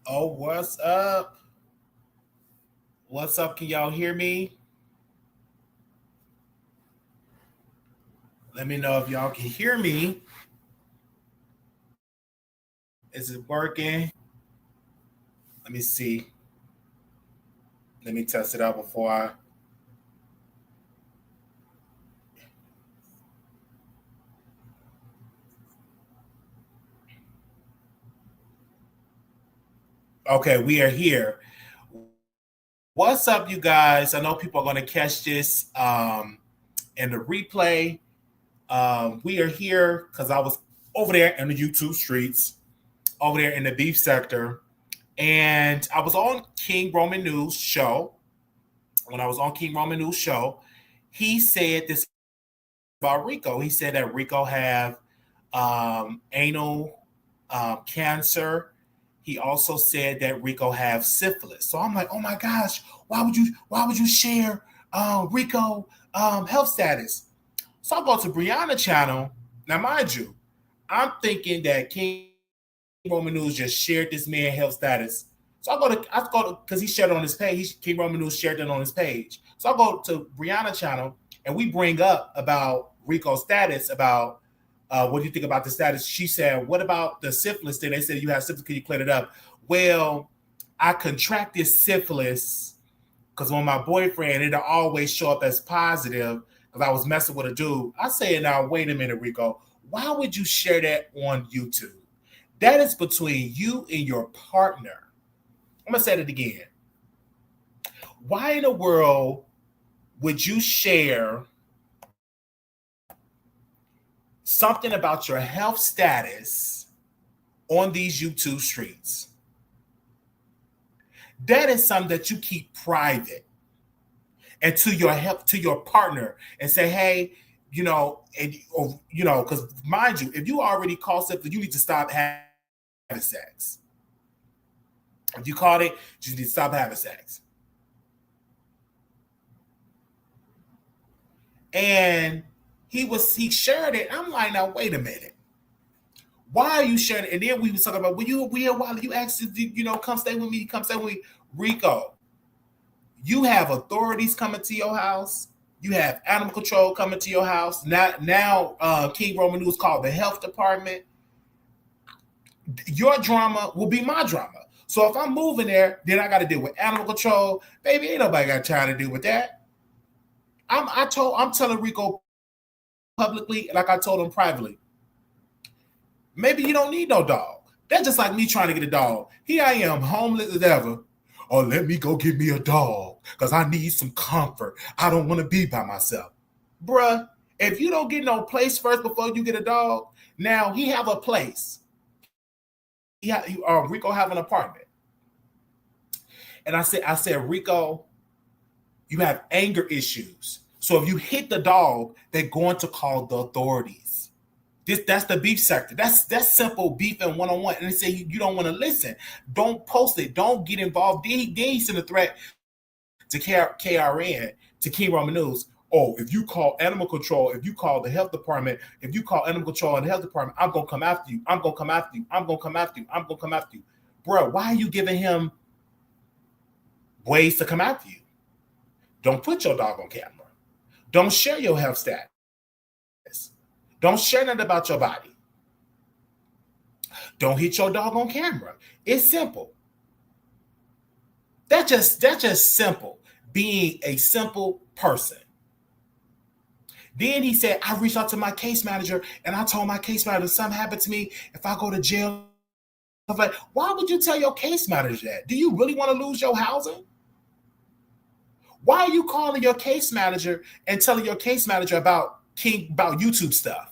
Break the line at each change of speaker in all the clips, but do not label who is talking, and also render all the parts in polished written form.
Oh, what's up? What's up? Can y'all hear me? Let me know if y'all can hear me. Is it working? Let me see. Let me test it out before I. Okay, we are here. What's up, you guys? I know people are going to catch this in the replay. We are here because I was over there in the YouTube streets, over there in the beef sector, and I was on King Roman News show. When I was on King Roman News show, he said this about Rico. He said that Rico have anal cancer. He also said that Rico have syphilis. So I'm like, oh my gosh, why would you share Rico health status? So I go to Brianna channel. Now, mind you, I'm thinking that King Roman News just shared this man health status. So I go to because he shared it on his page. King Roman News shared it on his page. So I go to Brianna channel and we bring up about Rico's status, about what do you think about the status? She said, what about the syphilis thing? They said you have syphilis, can you clear it up? Well, I contracted syphilis because when my boyfriend, it'll always show up as positive because I was messing with a dude. I say, now, wait a minute, Rico. Why would you share that on YouTube? That is between you and your partner. I'm going to say it again. Why in the world would you share something about your health status on these YouTube streets? That is something that you keep private and to your partner and say, hey, because mind you, if you already call something, you need to stop having sex. If you caught it, you need to stop having sex. And he shared it. I'm like, now wait a minute. Why are you sharing it? And then we was talking about, while you asked, come stay with me, come stay with me. Rico, you have authorities coming to your house. You have animal control coming to your house. Now King Roman News called the health department. Your drama will be my drama. So if I'm moving there, then I got to deal with animal control. Baby, ain't nobody got time to deal with that. I'm telling Rico publicly, like I told him privately. Maybe you don't need no dog. That's just like me trying to get a dog. Here I am, homeless as ever. Oh, let me go get me a dog because I need some comfort. I don't want to be by myself. Bruh, if you don't get no place first before you get a dog, now he have a place. Rico have an apartment. And I said, Rico, you have anger issues. So if you hit the dog, they're going to call the authorities. That's the beef sector. That's simple beef and one-on-one. And they say you don't want to listen. Don't post it. Don't get involved. Then he sent a threat to KRN, to King Roman News. Oh, if you call animal control, if you call the health department, if you call animal control and the health department, I'm gonna come after you. I'm gonna come after you. I'm gonna come after you. I'm gonna come after you. Bro, why are you giving him ways to come after you? Don't put your dog on camera. Don't share your health status. Don't share nothing about your body. Don't hit your dog on camera. It's simple. That's just simple. Being a simple person. Then he said, I reached out to my case manager and I told my case manager something happened to me if I go to jail. I'm like, why would you tell your case manager that? Do you really want to lose your housing? Why are you calling your case manager and telling your case manager about YouTube stuff?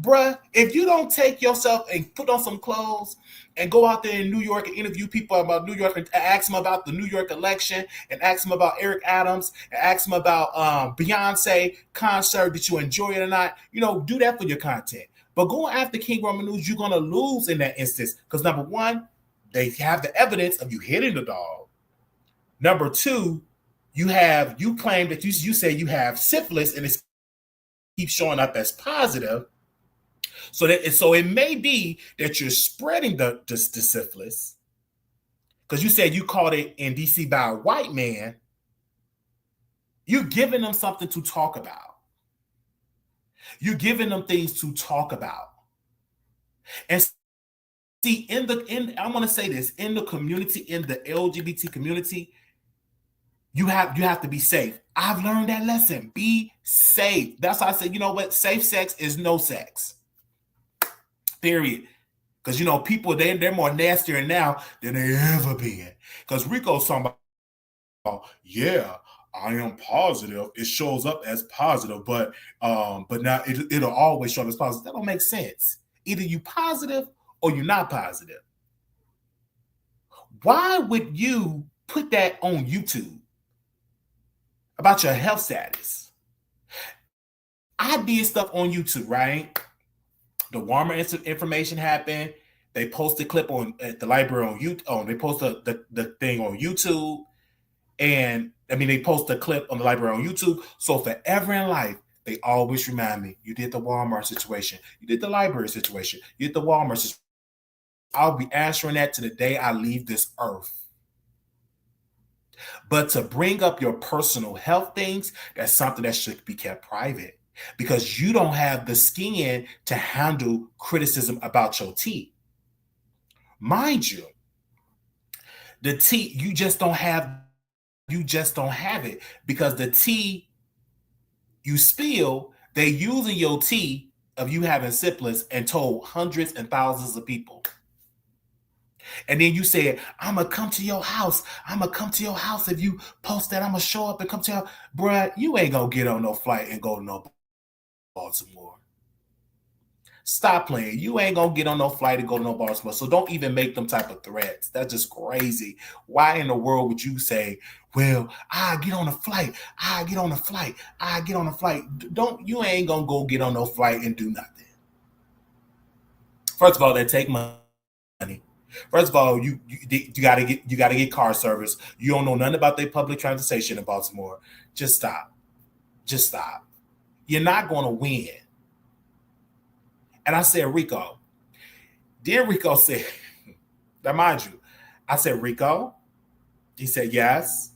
Bruh, if you don't take yourself and put on some clothes and go out there in New York and interview people about New York and ask them about the New York election and ask them about Eric Adams and ask them about Beyonce concert, did you enjoy it or not? Do that for your content. But going after King Roman News, you're going to lose in that instance because number one, they have the evidence of you hitting the dog. Number two, you claim that you say you have syphilis and it keeps showing up as positive. So it may be that you're spreading the syphilis, because you said you caught it in DC by a white man, you're giving them something to talk about. You're giving them things to talk about. And see, I want to say this, in the community, in the LGBT community, you have to be safe. I've learned that lesson. Be safe. That's why I said, you know what? Safe sex is no sex. Period. Because, you know, people, they're more nastier now than they ever been. Because Rico's talking about, yeah, I am positive. It shows up as positive, but now it'll always show up as positive. That don't make sense. Either you positive or you're not positive. Why would you put that on YouTube about your health status? I did stuff on YouTube, right? The Walmart information happened. They post a clip at the library on YouTube. They post the thing on YouTube. And I mean, they post a clip on the library on YouTube. So forever in life, they always remind me, you did the Walmart situation. You did the library situation. You did the Walmart situation. I'll be answering that to the day I leave this earth. But to bring up your personal health things, that's something that should be kept private, because you don't have the skin to handle criticism about your tea. Mind you, the tea, you just don't have it, because the tea you spill, they using your tea of you having syphilis and told hundreds and thousands of people. And then you said, I'm going to come to your house. I'm going to come to your house. If you post that, I'm going to show up and come to your house. Bruh, you ain't going to get on no flight and go to no Baltimore. Stop playing. You ain't going to get on no flight and go to no Baltimore. So don't even make them type of threats. That's just crazy. Why in the world would you say, well, I get on a flight. I get on a flight. I get on a flight. You ain't going to go get on no flight and do nothing. First of all, they take money. First of all, you gotta get car service. You don't know nothing about their public transportation in Baltimore. Just stop. You're not gonna win. And I said, Rico. Then Rico said, now mind you, I said, Rico. He said, yes.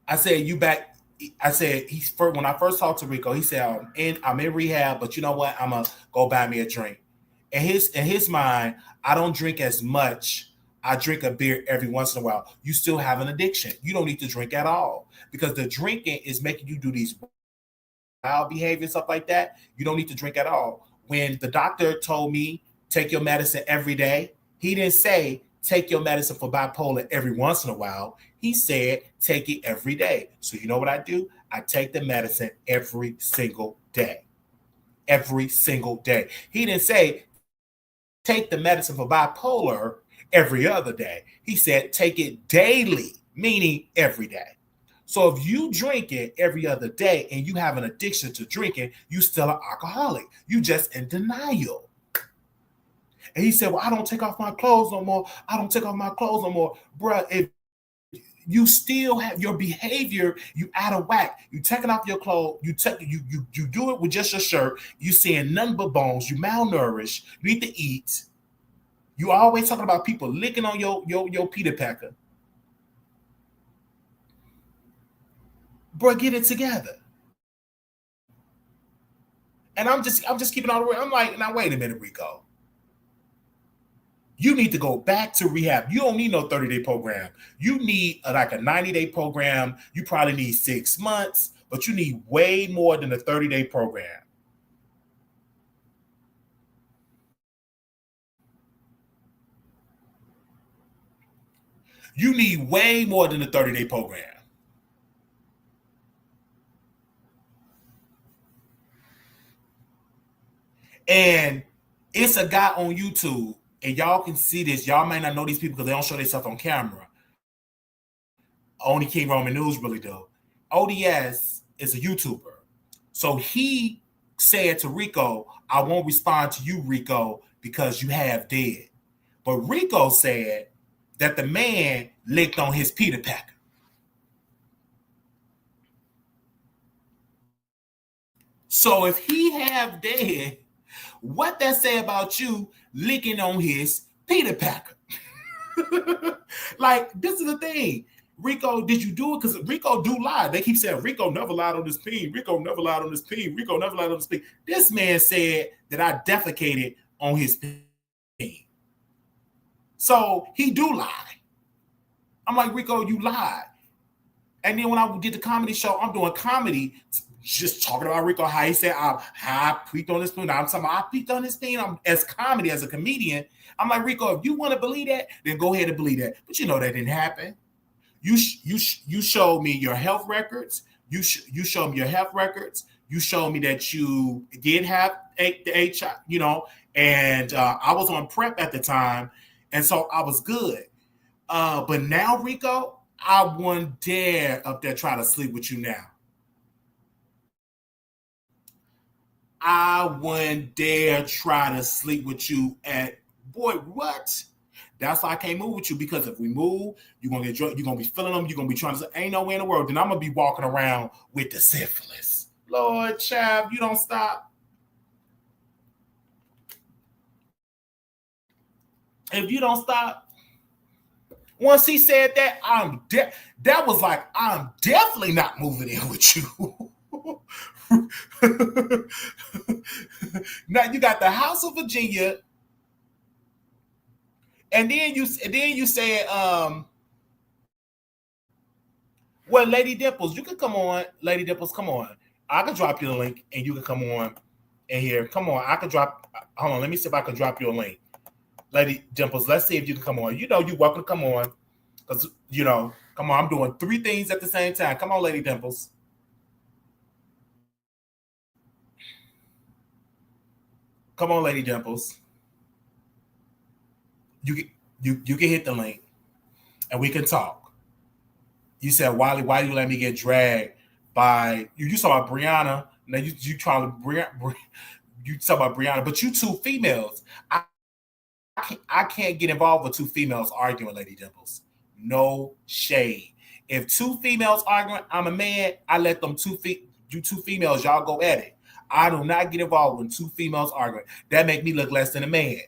I said, you back. I said, when I first talked to Rico, he said, I'm in rehab, but you know what? I'm gonna go buy me a drink. In his mind, I don't drink as much. I drink a beer every once in a while. You still have an addiction. You don't need to drink at all, because the drinking is making you do these wild behaviors, stuff like that. You don't need to drink at all. When the doctor told me, take your medicine every day, he didn't say, take your medicine for bipolar every once in a while. He said, take it every day. So you know what I do? I take the medicine every single day. Every single day. He didn't say, take the medicine for bipolar every other day. He said, take it daily, meaning every day. So if you drink it every other day and you have an addiction to drinking, you still an alcoholic. You just in denial. And he said, well, I don't take off my clothes no more. Bruh, if you still have your behavior, you out of whack. You taking off your clothes, you do it with just your shirt. You seeing nothing but bones. You malnourished. You need to eat. You always talking about people licking on your Peter Packer. Bro, get it together. And I'm just keeping all the way. I'm like, now wait a minute, Rico. You need to go back to rehab. You don't need no 30-day program. You need like a 90-day program. You probably need 6 months, but you need way more than a 30-day program. You need way more than a 30-day program. And it's a guy on YouTube, and y'all can see this. Y'all might not know these people because they don't show themselves on camera. Only King Roman News really do. ODS is a YouTuber. So he said to Rico, I won't respond to you, Rico, because you have dead. But Rico said that the man licked on his Peter Packer. So if he have dead, what that say about you licking on his Peter Packer? Like, this is the thing. Rico, did you do it? Because Rico do lie. They keep saying Rico never lied on this team. Rico never lied on this team. Rico never lied on this team. This man said that I defecated on his team. So he do lie. I'm like, Rico, you lied. And then when I did the comedy show, I'm doing comedy, just talking about Rico, how he said, how I peaked on this thing. I'm talking about I peaked on this thing. I'm as comedy, as a comedian. I'm like, Rico, if you want to believe that, then go ahead and believe that. But you know that didn't happen. You showed me your health records. You showed me your health records. You showed me that you did have the HIV, and I was on PrEP at the time, and so I was good. But now, Rico, I wouldn't dare up there try to sleep with you now. I wouldn't dare try to sleep with you at, boy, what? That's why I can't move with you, because if we move, you're going to get drunk, you're going to be feeling them, you're going to be trying to say, ain't no way in the world, then I'm going to be walking around with the syphilis. Lord, child, you don't stop. If you don't stop, once he said that, that was like, I'm definitely not moving in with you. Now you got the House of Virginia, and then you said, well, Lady Dimples, you can come on. Lady Dimples, come on. I can drop you the link, and you can come on in here. Come on, I can drop. Hold on, let me see if I can drop you a link. Lady Dimples, let's see if you can come on. You're welcome to come on, because come on. I'm doing 3 things at the same time. Come on, Lady Dimples. Come on, Lady Dimples. You can hit the link, and we can talk. You said, Wiley, why do you let me get dragged by you? Saw Brianna. Now you trying to you talk about Brianna, but you 2 females. I can't get involved with 2 females arguing, Lady Dimples. No shade. If 2 females arguing, I'm a man. I let them 2 females, y'all go at it. I do not get involved with 2 females arguing. That make me look less than a man.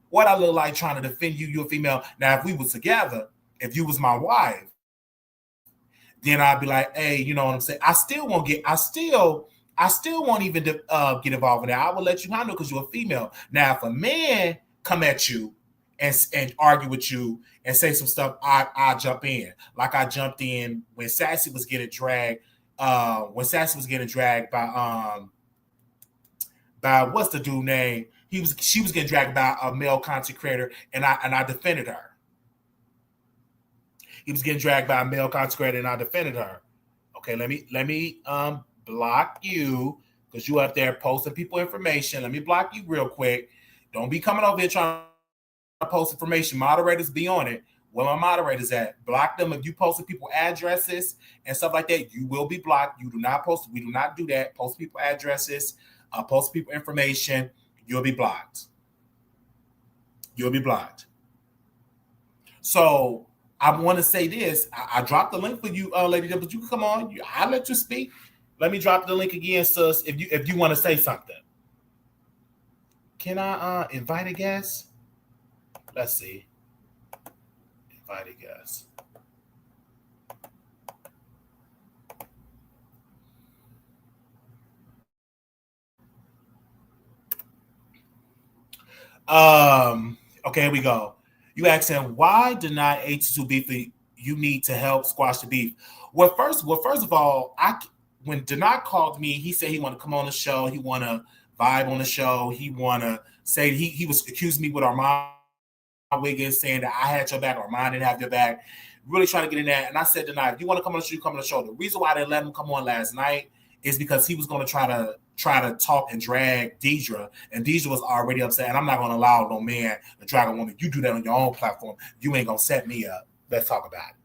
What I look like trying to defend you, you're a female. Now, if we was together, if you was my wife, then I'd be like, hey, you know what I'm saying? I still won't even get involved in that. I will let you handle because you're a female. Now, if a man come at you and argue with you and say some stuff, I jump in. Like I jumped in when Sassy was getting dragged. By what's the dude name? She was getting dragged by a male content creator, and I defended her. He was getting dragged by a male content creator, and I defended her. Okay, let me block you because you up there posting people information. Let me block you real quick. Don't be coming over here trying to post information. Moderators be on it. Where my moderators at? Block them. If you posting people addresses and stuff like that, you will be blocked. You do not post. We do not do that. Post people addresses. Post people information. You'll be blocked. You'll be blocked. So I want to say this. I dropped the link for you, Lady, but you can come on. I'll let you speak. Let me drop the link again, sis, if you want to say something. Can I invite a guest? Let's see. Invite a guest. Okay, here we go. You asking why deny H2 beef? You need to help squash the beef. Well, first of all, when Denai called me, he said he want to come on the show. He want to vibe on the show. He want to say he was accusing me with Armand Wiggins, saying that I had your back, Armand didn't have your back. Really trying to get in there. And I said, Denai, if you want to come on the show, you come on the show. The reason why they let him come on last night is because he was going to try to talk and drag Deidre, and Deidre was already upset. And I'm not going to allow no man to drag a woman. You do that on your own platform. You ain't going to set me up. Let's talk about it.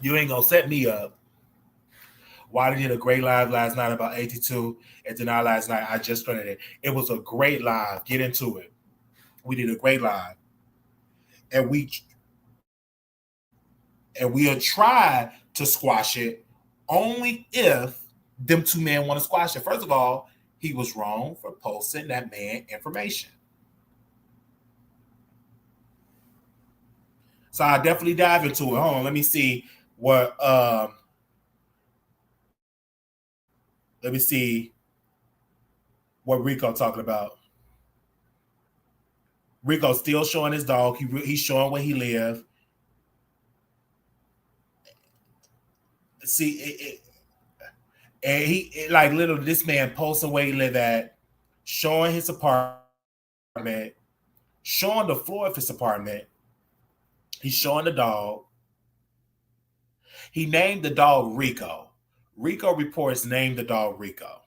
You ain't gonna set me up. Wiley did a great live last night about 82, and then last night I just printed it. It was a great live. Get into it. We did a great live, and we'll try to squash it only if them two men want to squash it. First of all, he was wrong for posting that man information. So I definitely dive into it. Hold on, let me see what let me see what Rico talking about. Rico still showing his dog. He's showing where he live. See, and like literally this man posting where he live at, showing his apartment, showing the floor of his apartment. He's showing the dog. He named the dog Rico. Rico reports named the dog Rico.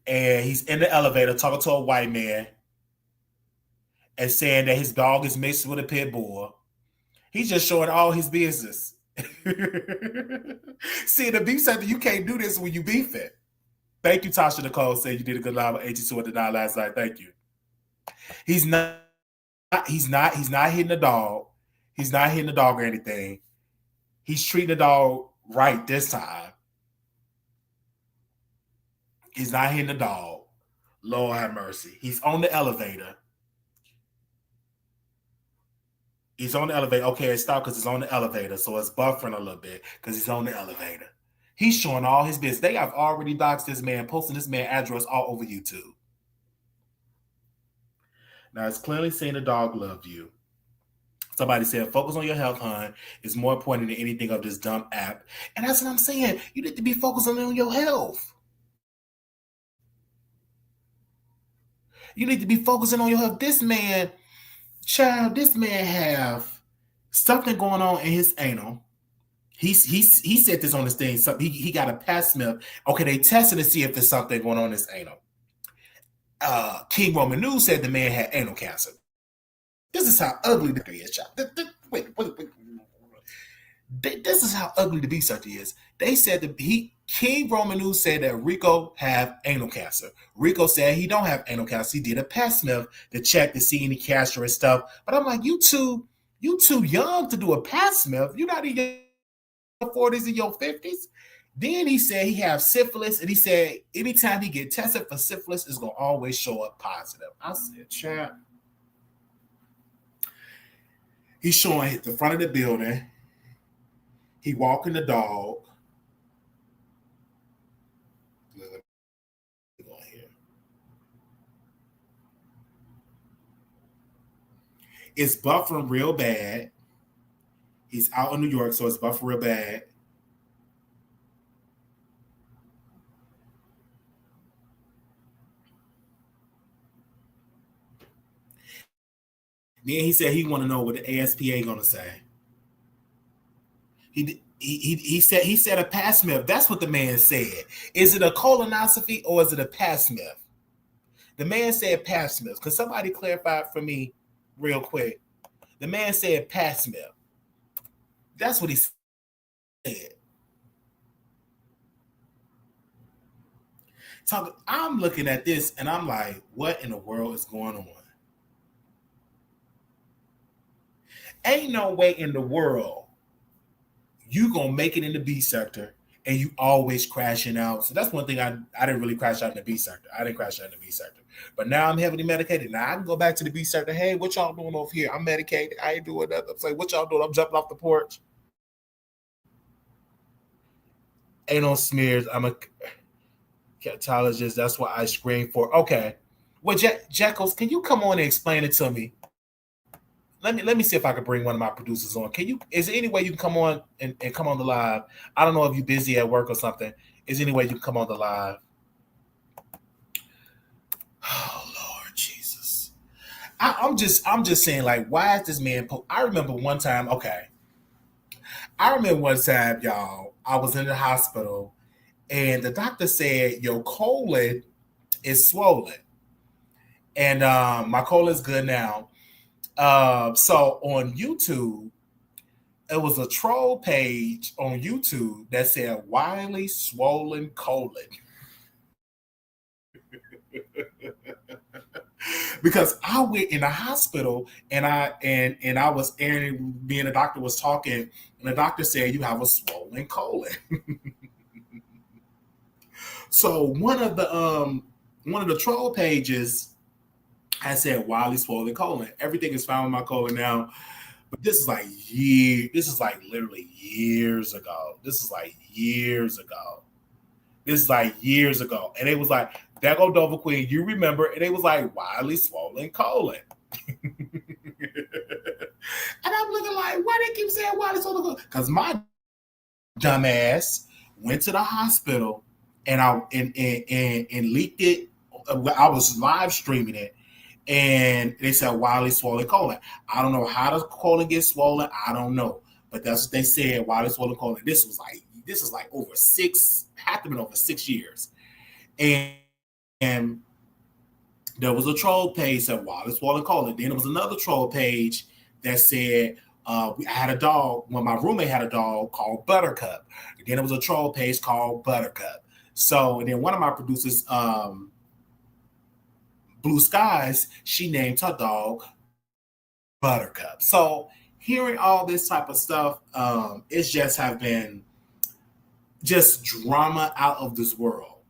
And he's in the elevator talking to a white man and saying that his dog is mixed with a pit bull. He's just showing all his business. See, in the beef center, you can't do this when you beef it. Thank you, Tasha Nicole. Said you did a good live with 82 at the 9 last night. Thank you. He's not hitting the dog. He's not hitting the dog or anything. He's treating the dog right this time. He's not hitting the dog. Lord have mercy. He's on the elevator. He's on the elevator. Okay, it stopped because it's on the elevator. So it's buffering a little bit because he's on the elevator. He's showing all his business. They have already doxed this man, posting this man address all over YouTube. Now, it's clearly saying the dog loved you. Somebody said, focus on your health, hon. It's more important than anything of this dumb app. And that's what I'm saying. You need to be focusing on your health. You need to be focusing on your health. This man, child, this man have something going on in his anal. He said this on his thing. So he got a pap smear. Okay, they tested to see if there's something going on in his anal. King Roman News said the man had anal cancer. This is how ugly the is, child. Wait. This is how ugly the B-Sucker is. They said that King Roman News said that Rico have anal cancer. Rico said he don't have anal cancer. He did a pap smear to check to see any cancer and stuff. But I'm like, you too young to do a pap smear. You're not in your 40s and your 50s. Then he said he have syphilis, and he said anytime he get tested for syphilis, it's gonna always show up positive. I said, chat. He's showing the front of the building. He walking the dog. It's buffering real bad. He's out in New York, so it's buffering real bad. Then he said he want to know what the ASPA gonna say. He said a pap smear. That's what the man said. Is it a colonoscopy or is it a pap smear? The man said pap smear. Could somebody clarify for me real quick? The man said pap smear. That's what he said. I'm looking at this and I'm like, what in the world is going on? Ain't no way in the world you gonna make it in the B sector and you always crashing out. So that's one thing I didn't really crash out in the B sector. I didn't crash out in the B sector. But now I'm heavily medicated. Now I can go back to the B sector. Hey, what y'all doing over here? I'm medicated. I ain't doing nothing. I'm saying, what y'all doing? I'm jumping off the porch. Ain't no smears. I'm a catologist. That's what I scream for. Okay. Well, Jackals, can you come on and explain it to me? Let me see if I can bring one of my producers on. Is there any way you can come on and come on the live? I don't know if you're busy at work or something. Is there any way you can come on the live? Oh Lord Jesus. I'm just saying, like, why is this man I remember one time, y'all, I was in the hospital and the doctor said your colon is swollen. And my colon is good now. So on YouTube, it was a troll page on YouTube that said Wiley swollen colon. because I went in the hospital and I was airing, me and the doctor was talking, and the doctor said you have a swollen colon. So one of the troll pages I said Wiley swollen colon. Everything is found in my colon now. But this is like this is like literally years ago. This is like years ago. This is like years ago. And it was like, there go Dover Queen, you remember, and it was like Wiley swollen colon. And I'm looking like, why they keep saying Wiley swollen colon? Because my dumbass went to the hospital and and leaked it. I was live streaming it, and they said Wiley swollen colon. I don't know how the colon gets swollen. I don't know, but that's what they said. Wiley swollen colon. This is like over had to been over 6 years, and there was a troll page that Wiley swollen colon. Then there was another troll page that said I had a dog. Well, my roommate had a dog called Buttercup. And then there was a troll page called Buttercup. So, and then one of my producers, Blue Skies, she named her dog Buttercup. So hearing all this type of stuff, it's just have been just drama out of this world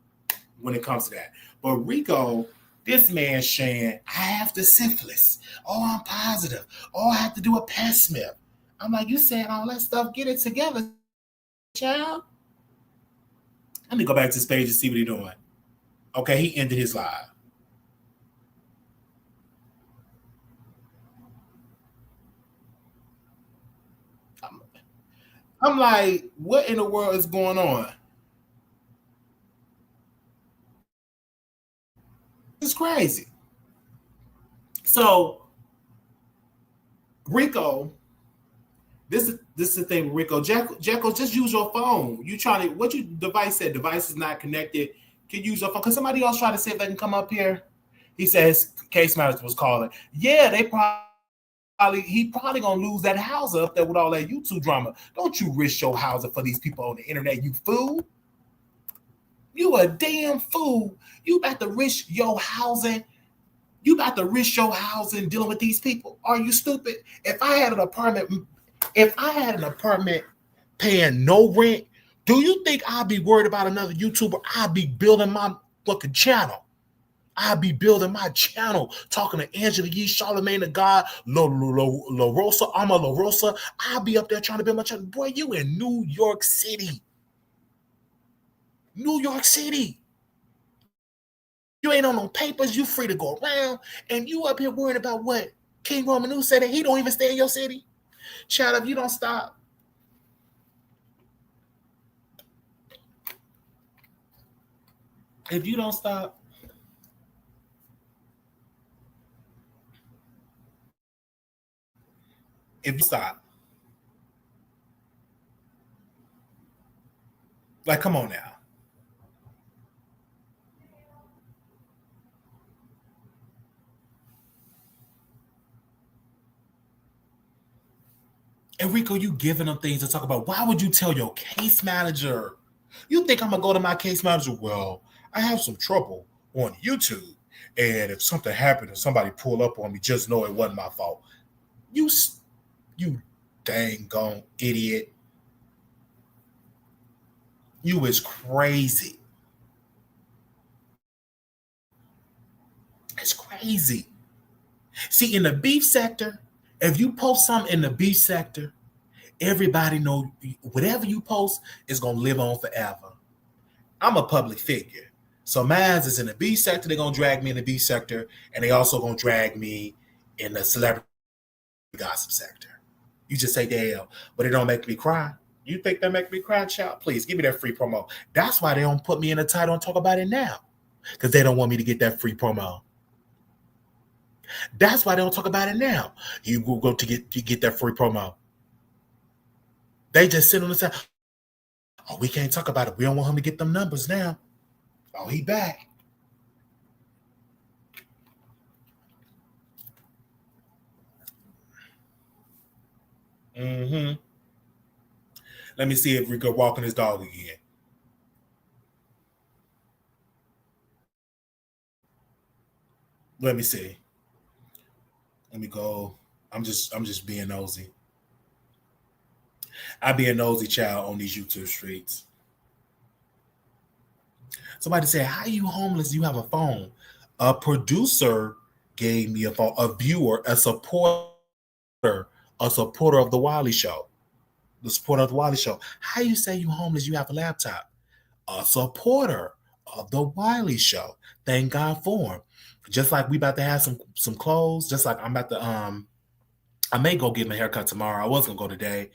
when it comes to that. But Rico, this man saying, I have the syphilis. Oh, I'm positive. Oh, I have to do a pap smear. I'm like, you saying all that stuff, get it together, child. Let me go back to this page and see what he's doing. Okay, he ended his live. I'm like, what in the world is going on? It's crazy. So, Rico, this is the thing, Rico. Jacko, just use your phone. You trying to, what your device said? Device is not connected. Can you use your phone? Because somebody else try to see if they can come up here. He says case manager was calling. Yeah, he probably gonna lose that house up there with all that YouTube drama. Don't you risk your housing for these people on the internet, you fool. You a damn fool. You about to risk your housing. You about to risk your housing dealing with these people. Are you stupid? If I had an apartment paying no rent, do you think I'd be worried about another YouTuber? I'd be building my fucking channel. I'd be building my channel, talking to Angela Yee, Charlamagne the God, La Rosa, Ama La Rosa. I'd be up there trying to build my channel. Boy, you in New York City. New York City. You ain't on no papers. You free to go around. And you up here worried about what King Roman News said that he don't even stay in your city. Shout out, if you don't stop. If you don't stop. If you stop. Like, come on now. Enrico, you giving them things to talk about. Why would you tell your case manager? You think I'm going to go to my case manager? Well, I have some trouble on YouTube. And if something happened and somebody pull up on me, just know it wasn't my fault. You dang gone idiot. You is crazy. It's crazy. See, in the beef sector, if you post something in the beef sector, everybody know whatever you post is going to live on forever. I'm a public figure. So mine is in the beef sector, they're going to drag me in the beef sector, and they also going to drag me in the celebrity gossip sector. You just say, damn, but it don't make me cry. You think that make me cry, child? Please give me that free promo. That's why they don't put me in the title and talk about it now, because they don't want me to get that free promo. That's why they don't talk about it now. You go to get that free promo. They just sit on the side. Oh, we can't talk about it. We don't want him to get them numbers now. Oh, he back. Mm-hmm. Let me see if Rico walking his dog again. Let me see. Let me go. I'm just being nosy. I be a nosy child on these YouTube streets. Somebody said, "How are you homeless? You have a phone." A producer gave me a phone. A viewer, a supporter of the Wiley Show. The supporter of the Wiley Show. How you say you homeless? You have a laptop. A supporter of the Wiley Show. Thank God for him. Just like we about to have some clothes. Just like I'm about to I may go get my haircut tomorrow. I was gonna go today,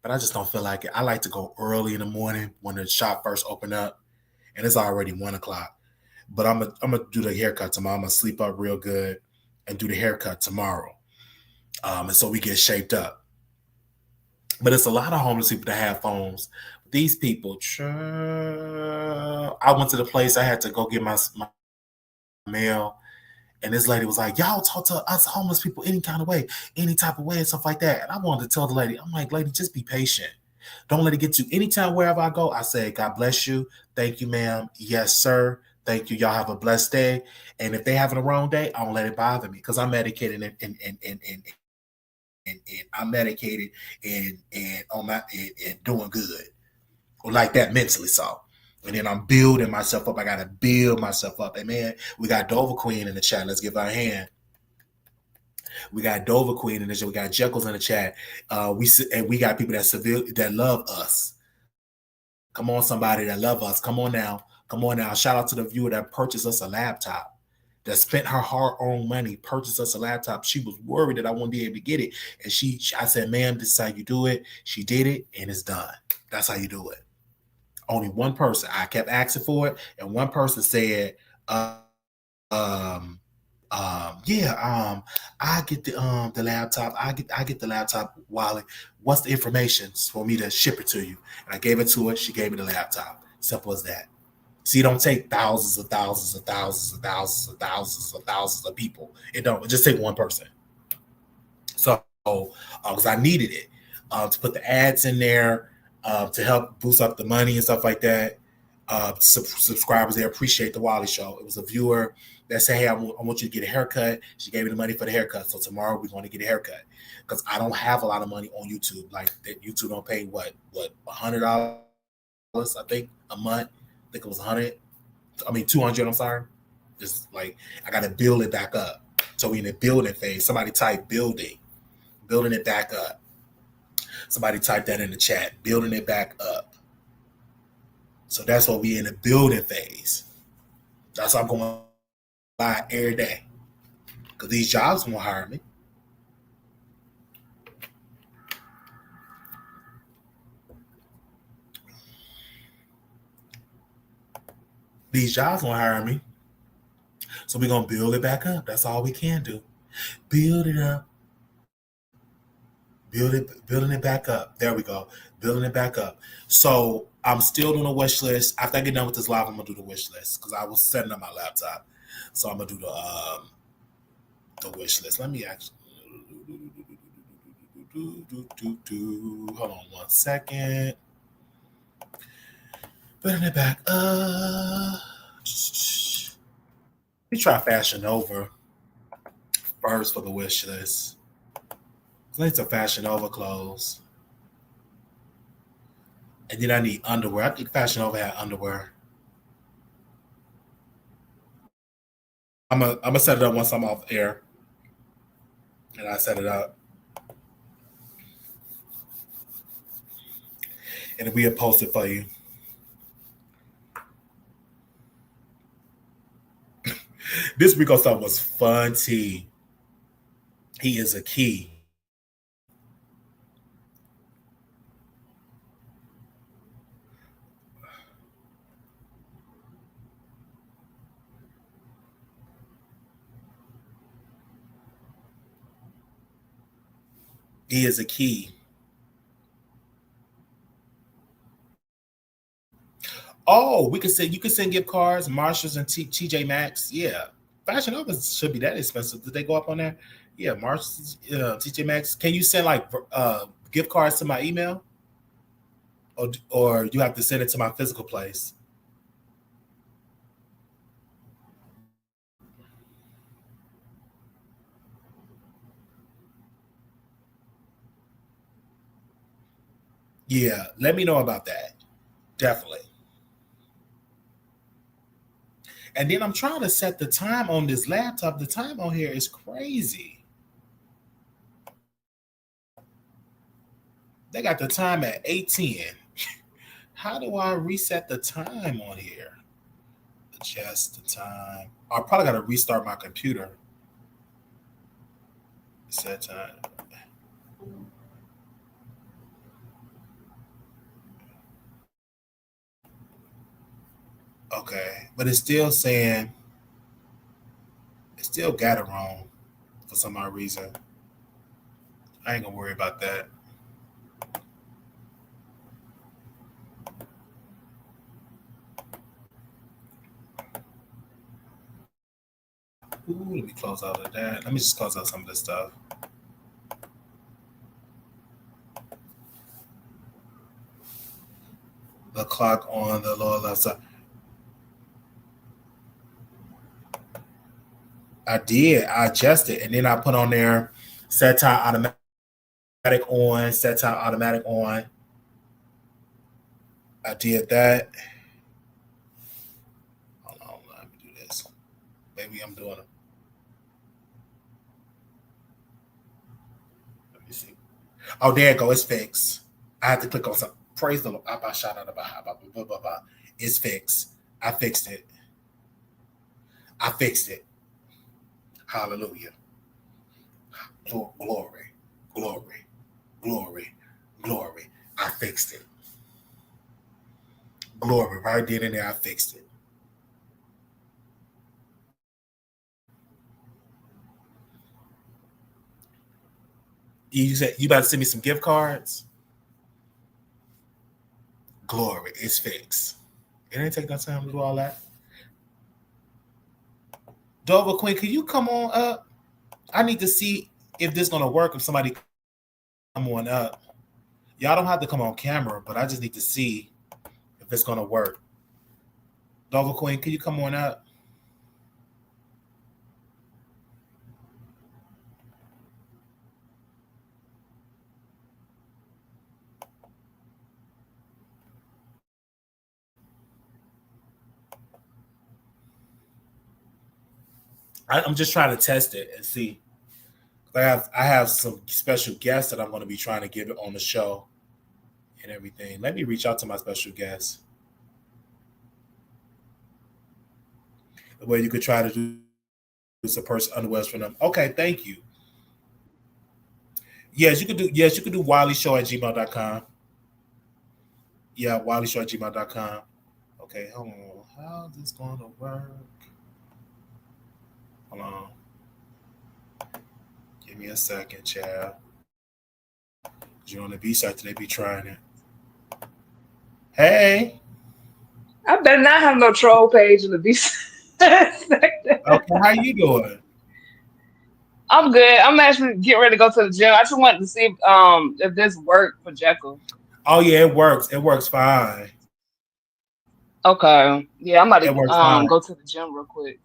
but I just don't feel like it. I like to go early in the morning when the shop first open up, and it's already 1:00. But I'm gonna do the haircut tomorrow. I'm gonna sleep up real good and do the haircut tomorrow. And so we get shaped up. But it's a lot of homeless people that have phones. These people, I went to the place. I had to go get my mail, and this lady was like, "Y'all talk to us homeless people any kind of way, any type of way, and stuff like that." And I wanted to tell the lady, I'm like, "Lady, just be patient. Don't let it get you." Anytime wherever I go, I say, "God bless you. Thank you, ma'am. Yes, sir. Thank you. Y'all have a blessed day." And if they having a wrong day, I don't let it bother me because I'm medicated and I'm medicated and on my and doing good. Or like that mentally, so. And then I'm building myself up. I gotta build myself up. And man, we got Dover Queen in the chat. Let's give her a hand. We got Dover Queen in the chat. We got Jekyll's in the chat. We got people that love us. Come on, somebody that love us. Come on now. Come on now. Shout out to the viewer that purchased us a laptop. That spent her hard-earned money, purchased us a laptop. She was worried that I wouldn't be able to get it. And I said, "Ma'am, this is how you do it." She did it, and it's done. That's how you do it. Only one person. I kept asking for it, and one person said, I get the laptop. I get the laptop, Wiley. What's the information for me to ship it to you?" And I gave it to her. She gave me the laptop. Simple as that. See, it don't take thousands of thousands of thousands of thousands of thousands of thousands of people. It just take one person. So, because I needed it to put the ads in there, to help boost up the money and stuff like that. Subscribers, they appreciate the Wiley Show. It was a viewer that said, "Hey, I want you to get a haircut." She gave me the money for the haircut. So tomorrow we're going to get a haircut because I don't have a lot of money on YouTube. Like that, YouTube don't pay what $100, I think, a month. I think it was 200. I'm sorry. Just like I got to build it back up. So we in the building phase. Somebody type building it back up. Somebody type that in the chat. Building it back up. So that's what we in the building phase. That's what I'm going to buy every day. Because these jobs won't hire me. These jobs won't hire me. So we're going to build it back up. That's all we can do. Build it up. Building it back up. There we go. Building it back up. So I'm still doing a wish list. After I get done with this live, I'm gonna do the wish list because I was setting up my laptop. So I'm gonna do the wish list. Let me actually hold on one second. Building it back up. We try Fashion Nova first for the wish list. I need some Fashion Nova clothes. And then I need underwear. I think Fashion Nova had underwear. I'm gonna set it up once I'm off air. And I set it up. And we'll post it for you. This Rico stuff was fun. He is a key. He is a key. Oh, you can send gift cards, Marshalls and TJ Maxx. Yeah. Fashion Nova should be that expensive. Did they go up on there? Yeah, Marshalls, TJ Maxx. Can you send like gift cards to my email? Or you have to send it to my physical place? Yeah, let me know about that. Definitely. And then I'm trying to set the time on this laptop. The time on here is crazy. They got the time at 8:10. How do I reset the time on here? Adjust the time. I probably got to restart my computer. Set time. Okay, but it's still saying it still got it wrong for some odd reason. I ain't gonna worry about that. Ooh, let me close out of that. Let me just close out some of this stuff. The clock on the lower left side. I did. I adjusted, and then I put on there set time automatic on, set time automatic on. I did that. Hold on, let me do this. Maybe I'm doing it. Let me see. Oh, there it go. It's fixed. I have to click on something. Praise the Lord. It's fixed. I fixed it. I fixed it. Hallelujah. Glory, glory, glory, glory. I fixed it. Glory, right then and there, I fixed it. You said you about to send me some gift cards? Glory, it's fixed. It ain't take no time to do all that. Dover Queen, can you come on up? I need to see if this is gonna work. If somebody come on up, y'all don't have to come on camera, but I just need to see if it's gonna work. Dover Queen, can you come on up? I'm just trying to test it and see. I have some special guests that I'm going to be trying to get on the show and everything. Let me reach out to my special guests. The way you could try to do this a person unwell from them. Okay, thank you. Yes, you could do WileyShow@gmail.com. Yeah, WileyShow@gmail.com. Okay, hold on. How's this going to work? Hold on. Give me a second, child. You're on the B side, they be trying it. Hey.
I better not have no troll page in the B side.
Okay, how you doing?
I'm good. I'm actually getting ready to go to the gym. I just wanted to see if this worked for Jekyll.
Oh yeah, it works. It works fine.
Okay. Yeah, I'm about to
It works fine.
go to the gym real quick.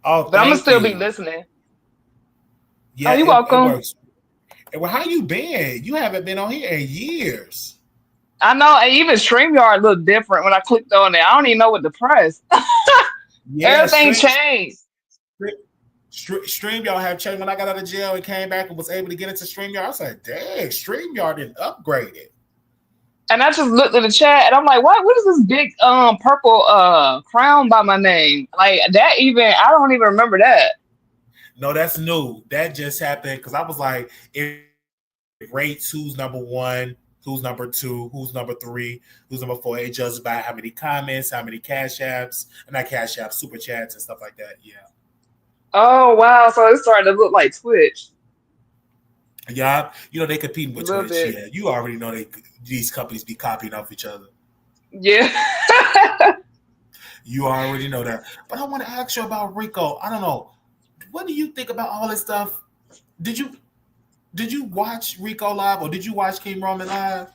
Oh,
But I'm gonna
thank
still be
you.
listening.
Yeah,
Oh, you're
it
welcome.
works. Well, how you been? You haven't been on here in years.
I know, and even StreamYard looked different when I clicked on it. I don't even know what to press.
Yeah,
Everything changed.
StreamYard have changed. When I got out of jail and came back and was able to get into StreamYard, I was like, dang, StreamYard didn't upgrade it.
And I just looked at the chat and I'm like, what is this big purple crown by my name? Like that even I don't even remember that.
No, that's new. That just happened because I was like, it rates who's number one, who's number two, who's number three, who's number four. It judges by how many comments, how many cash apps, and not cash apps, super chats and stuff like that. Yeah.
Oh wow, so it's starting to look like Twitch.
Yeah, they competing
A
with
little
Twitch.
bit.
Yeah, you already know these companies be copying off each other.
Yeah.
You already know that. But I want to ask you about Rico. I don't know. What do you think about all this stuff? Did you watch Rico live or did you watch King Roman live?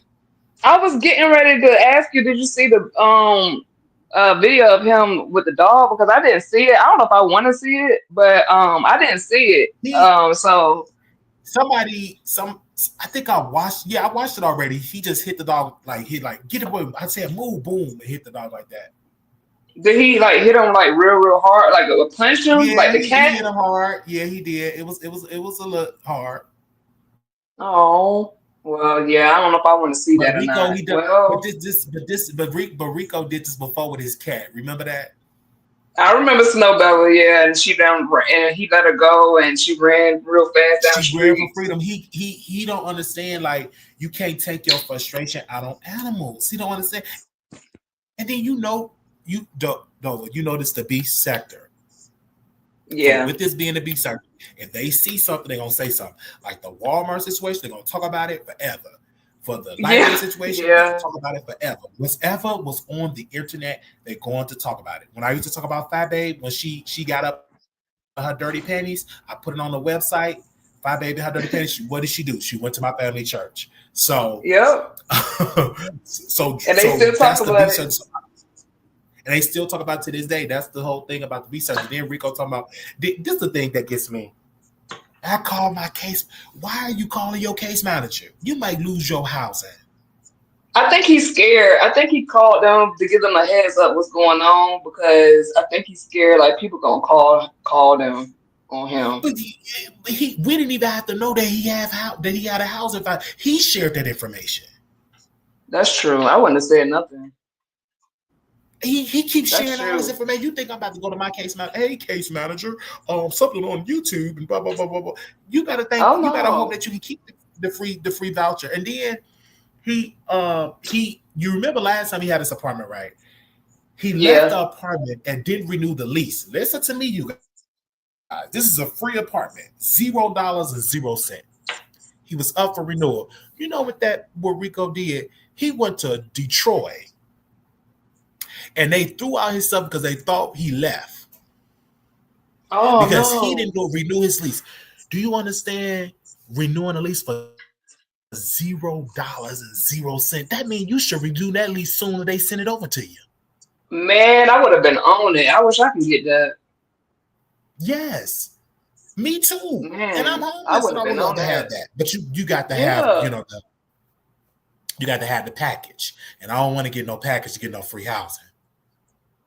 I was getting ready to ask you, did you see the video of him with the dog? Because I didn't see it. I don't know if I want to see it, but I didn't see it.
He
So
I think I watched. Yeah, I watched it already. He just hit the dog like get away. I said move, boom, and hit the dog like that.
Did he like hit him like real hard, like a punch him, like
Yeah,
the
he
cat?
hit him hard. Yeah, he did. It was a little hard.
Oh, well, yeah. I don't know if I want to see
But
that or
Rico,
not.
he done. But
Well,
Rico did this before with his cat. Remember that?
I remember Snowbella, yeah, and and he let her go, and she ran real fast down the
She ran for
street.
freedom. He don't understand. Like you can't take your frustration out on animals. He don't understand. And then this the beast sector. So
Yeah,
with this being the beast sector, if they see something, they're gonna say something. Like the Walmart situation, they're gonna talk about it forever. For the lighting
yeah,
situation, they're gonna
yeah,
talk about it forever. Whatever was on the internet, they're going to talk about it. When I used to talk about Fat Babe, when she got up her dirty panties, I put it on the website. Fat Babe, her dirty panties. What did she do? She went to my family church. So,
yep. And they
so
still talk
that's the
about
beast
it.
sector. And they still talk about it to this day. That's the whole thing about the research. And then Rico talking about this is the thing that gets me. I call my case. Why are you calling your case manager? You might lose your housing.
I think he's scared. I think he called them to give them a heads up what's going on because I think he's scared like people gonna call them on him.
But we didn't even have to know that he had a housing file. He shared that information.
That's true. I wouldn't have said nothing.
He keeps
That's
sharing all this
true.
information. You think I'm about to go to my case manager? Hey, case manager, something on YouTube and blah blah blah blah blah. You better
Oh
you better hope
no.
that you can keep the free voucher. And then you remember last time he had his apartment, right? He left the
Yeah.
apartment and didn't renew the lease. Listen to me, you guys. This is a free apartment, $0.00. He was up for renewal. You know what Rico did? He went to Detroit and they threw out his stuff because they thought he left
Oh
because he
no.
didn't go renew his lease. Do you understand renewing a lease for $0.00? That means you should renew that lease soon as they send it over to you.
Man, I would have been on it. I wish I could get that.
Yes, me too. And I'm
Man, I
homeless,
would
and I
have
would
been
love
on
to have
that.
that. But you got to have
Yeah.
you got to have the package, and I don't want to get no package to get no free housing.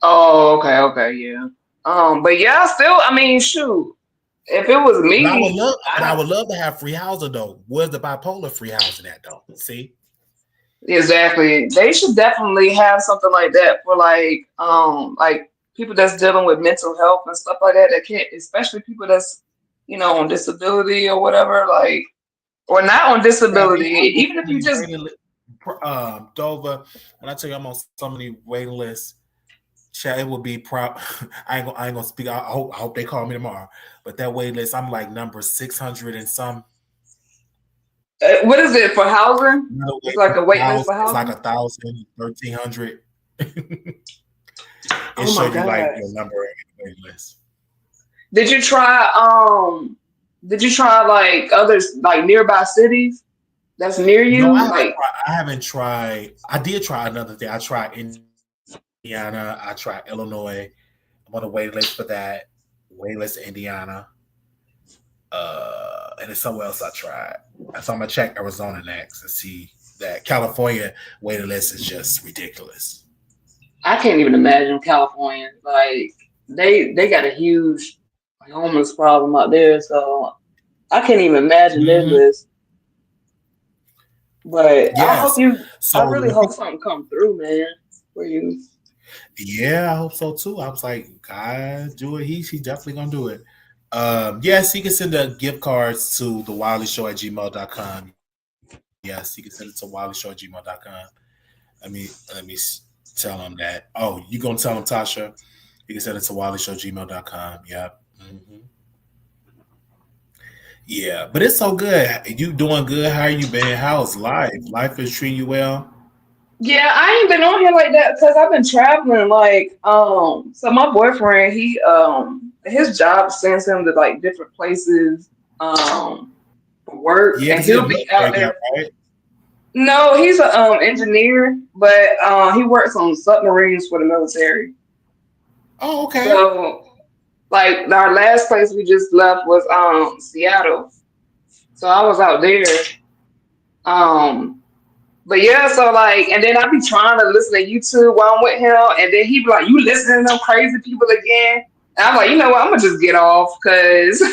Oh, okay, yeah. But yeah, still, I mean, shoot. If it was
But I would
me,
love, but I
I
would love to have free housing though. Where's the bipolar free housing at though? See,
exactly. They should definitely have something like that for like people that's dealing with mental health and stuff like that that can't, especially people that's, on disability or whatever, like or not on disability.
I'm on
Even
so
if you
many
just
waiting lists. Dover. When I tell you I'm on so many waiting lists, chat, it will be prop. I ain't gonna speak. I hope they call me tomorrow. But that waiting list, I'm like number 600 and some.
what is it for housing? It's like a wait list for
It's like
housing.
1,000, 1,300. It
Oh my
shows you like
gosh.
your number in the waiting list.
Did you try like others like nearby cities that's near
No,
you? Like,
I haven't tried. I did try another thing. I tried Indiana. I tried Illinois. I'm on a waiting list for that. Waiting list to Indiana. And it's somewhere else I tried. So I'm gonna check Arizona next and see that California waiting list is just ridiculous.
I can't even imagine California. Like they got a huge homeless problem out there, so I can't even imagine their
Mm-hmm.
list. But
Yes.
I
So
really hope something come through, man, for you.
yeah, I hope so too. I was like, God, do it. He's definitely gonna do it. Yes, he can send the gift cards to the WileyShow@gmail.com. Yes, you can send it to WileyShow@gmail.com. Let me tell him that. Oh, you gonna tell him, Tasha? You can send it to WileyShow@gmail.com. Yep. Mm-hmm. Yeah, but it's so good. You doing good? How you been? How's life? Life is treating you well?
Yeah, I ain't been on here like that because I've been traveling. So my boyfriend, his job sends him to like different places, for work,
Yeah,
and
because he's a
he'll be out
military guy,
there.
right?
No, he's a engineer, but he works on submarines for the military.
Oh, okay.
So, like our last place we just left was Seattle. So I was out there. But yeah, so like, and then I be trying to listen to YouTube while I'm with him, and then he be like, "You listening to them crazy people again?" And I'm like, you know what? I'm gonna just get off because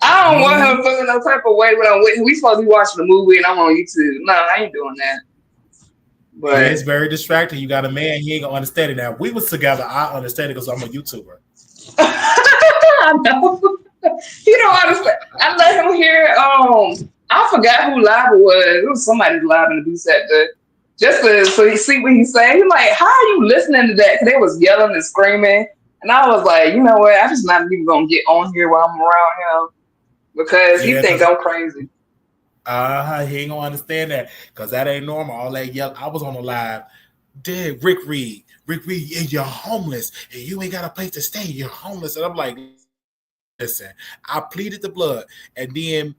I don't want him feeling no type of way when I'm with him. We supposed to be watching a movie and I'm on YouTube. No, I ain't doing that. But
it's very distracting. You got a man, he ain't gonna understand it now. We was together, I understand it because I'm a YouTuber.
I know. He don't understand. I let him hear I forgot who live it was. It was somebody's live in the beat sector. Just so you see what he's saying. He's like, how are you listening to that? Because they was yelling and screaming. And I was like, you know what? I just not even gonna get on here while I'm around him because he think I'm crazy.
He ain't gonna understand that because that ain't normal. All that yell. I was on the live. Did Rick Reed, you're homeless and you ain't got a place to stay. You're homeless. And I'm like, listen, I pleaded the blood. And then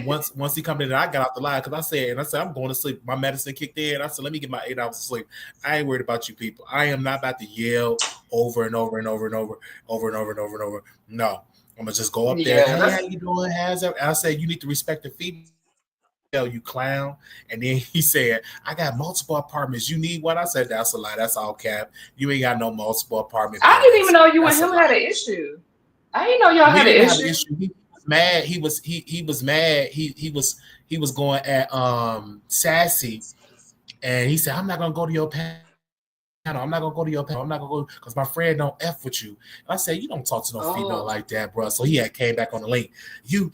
once he come in, I got out the line because I said, I'm going to sleep. My medicine kicked in. I said, let me get my 8 hours of sleep. I ain't worried about you people. I am not about to yell over and over and over and over, over and over and over and over. No. I'm gonna just go up there. Hey, how you doing? I said, you need to respect the female, you clown. And then he said, I got multiple apartments. You need one? I said, that's a lie. That's all cap. You ain't got no multiple apartments.
I didn't even know you and him had an issue. I didn't know y'all had an issue.
He was mad. He was mad. He was going at Sassy, and he said, I'm not gonna go to your panel. I'm not gonna go to your panel. I'm not gonna go because my friend don't F with you. I said, you don't talk to no female like that, bro. So he had came back on the link. You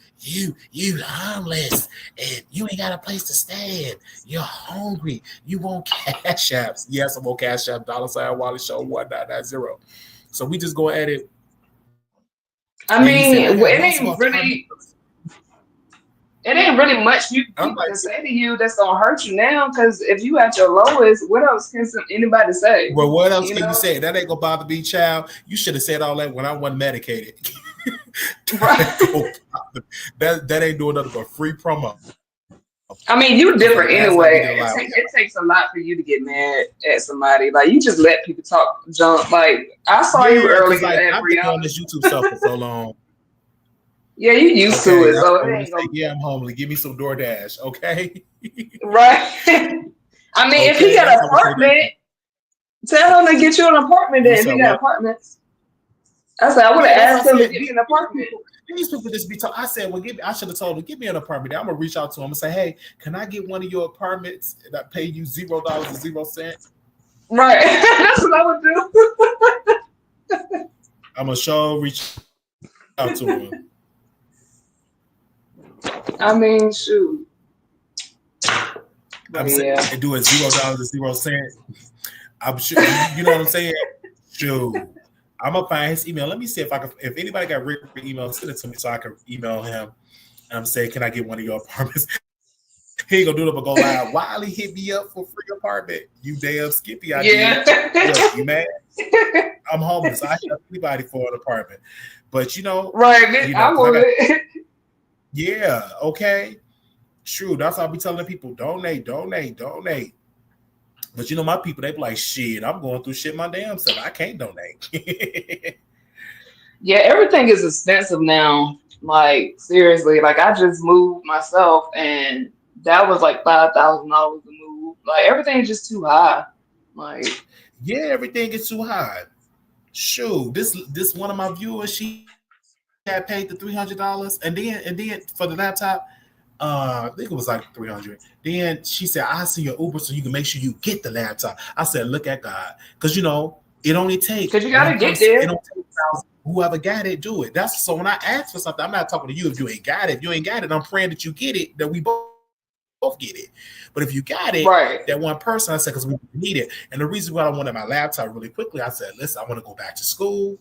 homeless and you ain't got a place to stay. You're hungry. You want cash apps. Yes, I'm on cash app, $ Wiley Show 1990. So we just go at it.
I mean, it ain't really much you can say to you that's gonna hurt you now. Because if you at your lowest, what else can anybody say?
Well, what else can you say? That ain't gonna bother me, child. You should have said all that when I wasn't medicated. that ain't doing nothing but free promo.
I mean, you different anyway. It takes a lot for you to get mad at somebody. Like you just let people talk junk. Like I saw you earlier.
I've been on this YouTube stuff for so long.
Yeah, you used to it. So it ain't
yeah, I'm homely. Give me some DoorDash, okay?
Right. I mean, if he got an apartment, tell him to get you an apartment. Then if he got apartments, I said I would have asked him to get me an apartment.
These people just be talking. I said, well, I should have told him, give me an apartment. I'm gonna reach out to him and say, hey, can I get one of your apartments that pay you $0.00?
Right. That's what I would do.
I'm gonna reach out to him.
I mean, shoot.
I'm saying and do it $0.00. I'm sure you know what I'm saying. Shoot, I'm gonna find his email. Let me see if anybody got Rick's email, send it to me so I can email him. And I'm saying, can I get one of your apartments? He ain't gonna do it but go live. Wiley hit me up for free apartment. You damn skippy. Look, you mad? I'm homeless. I hit anybody for an apartment. But
right, I would.
Yeah, okay. True. That's how I be telling people, donate. But my people, they be like, shit, I'm going through shit my damn self. I can't donate.
Yeah, everything is expensive now. Like, seriously. Like, I just moved myself, and that was like $5,000 to move. Like, everything is just too high. Like,
yeah, everything is too high. Shoot, this one of my viewers, she had paid the $300, and then for the laptop, I think it was like $300. Then she said, "I'll see your Uber so you can make sure you get the laptop." I said, "Look at God, because it only takes
because you gotta get there.
It don't take whoever got it, do it." That's so when I ask for something, I'm not talking to you if you ain't got it. If you ain't got it, I'm praying that you get it, that we both get it. But if you got it,
right,
that one person, I said, because we need it. And the reason why I wanted my laptop really quickly, I said, listen, I want to go back to school.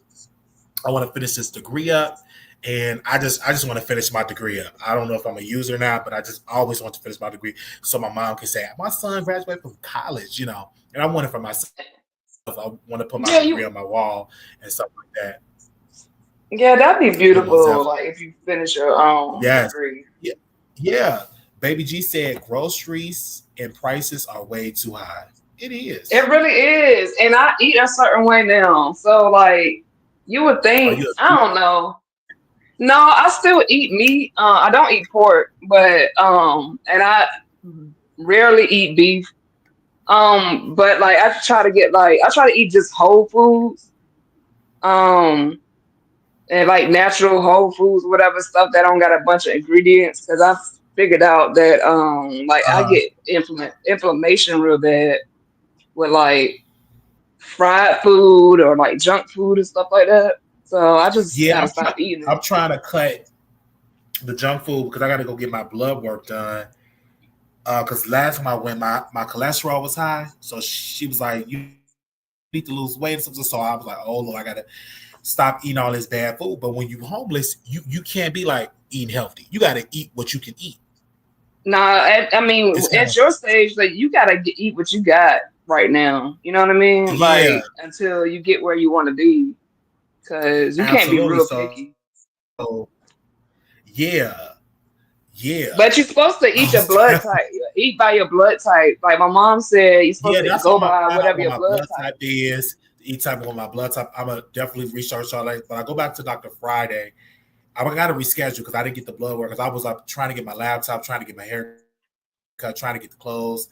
I want to finish this degree up. And I just want to finish my degree up. I don't know if I'm a user or not, but I just always want to finish my degree so my mom can say, my son graduated from college, And I want it for myself. I want to put my degree on my wall and stuff like that.
Yeah, that'd be beautiful. Like if you finish your own degree.
Yeah. Baby G said groceries and prices are way too high. It is.
It really is. And I eat a certain way now. So like you would think, I don't know. No, I still eat meat. I don't eat pork, but and I rarely eat beef. But like I try to eat just whole foods. Um, and like natural whole foods, whatever stuff that don't got a bunch of ingredients. Because I figured out that like I
Uh,
get inflammation real bad with like fried food or like junk food and stuff like that. So I just
yeah,
gotta stop eating
I'm
it.
trying to cut the junk food because I got to go get my blood work done. Because last time I went, my cholesterol was high, so she was like, "You need to lose weight." And something. So I was like, "Oh Lord, I gotta stop eating all this bad food." But when you homeless, you can't be like eating healthy. You got to eat what you can eat.
Nah, I mean,
It's kind
at
of
your stage, like you gotta eat what you got right now. You know what I mean?
yeah,
Like until you get where you want to be, because you can't be
absolutely.
real
So
picky.
yeah, yeah.
But you're supposed to eat your blood type. Eat by your blood type. Like my mom said, you're supposed
Yeah,
to
that's
go by whatever
what
your
my
blood
blood
type.
type is. Each type of what my blood type. I'm gonna definitely research all that. But I go back to Dr. Friday. I got to reschedule because I didn't get the blood work because I was up trying to get my laptop, trying to get my haircut, trying to get the clothes.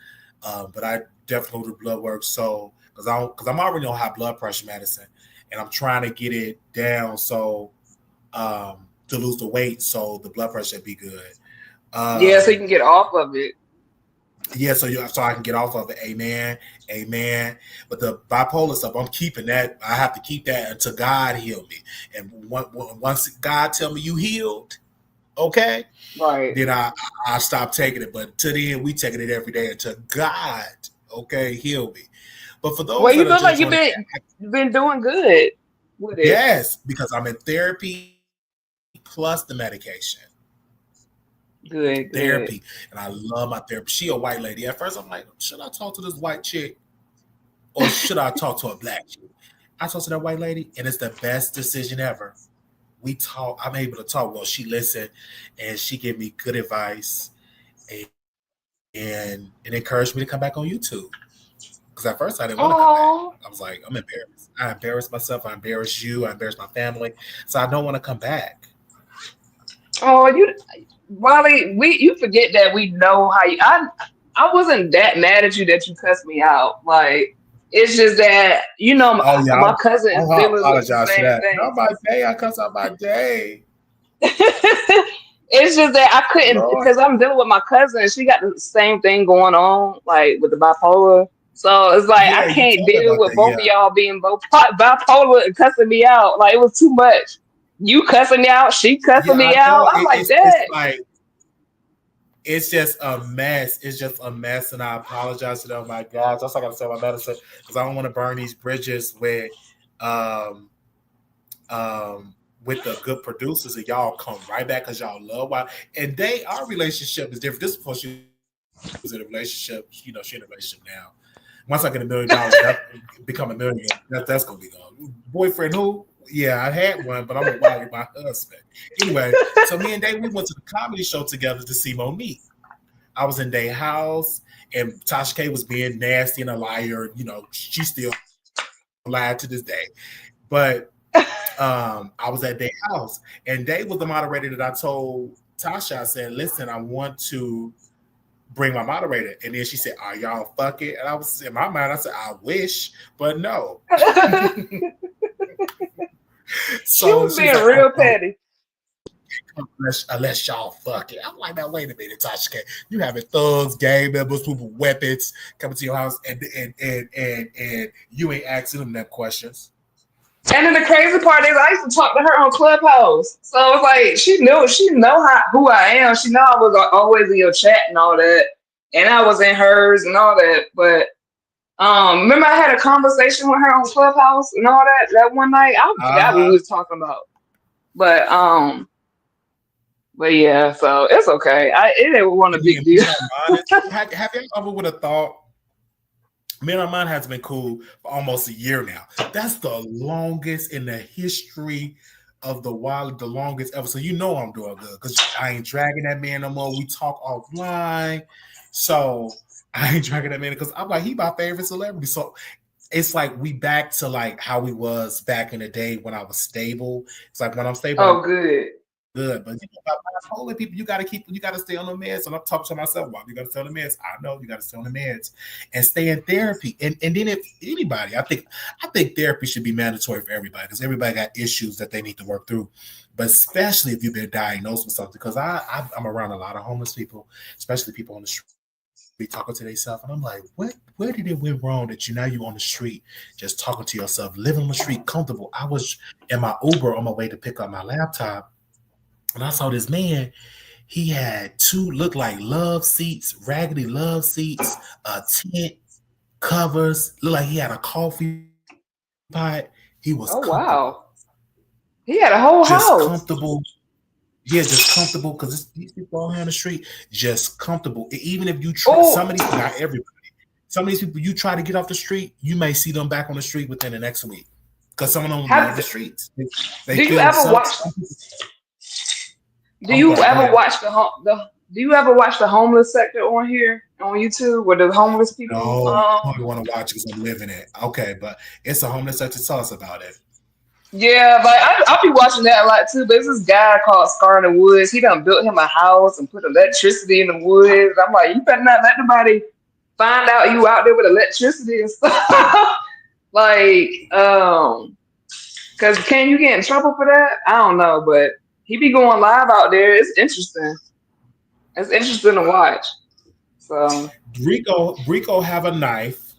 But I definitely do blood work. So because I'm already on high blood pressure medicine, and I'm trying to get it down to lose the weight so the blood pressure be good.
Yeah, so you
Um,
can get off of it.
yeah, so I can get off of it. Amen, amen. But the bipolar stuff, I'm keeping that. I have to keep that until God heal me. And once God tell me you healed, okay,
Right.
then I stop taking it. But to the end, we taking it every day until God, okay, heal me. But for
Well,
those
you
that are
feel
just
like
joining,
been doing good with it.
yes, because I'm in therapy plus the medication.
Good,
Therapy,
good.
and I love my therapist. She a white lady. At first, I'm like, should I talk to this white chick or should I talk to a black chick? I talked to that white lady, and it's the best decision ever. We talk. I'm able to talk. Well, she listened, and she gave me good advice, and it encouraged me to come back on YouTube. Because at first I didn't want to come back. I
Oh,
was like, I'm embarrassed. I embarrassed myself. I embarrassed you. I embarrassed my family. So I don't want to come back.
oh, Wiley, you forget that we know how you. I wasn't that mad at you that you cussed me out. Like it's just that
Oh yeah,
my cousin
I
is dealing with the
apologize for
same
that.
thing.
Not my day. I cuss out my day.
It's just that I couldn't
Lord.
because I'm dealing with my cousin and she got the same thing going on, like with the bipolar. So it's like I
Yeah, you
can't
told me
deal
about
with
that.
both
Yeah.
of y'all being both bipolar and cussing me out. Like it was too much. You cussing me out, she cussing
Yeah,
me
I
out.
know
I'm like,
it's
Dad.
like it's just a mess. It's just a mess, and I apologize to them. Oh my gosh, that's what I gotta say about medicine because I don't want to burn these bridges um, with the good producers, and y'all come right back because y'all love why. And our relationship is different. This is before she was in a relationship. She in a relationship now. Once I get $1 million, that become a million. That's gonna be gone. Boyfriend who? Yeah, I had one, but I'm a wife, my husband. Anyway, so me and Dave, we went to the comedy show together to see Monique. I was in their house, and Tasha K was being nasty and a liar. She still lied to this day. But I was at their house, and Dave was the moderator that I told Tasha. I said, "Listen, I want to bring my moderator," and then she said, "Are y'all fucking?" And I was in my mind, I said, "I wish, but no."
She
So
was
she was
being
like, "Oh
real
no,
petty.
unless y'all fuck it." I'm like, "Now wait a minute, Tasha K. You having thugs, gang members, people with weapons coming to your house, and you ain't asking them them questions."
And then the crazy part is I used to talk to her on Clubhouse. So it's like she know who I am. She know I was always in your chat and all that. And I was in hers and all that. But remember I had a conversation with her on Clubhouse and all that one night. I forgot what we
Uh-huh.
was talking about. But yeah, so it's okay. It didn't want a
Yeah,
big deal.
me and Armand. Have you ever would have thought me and Armand has been cool for almost a year now? That's the longest in the history of the Wiley, the longest ever. So I'm doing good because I ain't dragging that man no more. We talk offline, so I ain't dragging that man because I'm like he my favorite celebrity. So it's like we back to like how we was back in the day when I was stable. It's like when I'm stable,
Oh, good.
good. But about bipolar people, you gotta stay on the meds. And I'm talking to myself, well, you gotta stay on the meds. I know you gotta stay on the meds and stay in therapy. And then if anybody, I think therapy should be mandatory for everybody because everybody got issues that they need to work through. But especially if you've been diagnosed with something, because I'm around a lot of homeless people, especially people on the street be talking to themselves, and I'm like, where did it went wrong that you on the street just talking to yourself, living on the street comfortable? I was in my Uber on my way to pick up my laptop, and I saw this man. He had two look like love seats, raggedy love seats, a tent, covers, looked like he had a coffee pot. He was
Oh
comfortable,
wow. He had a whole
just
house.
comfortable. Yeah, just comfortable because these people out here on the street, just comfortable. Even if you try, some of these,
Oh,
not everybody, some of these people you try to get off the street, you may see them back on the street within the next week because some of them love
have
the streets. They
do you
feel
ever watch?
some people.
Do
I'm
you
glad. Go
ever
ahead.
watch the? Do you ever watch the homeless sector on here on YouTube where the homeless people?
No, I don't want to watch because I'm living it. Okay, but it's a homeless sector. Tell us about it.
Yeah, like I'll be watching that a lot too. But it's this guy called Scar in the Woods. He done built him a house and put electricity in the woods. I'm like, you better not let nobody find out you out there with electricity and stuff. like, cause can you get in trouble for that? I don't know, but he be going live out there. It's interesting. It's interesting to watch. So
Rico have a knife.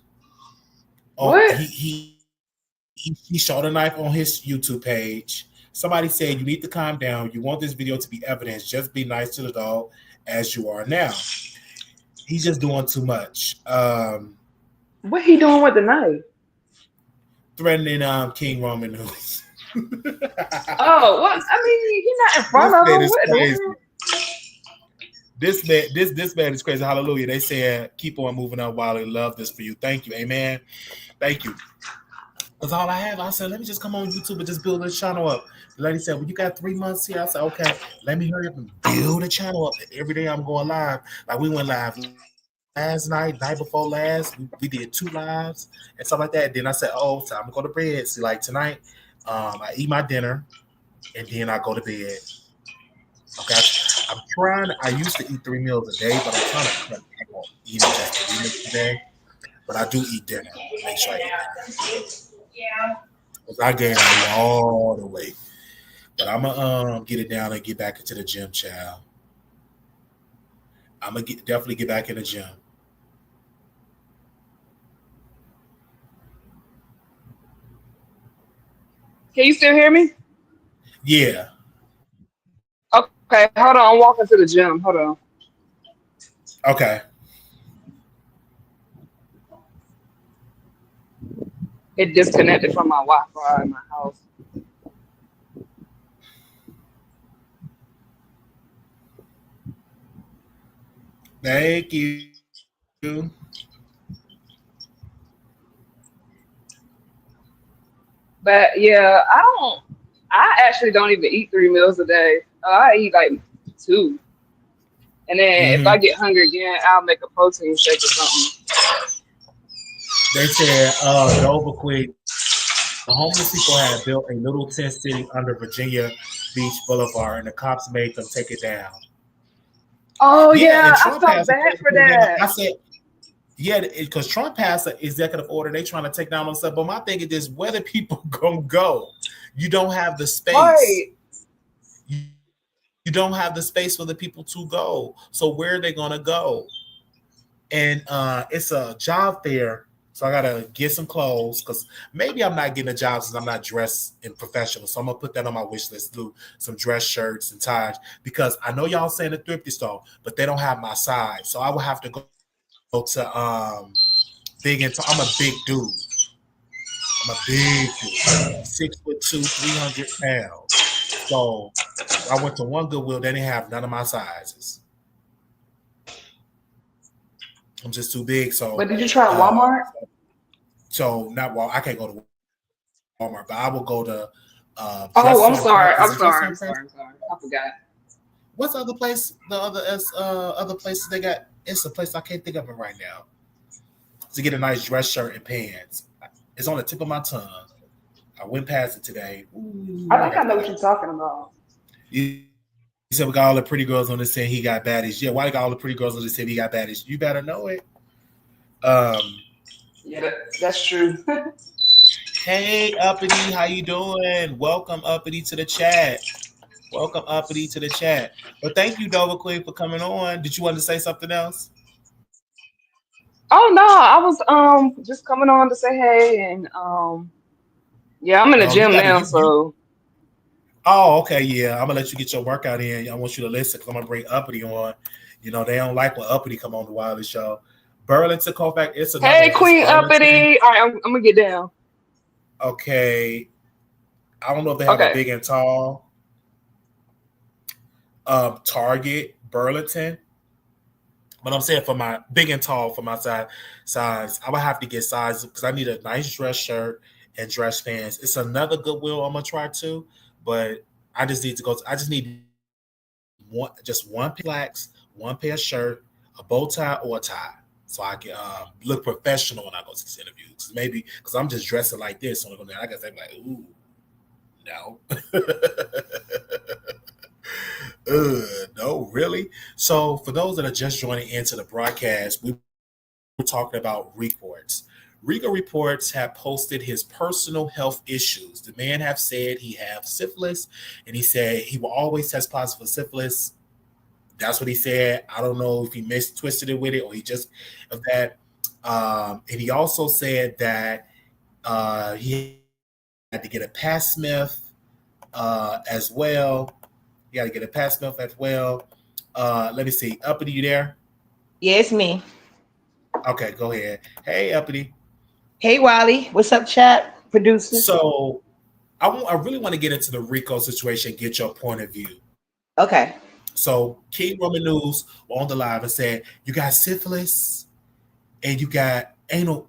Oh,
what?
he shot a knife on his YouTube page. Somebody said you need to calm down. You want this video to be evidence. Just be nice to the dog as you are now. He's just doing too much.
What he doing with the knife?
Threatening King Roman news.
Oh, what? I mean, he's not in front
This
of
man
him.
is
What the
crazy.
hell?
This man is crazy. Hallelujah. They said keep on moving up, Wiley. Love this for you. Thank you. Amen. Thank you. That's all I have. I said, let me just come on YouTube and just build this channel up. The lady said, well, you got 3 months here. I said, okay, let me hurry up and build a channel up. Every day I'm going live. Like we went live last night before last. We did 2 lives and stuff like that. Then I said, oh, time to go to bed. See, like tonight, I eat my dinner and then I go to bed. Okay. I used to eat 3 meals a day, but I'm trying to cut back on eating just 3 meals a day. But I do eat dinner. Make sure I eat dinner. Because I gained a lot of weight. But I'm gonna get it down and get back into the gym, child. I'm gonna definitely get back in the gym.
Can you still hear me?
Yeah.
Okay, hold on. I'm walking to the gym. Hold on.
Okay.
It disconnected from my Wi-Fi in my house.
Thank you.
But yeah, I actually don't even eat 3 meals a day. I eat like 2. And then if I
Mm-hmm.
get hungry again, I'll make a protein shake or something.
They said Nova Quick, the homeless people had built a little tent city under Virginia Beach Boulevard, and the cops made them take it down.
Oh
Yeah,
yeah,
and
I
Trump
felt
has
bad
supposed to
for
take it down. I
that.
said, yeah, because Trump passed an executive order. They trying to take down on stuff. But my thing is this: where the people gonna go? You don't have the space.
Right.
You, you don't have the space for the people to go. So where are they gonna go? And it's a job fair. So I gotta get some clothes because maybe I'm not getting a job since I'm not dressed in professional. So I'm gonna put that on my wish list. Do some dress shirts and ties because I know y'all saying the thrifty store, but they don't have my size. So I will have to go to big into. I'm a big dude. I'm a big dude, 6'2", 300 pounds. So I went to one Goodwill. They didn't have none of my sizes. I'm just too big.
But
So
did you try
uh,
Walmart?
so not well. I can't go to Walmart, but I will go to
Oh,
Dress
I'm
on Print.
sorry.
Is
I'm
it Dress
sorry.
on
I'm
Print?
sorry. I'm sorry. I forgot.
What's the other place? The other places they got? It's a place I can't think of it right now. To get a nice dress shirt and pants. It's on the tip of my tongue. I went past it today.
I
Ooh, I
think I
gotta
know
go
what
back.
you're talking about.
Yeah, said we got all the pretty girls on the set. He got baddies. Yeah, why got all the pretty girls on the set? He got baddies. You better know it.
Yeah, that's true.
Hey, Uppity, how you doing? Welcome, Uppity, to the chat. Welcome, Uppity, to the chat. But thank you, Dover Queen, for coming on. Did you want to say something else?
Oh no, I was just coming on to say hey, and yeah, I'm in the
No, you
gym
got to
now,
you.
so
Oh, okay, yeah. I'm gonna let you get your workout in. I want you to listen because I'm gonna bring Uppity on. You know they don't like when Uppity come on the Wiley show. Burlington Kofax, it's another
hey
one. It's
Queen
Burlington.
Uppity. All right, I'm gonna get down.
Okay, I don't know if they have a
Okay.
big and tall. Target Burlington. But I'm saying for my big and tall for my size, I'm gonna have to get size because I need a nice dress shirt and dress pants. It's another Goodwill I'm gonna try to, but I just need to go. I just need one pair of slacks, one pair of shirt, a bow tie or a tie, so I can look professional when I go to these interviews. Maybe because I'm just dressing like this, so I guess I'm like, ooh, no. No, really. So, for those that are just joining into the broadcast, we were talking about reports. Rico Reports have posted his personal health issues. The man have said he have syphilis, and he said he will always test positive for syphilis. That's what he said. I don't know if he twisted it with it or he just of that. And he also said that he had to get a Pat Smith as well. You got to get a Pat Smith as well. Let me see. Uppity, you there?
Yeah, it's me.
Okay, go ahead. Hey, Uppity.
Hey, Wiley. What's up, chat? Producers.
So I really want to get into the Rico situation, get your point of view.
Okay.
So King Roman News on the live and said, you got syphilis and you got anal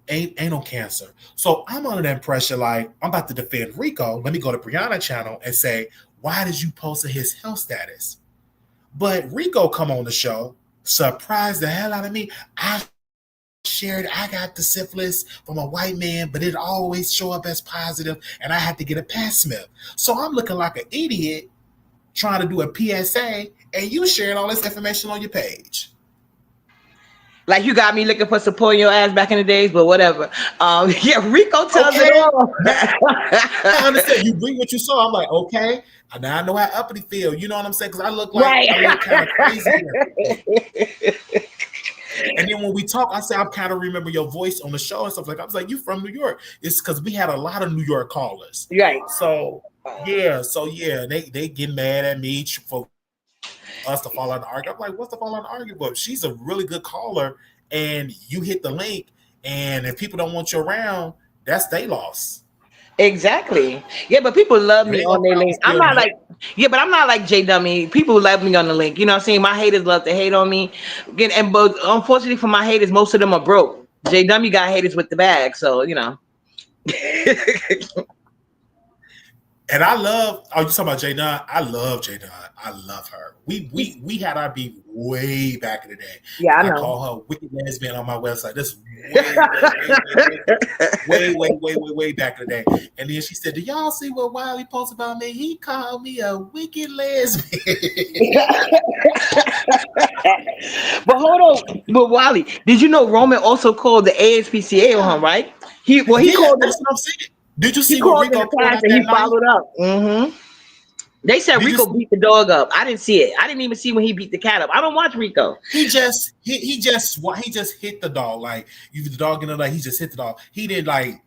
cancer. So I'm under the impression like I'm about to defend Rico. Let me go to Brianna channel and say, why did you post his health status? But Rico come on the show, surprised the hell out of me. I shared I got the syphilis from a white man, but it always show up as positive, and I had to get a Pat Smith. So I'm looking like an idiot trying to do a PSA, and you sharing all this information on your page.
Like you got me looking for support in your ass back in the days, but whatever. Yeah, Rico tells it
Okay.
all.
I understand. You read what you saw. I'm like, okay. Now I know how uppity feel. You know what I'm saying? Because I look like
Right.
I look kind of crazy. And then when we talk, I say I kind of remember your voice on the show and stuff like. I was like, you from New York? It's because we had a lot of New York callers.
Right.
So yeah, they get mad at me for us to fall out the argument. I'm like, what's the fall out the argument? But she's a really good caller, and you hit the link, and if people don't want you around, that's their loss.
Exactly. Yeah, but people love me on their link. I'm not like, yeah, but I'm not like J Dummy. People love me on the link. You know what I'm saying? My haters love to hate on me. Again, and but unfortunately for my haters, most of them are broke. J Dummy got haters with the bag, so you know.
And I love. Oh, you talking about J Dunn? I love J Dunn. I love her. We had our beef way back in the day.
Yeah, I know.
I call her wicked lesbian on my website. This is way back in the day. And then she said, "Do y'all see what Wiley posted about me? He called me a wicked lesbian."
But hold on, but Wiley, did you know Roman also called the ASPCA on him, right? He called.
That's what I'm saying. Did you see what Rico
called and he followed up? Mm-hmm. They said Rico beat the dog up. I didn't see it. I didn't even see when he beat the cat up. I don't watch Rico.
He just hit the dog like the dog in the like he just hit the dog. He didn't like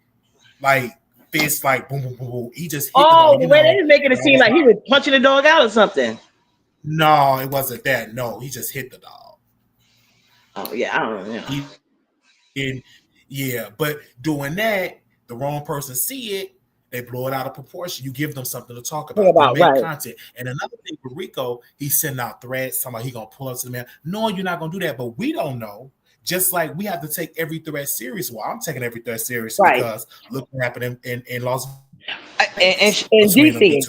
fist like boom boom boom boom. He just hit the dog.
Oh, they didn't make it seem like he was punching the dog out or something.
No, it wasn't that. No, he just hit the dog.
Oh yeah, I don't know.
Yeah, but doing that, the wrong person see it, they blow it out of proportion. You give them something to talk about. They make content. And another thing with Rico, he's sending out threats. Somebody he gonna pull up to the man. No, you're not gonna do that, but we don't know. Just like we have to take every threat serious. Well, I'm taking every threat serious because look what happened in Las
Vegas and DC.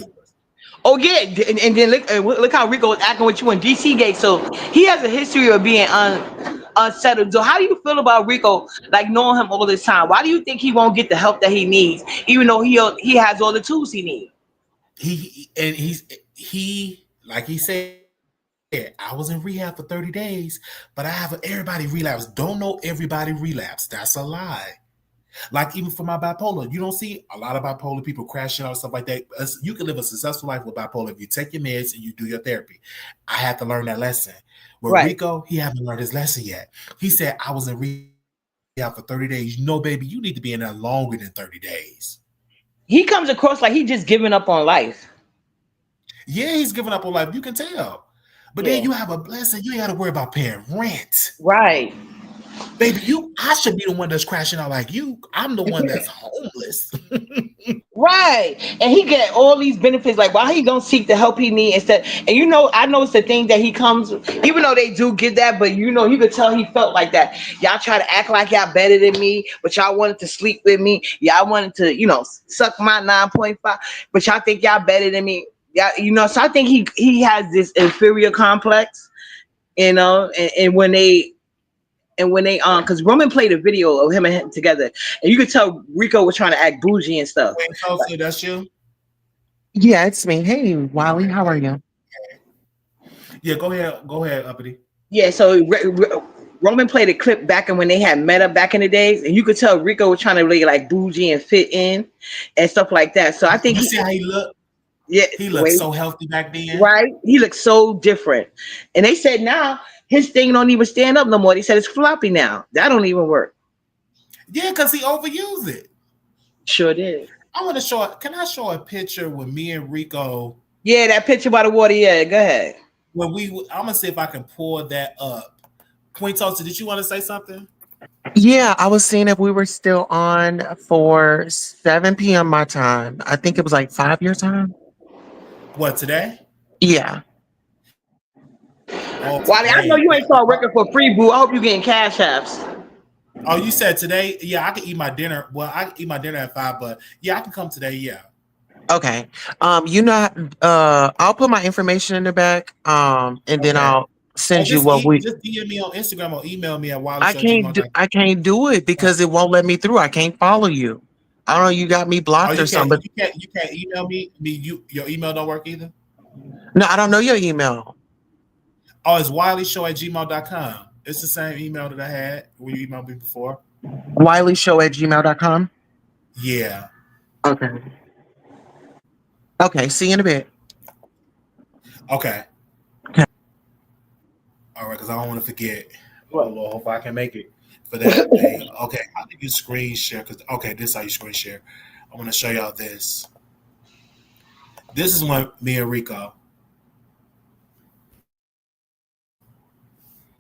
Oh yeah, and then look how Rico was acting with you in DC gate. So he has a history of being unsettled. So how do you feel about Rico, like knowing him all this time? Why do you think he won't get the help that he needs, even though he has all the tools he needs?
He like he said, I was in rehab for 30 days, but everybody relapse. Don't know everybody relapse. That's a lie. Like even for my bipolar, you don't see a lot of bipolar people crashing out and stuff like that. You can live a successful life with bipolar if you take your meds and you do your therapy. I had to learn that lesson. With Rico, he haven't learned his lesson yet. He said, I was in rehab for 30 days. No, baby, you need to be in there longer than 30 days.
He comes across like he just giving up on life.
Yeah, he's giving up on life. You can tell. But then you have a blessing. You ain't got to worry about paying rent.
Right.
Baby, I should be the one that's crashing out like you. I'm the one that's homeless.
Right. And he get all these benefits. Like, why he don't seek the help he need instead? And I know it's the thing that he comes, even though they do get that, but you could tell he felt like that. Y'all try to act like y'all better than me, but y'all wanted to sleep with me. Y'all wanted to, suck my 9.5, but y'all think y'all better than me. Yeah, so I think he has this inferior complex, and when they because Roman played a video of him and him together, and you could tell Rico was trying to act bougie and stuff.
Wait, Kelsey, that's you?
Yeah, it's me. Hey, Wiley, how are you?
Yeah, go ahead, Uppity.
Yeah, so Roman played a clip back when they had met up back in the days, and you could tell Rico was trying to really like bougie and fit in and stuff like that. So I think
you see how he looked.
Yeah,
he looked so healthy back then.
Right, he looked so different, and they said now his thing don't even stand up no more. They said it's floppy now. That don't even work.
Yeah, because he overused it.
Sure did.
I want to show. Can I show a picture with me and Rico?
Yeah, that picture by the water. Yeah, go ahead.
I'm gonna see if I can pull that up. Queen Tulsa, did you want to say something?
Yeah, I was seeing if we were still on for 7 p.m. my time. I think it was like 5 your time.
What, today?
Yeah.
Oh, Wiley, I know you ain't saw record for free, boo. I hope you getting cash apps.
Oh, you said today? Yeah, I can eat my dinner. Well, I can eat my dinner at 5, but yeah, I can come today. Yeah.
Okay. I'll put my information in the back. And then I'll send you what we.
Just DM me on Instagram or email me at Wiley.
I can't do it because it won't let me through. I can't follow you. I don't know. You got me blocked or something.
You can't email me. Your email don't work either.
No, I don't know your email.
Oh, it's wileyshow@gmail.com. It's the same email that I had when you emailed me before.
wileyshow@gmail.com.
Yeah.
Okay. Okay. See you in a bit.
Okay.
Okay.
All right, because I don't want to forget. Oh Lord, hope I can make it for that day. Okay, how do you screen share? Okay, this is how you screen share. I'm gonna show y'all this. This is when me and Rico,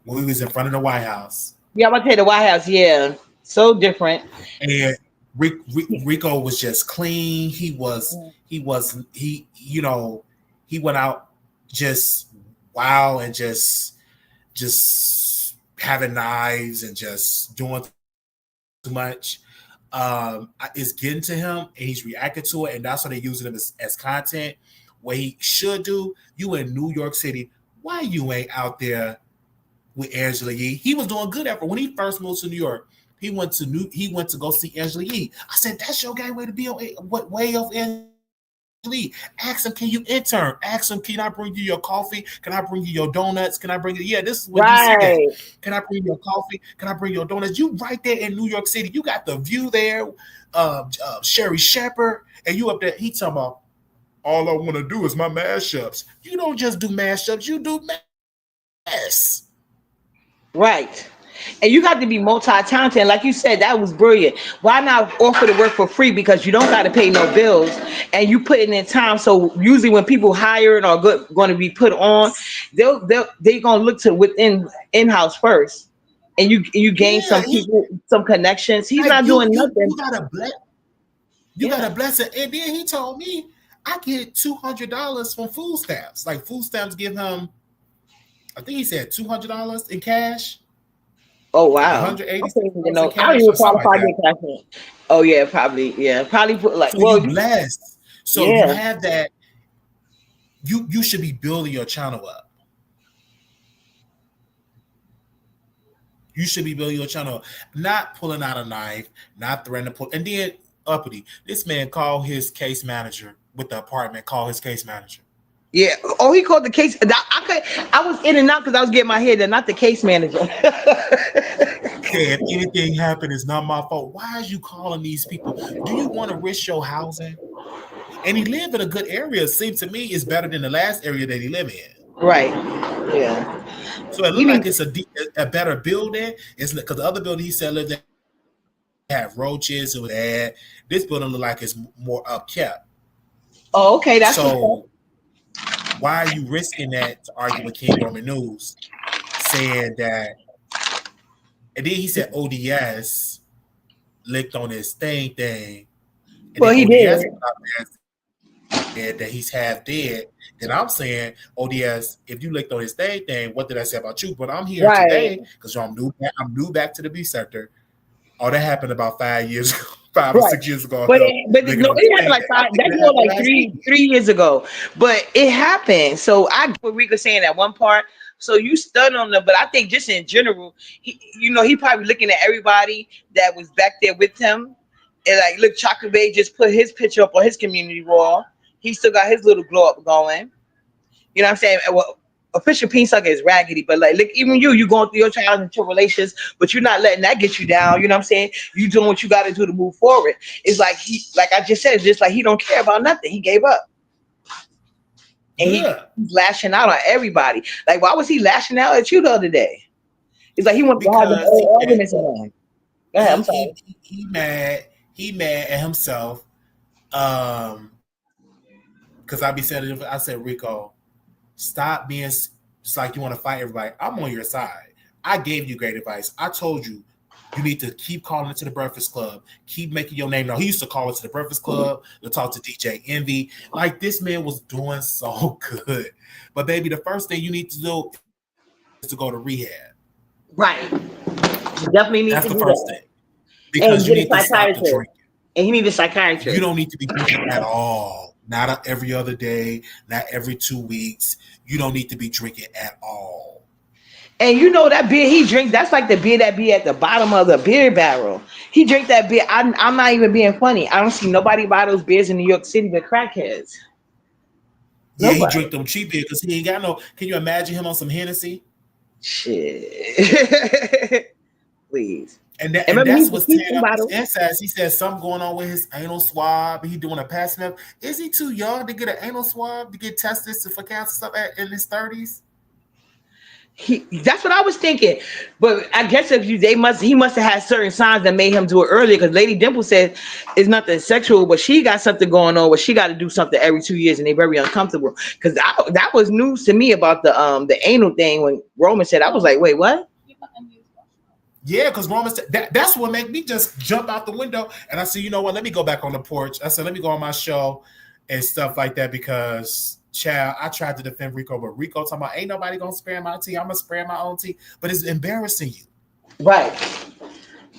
when we was in front of the White House.
Yeah, I'm gonna tell you the White House. Yeah, so different.
And Rico was just clean. He went out just wow and just having knives and just doing too much. It's getting to him and he's reacting to it, and that's why they're using him as content. What he should do, you in New York City, why you ain't out there with Angela Yee? He was doing good effort when he first moved to New York. He went to go see Angela Yee. I said, that's your guy way to be on what way of Angela Yee. Ask him, can you intern? Ask him, can I bring you your coffee? Can I bring you your donuts? Can I bring you? Yeah, this is what you see that. Can I bring you your coffee? Can I bring your donuts? You right there in New York City. You got the view there. Sherry Shepherd, and you up there. He talking about all I want to do is my mashups. You don't just do mashups. You do mash.
Right. And you got to be multi-talented. Like you said, that was brilliant. Why not offer the work for free? Because you don't got to pay no bills and you putting in time. So usually when people hiring or going to be put on, they're going to look to within in-house first. And you gain some people, some connections. He's not doing nothing.
You got to bless it. And then he told me I get $200 from food stamps. Like food stamps give him, I think he said $200 in cash.
Oh wow! I don't even qualify to get cash. Oh yeah, probably. Yeah, probably put like.
So you're blessed. So you have that. You should be building your channel up. You should be building your channel up, not pulling out a knife, not threatening to pull. And then uppity, this man called his case manager with the apartment. Call his case manager.
Yeah. Oh, he called the case. I was in and out because I was getting my hair done, not the case manager.
Said anything happened is not my fault. Why is you calling these people? Do you want to risk your housing? And he lived in a good area. It seems to me it's better than the last area that he lived in.
Right. Yeah.
So it looked like it's a better building. It's because the other building he said lived in had roaches. It was bad. This building looked like it's more upkept.
Oh, okay. That's
so. Why are you risking that to argue with King Roman News, saying that? And then he said ODS licked on his thing. And
well, he did.
And that he's half dead. Then I'm saying, ODS, if you licked on his thing, what did I say about you? But I'm here today because I'm new back to the B sector. Oh, that happened about 5 years ago. 5 or 6 years ago.
But no, it happened like that's more like three years ago. But it happened. So I get what Rico saying that one part. So you stunned on them, but I think just in general, he probably looking at everybody that was back there with him, and like, look, Chocolate Bay just put his picture up on his community wall. He still got his little glow up going. You know what I'm saying? Well, official peen sucker is raggedy, but like, look, even you going through your trials and tribulations, but you're not letting that get you down. You know what I'm saying? You doing what you got to do to move forward. It's like like I just said, it's just like he don't care about nothing. He gave up, and he's lashing out on everybody. Like, why was he lashing out at you the other day? It's like he wants to have the whole arguments on. Go ahead. I'm sorry.
He mad at himself. Because I said, Rico, stop being it's like you want to fight everybody. I'm on your side. I gave you great advice. I told you need to keep calling into the Breakfast Club. Keep making your name known. He used to call into the Breakfast Club to talk to DJ Envy. Like, this man was doing so good. But baby, the first thing you need to do is to go to rehab.
Right. You definitely need
That's
to
the
do
first
that.
thing. Because you need to stop the drinking.
And he needs a psychiatrist.
You don't need to be drinking at all. Not every other day, not every 2 weeks. You don't need to be drinking at all.
And you know that beer he drinks, that's like the beer that be at the bottom of the beer barrel. He drank that beer. I'm not even being funny. I don't see nobody buy those beers in New York City but crackheads.
Yeah, he drink them cheap beer because he ain't got no. Can you imagine him on some Hennessy?
Shit. Please.
And that's what's tearing up his insides. He said something going on with his anal swab. He doing a passing up. Is he too young to get an anal swab to get tested for cancer stuff in his 30s?
That's what I was thinking. But I guess he must have had certain signs that made him do it earlier. Because Lady Dimple said it's nothing sexual, but she got something going on where she got to do something every 2 years, and they're very uncomfortable. Because that was news to me about the anal thing when Roman said. I was like, wait, what?
Yeah, because Roman said that's what made me just jump out the window. And I said, you know what? Let me go back on the porch. I said, let me go on my show and stuff like that because, child, I tried to defend Rico, but Rico talking about ain't nobody gonna spare my tea. I'm gonna spare my own tea. But it's embarrassing you.
Right.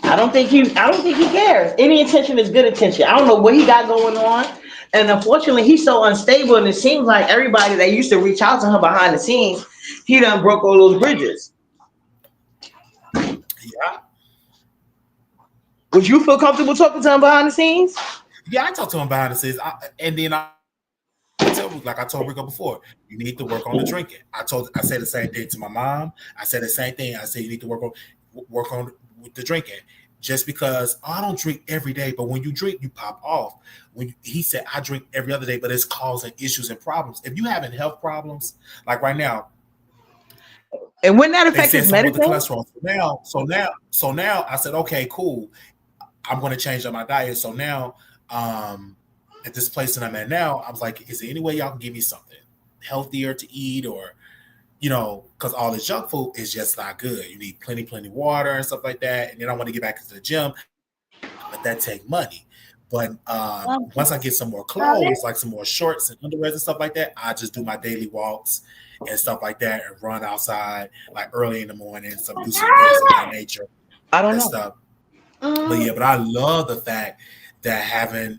I don't think he cares. Any attention is good attention. I don't know what he got going on. And unfortunately, he's so unstable. And it seems like everybody that used to reach out to him behind the scenes, he done broke all those bridges.
Yeah.
Would you feel comfortable talking to him behind the scenes?
Yeah, I talked to him behind the scenes. I told Rico before, you need to work on the drinking. I said the same thing to my mom. I said the same thing. I said you need to work on with the drinking. Just because I don't drink every day, but when you drink, you pop off. He said I drink every other day, but it's causing issues and problems. If you having health problems, like right now.
And when that affects his medicine?
Cholesterol. So now I said, okay, cool. I'm going to change up my diet. So now, at this place that I'm at now, I was like, is there any way y'all can give me something healthier to eat or, because all this junk food is just not good. You need plenty water and stuff like that. And then I want to get back into the gym, but that take money. But once I get some more clothes, like some more shorts and underwears and stuff like that, I just do my daily walks and stuff like that and run outside like early in the morning, do some things of that nature.
I don't know.
Stuff. But I love the fact that having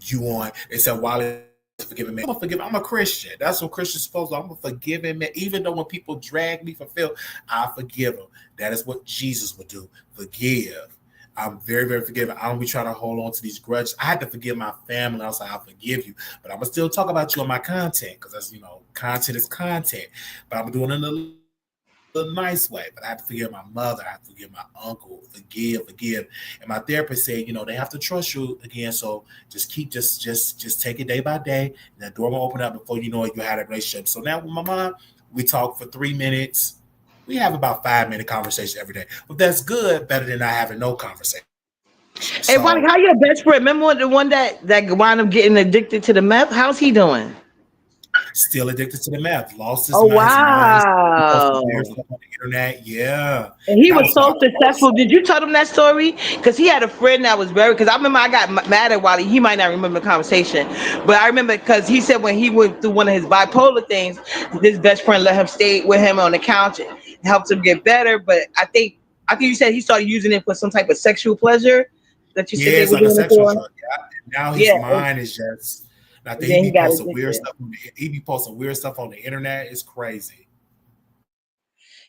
you on, they said Wiley forgiving me. I'm a Christian. That's what Christians supposed to. I'm a forgiving man. Even though when people drag me for filth, I forgive them. That is what Jesus would do. Forgive. I'm very, very forgiving. I don't be trying to hold on to these grudges. I had to forgive my family. I was like, I forgive you, but I'm gonna still talk about you on my content because that's content is content. But I'm doing it in a nice way. But I have to forgive my mother. I have to forgive my uncle. Forgive. And my therapist said, they have to trust you again. So just take it day by day. And that door will open up before you know it. You had a relationship. So now with my mom, we talk for 3 minutes. We have about 5-minute conversation every day. But that's good, better than not having no conversation.
Hey, Wiley, how your best friend? Remember the one that wound up getting addicted to the meth? How's he doing?
Still addicted to the meth. Lost his
Oh,
mind.
wow.
Weird stuff on the internet. Yeah.
And he was so successful. Did you tell him that story? Because he had a friend that was very. Because I remember I got mad at Wiley. He might not remember the conversation, but I remember because he said when he went through one of his bipolar things, his best friend let him stay with him on the couch and helped him get better. But I think you said he started using it for some type of sexual pleasure. That you said
it's like a sexual drug. Yeah. Now his mind is just. I think he be posting weird stuff. He be posting weird stuff on the internet. It's crazy.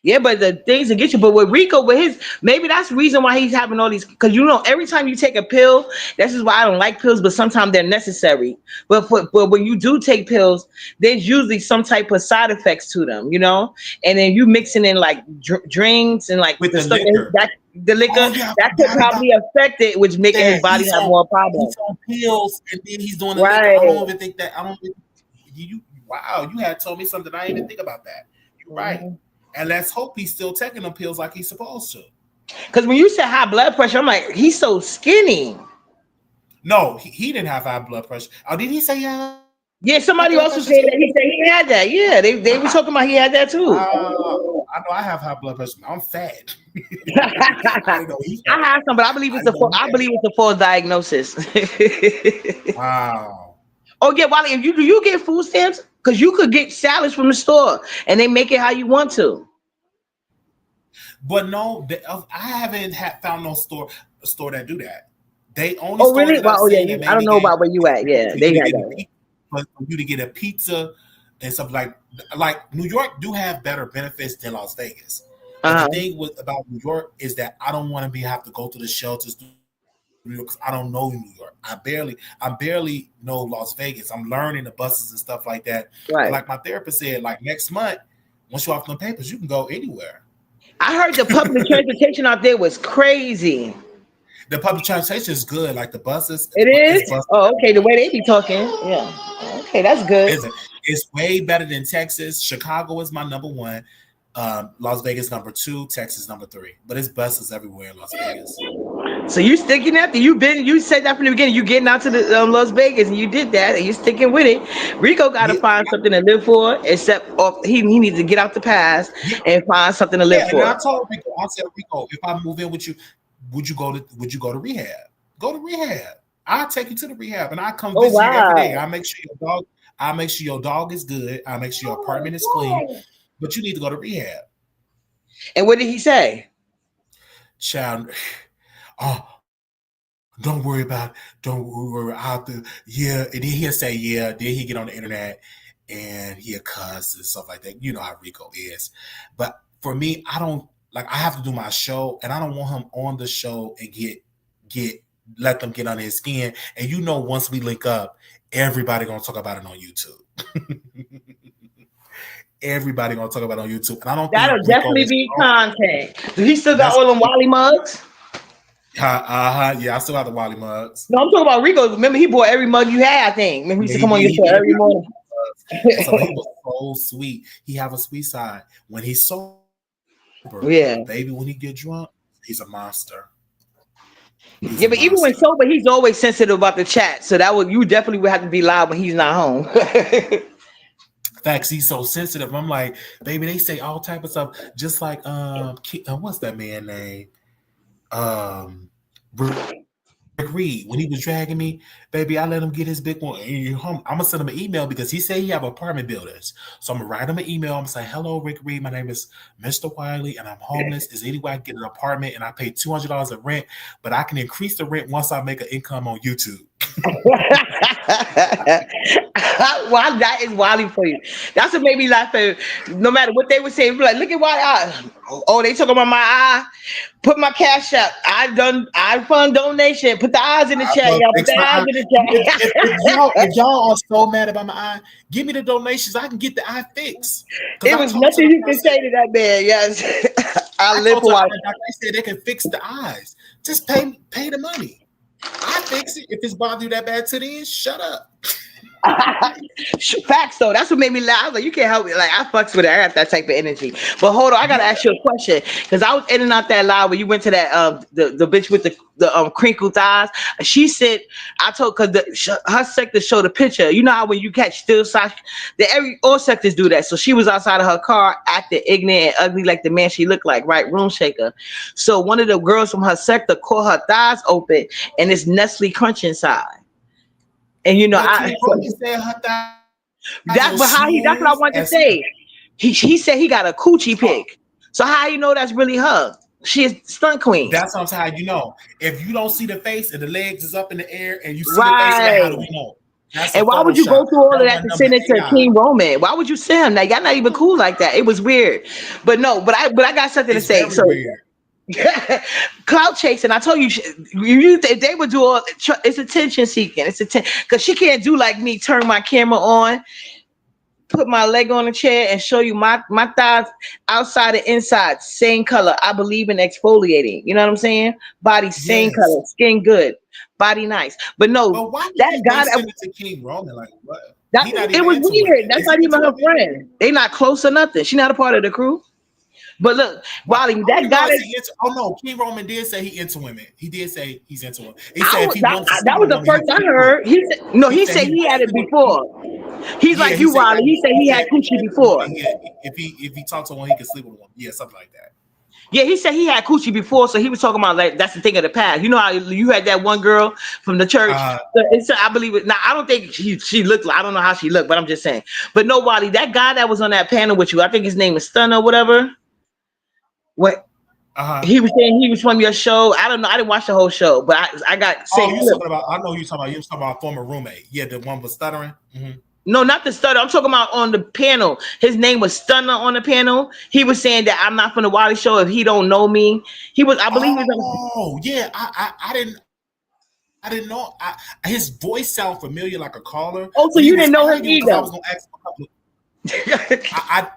Yeah, but the things that get you. But with Rico, maybe that's the reason why he's having all these. Because every time you take a pill, this is why I don't like pills. But sometimes they're necessary. But when you do take pills, there's usually some type of side effects to them. And then you mixing in like drinks and like
with
the
stuff
liquor. The liquor that could probably affect it, which make his body have more problems.
He's on pills, and then he's doing the
right.
liquor. I don't even think that. Wow, you had told me something. I didn't even think about that. You're right. And let's hope he's still taking the pills like he's supposed to.
Because when you said high blood pressure, I'm like, he's so skinny.
No, he didn't have high blood pressure. Oh, did he say
Yeah, somebody also said that. He said he had that. Yeah, they were talking about he had that too.
I know I have high blood pressure. I'm fat.
I have some, but I believe it's a false diagnosis.
Wow.
Oh yeah, Wiley, do you get food stamps? Because you could get salads from the store and they make it how you want to.
But no, I haven't found no store that do that. They only.
Oh really? Well, yeah. I don't know about where you at. Yeah, they got that.
But for you to get a pizza and stuff like New York do have better benefits than Las Vegas. The thing about New York is that I don't want to have to go to the shelters because I don't know New York. I barely know Las Vegas. I'm learning the buses and stuff like that.
Right.
Like my therapist said, like next month, once you're off the papers, you can go anywhere.
I heard the public transportation out there was crazy.
The public transportation is good, like the buses.
It is? Oh, okay. The way they be talking. Yeah. Okay, that's good.
It's way better than Texas. Chicago is my number 1. Las Vegas number 2, Texas number 3. But it's buses everywhere in Las Vegas.
So you sticking after you said that from the beginning. You getting out to the Las Vegas and you did that and you sticking with it. Rico got to find something to live for. Except he needs to get out the past and find something to live for.
And I told Rico, Rico, if I move in with you, would you go to rehab? Go to rehab. I'll take you to the rehab and I'll come visit you every day. I'll make sure your dog is good. I'll make sure your apartment is clean. But you need to go to rehab.
And what did he say?
Child, don't worry about it. Don't worry out there. Yeah. And then he'll say, yeah. Then he get on the internet and he'll cuss and stuff like that. You know how Rico is. But for me, I have to do my show and I don't want him on the show and let them get under his skin. And once we link up, everybody gonna talk about it on YouTube. Everybody gonna talk about it on YouTube. And I don't
that'll think definitely be content. Do he still got all them Wiley mugs?
Yeah, I still have the Wiley mugs.
No, I'm talking about Rico. Remember, he bought every mug you had, I think. Remember, he used to come on your show every morning.
So he was so sweet. He have a sweet side. When he's sober, baby, when he get drunk, he's a monster.
But even when sober, he's always sensitive about the chat. So you definitely would have to be loud when he's not home.
Facts, he's so sensitive. I'm like, baby, they say all type of stuff. Just like what's that man name? Rick Reed, when he was dragging me, baby, I let him get his big one. I'm gonna send him an email because he said he have apartment buildings. So I'm gonna write him an email. I'm gonna say, hello, Rick Reed. My name is Mr. Wiley, and I'm homeless. Is there any way I can get an apartment? And I pay $200 of rent, but I can increase the rent once I make an income on YouTube.
Wow, that is Wiley for you. That's what made me laugh. No matter what they would say, be like, look at why they talking about my eye. Put my cash up. I fund donation. Put the eyes in the chat,
Well,
y'all. Put
fix
the
my
eyes
eye.
in the chat.
If y'all are so mad about my eye, give me the donations. I can get the eye fixed.
It was nothing you could say to that man. Yes, I live for Wiley.
I said they can fix the eyes. Just pay the money. I fix it. If it's bother you that bad to the end, shut up.
Facts though, that's what made me laugh. I was like, you can't help me. Like I fucks with it. I got that type of energy. But hold on, I gotta ask you a question because I was in and out that live when you went to that the bitch with the crinkled thighs. She said I told because her sector showed a picture. You know how when you catch still shots, all sectors do that. So she was outside of her car, acting ignorant and ugly like the man she looked like, right? Room shaker. So one of the girls from her sector caught her thighs open and it's Nestle Crunch inside. And you know,
said her thighs.
That's what I wanted to say. He said he got a coochie pic. So how you know that's really her? She's stunt queen.
That's how you know. If you don't see the face and the legs is up in the air and you see the face, then how do we know?
And why would you go through all of that to send it to King Roman? Why would you send him? Like, y'all not even cool like that. It was weird. But no, but I got something to say. So weird. Clout chasing. I told you, if they would do all, it's attention seeking. It's because she can't do like me. Turn my camera on, put my leg on a chair, and show you my thighs outside and inside, same color. I believe in exfoliating. You know what I'm saying? Body same color, skin good, body nice. But no,
but why
that guy
send it to King Roman like what?
It was weird. That's not even her friend. They not close or nothing. She not a part of the crew. But look, Wiley, that guy.
King Roman did say he into women. He did say he's into women. He said
that was the first I heard. He said he had it before. He's like you, Wiley. He said he had coochie before.
If he talks to one, he can sleep with one. Yeah, something like that.
Yeah, he said he had coochie before, so he was talking about like that's the thing of the past. You know how you had that one girl from the church. I believe it. Now I don't think she looked. I don't know how she looked, but I'm just saying. But no, Wiley, that guy that was on that panel with you, I think his name is Stunner or whatever. What he was saying he was from your show. I don't know. I didn't watch the whole show, but I got.
I know you're talking about former roommate. Yeah, the one with stuttering. Mm-hmm.
No, not the stutter. I'm talking about on the panel. His name was Stunner on the panel. He was saying that I'm not from the Wiley show if he don't know me. He was, I believe.
Yeah. I didn't know. His voice sounded familiar, like a caller.
Oh, so you didn't know him either.
I was gonna ask him a couple.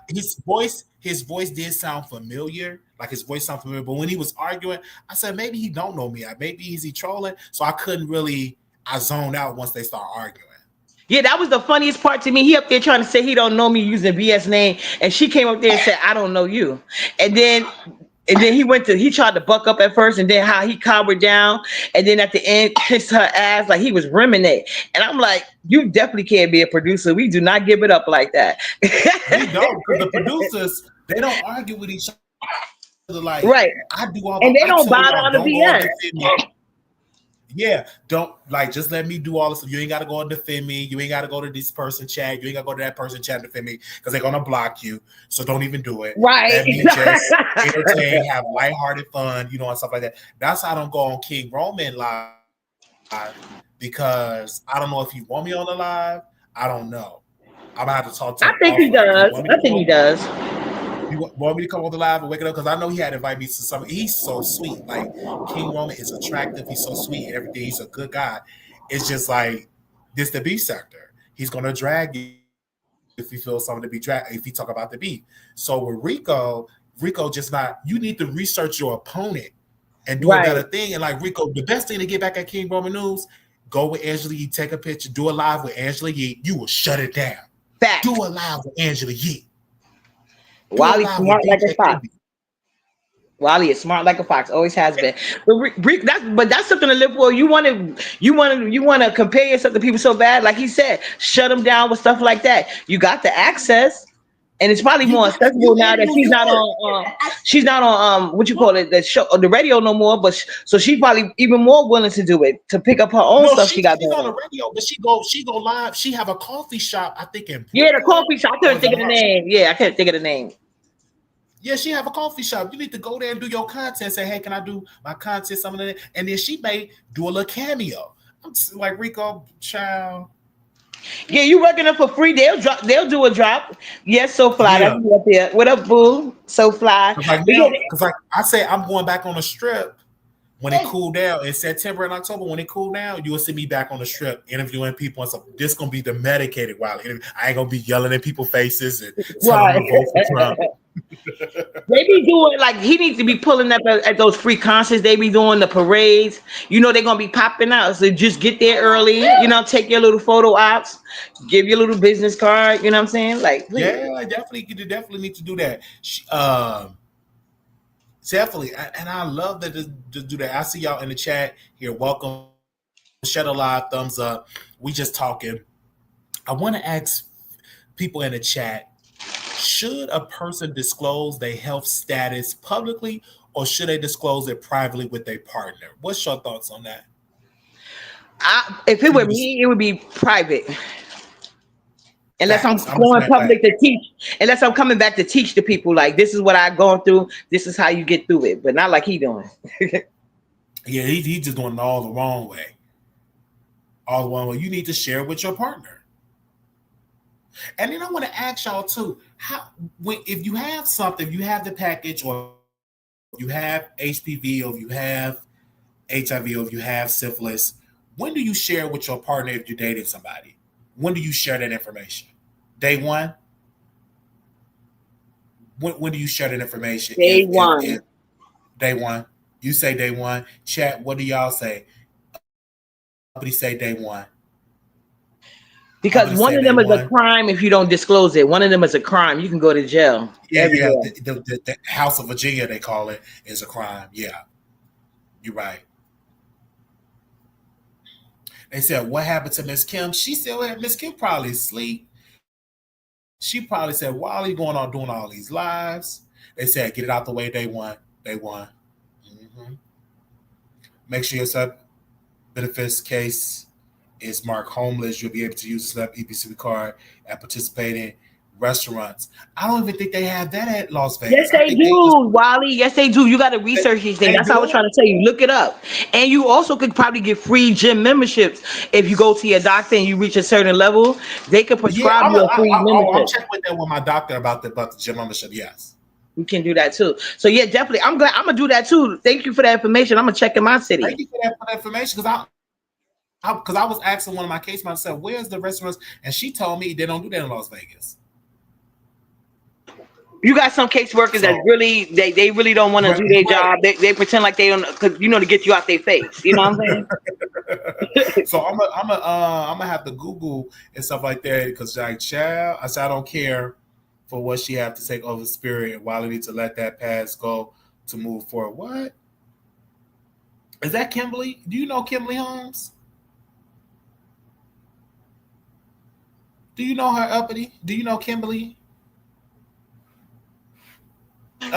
His voice did sound familiar. Like his voice sounded familiar, but when he was arguing, I said maybe he don't know me. Maybe is he trolling? So I couldn't really. I zoned out once they start arguing.
Yeah, that was the funniest part to me. He up there trying to say he don't know me using BS name, and she came up there and said I don't know you, and then he tried to buck up at first, and then how he cowered down, and then at the end kissed her ass like he was rimming, and I'm like, you definitely can't be a producer. We do not give it up like that.
We don't, because the producers, they don't argue with each other like
right.
I do all,
and they don't bow down to BS.
Yeah, don't like just let me do all this. You ain't got to go and defend me. You ain't got to go to this person chat. You ain't got to go to that person chat and defend me because they're gonna block you. So don't even do it.
Right.
Let me just entertain, have lighthearted fun, and stuff like that. That's how I don't go on King Roman live because I don't know if he want me on the live. I don't know. I'm gonna have to talk to him.
I think he does. I think he does.
You want me to come on the live and wake it up? Because I know he had to invite me to something. He's so sweet. Like, King Roman is attractive. He's so sweet and everything. He's a good guy. It's just like, this the beef sector. He's going to drag you if he feels something to be dragged, if he talk about the beef. So with Rico just not, you need to research your opponent and do a better thing. And like Rico, the best thing to get back at King Roman News, go with Angela Yee, take a picture, do a live with Angela Yee. You will shut it down.
Fact.
Do a live with Angela Yee.
Wiley smart like a fox. Wiley is smart like a fox, always has been. But that's something to live for. You want to compare yourself to people so bad, like he said, shut them down with stuff like that. You got the access, and it's probably more accessible now that she's not on what you call it, the show or the radio no more. But so she's probably even more willing to do it, to pick up her own stuff. She's on
the radio, but she go live. She have a coffee shop, I think in
the coffee shop. I couldn't think of the name. Yeah, I couldn't think of the name.
Yeah, she have a coffee shop. You need to go there and do your content. Say, hey, can I do my content? Something like that. And then she may do a little cameo. Like Rico, child.
Yeah, you working them for free. They'll do a drop. Yes, so fly. That's
Yeah.
me up there. What up, boo? So fly.
Cause like
But yeah,
now, cause like I say, I'm going back on the strip when it cooled down in September and October. When it cooled down, you will see me back on the strip interviewing people and stuff. This gonna be the medicated Wiley interview. I ain't gonna be yelling in people's faces and telling them
right.
to vote for Trump.
They be doing like he needs to be pulling up at those free concerts. They be doing the parades. You know they're gonna be popping out. So just get there early. You know, take your little photo ops, give your little business card. You know what I'm saying? Like, please.
Yeah, I definitely need to do that. Definitely, and I love that to do that. I see y'all in the chat here. Welcome, Shed a Live, thumbs up. We just talking. I want to ask people in the chat: should a person disclose their health status publicly, or should they disclose it privately with their partner? What's your thoughts on that?
If it were me, it would be private. Unless I'm
Facts.
going
Saying
public to teach, unless I'm coming back to teach the people, like this is what I've gone through, this is how you get through it, but not like he doing.
Yeah, he just doing it all the wrong way. All the wrong way. You need to share with your partner. And then I want to ask y'all too, if you have something, if you have the package, or if you have HPV, or if you have HIV, or if you have syphilis, when do you share with your partner if you're dating somebody? When do you share that information? Day one? When do you share that information?
Day one.
If day one. You say day one. Chat, what do y'all say? Somebody say day one.
Because one of them is a crime if you don't disclose it. One of them is a crime. You can go to jail.
Yeah. The House of Virginia, they call it, is a crime. Yeah. You're right. They said, what happened to Miss Kim? She said, Miss Kim probably asleep. She probably said, why are you going on doing all these lives? They said, get it out the way day one. Mm-hmm. Make sure your sub benefits case is marked homeless. You'll be able to use the SNAP EBC card at participating restaurants. I don't even think they have that at Las Vegas.
Yes, they do, Wiley. Yes, they do. You got to research these things. That's what I was trying to tell you. Look it up. And you also could probably get free gym memberships if you go to your doctor and you reach a certain level. They could prescribe you a free membership.
I'll check with that with my doctor about the gym membership. Yes.
You can do that too. So yeah, definitely. I'm glad. I'm gonna do that too. Thank you for that information. I'm gonna check in my city.
Thank you for that information, because I was asking one of my case managers, said, where's the restaurants? And she told me they don't do that in Las Vegas.
You got some caseworkers that really they really don't want to do their job. They pretend like they don't, because to get you out their face. You know what I'm saying?
So I'm gonna have to Google and stuff like that, because like child, I said I don't care for what she have to take over spirit, while I need to let that past go to move forward. What is that, Kimberly? Do you know Kimberly Holmes? Do you know her, uppity? Do you know Kimberly?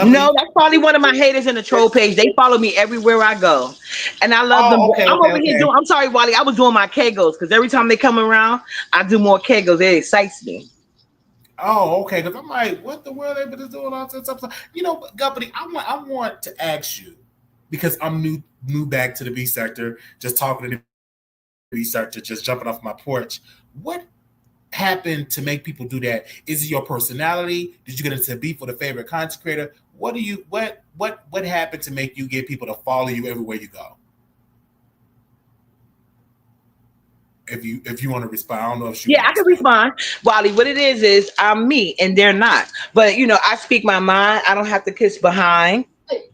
No, that's probably one of my haters in the troll page. They follow me everywhere I go, and I love them.
Okay,
I'm over here doing. I'm sorry, Wally. I was doing my Kegels because every time they come around, I do more Kegels. It excites me.
Oh, okay. Because I'm like, what the world they been doing all this stuff? Guppity, I want to ask you, because I'm new back to the B sector, just talking to the B sector, just jumping off my porch. What happened to make people do that? Is it your personality? Did you get into beef with a favorite content creator? What happened to make you get people to follow you everywhere you go? If you want to respond, I don't know if you.
Yeah, I can respond. Wally, what it is I'm me and they're not. But I speak my mind. I don't have to kiss behind.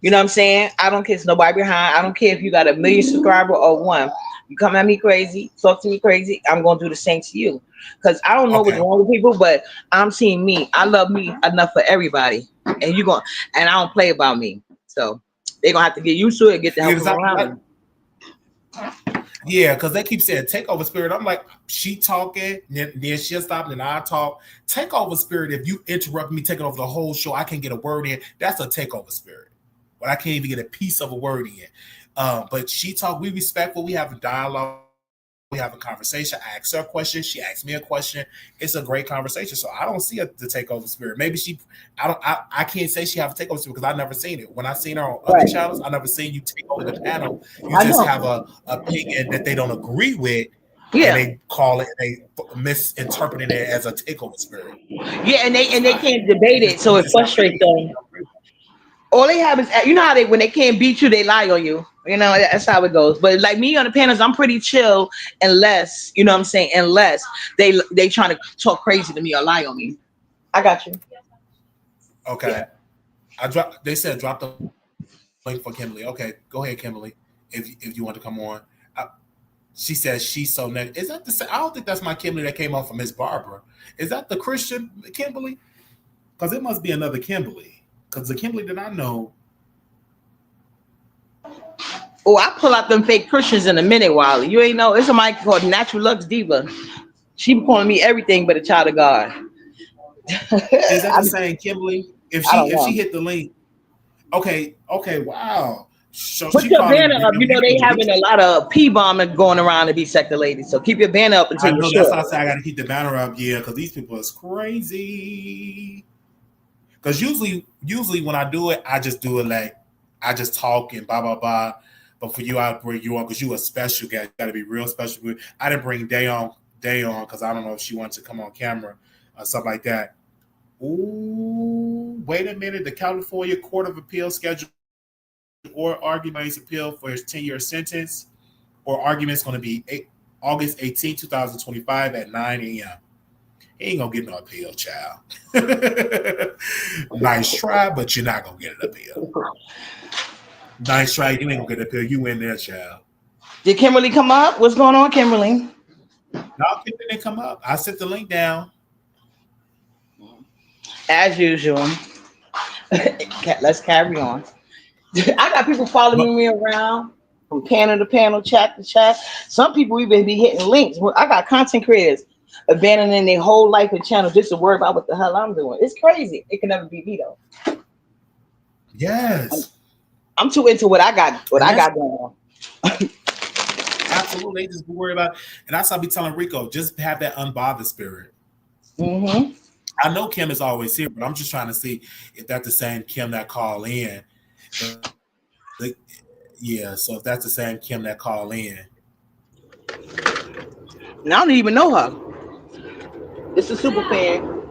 You know what I'm saying? I don't kiss nobody behind. I don't care if you got 1 million subscribers or one. You come at me crazy, talk to me crazy, I'm gonna do the same to you. Because I don't know what's wrong with people, but I'm seeing me. I love me enough for everybody. And I don't play about me. So they're gonna have to get used to it, get the help around.
Yeah, because they keep saying takeover spirit. I'm like, she talking, then she'll stop, and I talk. Takeover spirit, if you interrupt me taking over the whole show, I can't get a word in. That's a takeover spirit. But I can't even get a piece of a word in. But she talk, we respectful, we have a dialogue. We have a conversation. I ask her a question. She asks me a question. It's a great conversation. So I don't see the takeover spirit. Maybe I can't say she have a takeover spirit because I've never seen it. When I've seen her on other channels, I never seen you take over the panel. You just have a opinion that they don't agree with. Yeah. And they call it, they misinterpret it as a takeover spirit.
Yeah, and they can't debate it, so it frustrates them. All they have is, you know how when they can't beat you, they lie on you. You know, that's how it goes. But like me on the panels, I'm pretty chill unless, you know what I'm saying, unless they trying to talk crazy to me or lie on me. I got you.
Okay. Yeah. They said drop the link for Kimberly. Okay, go ahead, Kimberly, if you want to come on. She says she's so negative. Is that the same? I don't think that's my Kimberly that came off from Miss Barbara. Is that the Christian Kimberly? Because it must be another Kimberly. Because the Kimberly that I know.
Oh, I pull out them fake Christians in a minute, Wiley. You ain't know. It's somebody called Natural Lux Diva. She be calling me everything but a child of God.
Is that the same Kimberly? If she hit the link. Okay, wow. So
put your banner up. You know they having a lot of P-bombing going around to be sector ladies. So keep your banner up until you're sure.
That's why I say I got to keep the banner up, yeah, because these people is crazy. Because usually when I do it, I just do it like I just talk and blah blah blah. But for you, I bring you on because you a special guy. You got to be real special. I didn't bring Day on because I don't know if she wants to come on camera or something like that. Ooh, wait a minute. The California Court of Appeal scheduled or arguments appeal for his 10-year sentence. Or argument's going to be August 18, 2025 at 9 a.m. He ain't gonna get no appeal, child. Nice try, but you're not gonna get an appeal. Nice try, you ain't gonna get an appeal. You in there, child.
Did Kimberly come up? What's going on, Kimberly?
No, Kimberly didn't come up. I sent the link down.
As usual. Let's carry on. I got people following me around from panel to panel, chat to chat. Some people even be hitting links. I got content creators abandoning their whole life and channel just to worry about what the hell I'm doing. It's crazy. It can never be me though.
Yes.
I'm too into what I got going on.
Absolutely. They just worry about it. And that's why I be telling Rico, just have that unbothered spirit.
Mm-hmm.
I know Kim is always here, but I'm just trying to see if that's the same Kim that call in. Yeah, so if that's the same Kim that call in.
Now I don't even know her. It's a super fan.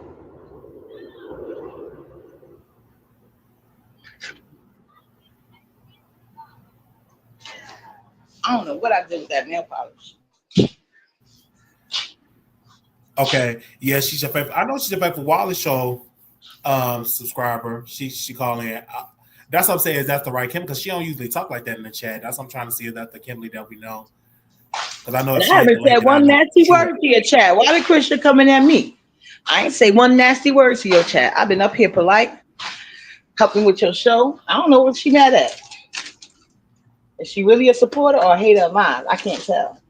I don't know what I did with that nail polish.
Okay, yeah, she's your favorite. I know she's your favorite Wiley show subscriber. She called in. That's what I'm saying. Is that's the right Kim? Because she don't usually talk like that in the chat. That's what I'm trying to see if that's the Kimberly that we know. Because I know
I haven't said one nasty word to your chat. Why the Christian coming at me? I ain't say one nasty word to your chat. I've been up here polite, helping with your show. I don't know what she mad at. Is she really a supporter or a hater of mine? I can't tell.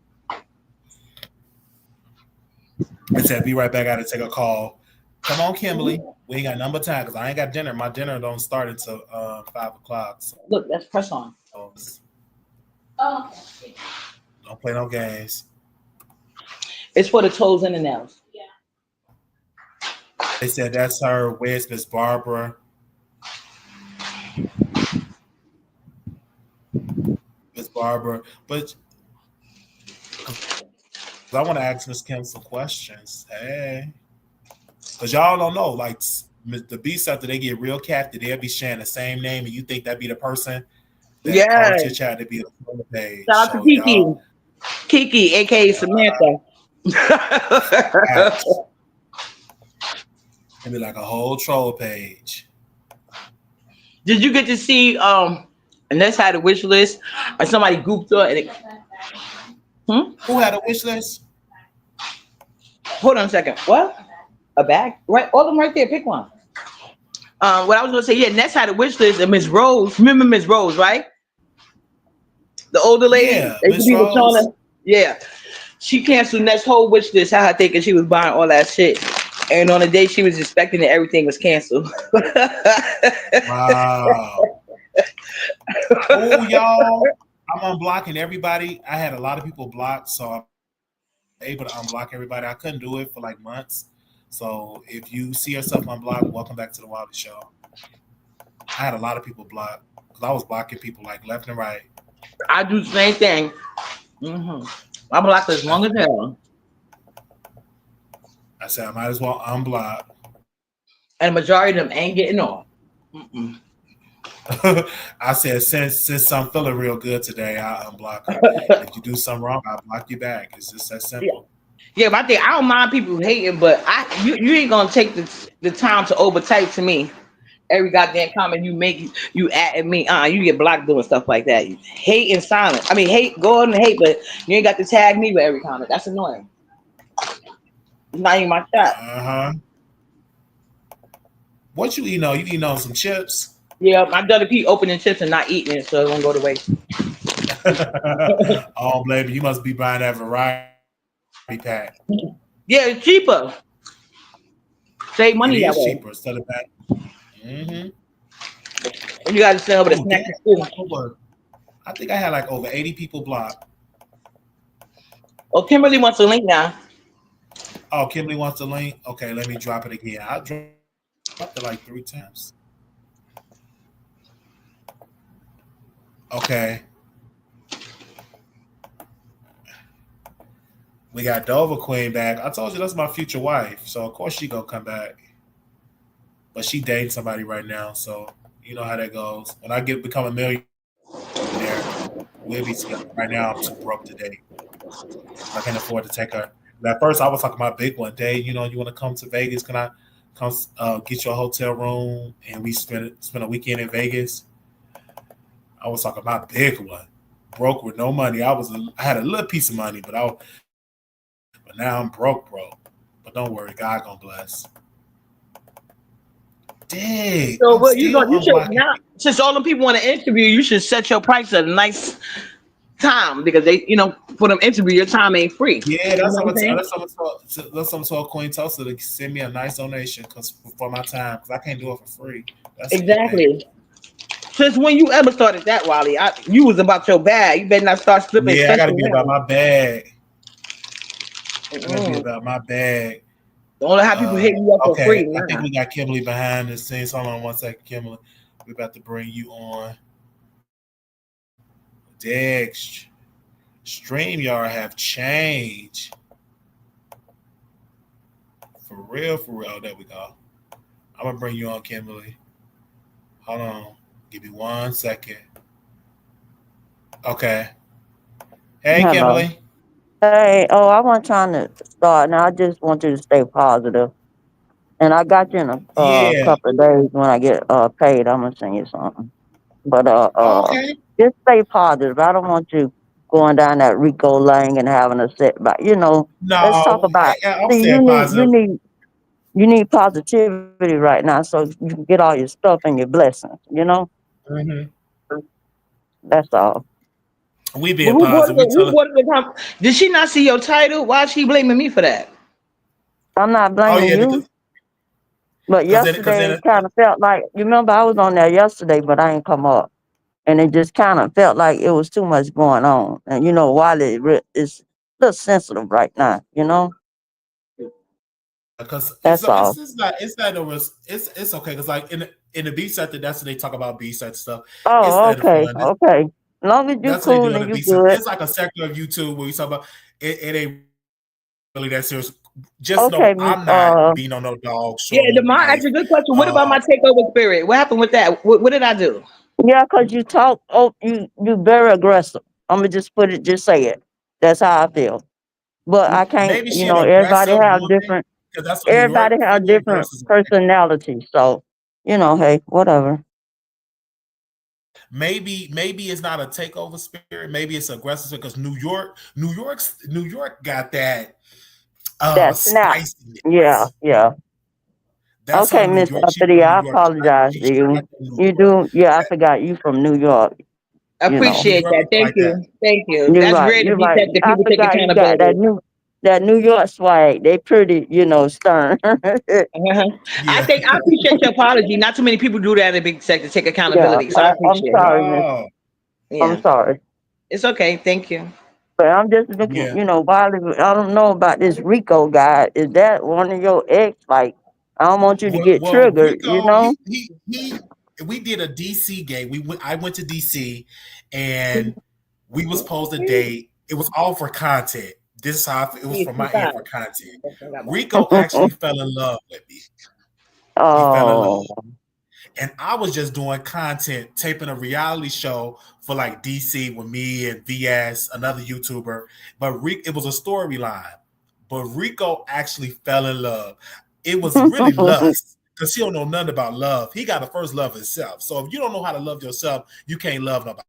I said, be right back. I got to take a call. Come on, Kimberly. We ain't got number time because I ain't got dinner. My dinner don't start until 5 o'clock. So.
Look, that's press on.
Oh.
Don't play no games.
It's for the toes and the nails.
Yeah.
They said that's her. Where's Miss Barbara? Miss Barbara. But I want to ask Miss Kim some questions. Hey. Because y'all don't know, like the beast after they get real captive, they'll be sharing the same name, and you think that'd be the person that your child to be on the page.
Shout out to Kiki. Kiki, aka Samantha.
It'd be like a whole troll page.
Did you get to see and that's had a wish list or somebody gooped her and it
Who had a wish list?
Hold on a second. What? A bag? Right, all of them right there. Pick one. What I was gonna say, yeah, Ness had a wish list and Miss Rose. Remember Miss Rose, right? The older lady.
Yeah, Miss Rose.
Yeah. She canceled Ness' whole wish list. How I thinking she was buying all that shit. And on the day she was expecting it, everything was canceled.
Wow. Oh, y'all. I'm unblocking everybody. I had a lot of people blocked, so able to unblock everybody. I couldn't do it for like months. So if you see yourself unblocked, welcome back to the Wiley Show. I had a lot of people blocked because I was blocking people like left and right.
I do the same thing. I'm blocked as long as hell.
I said I might as well unblock.
And the majority of them ain't getting on.
I said since I'm feeling real good today, I'll unblock her. If you do something wrong, I'll block you back. It's just that simple.
Yeah, but I think I don't mind people hating, but you ain't gonna take the time to overtype to me. Every goddamn comment you make, you at me, you get blocked doing stuff like that. Hate and silence. I mean, hate, go on and hate, but you ain't got to tag me with every comment. That's annoying. It's not even my shot.
What you eating on? You eating on some chips?
Yeah, my daughter keep opening chips and not eating it, so it won't go to waste.
Oh, baby, you must be buying that variety pack.
Yeah, it's cheaper. Save money
It
that
is
way.
cheaper instead of that.
You got to sell with a snack.
I think I had like over 80 people blocked.
Oh, Kimberly wants a link now.
Oh, Kimberly wants the link. Okay, let me drop it again. I dropped it like 3 times. Okay. We got Dover Queen back. I told you that's my future wife, so of course she gonna come back. But she dating somebody right now, so you know how that goes. When I become a millionaire, we'll be together. Right now, I'm too broke to date. I can't afford to take her. And at first, I was talking about big one day. You know, you want to come to Vegas? Can I come get you a hotel room and we spend a weekend in Vegas? I was talking about big one, broke with no money. I had a little piece of money, but now I'm broke. But don't worry, God gonna bless. Dang.
So what you should now, since all the people want to interview, you should set your price at a nice time because they, for them interview, your time ain't free.
Yeah, that's what I'm told Queen Tulsa to send me a nice donation for my time because I can't do it for free. That's
exactly. Since when you ever started that, Wiley? You was about your bag. You better not start slipping.
Yeah, I gotta be about my bag. I gotta be about my bag.
Don't let how people hit you up for free.
I think we got Kimberly behind the scenes. Hold on 1 second, Kimberly. We're about to bring you on. Dex, StreamYard have changed. For real. Oh, there we go. I'm gonna bring you on, Kimberly. Hold on. Give me 1 second. Okay. Hey,
Hello.
Kimberly.
Hey, I wasn't trying to start. Now I just want you to stay positive. And I got you in a couple of days when I get paid. I'm gonna send you something. But
Okay.
just stay positive. I don't want you going down that Rico lane and having a setback.
No,
let's talk about.
I'm
See,
saying positive.
You need positivity right now, so you can get all your stuff and your blessings. That's all.
We being positive.
Did she not see your title? Why is she blaming me for that?
I'm not blaming you. But yesterday it kind of felt like, you remember I was on there yesterday, but I ain't come up. And it just kind of felt like it was too much going on. And Wiley is a little sensitive right now,
Because
that's all.
It's not no risk. It's okay because like in the B set, that's when they talk about B set stuff.
Oh, okay. Okay. As long as you cool and you good.
It's like a sector of YouTube where you talk about it ain't really that serious. Just know I'm not being on no dog show.
Yeah, that's a good question. What about my takeover spirit? What happened with that? What did I do?
Yeah, because you talk. You very aggressive. I'm gonna just say it. That's how I feel. But I can't. Everybody have different. Everybody have different personalities. So hey, whatever.
Maybe it's not a takeover spirit. Maybe it's aggressive because New York got that.
That snap. Yeah. That's okay, Miss Uppity, I apologize to you. You do, I forgot you from New York.
I appreciate that. Thank you. That's
right,
rare to be
right.
people take accountability.
That New York swag, they pretty, stern.
I appreciate your apology. Not too many people do that in the big sector, take accountability. So I appreciate
I'm sorry, Miss. I'm sorry.
It's okay. Thank you.
But I'm just looking,
Yeah.
Wiley, I don't know about this Rico guy. Is that one of your ex? Like, I don't want you to get
Well,
triggered, you
Rico,
know?
he we did a DC game. I went to DC and we was supposed to date. It was all for content. This is how it was from my end for content. Rico actually fell in love with me. He fell in love.
Oh,
And I was just doing content, taping a reality show for like DC with me and VS, another YouTuber. But it was a storyline. But Rico actually fell in love. It was really lust because he don't know nothing about love. He got to first love himself. So if you don't know how to love yourself, you can't love nobody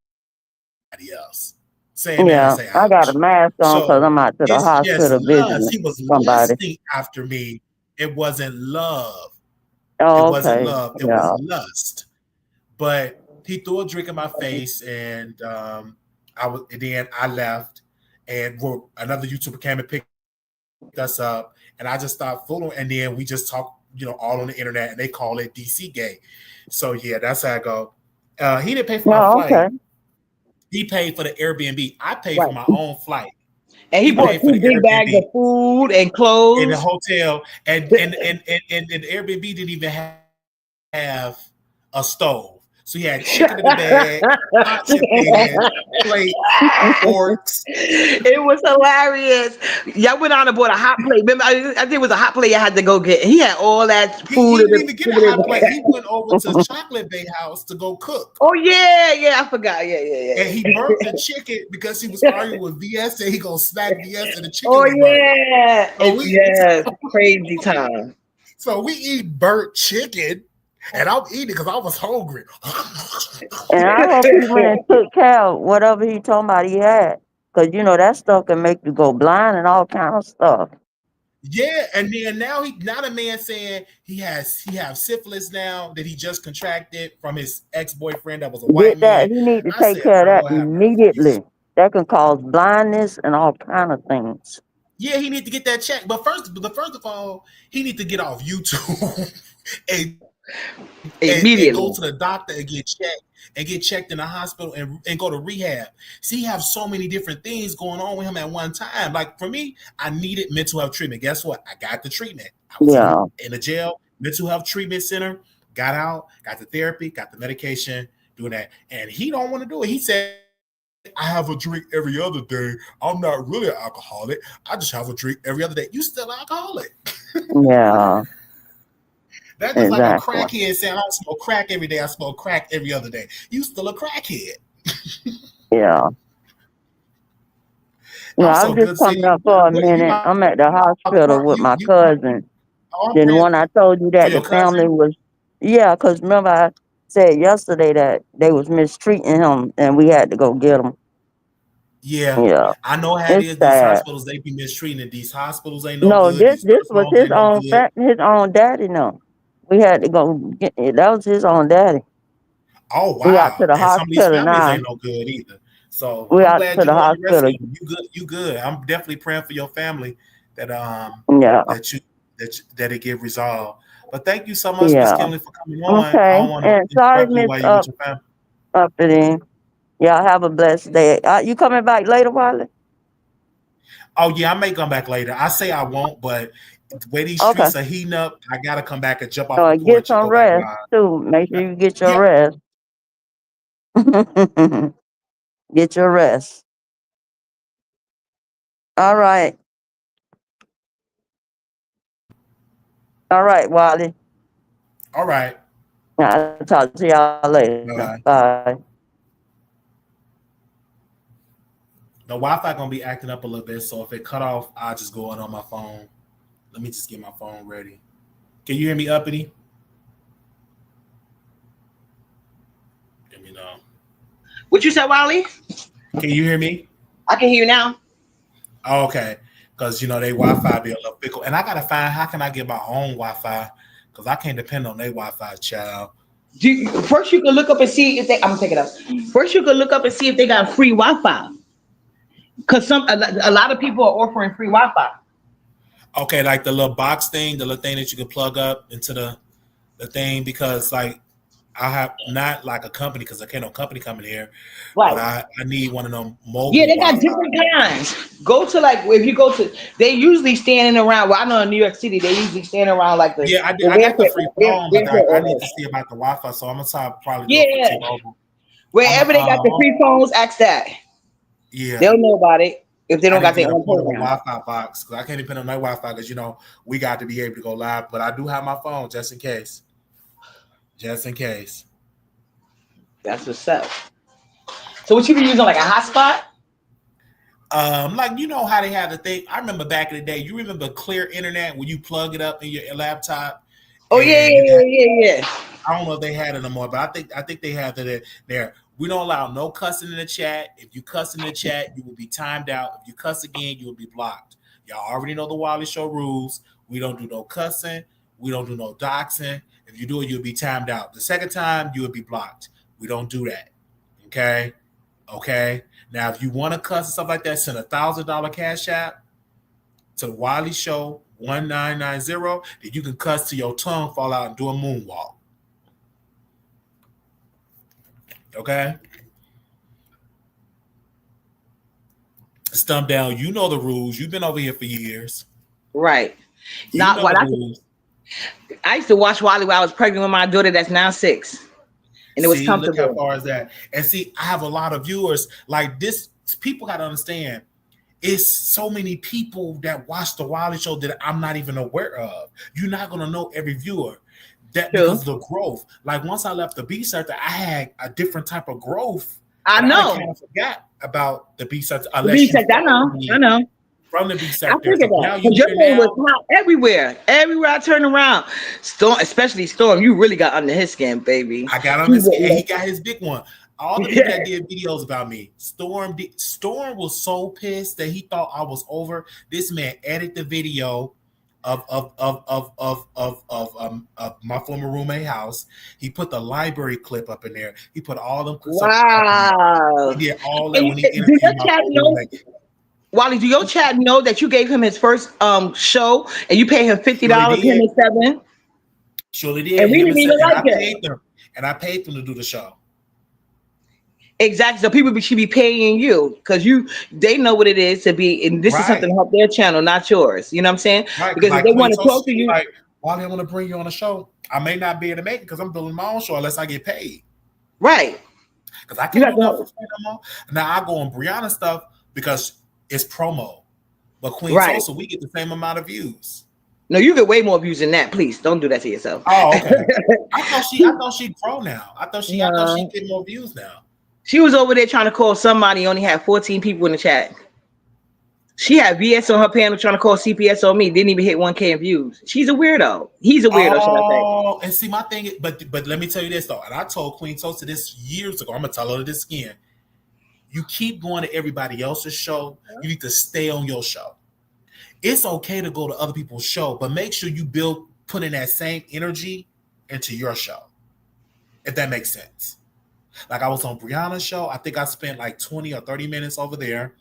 else. Say amen and
yeah.
say
I got a
ouch.
mask on because
So
I'm out to the
it's just
hospital
lust.
visiting
He was
somebody.
lusting after me. It wasn't love. It
Oh,
wasn't
okay.
love. It was
Yeah.
lust. But he threw a drink in my face, and then I left, and another YouTuber came and picked us up, and I just stopped fooling, and then we just talked, all on the internet, and they call it DC Gay. So yeah, that's how I go. He didn't pay for my
Oh,
flight.
okay.
He paid for the Airbnb. I paid for my own flight.
And he bought
paid for
2
the
big bags of
Airbnb
food and
in the
clothes.
hotel, and the Airbnb didn't even have a stove. So he had chicken in the bag, pots and pans, plates, forks.
It was hilarious. Y'all went on and bought a hot plate. Remember, I think it was a hot plate I had to go get. He had all that
He
food.
didn't even get a hot plate. He went over to Chocolate Bay House to go cook.
Oh yeah, I forgot. Yeah.
And he burnt the chicken because he was arguing with VS and he gonna smack VS and the chicken
Oh
was burnt.
yeah.
So
Yes, crazy time.
So we eat burnt chicken, and I'm eating because I was hungry.
And I hope he went and took care of whatever he told about he had. Because, that stuff can make you go blind and all kind of stuff.
Yeah, and then now the man saying he have syphilis now that he just contracted from his ex-boyfriend that was a white man.
He need to
I
take
said,
care of that
Lord have mercy.
immediately. That can cause blindness and all kind of things.
Yeah, he need to get that checked. But first of all, he need to get off YouTube and go to the doctor and get checked in the hospital and go to rehab. See, he have so many different things going on with him at one time. Like for me, I needed mental health treatment. Guess what? I got the treatment. I was in the jail, mental health treatment center, got out, got the therapy, got the medication, doing that. And he don't want to do it. He said, I have a drink every other day. I'm not really an alcoholic. I just have a drink every other day. You still an alcoholic.
Yeah.
That's just like a crackhead saying, I don't smoke crack every day. I smoke crack every other day. You still a crackhead.
Yeah. No, I'm just coming up for a minute. I'm at the hospital with my cousin. Then when I told you that the family was, because remember I said yesterday that they was mistreating him and we had to go get him.
Yeah. I know how it is. These hospitals, they be mistreating. These hospitals ain't no good.
This was his own daddy. No, we had to go get it. That was his own daddy.
Oh wow!
We out to the hospital
some of these families
now.
ain't no good either. So
we
I'm
out
glad
to
you
the
on your
hospital.
rescue. You good. I'm definitely praying for your family that that it get resolved. But thank you so much, Miss Kimberly, for coming on.
Okay.
I don't want to interrupt you while you're with your family.
Up it in. Y'all have a blessed day. You coming back later, Wiley?
Oh yeah, I may come back later. I say I won't, but the way these streets are heating up, I gotta come back and jump off the porch.
Get some rest too. Make sure you get your rest. Get your rest. All right. All right, Wiley.
All right.
I'll talk to y'all later. Bye.
The Wi-Fi gonna be acting up a little bit, so if it cut off, I'll just go on my phone. Let me just get my phone ready. Can you hear me, Uppity? Let me know.
What you said, Wiley?
Can you hear me?
I can hear you now.
Oh, okay. Because they Wi-Fi be a little fickle. And I gotta find how can I get my own Wi-Fi because I can't depend on their Wi-Fi, child.
First you can look up and see if they I'm gonna take it up. First you can look up and see if they got free Wi-Fi. Because a lot of people are offering free Wi-Fi.
Okay, like the little box thing, the little thing that you can plug up into the thing, because like I have not like a company because I can't no company coming here,
Right.
but I need one of them mobile.
Yeah, they got different kinds. Go to like if you go to, they usually standing around. Well, I know in New York City they usually stand around like the.
Yeah, I got the free phone, but I need to see about the Wi-Fi, so I'm gonna probably do it for T-Mobile.
Wherever they got the free phones, ask that.
Yeah,
they'll know about it if they don't got their own
portable Wi-Fi box because I can't depend on that Wi-Fi because we got to be able to go live. But I do have my phone just in case. Just in case.
That's what's up. So what you be using, like a hotspot?
Like how they have the thing. I remember back in the day. You remember clear internet when you plug it up in your laptop?
Oh yeah.
I don't know if they had it no more, but I think they have it there. We don't allow no cussing in the chat. If you cuss in the chat, you will be timed out. If you cuss again, you will be blocked. Y'all already know the Wiley Show rules. We don't do no cussing. We don't do no doxing. If you do it, you'll be timed out. The second time, you will be blocked. We don't do that. Okay? Now, if you want to cuss and stuff like that, send $1,000 cash app to the Wiley Show 1990. Then you can cuss till your tongue fall out and do a moonwalk. Okay? Stump down. You know the rules. You've been over here for years.
Right. Not what I used to watch Wiley while I was pregnant with my daughter that's now 6. And it was comfortable.
Look how far is that? And see, I have a lot of viewers like this. People got to understand. It's so many people that watch the Wiley Show that I'm not even aware of. You're not going to know every viewer. That because of the growth. Like once I left the B sector, I had a different type of growth.
I know.
I kind of forgot about the B sector.
I know.
From the B sector.
I figured that. Your name was hot everywhere. Everywhere I turned around. Storm, especially Storm, you really got under his skin, baby.
I got under his skin. He got his big one. All the people that did videos about me. Storm was so pissed that he thought I was over. This man edited the video of my former roommate house. He put the library clip up in there. He put all them clips
up.
He did all that when he interviewed my roommate.
Wally, do your chat know that you gave him his first show and you paid him $50 him and 7?
Surely did.
And we didn't even like it.
I paid them to do the show.
Exactly. So people should be paying you because they know what it is to be, and this is something to help their channel, not yours. You know what I'm saying?
Right.
Because if they want to talk to you,
like, why do they want to bring you on a show? I may not be able to make it because I'm building my own show unless I get paid.
Right.
Because I can't do nothing for free no more. Now I go on Brianna stuff because it's promo. But Queen Sosa, we get the same amount of views.
No, you get way more views than that. Please don't do that to yourself.
Oh, okay. I thought she pro now. I thought she get more views now.
She was over there trying to call somebody, only had 14 people in the chat. She had VS on her panel trying to call CPS on me. Didn't even hit 1K in views. She's a weirdo. He's a weirdo, should I say.
Oh, and see, my thing is, but let me tell you this, though. And I told Queen Toast this years ago. I'm going to tell her this again. You keep going to everybody else's show. You need to stay on your show. It's okay to go to other people's show, but make sure you put in that same energy into your show. If that makes sense. Like I was on Brianna's show. I think I spent like 20 or 30 minutes over there.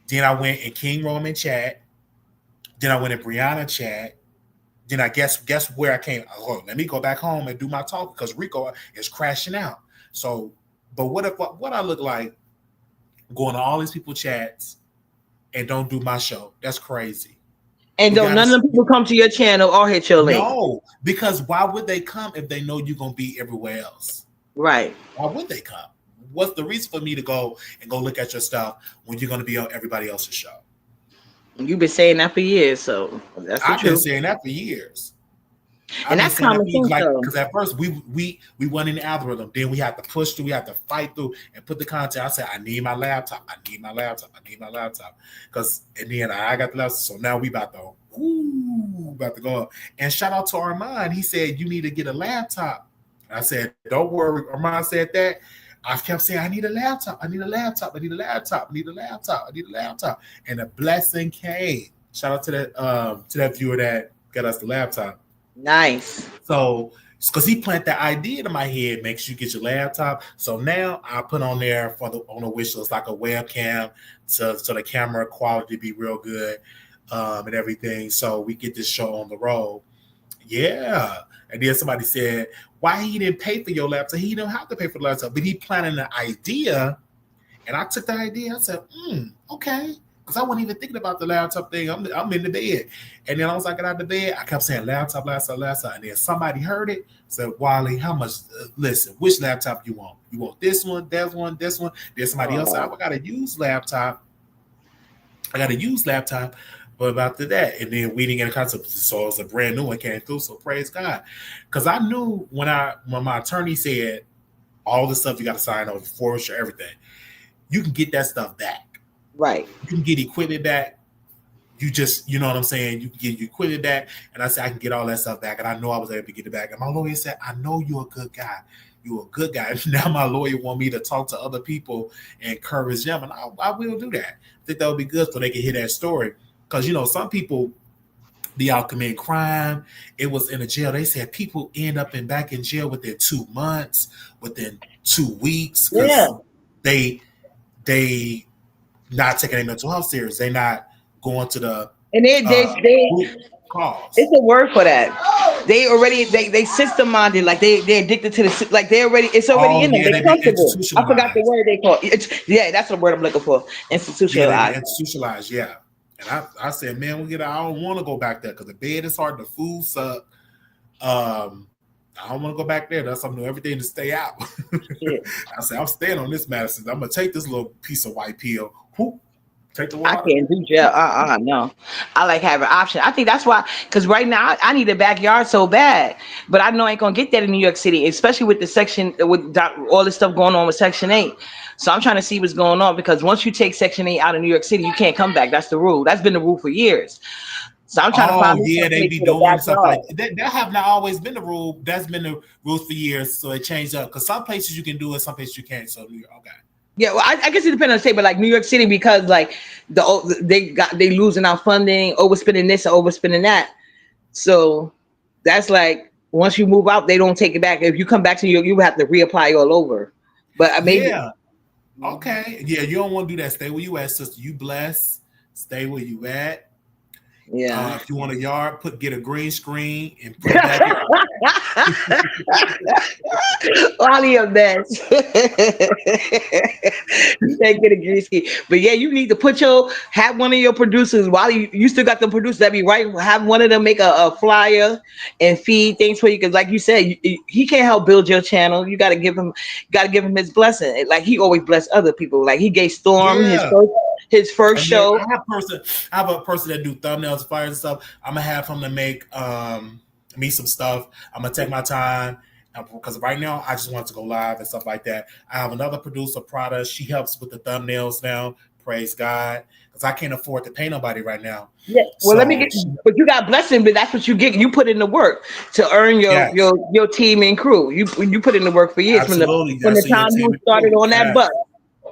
Then I went in King Roman chat. Then I went in Brianna chat. Then I guess where I came. Oh, let me go back home and do my talk because Rico is crashing out. So, but what I look like going to all these people's chats and don't do my show? That's crazy.
And don't none of them people come to your channel or hit your link.
No, because why would they come if they know you're gonna be everywhere else?
Right.
Why would they come? What's the reason for me to go look at your stuff when you're going to be on everybody else's show?
You've been saying that for years, so that's the truth.
I've been saying that for years.
And that's common sense, though.
Because at first we went in the algorithm, then we had to push through, we had to fight through and put the content. I said, I need my laptop. Because in the end, I got the laptop. So now we about to go up. And shout out to Armand. He said, you need to get a laptop. I said, don't worry. Armand said that. I kept saying, I need a laptop. And a blessing came. Shout out to that viewer that got us the laptop.
Nice.
So, because he planted that idea in my head, make sure you get your laptop. So now I put on there on the wish list like a webcam so the camera quality be real good and everything. So we get this show on the road. Yeah. And then somebody said, why he didn't pay for your laptop? He didn't have to pay for the laptop, but he planning an idea. And I took the idea. I said, okay. Because I wasn't even thinking about the laptop thing. I'm in the bed. And then I was like, get out of the bed. I kept saying laptop. And then somebody heard it. Said, Wiley, how much? Listen, which laptop you want? You want this one, that one, this one? Then somebody else said, I got a used laptop. But about that, and then we didn't get a concept, so it was a brand new one came through. So praise God, because I knew when my attorney said all the stuff you got to sign over, forfeiture, everything, you can get that stuff back.
Right.
You can get equipment back. You just, you know what I'm saying? You can get your equipment back, and I said I can get all that stuff back, and I know I was able to get it back. And my lawyer said, I know you're a good guy. You're a good guy. Now my lawyer want me to talk to other people and encourage them, and I will do that. I think that would be good so they can hear that story. Because, some people, they out committing crime. It was in a jail. They said people end up back in jail within 2 months, within 2 weeks.
Yeah.
They not taking their mental health serious. They not going to the cause.
It's a word for that. They already they system minded, like they're addicted to the, like it's already in them. They're comfortable. I forgot the word they call it. That's the word I'm looking for. Institutionalized.
Institutionalized, yeah. And I said, man, I don't want to go back there because the bed is hard, the food suck. I don't want to go back there. That's something everything to stay out. Yeah. I said, I'm staying on this medicine. I'm gonna take this little piece of white pill. Whoop, take the water.
I can't do jail. No. I like having option. I think that's why, because right now I need a backyard so bad, but I know I ain't gonna get that in New York City, especially with with all this stuff going on with Section 8. So I'm trying to see what's going on, because once you take Section 8 out of New York City, you can't come back. That's the rule. That's been the rule for years. So I'm trying to find.
Yeah, they be doing stuff like that. That have not always been the rule. That's been the rules for years. So it changed up, because some places you can do it, some places you can't. So okay.
Yeah, well, I guess it depends on the state, but like New York City, because like they losing out funding, overspending this and overspending that. So that's like, once you move out, they don't take it back. If you come back to New York, you have to reapply all over. But maybe.
Yeah. Okay. Yeah, you don't want to do that. Stay where you at, sister. You blessed. Stay where you at.
Yeah.
If you want a yard, get a green screen and put that.
Wiley a mess. You can't get a green screen, but yeah, you need to have one of your producers. Wiley, you still got the producers that be right. Have one of them make a flyer and feed things for you, because like you said, he can't help build your channel. You got to give him his blessing. Like he always blessed other people. Like he gave Storm his first show.
I have a person that do thumbnails, flyers and stuff. I'm gonna have him to make me some stuff. I'm gonna take my time, because right now I just want to go live and stuff like that. I have another producer, Prada. She helps with the thumbnails now. Praise God, because I can't afford to pay nobody right now.
Yeah. Well, but you got blessing, but that's what you get. You put in the work to earn your team and crew. You put in the work for years.
Absolutely.
From the time you started on that bus.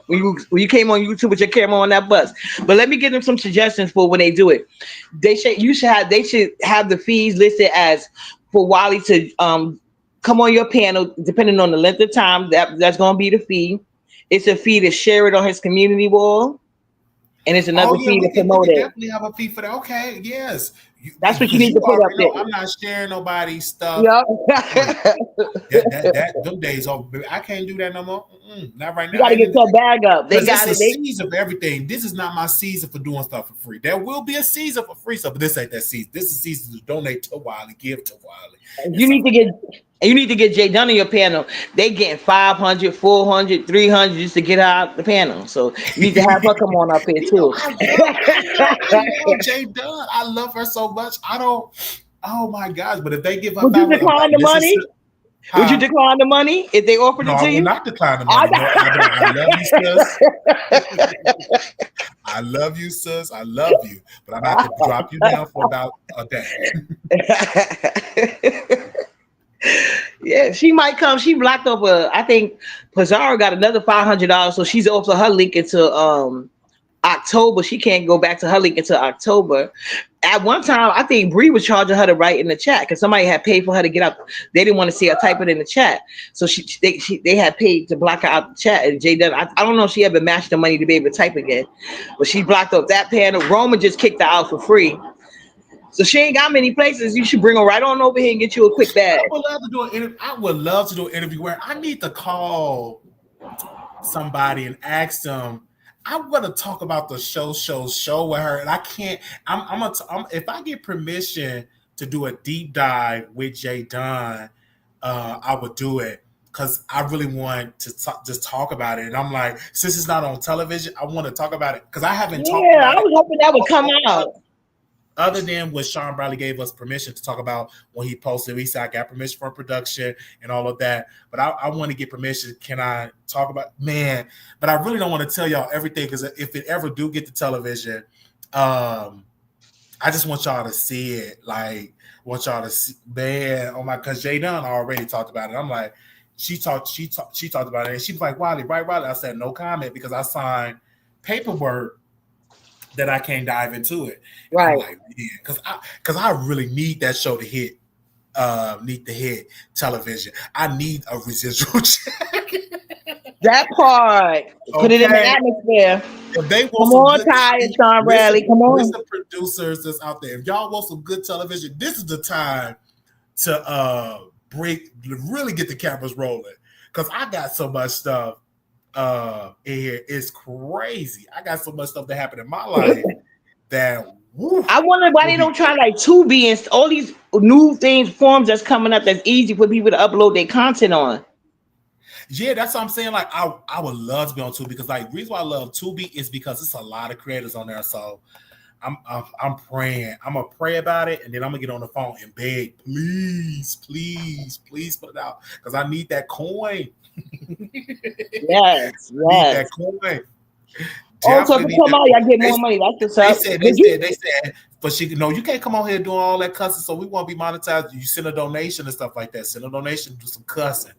When you came on YouTube with your camera on that bus. But let me give them some suggestions for when they do it. They should have the fees listed as for Wiley to come on your panel, depending on the length of time. That's going to be the fee. It's a fee to share it on his community wall, and it's another fee to promote it.
Definitely have a fee for that. Okay, yes.
That's what you need to put up there.
I'm not sharing nobody's stuff.
Yep.
Them days over. I can't do that no more. Not right now.
You got to get your bag up. They got
it. Season for everything. This is not my season for doing stuff for free. There will be a season for free stuff, but this ain't that season. This is season to donate to Wiley, give to Wiley.
You need to get Jay Dunn on your panel. They getting 500, 400, 300 just to get out the panel. So you need to have her come on up here too.
I love Jay Dunn. I love her so much. Oh my gosh! But if they give her,
would you decline the money? Would you decline the money if they offered it to you?
I will not decline the money. I love you, sis. I love you, but I'm have to drop you down for about a day.
Yeah, she might come. She blocked up I think Pizarro got another $500, so she's also her link into October. She can't go back to her link until October. At one time, I think Bree was charging her to write in the chat because somebody had paid for her to get out. They didn't want to see her type it in the chat, so they had paid to block her out the chat. And Jay Dunn, I don't know if she ever matched the money to be able to type again, but she blocked up that panel. Roman just kicked her out for free. So she ain't got many places. You should bring her right on over here and get you a quick bag.
I would love to do an interview. I would love to do an interview where I need to call somebody and ask them. I'm gonna talk about the show with her, and I can't. If I get permission to do a deep dive with Jay Dunn, I would do it because I really want to just talk about it. And I'm like, since it's not on television, I want to talk about it because I haven't talked about it.
Yeah, I was hoping that would come out.
Other than what Sean Bradley gave us permission to talk about when he posted, he said I got permission from production and all of that. But I want to get permission. Can I talk about man? But I really don't want to tell y'all everything because if it ever do get to television, I just want y'all to see it. Like, want y'all to see, man. Oh my, because Jay Dunn already talked about it. I'm like, she talked about it, and she was like, Wiley, right? I said no comment because I signed paperwork that I can't dive into it.
Right.
I'm like, yeah, because I really need that show to hit television. I need a residual check.
That part. Put it in the atmosphere.
If they
come on, Ty and Sean Bradley. Come on.
Listen, producers that's out there. If y'all want some good television, this is the time to really get the cameras rolling. Because I got so much stuff in here. It's crazy. I got so much stuff that happened in my life that
I wonder why they don't try like Tubi and all these new forms that's coming up that's easy for people to upload their content on.
Yeah, that's what I'm saying. Like, I would love to be on Tubi because, like, the reason why I love Tubi is because it's a lot of creators on there. So I'm praying. I'm gonna pray about it, and then I'm gonna get on the phone and beg, please put it out because I need that coin.
Yes.
That coin.
Also, if you come out, y'all get more money. That's the stuff.
They said, but you can't come on here doing all that cussing. So we won't be monetized. You send a donation and stuff like that. Send a donation, do some cussing.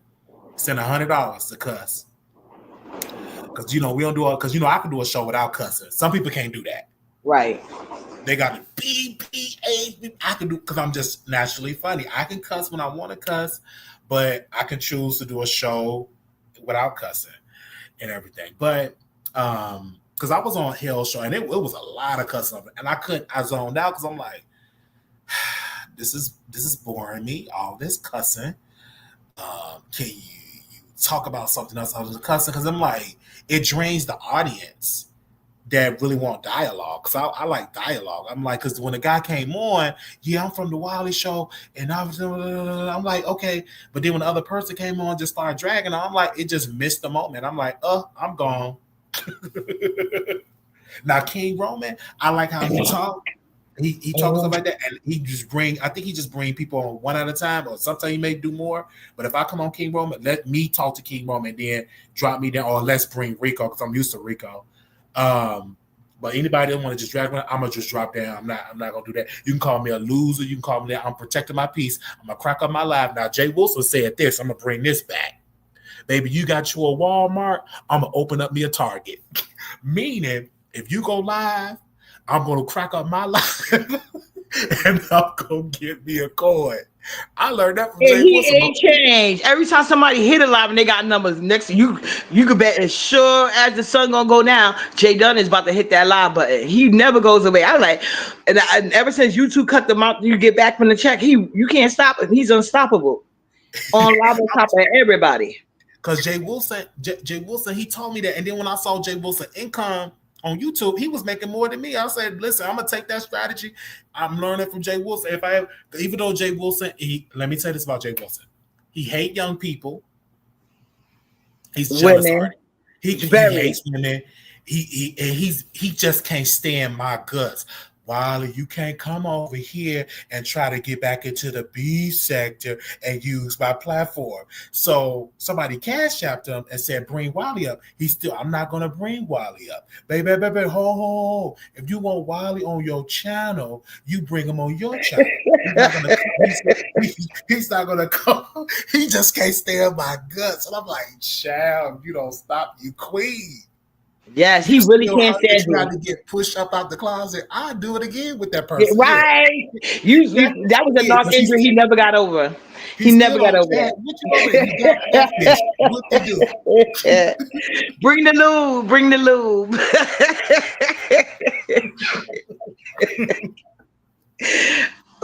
Send $100 to cuss. Because we don't do all. Because I can do a show without cussing. Some people can't do that.
Right.
They got the BPA. I can do because I'm just naturally funny. I can cuss when I want to cuss, but I can choose to do a show without cussing and everything. But because I was on Hell's show and it was a lot of cussing, and I zoned out because I'm like, this is boring me. All this cussing. Can you talk about something else other than cussing? Because I'm like, it drains the audience that really want dialogue. Because I like dialogue. I'm like, because when the guy came on, I'm from the Wiley show, and I'm like, okay. But then when the other person came on, just started dragging, I'm like, it just missed the moment. I'm like, I'm gone. Now King Roman, I like how he talk. He talks stuff like that, and I think he just bring people on one at a time, or sometimes he may do more. But if I come on King Roman, let me talk to King Roman, and then drop me down, or let's bring Rico because I'm used to Rico. But anybody that want to just drag me, I'm gonna just drop down. I'm not gonna do that. You can call me a loser. You can call me that. I'm protecting my peace. I'm gonna crack up my live. Now Jay Wilson said this. I'm gonna bring this back. Baby, you got you a Walmart. I'm gonna open up me a Target. Meaning, if you go live, I'm going to crack up my life and I'm going to get me a coin. I learned that from Jay Wilson.
He ain't changed. Every time somebody hit a live and they got numbers next to you, you can bet as sure as the sun going to go down, Jay Dunn is about to hit that live button. He never goes away. I was like, and ever since you two cut them out, you get back from the check, you can't stop him. He's unstoppable. On live on top of everybody.
Because Jay Wilson, he told me that. And then when I saw Jay Wilson income on YouTube, he was making more than me. I said, listen, I'm gonna take that strategy. I'm learning from Jay Wilson. Even though Jay Wilson, let me tell you this about Jay Wilson. He hates young people. He's jealous. He hates women. He just can't stand my guts. Wiley, you can't come over here and try to get back into the B sector and use my platform. So somebody cash apped him and said, bring Wiley up. I'm not going to bring Wiley up. Baby, ho. If you want Wiley on your channel, you bring him on your channel. He's not going to come. He just can't stand my guts. And I'm like, child, you don't stop, you queen.
Yes, he really can't stand you.
Trying to get pushed up out the closet. I'll do it again with that person.
Right. That was a knock injury he never got over. He never got over that. What to do? Bring the lube.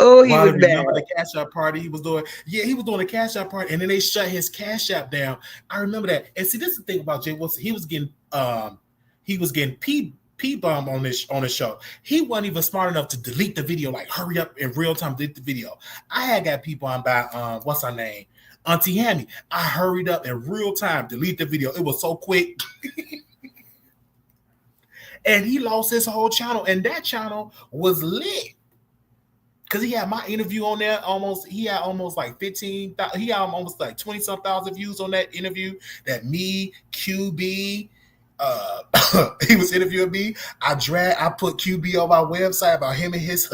Oh, he
Wiley,
was bad.
remember the Cash App party he was doing? Yeah, he was doing the Cash App party, and then they shut his Cash App down. I remember that. And see, this is the thing about Jay Wilson. He was getting P bomb on his show. He wasn't even smart enough to delete the video, like hurry up in real time, delete the video. I had got people on by what's her name? Auntie Hammy. I hurried up in real time, delete the video. It was so quick. And he lost his whole channel, and that channel was lit. Because he had my interview on there he had almost like 15,000, he had almost like 20-some thousand views on that interview. That me, QB, he was interviewing me. I put QB on my website about him and his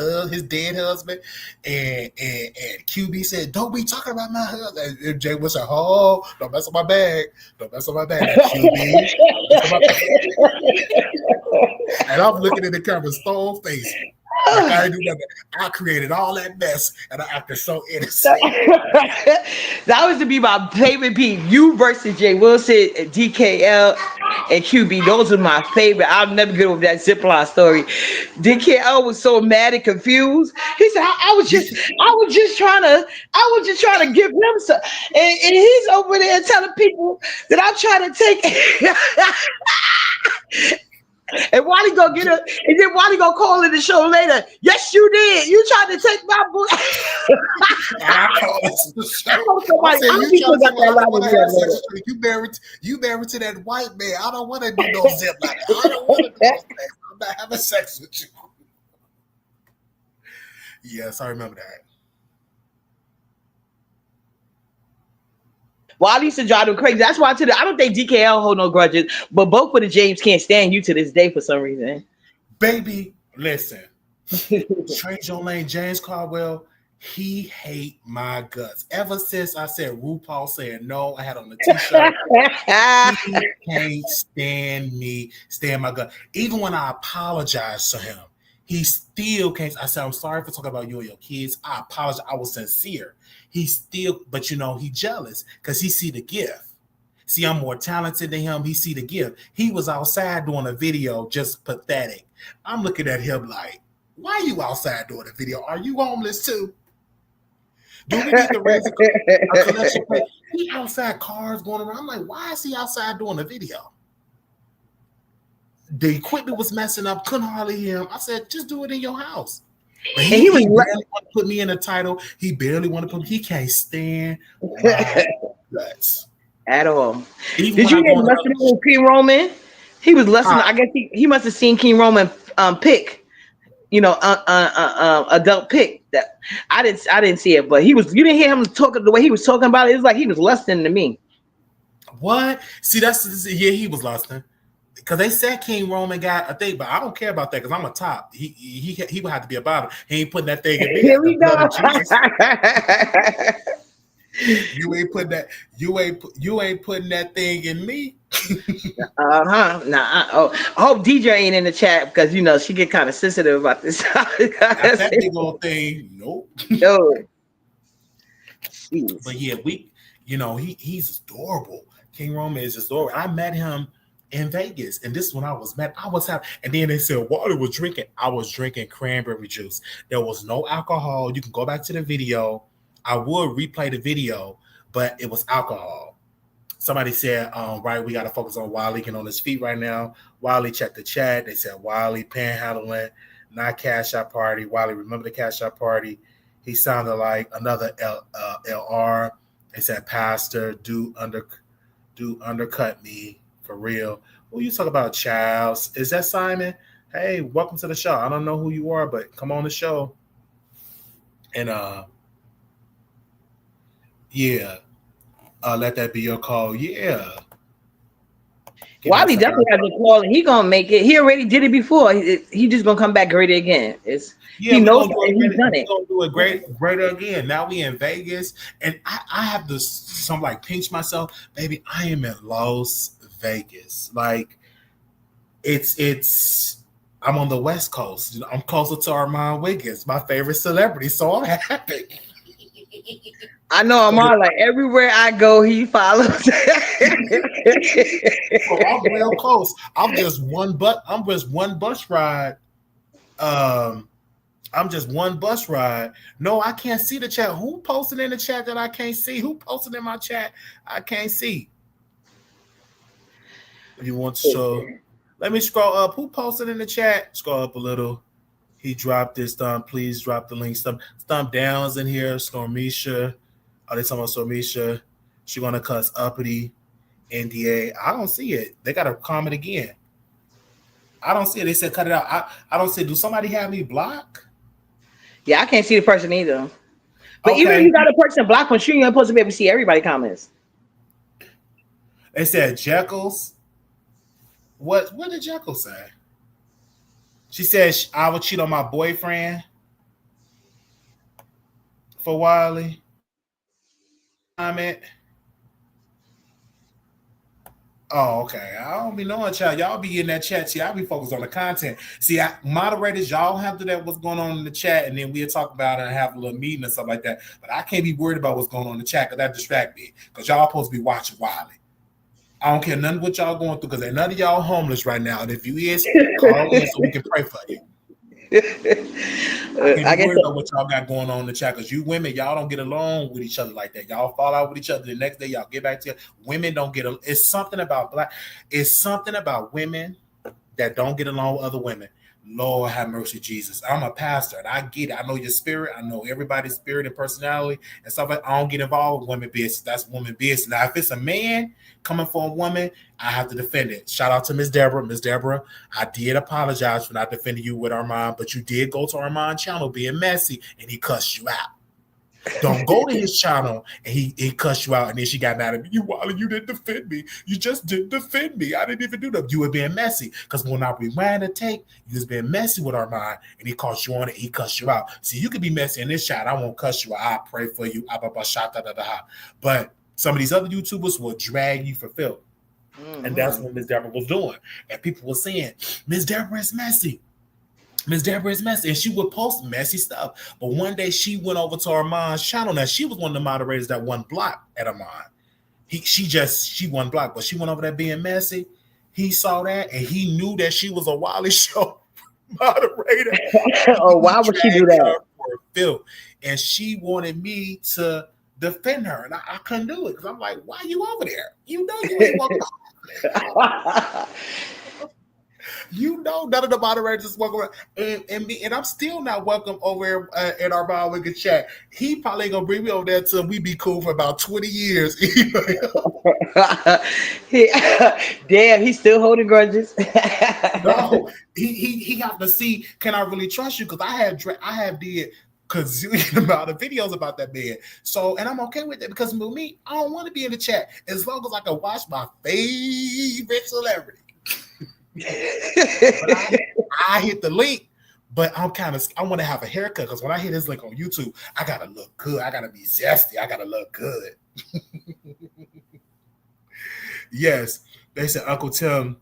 dead husband. And QB said, "Don't be talking about my husband." And Jay was like, "Oh, don't mess up my bag. Don't mess up my bag." QB. And I'm looking at the camera, stone face. Like I didn't do nothing. I created all that mess, and I acted so innocent.
That was to be my favorite beat. You versus Jay Wilson, DKL, and QB. Those are my favorite. I'll never get over that Zipline story. DKL was so mad and confused. He said, "I was just trying to give him some," and he's over there telling people that I'm trying to take. And Wiley go get her, and then Wiley go call in the show later. "Yes, you did. You tried to take my book."
You married to that white man. I don't want to do no zip like that. I don't want to do those things. I'm not having sex with you. Yes, I remember that.
Wiley used to drive them crazy. That's why I don't think DKL hold no grudges, but both of the James can't stand you to this day for some reason.
Baby, listen. Change your lane, James Caldwell. He hate my guts. Ever since I said RuPaul said no, I had on the t-shirt. He can't stand my gut. Even when I apologized to him, he still can't. I said, "I'm sorry for talking about you and your kids. I apologize. I was sincere." He still, but he jealous because he see the gift. See, I'm more talented than him. He see the gift. He was outside doing a video, just pathetic. I'm looking at him like, why are you outside doing a video? Are you homeless too? Do we need to raise a collection plate? He outside, cars going around. I'm like, why is he outside doing a video? The equipment was messing up. Couldn't hardly hear him. I said, just do it in your house. But he barely want to put me in a title. He barely want to put me. He can't stand my guts
at all.
Even
did you hear listening with King Roman? He was listening. I guess he must have seen King Roman pick, adult pick. That I didn't see it, but you didn't hear him talking the way he was talking about it. It was like he was listening to me.
What? See, he was listening. Because they said King Roman got a thing, but I don't care about that because I'm a top. He would have to be about it. He ain't putting that thing in me.
Here we go.
You ain't putting that. You ain't putting that thing in me.
Nah. I hope DJ ain't in the chat because she get kind of sensitive about this.
That big old thing. Nope.
No.
But yeah, he's adorable. King Roman is adorable. I met him in Vegas, and this is when I was happy. And then they said Wiley was drinking. I was drinking cranberry juice. There was no alcohol. You can go back to the video. I would replay the video, but it was alcohol. Somebody said, right, we got to focus on Wiley getting on his feet right now. Wiley checked the chat. They said Wiley panhandling, not Cash App party. Wiley, remember the Cash App party? He sounded like another LR. They said Pastor, do undercut me. For real. Who you talk about, Charles? Is that Simon? Hey, welcome to the show. I don't know who you are, but come on the show. And let that be your call. Yeah.
Wiley definitely has a call, and he gonna make it. He already did it before. He just gonna come back greater again. He knows he's done it.
He's gonna do it greater again. Now we in Vegas, and I have to pinch myself, baby. I am in Las Vegas. Like I'm on the West Coast. I'm closer to Armand Wiggins, my favorite celebrity, so I'm happy.
I know Armand, like everywhere I go, he follows.
So I'm real close. I'm just one bus ride I'm just one bus ride. No, I can't see the chat. Who posted in the chat that I can't see? Who posted in my chat I can't see? If you want to show, let me scroll up. Who posted in the chat? Scroll up a little. He dropped this thumb. Please drop the link. Thumb downs in here. Stormisha. Oh, they talking about Stormisha. She gonna cuss uppity. NDA. I don't see it. They gotta comment again. I don't see it. They said cut it out. I don't see it. Do somebody have me blocked?
Yeah, I can't see the person either. But even if you got a person blocked on stream, you're supposed to be able to see everybody comments.
They said Jekyll's. What did Jekyll say? She said I would cheat on my boyfriend for Wiley. Comment. Oh, okay. I don't be knowing, child. Y'all be in that chat. See, I be focused on the content. See, moderators, y'all have to know what's going on in the chat, and then we'll talk about it and have a little meeting and stuff like that. But I can't be worried about what's going on in the chat because that distract me. Because y'all supposed to be watching Wiley. I don't care nothing what y'all going through because none of y'all homeless right now. And if you is, call in so we can pray for you. I can't be worried about what y'all got going on in the chat because you women, y'all don't get along with each other like that. Y'all fall out with each other. The next day, y'all get back together. Women don't get along. It's something about It's something about women that don't get along with other women. Lord have mercy, Jesus. I'm a pastor and I get it. I know your spirit. I know everybody's spirit and personality and stuff. I don't get involved with women business. That's women business. Now, if it's a man coming for a woman, I have to defend it. Shout out to Miss Deborah. Miss Deborah, I did apologize for not defending you with Armand, but you did go to Armand's channel being messy and he cussed you out. Don't go to his channel and he cussed you out and then she got mad at me. You, Wiley, you didn't defend me. You just didn't defend me. I didn't even do that. You were being messy because when I rewind the tape, you was being messy with Armand and he caught you on it. He cussed you out. See, you could be messy in this chat. I won't cuss you out. I pray for you. But some of these other YouTubers will drag you for filth. And that's what Miss Deborah was doing. And people were saying, Miss Deborah is messy. Miss Deborah is messy, and she would post messy stuff. But one day she went over to Armand's channel. Now she was one of the moderators that won block at Armand. She won block, but she went over there being messy. He saw that, and he knew that she was a Wiley Show moderator.
Oh, why would she do that?
For and she wanted me to defend her, and I couldn't do it because I'm like, why are you over there? You know you ain't welcome. You know, none of the moderators welcome and I'm still not welcome over in our Wicked chat. He probably ain't gonna bring me over there till we be cool for about 20 years.
Damn, he's still holding grudges.
No, he got to see. Can I really trust you? Because I have did gazillion amount of videos about that man. So, and I'm okay with it because with me, I don't want to be in the chat as long as I can watch my favorite celebrity. I hit the link, but I want to have a haircut because when I hit this link on YouTube, I gotta look good. I gotta be zesty. I gotta look good. Yes, they said Uncle Tim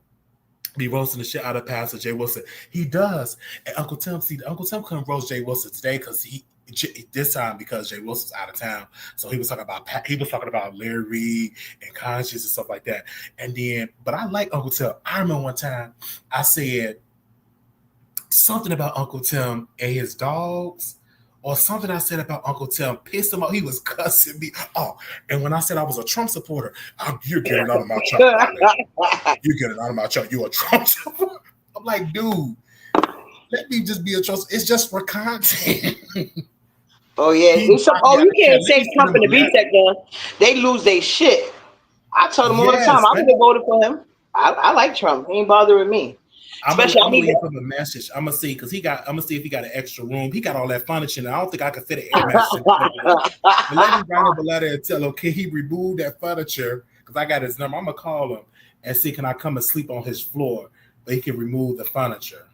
be roasting the shit out of Pastor Jay Wilson. He does, and Uncle Tim couldn't roast Jay Wilson today because this time because Jay Wilson's out of town. So he was talking about Larry Reed and Conscious and stuff like that. And then, but I like Uncle Tim. I remember one time I said something about Uncle Tim and his dogs, or something I said about Uncle Tim pissed him off. He was cussing me. Oh, and when I said I was a Trump supporter, you're getting out of my chat. You're getting out of my chat. You're a Trump supporter. I'm like, dude, let me just be a Trump. It's just for content.
Oh yeah, you can't say Trump in the B sector. They lose their shit. I told them all the time. I'm gonna vote for him. I like Trump. He ain't bothering me.
I'm gonna leave him a message. I'm gonna see because I'm gonna see if he got an extra room. He got all that furniture. And I don't think I could fit an air mattress. But let him write up a letter and tell him, can he remove that furniture? Because I got his number. I'm gonna call him and see can I come and sleep on his floor, but he can remove the furniture.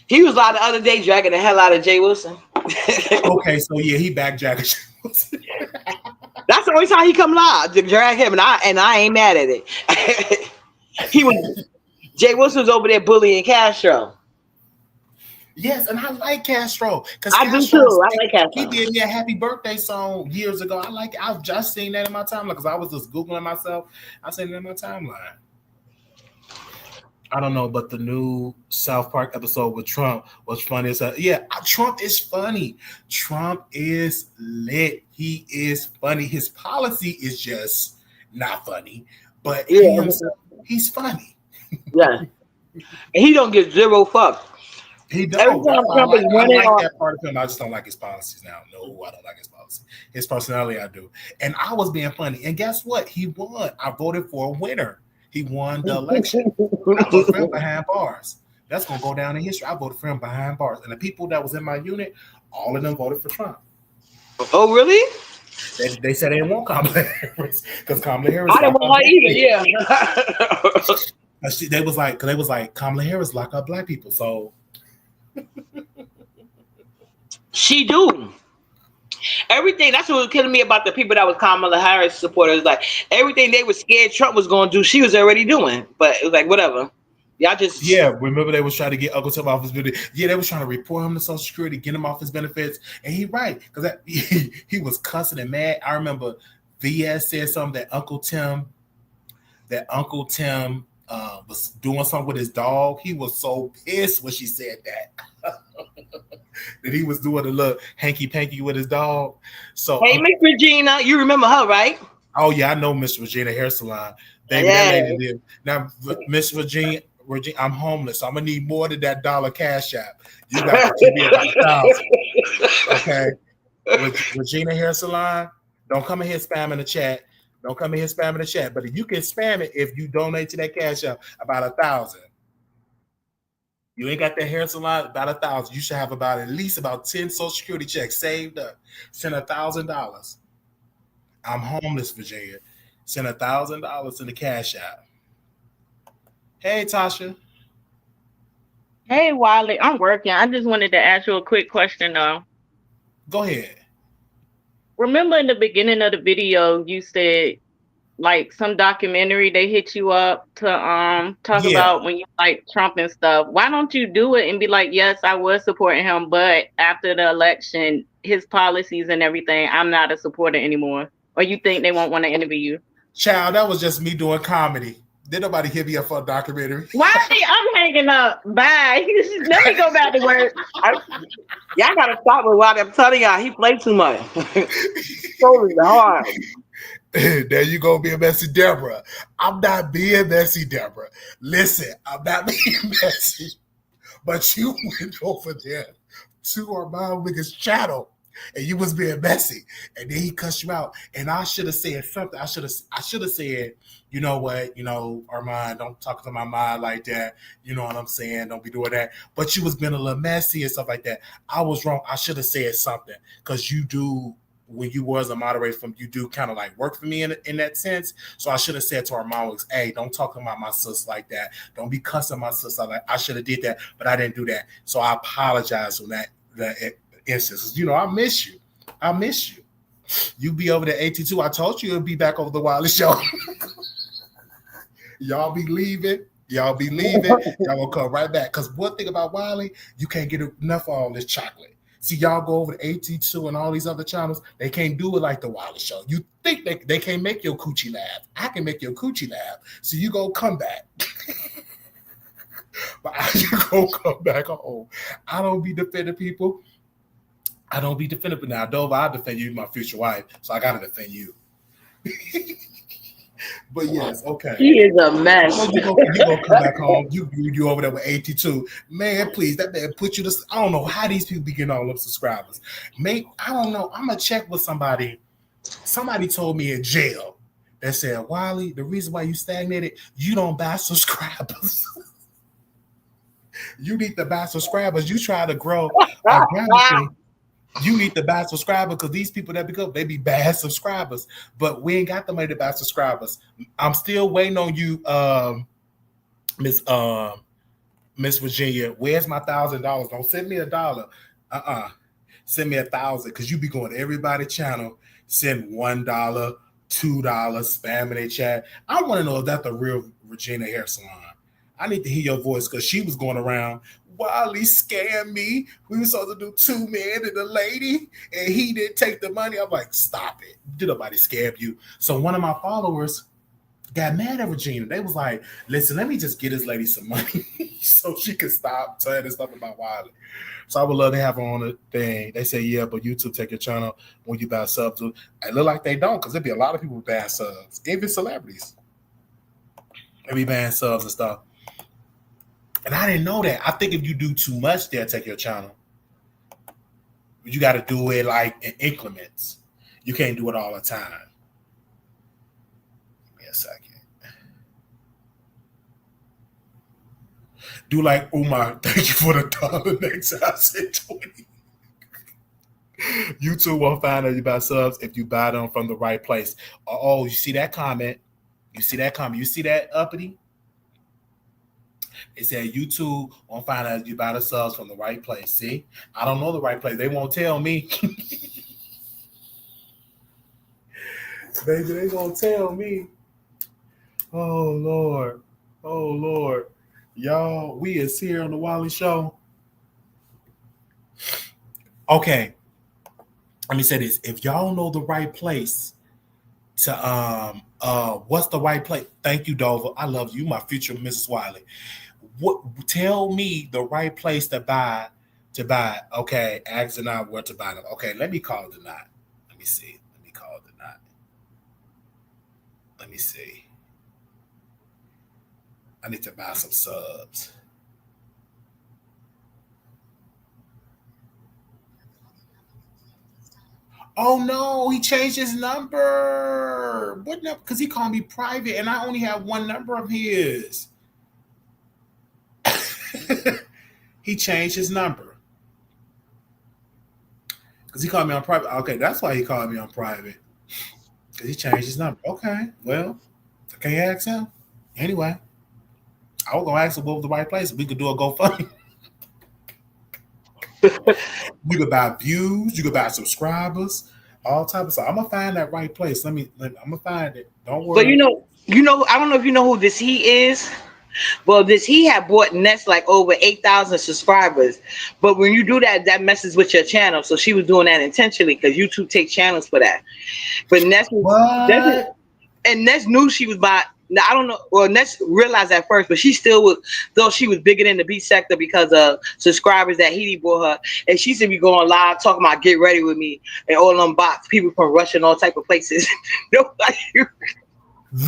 He was live the other day dragging the hell out of Jay Wilson.
Okay, so yeah, he backjacking Jay Wilson.
That's the only time he come live to drag him, and I ain't mad at it. Jay Wilson was over there bullying Castro.
Yes, and I like Castro because
I do too. I like Castro.
He did me a happy birthday song years ago. I like it. I've just seen that in my timeline because I was just Googling myself. I seen it in my timeline. I don't know, but the new South Park episode with Trump was funny as hell. Yeah, Trump is funny. Trump is lit. He is funny. His policy is just not funny, but he himself, he's funny.
Yeah. And he don't give zero fuck.
He don't. I like that part of him. I just don't like his policies now. No, I don't like his policy. His personality, I do. And I was being funny. And guess what? He won. I voted for a winner. He won the election. I voted for him behind bars. That's going to go down in history. I voted for him behind bars. And the people that was in my unit, all of them voted for Trump.
Oh, really?
They said they didn't want Kamala Harris because Kamala Harris.
I didn't want her either, yeah.
They was like, Kamala Harris lock up black people. So
she do. Everything, that's what was killing me about the people that was Kamala Harris supporters. Like, everything they were scared Trump was going to do, she was already doing. But it was like, whatever. Y'all just...
Yeah, remember they was trying to get Uncle Tim off his benefits. Yeah, they was trying to report him to Social Security, get him off his benefits. And he right, because he was cussing and mad. I remember VS said something that Uncle Tim was doing something with his dog. He was so pissed when she said that. That he was doing a little hanky-panky with his dog. So,
hey, Miss Regina, you remember her, right?
Oh, yeah, I know Miss Regina Hair Salon. Baby, that lady did. Now, Miss Regina, I'm homeless, so I'm going to need more than that $1 cash app. You got to give me about 1,000. Okay? Regina Hair Salon, don't come in here spamming the chat. Don't come in here spamming the chat. But you can spam it if you donate to that cash app about 1,000. You ain't got that hair salon, about 1,000. You should have at least 10 Social Security checks saved up. Send $1,000. I'm homeless, Virginia. Send $1,000 to the cash app. Hey, Tasha.
Hey, Wiley. I'm working. I just wanted to ask you a quick question, though.
Go ahead.
Remember in the beginning of the video, you said, like, some documentary, they hit you up to talk about when you like Trump and stuff. Why don't you do it and be like, yes, I was supporting him, but after the election, his policies and everything, I'm not a supporter anymore? Or you think they won't want to interview you?
Child, that was just me doing comedy. Did nobody hit me up for a documentary?
Why? I'm hanging up. Bye. Let me go back to work.
Y'all gotta stop with Wiley. I'm telling y'all, he played too much. So hard.
There you go, being messy, Deborah. I'm not being messy, Deborah. Listen, I'm not being messy. But you went over there to our mom nigga's channel and you was being messy. And then he cussed you out. And I should have said something. I should have said, you know what, Armand, don't talk to my mind like that. You know what I'm saying? Don't be doing that. But you was being a little messy and stuff like that. I was wrong. I should have said something because you do. When you was a moderator from, you do kind of like work for me in that sense. So I should have said to our mom, hey, don't talk about my sis like that. Don't be cussing my sis like I should have did that, but I didn't do that. So I apologize on that instance. I miss you. I miss you. You be over there 82. I told you you'll be back over the Wiley show. Y'all be leaving. Y'all gonna come right back. Because one thing about Wiley, you can't get enough of all this chocolate. See, y'all go over to AT2 and all these other channels, they can't do it like the Wiley show. You think they can't make your coochie laugh. I can make your coochie laugh. So you go come back. But you go come back home. I don't be defending people. I don't be defending people. Now, Dova, I defend you, my future wife, so I got to defend you. But yes, okay.
He is a mess.
You gonna come back home. You over there with 82. Man, please, that man put you to. I don't know how these people be getting all them subscribers. I don't know. I'm gonna check with somebody. Somebody told me in jail that said, Wiley, the reason why you stagnated, you don't buy subscribers. You need to buy subscribers. You try to grow organically. You need to buy subscribers because these people that they be bad subscribers. But we ain't got the money to buy subscribers. I'm still waiting on you, Miss Virginia. Where's my $1,000? Don't send me $1. Send me 1,000 because you be going to everybody's channel. Send $1, $2, spamming their chat. I want to know if that's the real Regina Hair Salon. I need to hear your voice because she was going around. Wiley scammed me. We were supposed to do 2 men and a lady, and he didn't take the money. I'm like, stop it. Did nobody scam you? So one of my followers got mad at Regina. They was like, listen, let me just get this lady some money so she can stop saying this stuff about Wiley. So I would love to have her on the thing. They say, yeah, but YouTube take your channel when you buy subs. It look like they don't, because there'd be a lot of people buying subs, even celebrities. They be buying subs and stuff. And I didn't know that. I think if you do too much, they'll take your channel. You got to do it like in increments. You can't do it all the time. Give me a second. Do like Umar. Thank you for the dollar. Next time I said 20. YouTube won't find out you buy subs if you buy them from the right place. Oh, you see that comment? You see that comment? You see that uppity? It said YouTube won't find out you buy the subs from the right place. See? I don't know the right place. They won't tell me. Baby, they won't tell me. Oh, Lord. Oh, Lord. Y'all, we is here on the Wiley Show. Okay. Let me say this. If y'all know the right place to what's the right place? Thank you, Dover. I love you, my future Mrs. Wiley. What tell me the right place to buy. Okay, asking out where to buy them. Okay, let me call it tonight. Let me see. Let me call it tonight. Let me see. I need to buy some subs. Oh no, he changed his number. What number? Because he called me private and I only have one number of his. He changed his number. Because he called me on private. Okay, that's why he called me on private. Because he changed his number. Okay, well, I can't ask him. Anyway, I was going to ask him what was the right place. We could do a GoFundMe. You could buy views. You could buy subscribers. All type of stuff. I'm going to find that right place. I'm going to find it. Don't worry.
But you know, I don't know if you know who this he is. Well, this he had bought Ness like over 8,000 subscribers. But when you do that, that messes with your channel. So she was doing that intentionally because YouTube takes channels for that. But Ness knew she was by. Now, I don't know. Well, Ness realized at first, but she still was, though she was bigger than the B sector because of subscribers that he bought her. And she should be going live talking about get ready with me and all them bots, people from Russia and all type of places.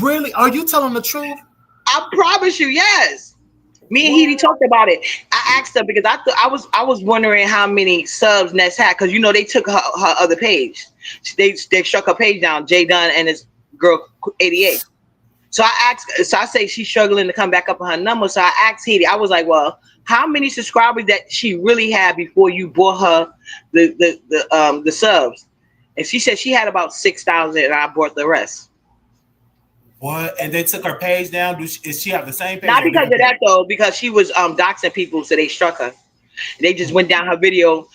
Really? Are you telling the truth?
I promise you, yes. Me and Heidi talked about it. I asked her because I was wondering how many subs Ness had because you know they took her other page. They struck her page down, Jay Dunn and his girl 88. So I asked. So I say she's struggling to come back up on her number. So I asked Heidi. I was like, well, how many subscribers that she really had before you bought her the subs? And she said she had about 6,000, and I bought the rest.
What? And they took her page down? Is she have the same page?
Not because of that though, because she was doxing people, so they struck her. They just went down her video.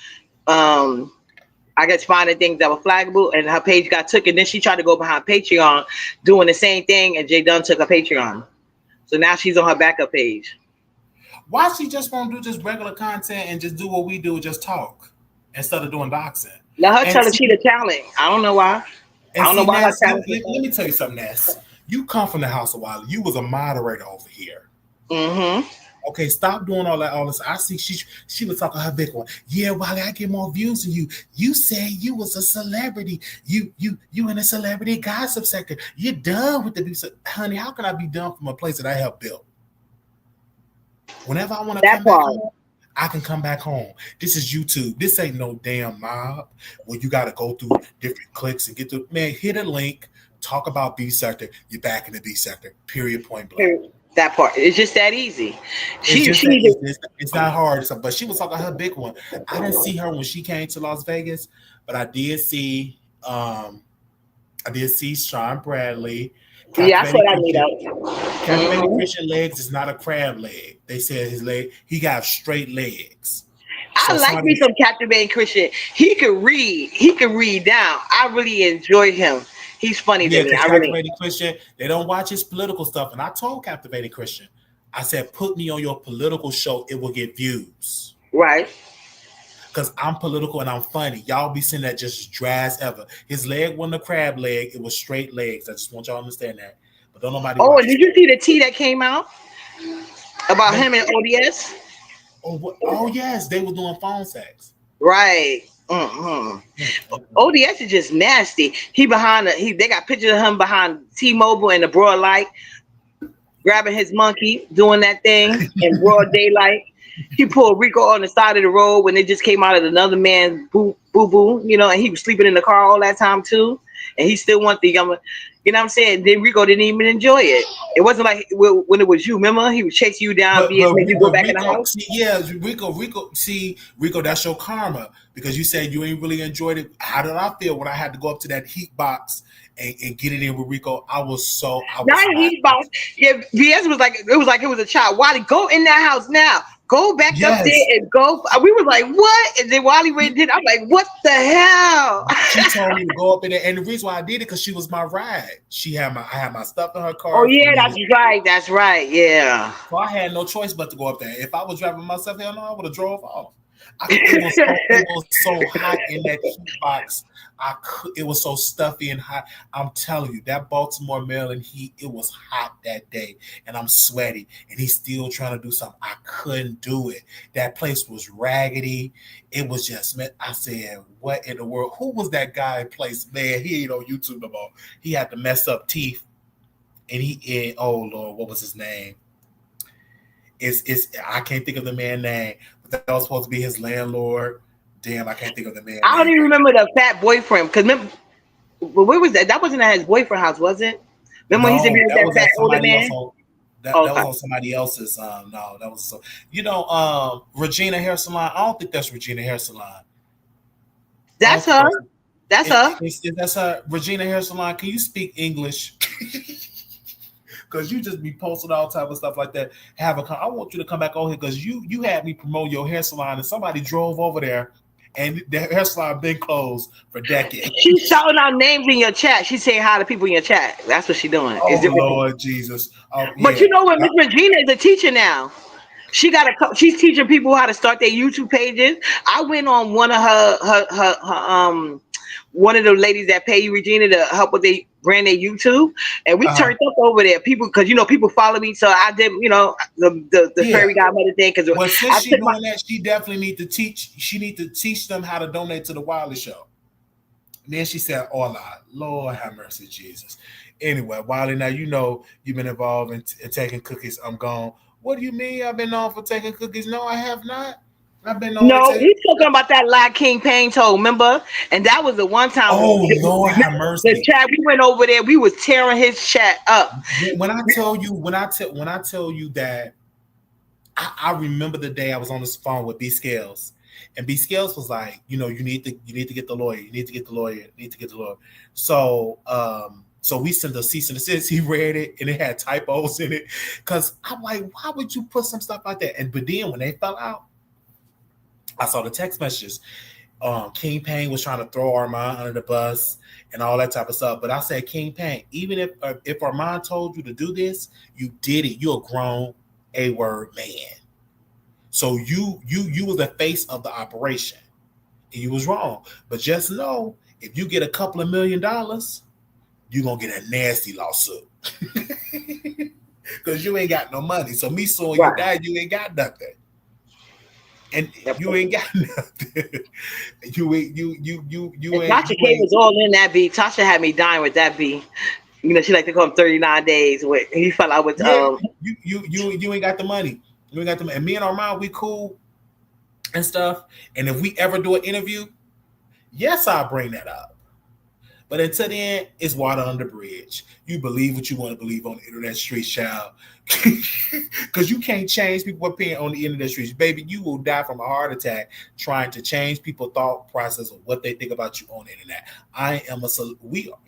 I guess finding things that were flaggable, and her page got took. And then she tried to go behind Patreon, doing the same thing, and Jay Dunn took her Patreon. So now she's on her backup page.
Why she just won't do just regular content and just do what we do, just talk instead of doing doxing?
Let her tell her she the talent. I don't know why. I don't know why her talent.
Let me tell you something, Ness. You come from the House of Wiley. You was a moderator over here. Mm-hmm. Okay, stop doing all that. All this. I see she was talking her big one. Yeah, Wiley, I get more views than you. You say you was a celebrity. You in a celebrity gossip sector. You're done with the honey. How can I be done from a place that I helped build? Whenever I want to come back home, I can come back home. This is YouTube. This ain't no damn mob where you got to go through different clicks and get to man. Hit a link. Talk about B sector. You're back in the B sector. Period. Point blank.
That part. It's just that easy.
It's not hard. But she was talking her big one. I didn't see her when she came to Las Vegas, but I did see. I did see Sean Bradley.
Yeah, I saw that meet up.
Captivating Christian legs is not a crab leg. They said his leg. He got straight legs.
I like me some Captivating Christian. He could read. He could read down. I really enjoy him. He's funny to me.
Captivating Christian, they don't watch his political stuff. And I told Captivating Christian, I said, put me on your political show. It will get views.
Right.
Because I'm political and I'm funny. Y'all be seeing that just dry as ever. His leg wasn't a crab leg. It was straight legs. I just want y'all to understand that. but don't nobody
Oh,
watch
and did you see the tea that came out about him and ODS?
Oh yes, they were doing phone sex.
Right. ODS is just nasty. They got pictures of him behind T-Mobile in the broad light, grabbing his monkey, doing that thing in broad daylight. He pulled Rico on the side of the road when they just came out of another man's boo, and he was sleeping in the car all that time too. And he still want the younger, you know what I'm saying? Then Rico didn't even enjoy it. It wasn't like when it was you, remember? He would chase you down, make you go back in the house.
Rico, that's your karma because you said you ain't really enjoyed it. How did I feel when I had to go up to that heat box and get it in with Rico? I was
not heat box. Yeah, BS was like it was a child. Wiley, go in that house now. Go back up there and go. We were like, what? And then Wiley went and did. I'm like, what the hell?
She told me to go up in there, and the reason why I did it because she was my ride. I had my stuff in her car.
Oh yeah, that's right. Yeah.
So I had no choice but to go up there. If I was driving myself, hell no, I would have drove off. It was so hot in that heat box. It was so stuffy and hot. I'm telling you, that Baltimore, Maryland heat, it was hot that day. And I'm sweaty. And he's still trying to do something. I couldn't do it. That place was raggedy. It was just, man, I said, what in the world? Who was that guy in place? Man, he ain't on YouTube no more. He had to mess up teeth. And oh Lord, what was his name? I can't think of the man's name. But that was supposed to be his landlord. Damn, I can't think of the man.
I don't even remember the fat boyfriend because where was that? That wasn't at his boyfriend's house, was it? Remember when he said he was that fat older man?
That was on somebody else's. No, that was so. Regina Hair Salon. I don't think that's Regina Hair Salon.
That's her. That's her.
That's her. Regina Hair Salon. Can you speak English? Because you just be posting all type of stuff like that. I want you to come back over here because you had me promote your hair salon and somebody drove over there and the hair salon been closed for decades.
She's shouting out names in your chat. She's saying hi to people in your chat. That's what she's doing.
Oh Lord Jesus!
But you know what? Miss Regina is a teacher now. She's teaching people how to start their YouTube pages. I went on one of her one of the ladies that pay you, Regina, to help with they brand their YouTube, and we turned up over there. People, because people follow me, so I did, the fairy godmother thing. Because
since she's doing that, she definitely need to teach. She need to teach them how to donate to the Wiley Show. And then she said, "Hola, Lord have mercy, Jesus." Anyway, Wiley, now you've been involved in taking cookies. I'm gone. What do you mean? I've been known for taking cookies? No, I have not. I've been known. No,
he's talking about that lie King Payne told. Remember? And that was the one time.
Oh Lord have mercy.
The chat, we went over there. We was tearing his chat up.
When I tell you that, I remember the day I was on this phone with B Scales, and B Scales was like, you need to get the lawyer. You need to get the lawyer. So we sent a cease and desist. He read it and it had typos in it. Cause I'm like, why would you put some stuff like that? But then when they fell out, I saw the text messages. King Payne was trying to throw Armand under the bus and all that type of stuff. But I said, King Payne, even if Armand told you to do this, you did it. You're a grown A-word man. So you were the face of the operation. And you was wrong. But just know, if you get a couple of $1 million, you're going to get a nasty lawsuit. Because you ain't got no money. So me suing your dad, you ain't got nothing. And you ain't got nothing. You ain't.
Tasha K was all in that beat. Tasha had me dying with that beat. She like to call him 39 days. He fell out with
You ain't got the money. You ain't got the money. And me and Armand, we cool and stuff. And if we ever do an interview, yes, I'll bring that up. But until then, it's water under the bridge. You believe what you want to believe on the internet streets, child. Because you can't change people's opinion on the internet streets. Baby, you will die from a heart attack trying to change people's thought process of what they think about you on the internet.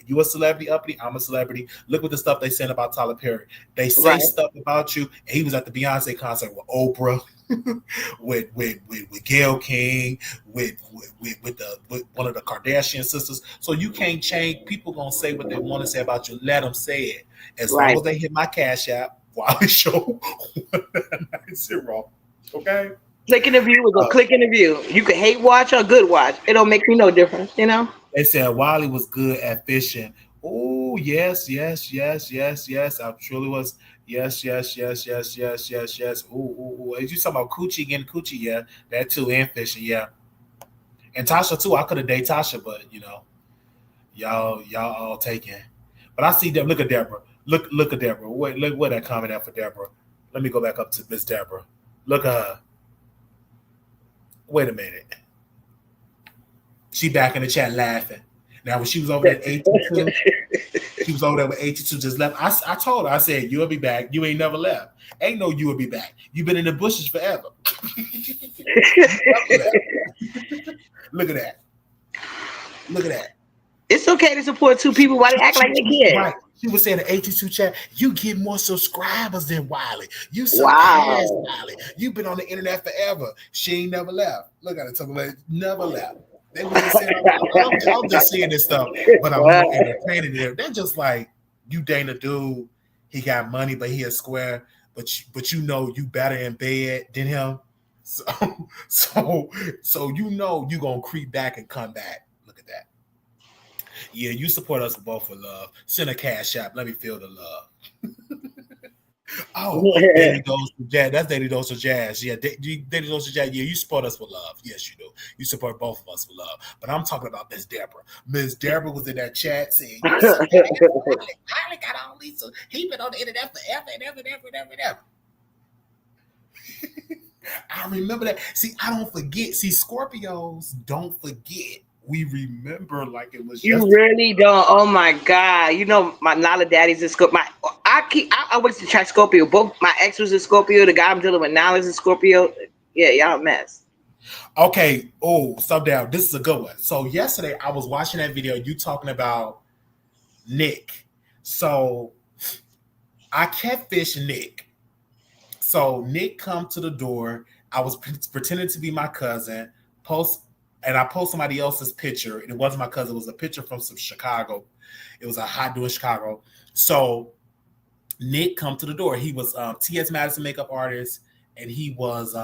You a celebrity, uppity, I'm a celebrity. Look at the stuff they said about Tyler Perry. They say stuff about you, and he was at the Beyonce concert with Oprah. with Gayle King, with one of the Kardashian sisters. So you can't change. People gonna say what they want to say about you. Let them say it. As long as they hit my Cash App, Wiley Show 1990. Okay.
Click in the view is a click in the view. You can hate watch or good watch. It don't make me no difference,
They said Wiley was good at fishing. Ooh. Ooh, yes. I truly was. Yes. Ooh. You talking about coochie getting coochie? Yeah, that too, and fishing. Yeah, and Tasha too. I could have dated Tasha, but y'all all taken. But I see them. Look at Deborah. Look at Deborah. Wait, look where that comment at for Deborah. Let me go back up to Miss Deborah. Look at her. Wait a minute. She back in the chat laughing. Now when she was over there at 82, she was over there with 82 just left. I told her, I said, you'll be back. You ain't never left. Ain't no you will be back. You've been in the bushes forever. Look at that. Look at that.
It's okay to support two people while they act like they can.
Right. She was saying the 82 chat, you get more subscribers than Wiley. You surpassed Wiley. You've been on the internet forever. She ain't never left. Look at it, talking about never left. They were just saying, I'm just seeing this stuff, but I'm more entertaining there. They're just like, you dating a dude, he got money, but he a square, but you know you better in bed than him. So you know you gonna creep back and come back. Look at that. Yeah, you support us both for love. Send a cash app. Let me feel the love. Daily Dose of Jazz. That's Daily Dose of Jazz. Yeah, Daily Dose of Jazz. Yeah, you support us for love. Yes, you do. You support both of us for love. But I'm talking about Miss Deborah. Miss Deborah was in that chat saying, I got all these. He been on the internet forever and ever. I remember that. See, I don't forget. See, Scorpios don't forget. We remember like it was.
You really don't. Oh my God! You know my Nala daddy's a Scorpio. I went to try Scorpio. Both my ex was a Scorpio. The guy I'm dealing with now is a Scorpio. Yeah, y'all a mess.
Okay. Oh, stop down. This is a good one. So yesterday I was watching that video. You talking about Nick. So I catfished Nick. So Nick come to the door. I was pretending to be my cousin. And I post somebody else's picture. And it wasn't my cousin. It was a picture from some Chicago. It was a hot dude in Chicago. So Nick come to the door. He was T.S. Madison makeup artist. And he was,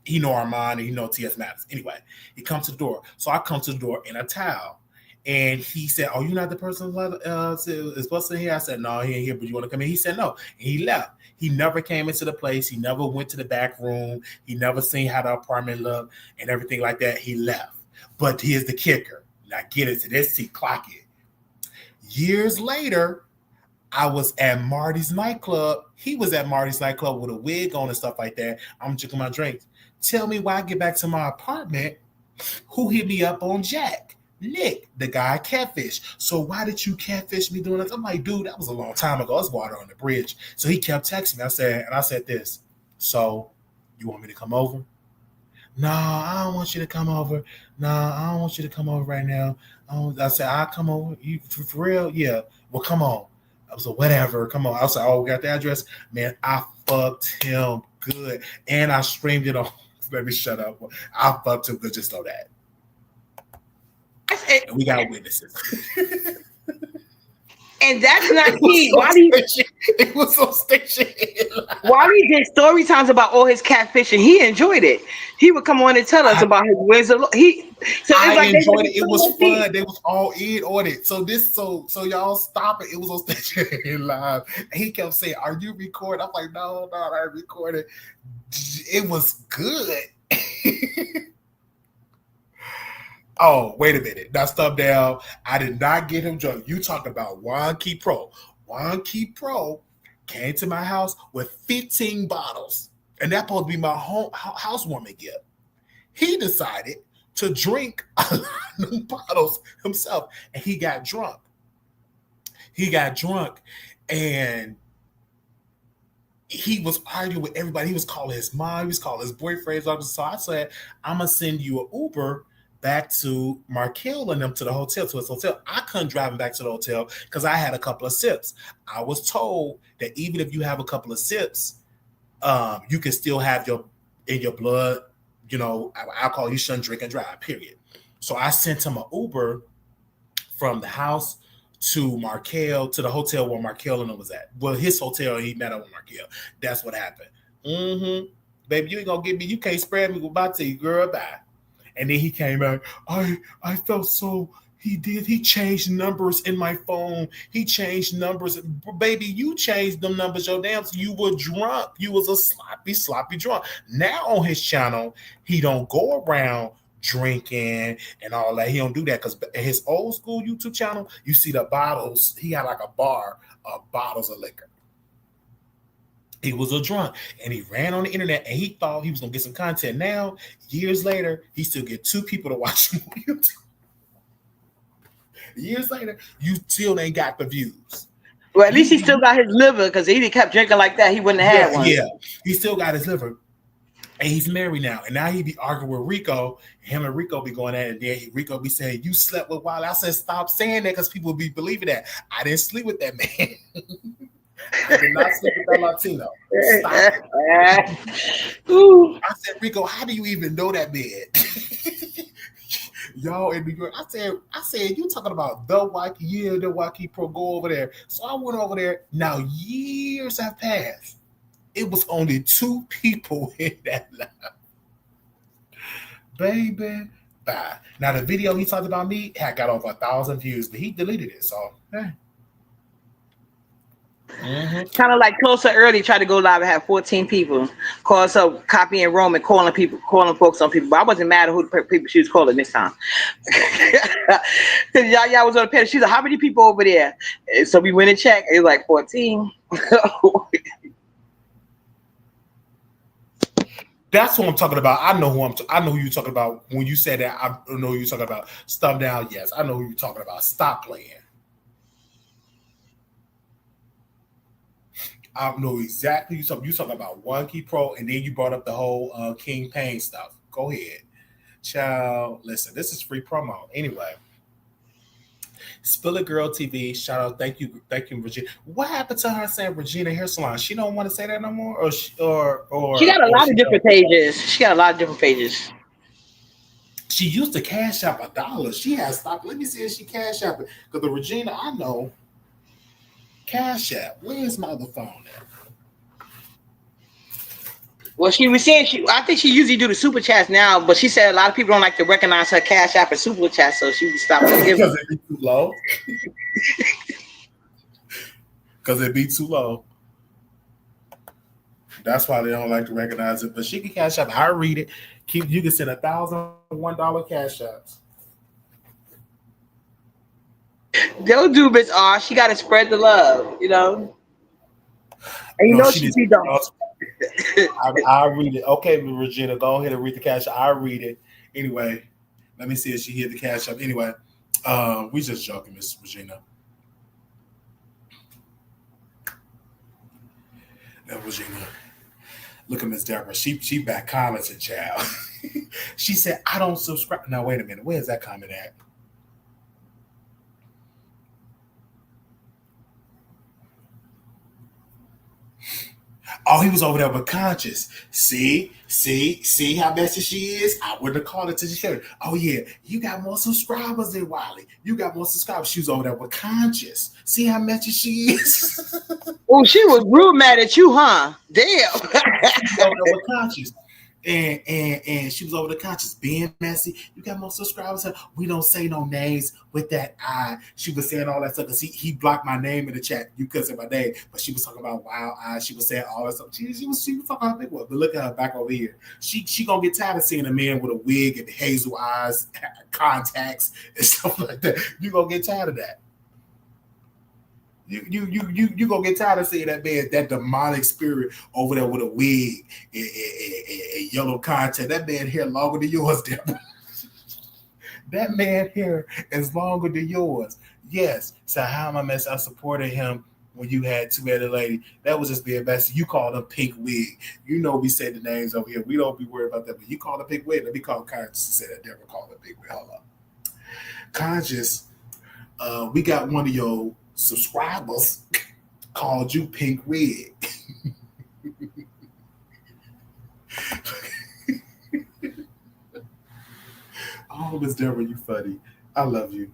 he know Armand and he know T.S. Madison. Anyway, he comes to the door. So I come to the door in a towel. And he said, oh, you're not the person is supposed to be here? I said, no, he ain't here, but you want to come in? He said, no. And he left. He never came into the place. He never went to the back room. He never seen how the apartment looked and everything like that. He left. But here's the kicker. Now get into this, see, clock it. Years later, I was at Marty's nightclub. He was at Marty's nightclub with a wig on and stuff like that. I'm drinking my drinks. Tell me why I get back to my apartment, who hit me up on Jack? Nick, the guy catfish. So why did you catfish me doing this? I'm like, dude, that was a long time ago. It's water on the bridge. So he kept texting me. I said this. So you want me to come over? No, I don't want you to come over. No, I don't want you to come over right now. I said, I'll come over. You for real? Yeah. Well, come on. I was like, whatever. Come on. I was like, oh, we got the address. Man, I fucked him good. And I streamed it on. Let me shut up. I fucked him good. Just know that. And we got witnesses.
And that's not key.
It was so station.
Wiley did story times about all his catfishing. He enjoyed it. He would come on and tell us about his wins. I
enjoyed it. It was fun. They was all in on it. So y'all stop it. It was on station live. And he kept saying, "Are you recording?" I'm like, "No, I ain't recording." It was good. Oh, wait a minute. Now stop down. I did not get him drunk. You talking about Juan Key Pro. Juan Key Pro came to my house with 15 bottles. And that's supposed to be my housewarming gift. He decided to drink a lot of them bottles himself. And he got drunk. And he was arguing with everybody. He was calling his mom. He was calling his boyfriend. So I said, I'm going to send you an Uber back to Markel and them to his hotel. I couldn't drive him back to the hotel because I had a couple of sips. I was told that even if you have a couple of sips, you can still have in your blood, alcohol. You shouldn't drink and drive, period. So I sent him an Uber from the house to Markel, to the hotel where Markel and them was at. Well, his hotel, he met up with Markel. That's what happened. Baby, you ain't gonna get me. You can't spread me with my tea, girl. Bye. And then he came out. I felt so He did. He changed numbers in my phone. He changed numbers. Baby, you changed them numbers your damn. You were drunk. You was a sloppy drunk. Now on his channel, he don't go around drinking and all that. He don't do that because his old school YouTube channel, you see the bottles. He had like a bar of bottles of liquor. He was a drunk and he ran on the internet and he thought he was gonna get some content. Now, years later, he still get 2 people to watch him on YouTube. Years later, you still ain't got the views.
Well, at least he still got his liver because if he kept drinking like that, he wouldn't have had one.
Yeah, he still got his liver. And he's married now. And now he be arguing with Rico. Him and Rico be going at it. And then Rico be saying, you slept with Wiley. I said, stop saying that because people be believing that. I didn't sleep with that man. I did not sleep with that Latino. Stop. I said, Rico, how do you even know that man? Y'all in New York. I said, you talking about the Waukee Pro, go over there. So I went over there. Now years have passed. It was only 2 people in that live. Baby, bye. Now the video he talked about me had got over 1,000 views, but he deleted it. So, hey.
Kind of like Closer Early tried to go live and have 14 people call herself copying Rome and calling folks on people. But I wasn't mad at who the people she was calling this time. Because y'all was on the panel. She's like, how many people over there? And so we went and checked. It was like 14.
That's what I'm talking about. I know who you're talking about. When you said that, I know who you're talking about. Stump down, yes. I know who you're talking about. Stop playing. I know exactly you're talking about Waukee Pro, and then you brought up the whole King Payne stuff. Go ahead. Child, listen, this is free promo. Anyway. Spill It Girl TV, shout out, thank you, Regina. What happened to her saying Regina Hair Salon? She don't want to say that no more, or she got a lot of different pages.
She got a lot of different pages.
She used to cash out $1. She has stopped. Let me see if she cash out because the Regina I know cash app. Where's my other phone at?
Well, she was saying I think she usually do the super chats now, but she said a lot of people don't like to recognize her cash app and super chat, so she would stop.
Because it be too low. Because it be too low. That's why they don't like to recognize it. But she can cash app. I read it. You can send $1,001 cash apps.
They'll do Miss R. She got to spread the love, you know. And you know she be done.
I'll read it. Okay, Regina, go ahead and read the cash. I'll read it. Anyway, let me see if she hit the cash up. Anyway, we just joking, Miss Regina. Now, Regina, look at Miss Deborah. She back commenting, child. She said, I don't subscribe. Now, wait a minute. Where's that comment at? Oh, he was over there with Conscious. See how messy she is? I wouldn't have called it to the show. Oh, yeah, you got more subscribers than Wiley. You got more subscribers. She was over there with Conscious. See how messy she is?
Oh, she was real mad at you, huh? Damn. She
was over there with Conscious. And she was over the Conscious being messy. You got more subscribers. We don't say no names with that eye. She was saying all that stuff because he blocked my name in the chat. You couldn't say my name, but she was talking about wild eyes. She was saying all that stuff. She was talking about big one. But look at her back over here. She gonna get tired of seeing a man with a wig and hazel eyes, contacts, and stuff like that. You gonna get tired of that. You gonna get tired of seeing that man, that demonic spirit over there with a wig and yellow contact. That man hair longer than yours, Deborah. That man hair is longer than yours. Yes. So how am I messing? I supported him when you had 2 other ladies. That was just being messy. You called them pink wig. You know we say the names over here. We don't be worried about that. But you called a pink wig. Let me call Conscious and say that Deborah called a pink wig. Hold up. Conscious, we got one of your subscribers called you pink wig. Oh, Miss Deborah, you funny. I love you.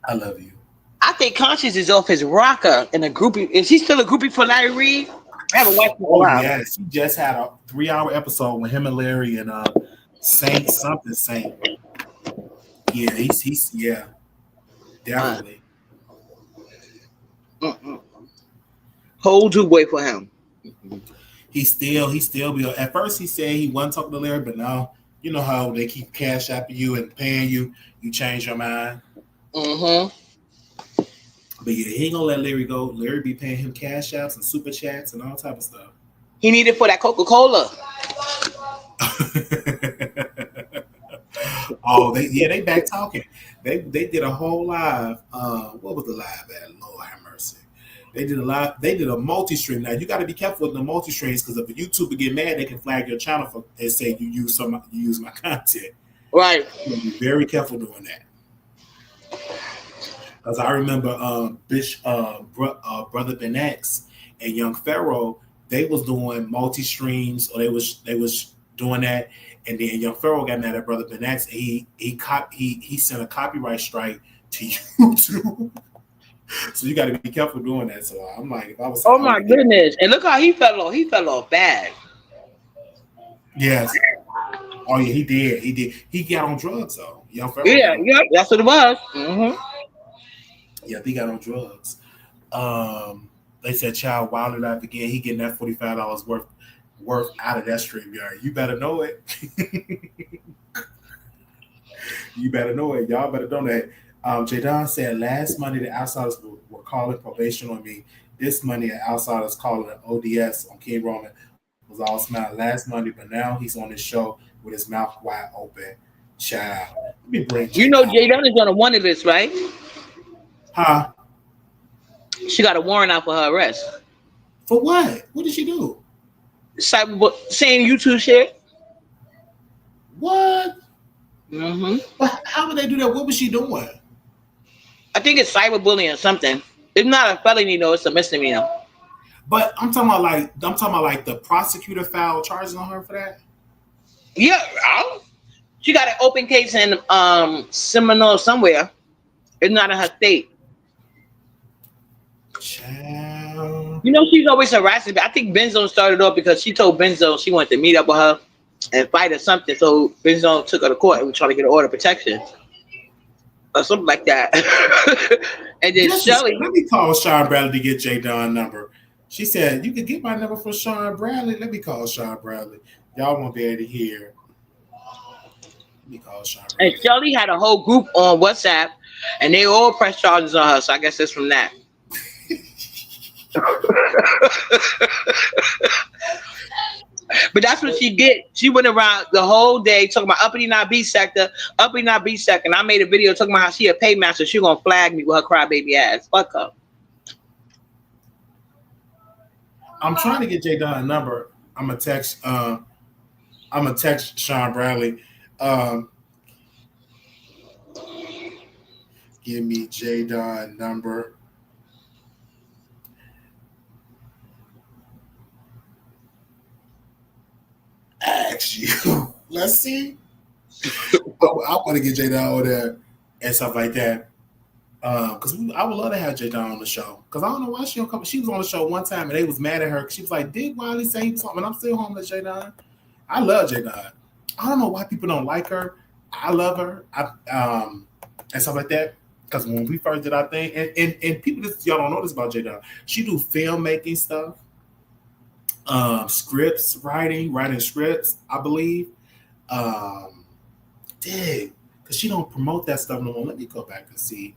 I love you.
I think Conscious is off his rocker in a groupie. Is he still a groupie for Larry Reid? I haven't watched him in a while.
Yes, he just had a 3-hour episode with him and Larry and Saint. Yeah, he's yeah, definitely.
Hold you boy for him.
He still be. At first, he said he wasn't talking to Larry, but now you know how they keep cash apping you and paying you. You change your mind.
Mm-hmm.
But yeah, he ain't gonna let Larry go. Larry be paying him cash apps and super chats and all type of stuff.
He needed for that Coca-Cola.
Oh, they back talking. They did a whole live. What was the live at? Lord have mercy. They did a multi-stream. Now you got to be careful with the multi-streams because if a YouTuber get mad, they can flag your channel and say you use my content.
Right.
You be very careful doing that. Because I remember Brother Ben X and Young Pharaoh, they was doing multi-streams, or they was doing that, and then Young Pharaoh got mad at Brother Ben X, and he sent a copyright strike to YouTube. So you got to be careful doing that. So I'm like, if I was,
oh my goodness, and look how he fell off. He fell off bad.
Yes. Oh yeah, he did. He got on drugs though. Young Pharaoh.
Yeah, that's what it was. Mm-hmm.
Yeah, he got on drugs. They said Child Wiley life again. He getting that $45 worth out of that StreamYard. You better know it. You better know it. Y'all better know that. Jadon said last Monday the outsiders were calling probation on me. This Monday the outsiders calling an ODS on King Roman was all smiling last Monday, but now he's on his show with his mouth wide open. Child. Let me bring
you know Jadon is on a wanted list, right?
Huh?
She got a warrant out for her arrest.
For what? What did she do?
Saying YouTube shit.
What?
Mm-hmm.
How would they do that? What was she doing?
I think it's cyberbullying or something. It's not a felony though; it's a misdemeanor.
But I'm talking about like the prosecutor filed charges on her for that.
Yeah, she got an open case in Seminole somewhere. It's not in her state.
Child.
You know she's always harassing. I think Benzo started off because she told Benzo she wanted to meet up with her and fight or something. So Benzo took her to court and was trying to get an order of protection or something like that. And then Shelly.
Let me call Sean Bradley to get Jadon's number. She said, you could get my number from Sean Bradley. Let me call Sean Bradley. Y'all won't be able to hear. Let me call Sean Bradley.
And Shelly had a whole group on WhatsApp and they all pressed charges on her. So I guess it's from that. But that's what she did. She went around the whole day talking about uppity not B sector. And I made a video talking about how she a paymaster. She gonna flag me with her crybaby ass. Fuck her.
I'm trying to get Jadon's number. I'm gonna text Sean Bradley. Give me Jadon's number. Ask you. Let's see. I want to get Jadon over there and stuff like that. Because I would love to have Jadon on the show. Because I don't know why she don't come. She was on the show one time and they was mad at her. She was like, "Did Wiley say something?" I'm still homeless, Jadon. I love Jadon. I don't know why people don't like her. I love her. And stuff like that. Because when we first did our thing, and people y'all don't know this about Jadon. She do filmmaking stuff. Scripts, writing scripts, I believe. Because she don't promote that stuff no more. Let me go back and see.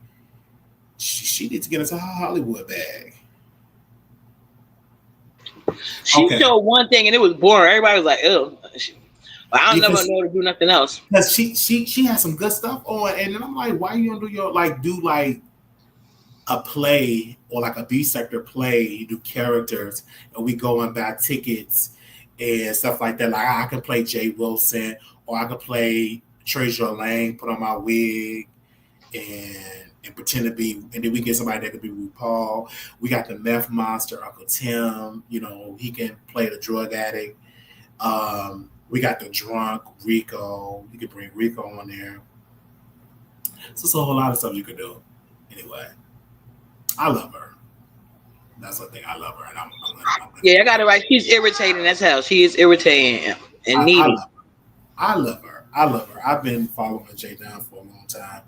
She needs to get into her Hollywood bag.
She showed one thing and it was boring. Everybody was like, "Ew." But I don't never know to do nothing else.
Because she has some good stuff on, and then I'm like, why you don't do a play or like a B sector play? You do characters, and we go and buy tickets and stuff like that. Like I can play Jay Wilson, or I could play Treasure Lane, put on my wig, and pretend to be, and then we get somebody that could be RuPaul. We got the meth monster, Uncle Tim. You know, he can play the drug addict. We got the drunk Rico. You could bring Rico on there. So it's a whole lot of stuff you could do. Anyway, I love her. That's the thing. I love her, and I'm
yeah, I got it right. She's irritating as hell. She is irritating and needy.
I love her. I love her. I've been following Jay down for a long time.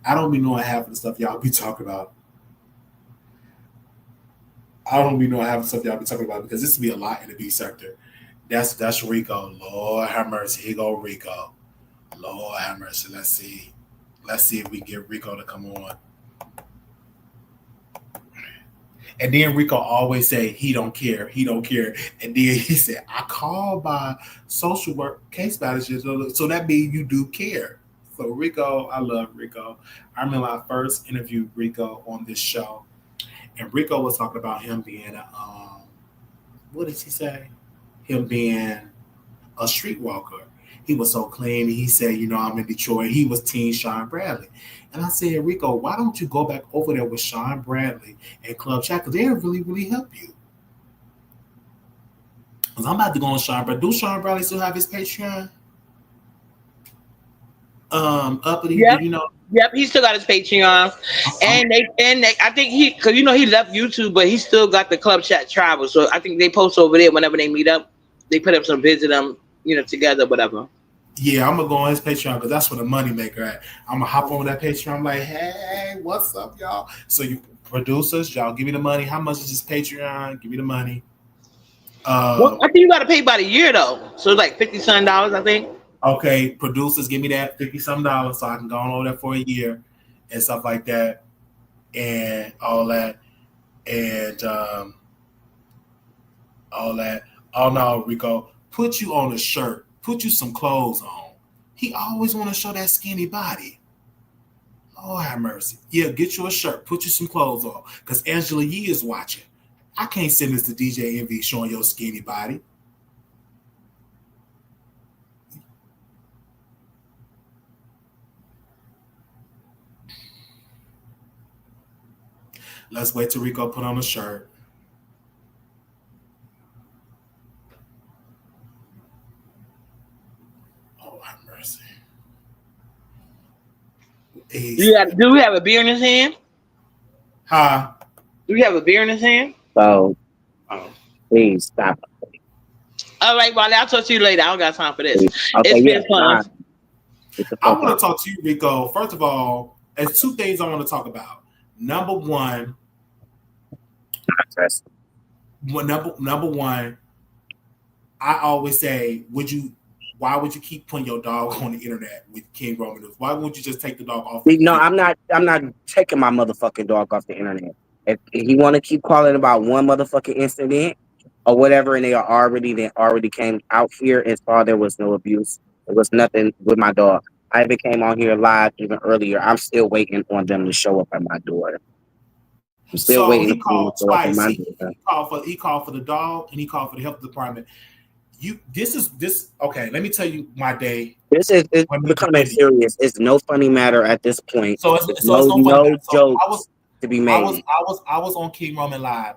I don't be knowing half of the stuff y'all be talking about. I don't be knowing half of the stuff y'all be talking about because this would be a lot in the B sector. That's Rico. Lord have mercy. Here go Rico. Lord have mercy. Let's see. Let's see if we can get Rico to come on. And then Rico always say he don't care. He don't care. And then he said, I called by social work case managers. So that means you do care. So Rico, I love Rico. I remember I first interviewed Rico on this show. And Rico was talking about him being what did he say? Him being a streetwalker. He was so clean. He said, I'm in Detroit. He was Teen Sean Bradley. And I said, Rico, why don't you go back over there with Sean Bradley and Club Chat? Because they'll really, really help you. Because I'm about to go on Sean Bradley. Do Sean Bradley still have his Patreon?
Yep, he still got his Patreon. And they I think because he left YouTube, but he still got the Club Chat Travel. So I think they post over there whenever they meet up. They put up some visit them, together, whatever.
Yeah, I'm gonna go on his Patreon because that's where the money maker at. I'm gonna hop on that Patreon. I'm like, hey, what's up, y'all? So you producers, y'all give me the money. How much is this Patreon? Give me the money.
Well, I think you gotta pay by the year though. So it's like $50-something, I think.
Okay, producers, give me that $50-something so I can go on over there for a year and stuff like that, and all that, and all that. Oh no, Rico, put you on a shirt. Put you some clothes on. He always want to show that skinny body. Lord have mercy. Yeah, get you a shirt. Put you some clothes on. Because Angela Yee is watching. I can't send this to DJ Envy showing your skinny body. Let's wait till Rico put on a shirt.
Do we have a beer in his hand?
Huh?
Do we have a beer in his hand?
Oh, please stop.
All right, Wiley, I'll talk to you later. I don't got time for this.
Okay,
it's been fun.
I want to talk to you, Rico. First of all, there's two things I want to talk about. Number one, I always say, why would you keep putting your dog on the internet with King Roman? Why wouldn't you just take the dog off?
No, I'm not taking my motherfucking dog off the internet. If he want to keep calling about one motherfucking incident or whatever, and they already came out here and saw there was no abuse. There was nothing with my dog. I even came on here live even earlier. I'm still waiting on them to show up at my door. I'm still waiting.
He called twice. He called for the dog and he called for the health department. Okay, let me tell you my day.
It's becoming serious. It's no funny matter at this point.
So it's no
jokes to be made.
I was on King Roman Live,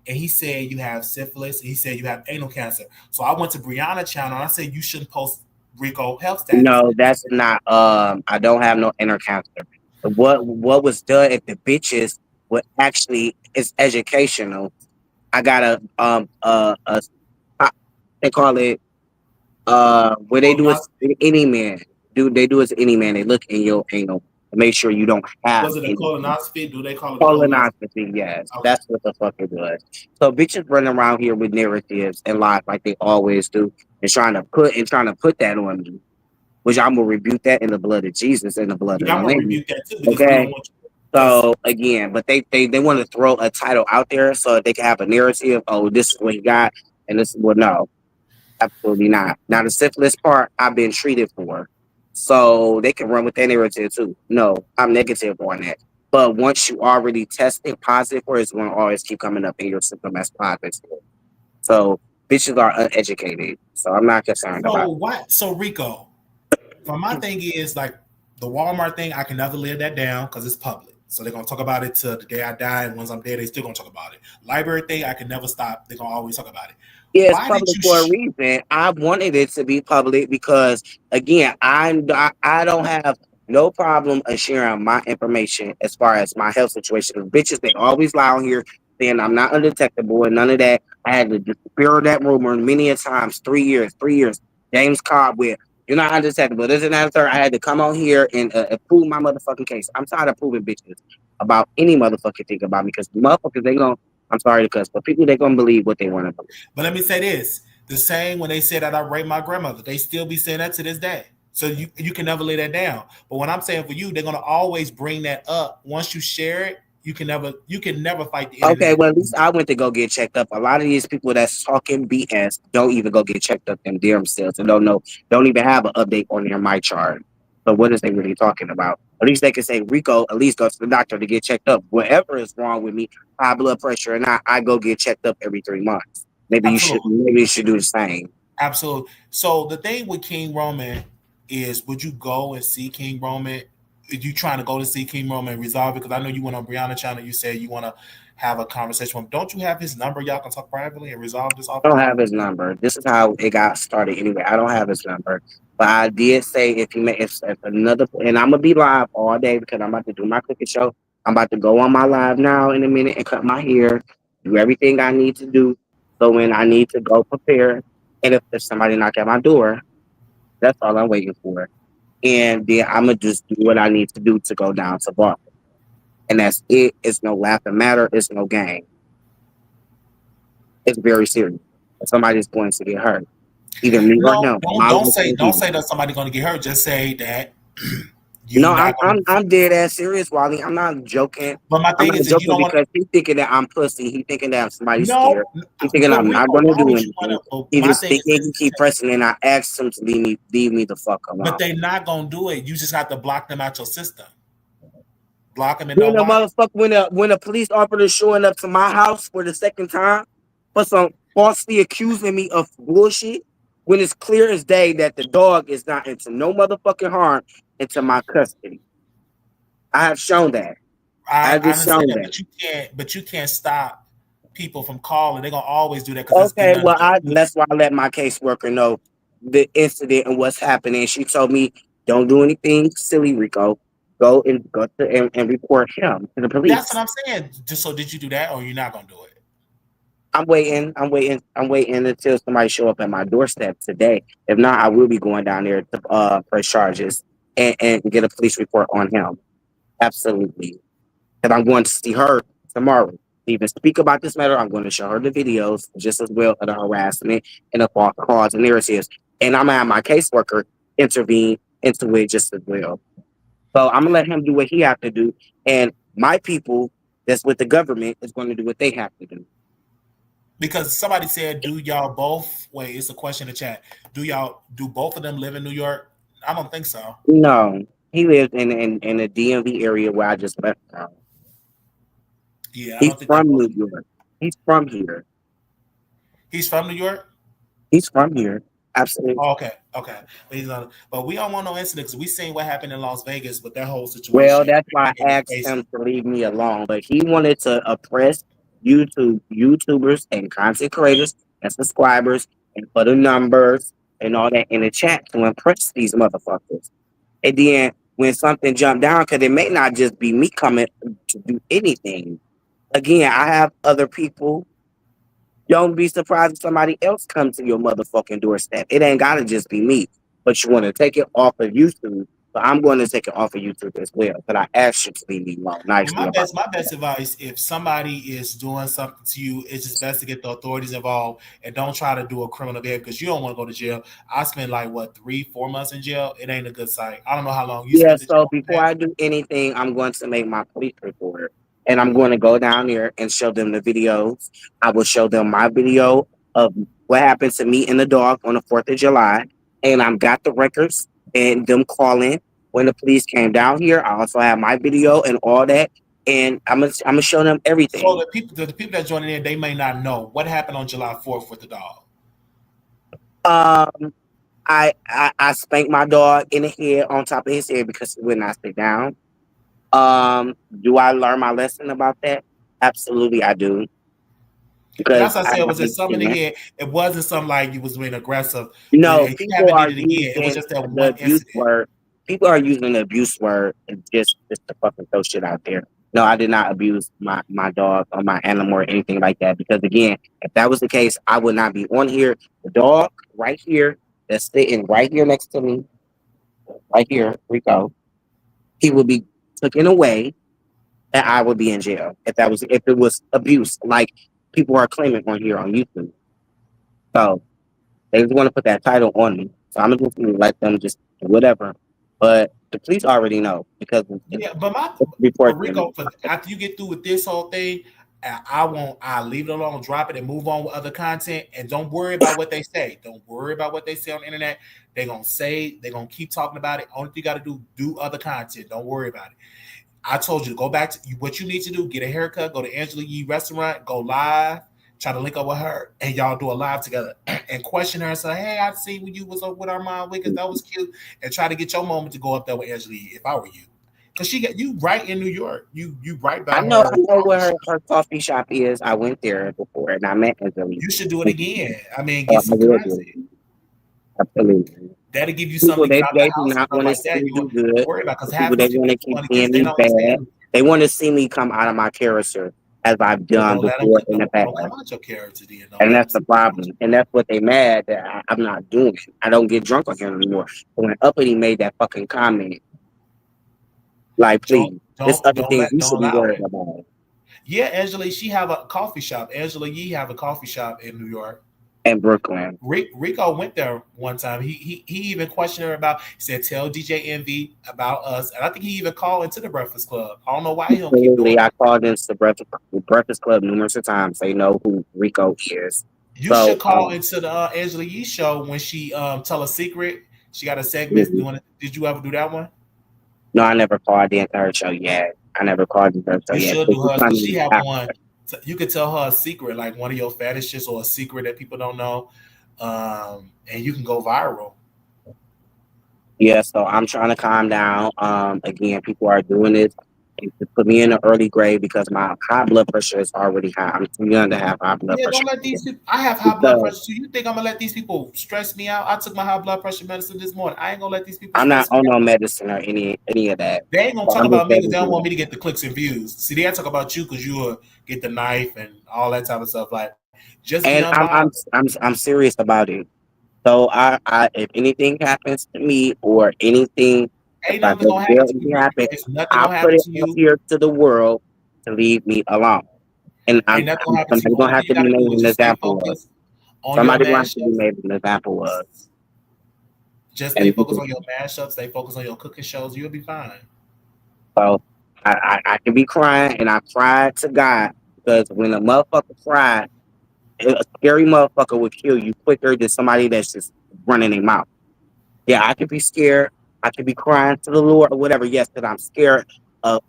and he said you have syphilis. And he said you have anal cancer. So I went to Brianna channel and I said you shouldn't post Rico health status.
No, that's not. I don't have no anal cancer. What was done at the bitches what actually is educational. I got they call it where they do it any man. They do it to any man. They look in your anal to make sure you don't have.
Was it a colonoscopy? Do they call it
colonoscopy? Yes, okay. That's what the fuck it was. So bitches running around here with narratives and lies like they always do, and trying to put that on me, which I'm gonna rebuke that in the blood of Jesus and the blood of the Lamb. I'm gonna rebuke that too. Okay. So again, but they want to throw a title out there so that they can have a narrative. Oh, this is what he got, and this is what no. Absolutely not. Now the syphilis part, I've been treated for, so they can run with that narrative too. No, I'm negative on that. But once you already tested positive for it, it's going to always keep coming up in your symptom as positive. So bitches are uneducated, so I'm not concerned about.
What? So Rico, my thing is like the Walmart thing. I can never live that down because it's public. So they're gonna talk about it till the day I die, and once I'm dead, they still gonna talk about it. Library thing, I can never stop. They're gonna always talk about it.
Yeah, it's public for a reason. I wanted it to be public because, again, I don't have no problem in sharing my information as far as my health situation. Bitches, they always lie on here saying I'm not undetectable and none of that. I had to disappear that rumor many a times. 3 years. James Cobb with You're not undetectable. This is another third. I had to come on here and prove my motherfucking case. I'm tired of proving bitches about any motherfucking thing about me because motherfuckers, they gonna, I'm sorry to cuss, but people, they gonna believe what they want to believe.
But let me say this. The same when they said that I raped my grandmother, they still be saying that to this day. So you can never lay that down. But what I'm saying for you, they're gonna always bring that up. Once you share it, you can never fight the
Okay,
internet.
well, at least I went to go get checked up. A lot of these people that's talking BS don't even go get checked up themselves and don't even have an update on their my chart. So what is they really talking about? At least they can say, Rico, at least go to the doctor to get checked up. Whatever is wrong with me, high blood pressure, and I go get checked up every 3 months. Maybe you should do the same.
Absolutely. So the thing with King Roman is, would you go and see King Roman? Are you trying to go to see King Roman and resolve it? Because I know you went on Brianna channel. You said you want to have a conversation with him. Don't you have his number? Y'all can talk privately and resolve this off.
I don't have his number. This is how it got started anyway. I don't have his number. But I did say if another, and I'm gonna be live all day because I'm about to do my cooking show. I'm about to go on my live now in a minute and cut my hair, do everything I need to do. So when I need to go prepare, and if somebody knock at my door, that's all I'm waiting for. And then I'm gonna just do what I need to do to go down to Boston. And that's it. It's no laughing matter. It's no game. It's very serious. Somebody's going to get hurt. Either me or him.
Don't say that somebody's going to get hurt. Just say that.
I'm dead ass serious, Wiley. I'm not joking.
But my thing is,
joking because he's thinking that I'm pussy. He's thinking that somebody's scared. He's thinking I'm not going to do anything. He just thinking he keep pressing, and I asked him to leave me the fuck alone.
But they're not going to do it. You just have to block them out your system. Block them in
when the motherfucker, when a police officer is showing up to my house for the second time for some falsely accusing me of bullshit, when it's clear as day that the dog is not into no motherfucking harm into my custody. I have shown that.
I understand that, but you can't stop people from calling. They're gonna always do that.
Okay, well, that's why I let my caseworker know the incident and what's happening. She told me, "Don't do anything silly, Rico. Go and report him to the police."
That's what I'm saying. Just so, did you do that, or you're not gonna do it?
I'm waiting until somebody show up at my doorstep today. If not, I will be going down there to press charges and get a police report on him. Absolutely. And I'm going to see her tomorrow. To even speak about this matter, I'm going to show her the videos just as well of the harassment and the false cause and narratives. And I'm going to have my caseworker intervene into it just as well. So I'm going to let him do what he have to do. And my people that's with the government is going to do what they have to do.
Because somebody said, do y'all both, wait, it's a question in the chat. Do both of them live in New York? I don't think so.
No, he lives in the DMV area where I just left from.
Yeah,
he's from New York. He's from here.
He's from New York?
He's from here. Absolutely.
Oh, okay. But we don't want no incidents. We seen what happened in Las Vegas with that whole situation.
Well, that's why I asked him to leave me alone. But he wanted to oppress YouTubers and content creators and subscribers and put the numbers and all that in the chat to impress these motherfuckers. And then when something jumped down, because it may not just be me coming to do anything. Again, I have other people. Don't be surprised if somebody else comes to your motherfucking doorstep. It ain't gotta just be me. But you want to take it off of YouTube. But I'm going to take it off of YouTube as well. But I asked you to leave me alone.
My best advice, if somebody is doing something to you, it's just best to get the authorities involved and don't try to do a criminal behavior because you don't want to go to jail. I spent 3-4 months in jail. It ain't a good sight. I don't know how long you spent.
So before I do anything, I'm going to make my police report. And I'm going to go down there and show them the videos. I will show them my video of what happened to me and the dog on the 4th of July. And I've got the records and them calling when the police came down here. I also have my video and all that. And I'm gonna show them everything.
So the people that joining in, they may not know what happened on July 4th with the dog.
I spanked my dog in the head on top of his head because he would not sit down. Do I learn my lesson about that? Absolutely, I do.
Because that's what I said. Was it something in the head? It wasn't something like you was being aggressive.
No,
people are using it was just that one
abuse word. People are using the abuse word just to fucking throw shit out there. No, I did not abuse my dog or my animal or anything like that. Because again, if that was the case, I would not be on here. The dog right here that's sitting right here next to me, right here, Rico, he would be taken away, and I would be in jail if it was abuse, like people are claiming on here on YouTube. So they just want to put that title on me. So I'm just gonna let them just whatever. But the police already know because
but Rico, after you get through with this whole thing, I leave it alone, drop it, and move on with other content. And don't worry about what they say. Don't worry about what they say on the internet. They're gonna keep talking about it. Only thing you gotta do other content. Don't worry about it. I told you to go back to what you need to do, get a haircut, go to Angela Yee restaurant, go live, try to link up with her, and y'all do a live together and question her and say, hey, I see when you was up with Armand Wiggins, that was cute, and try to get your moment to go up there with Angela Yee if I were you. Because she got you right in New York. You right by
I know where her coffee shop is. I went there before and I met Angela.
You should do it again. I mean, get some content.
Absolutely.
That'll give you something.
They do not want to see me do good.
Worry about because
People, they want to keep seeing me bad. They want to see me come out of my character as I've done before in the past.
Don't come out your character, then.
And that's the problem. And that's what they mad that I'm not doing. I don't get drunk on here anymore. But when Uppity made that fucking comment, like, please, this other thing you should be worried about.
Yeah, Angela, she have a coffee shop. Angela Yee have a coffee shop in New York.
And Brooklyn.
Rico went there one time. He even questioned her about. He said, "Tell DJ Envy about us." And I think he even called into the Breakfast Club. I don't know why he don't keep doing it.
I called into the Breakfast Club numerous times. They know who Rico is.
You should call into the Angela Yee show when she tell a secret. She got a segment. Mm-hmm. Did you ever do that one?
No, I never called the entire show yet. I never called the entire show yet.
You should do her. So she have one. You could tell her a secret, like one of your fetishes or a secret that people don't know, and you can go viral.
Yeah, so I'm trying to calm down. Again, people are doing this to put me in the early grade because my high blood pressure is already high. I'm too young to have high blood pressure.
Don't let these people. I have high blood pressure. So you think I'm gonna let these people stress me out? I took my high blood pressure medicine this morning. I ain't gonna let these people.
I'm not on no medicine or any of that.
They ain't gonna talk about me because they don't want me to get the clicks and views. See, they talk about you because you will get the knife and all that type of stuff. Like, just
and I'm serious about it. So I if anything happens to me or anything.
Ain't nothing gonna happen.
I'll put it up here to the world to leave me alone. And I'm gonna have to be made an example of. Somebody wants to be made an example of.
Just stay focused on your mashups, stay focused on your cooking shows, you'll be fine.
So I can be crying, and I cried to God because when a motherfucker cried, a scary motherfucker would kill you quicker than somebody that's just running their mouth. Yeah, I can be scared. I could be crying to the Lord or whatever. Yes, that I'm scared of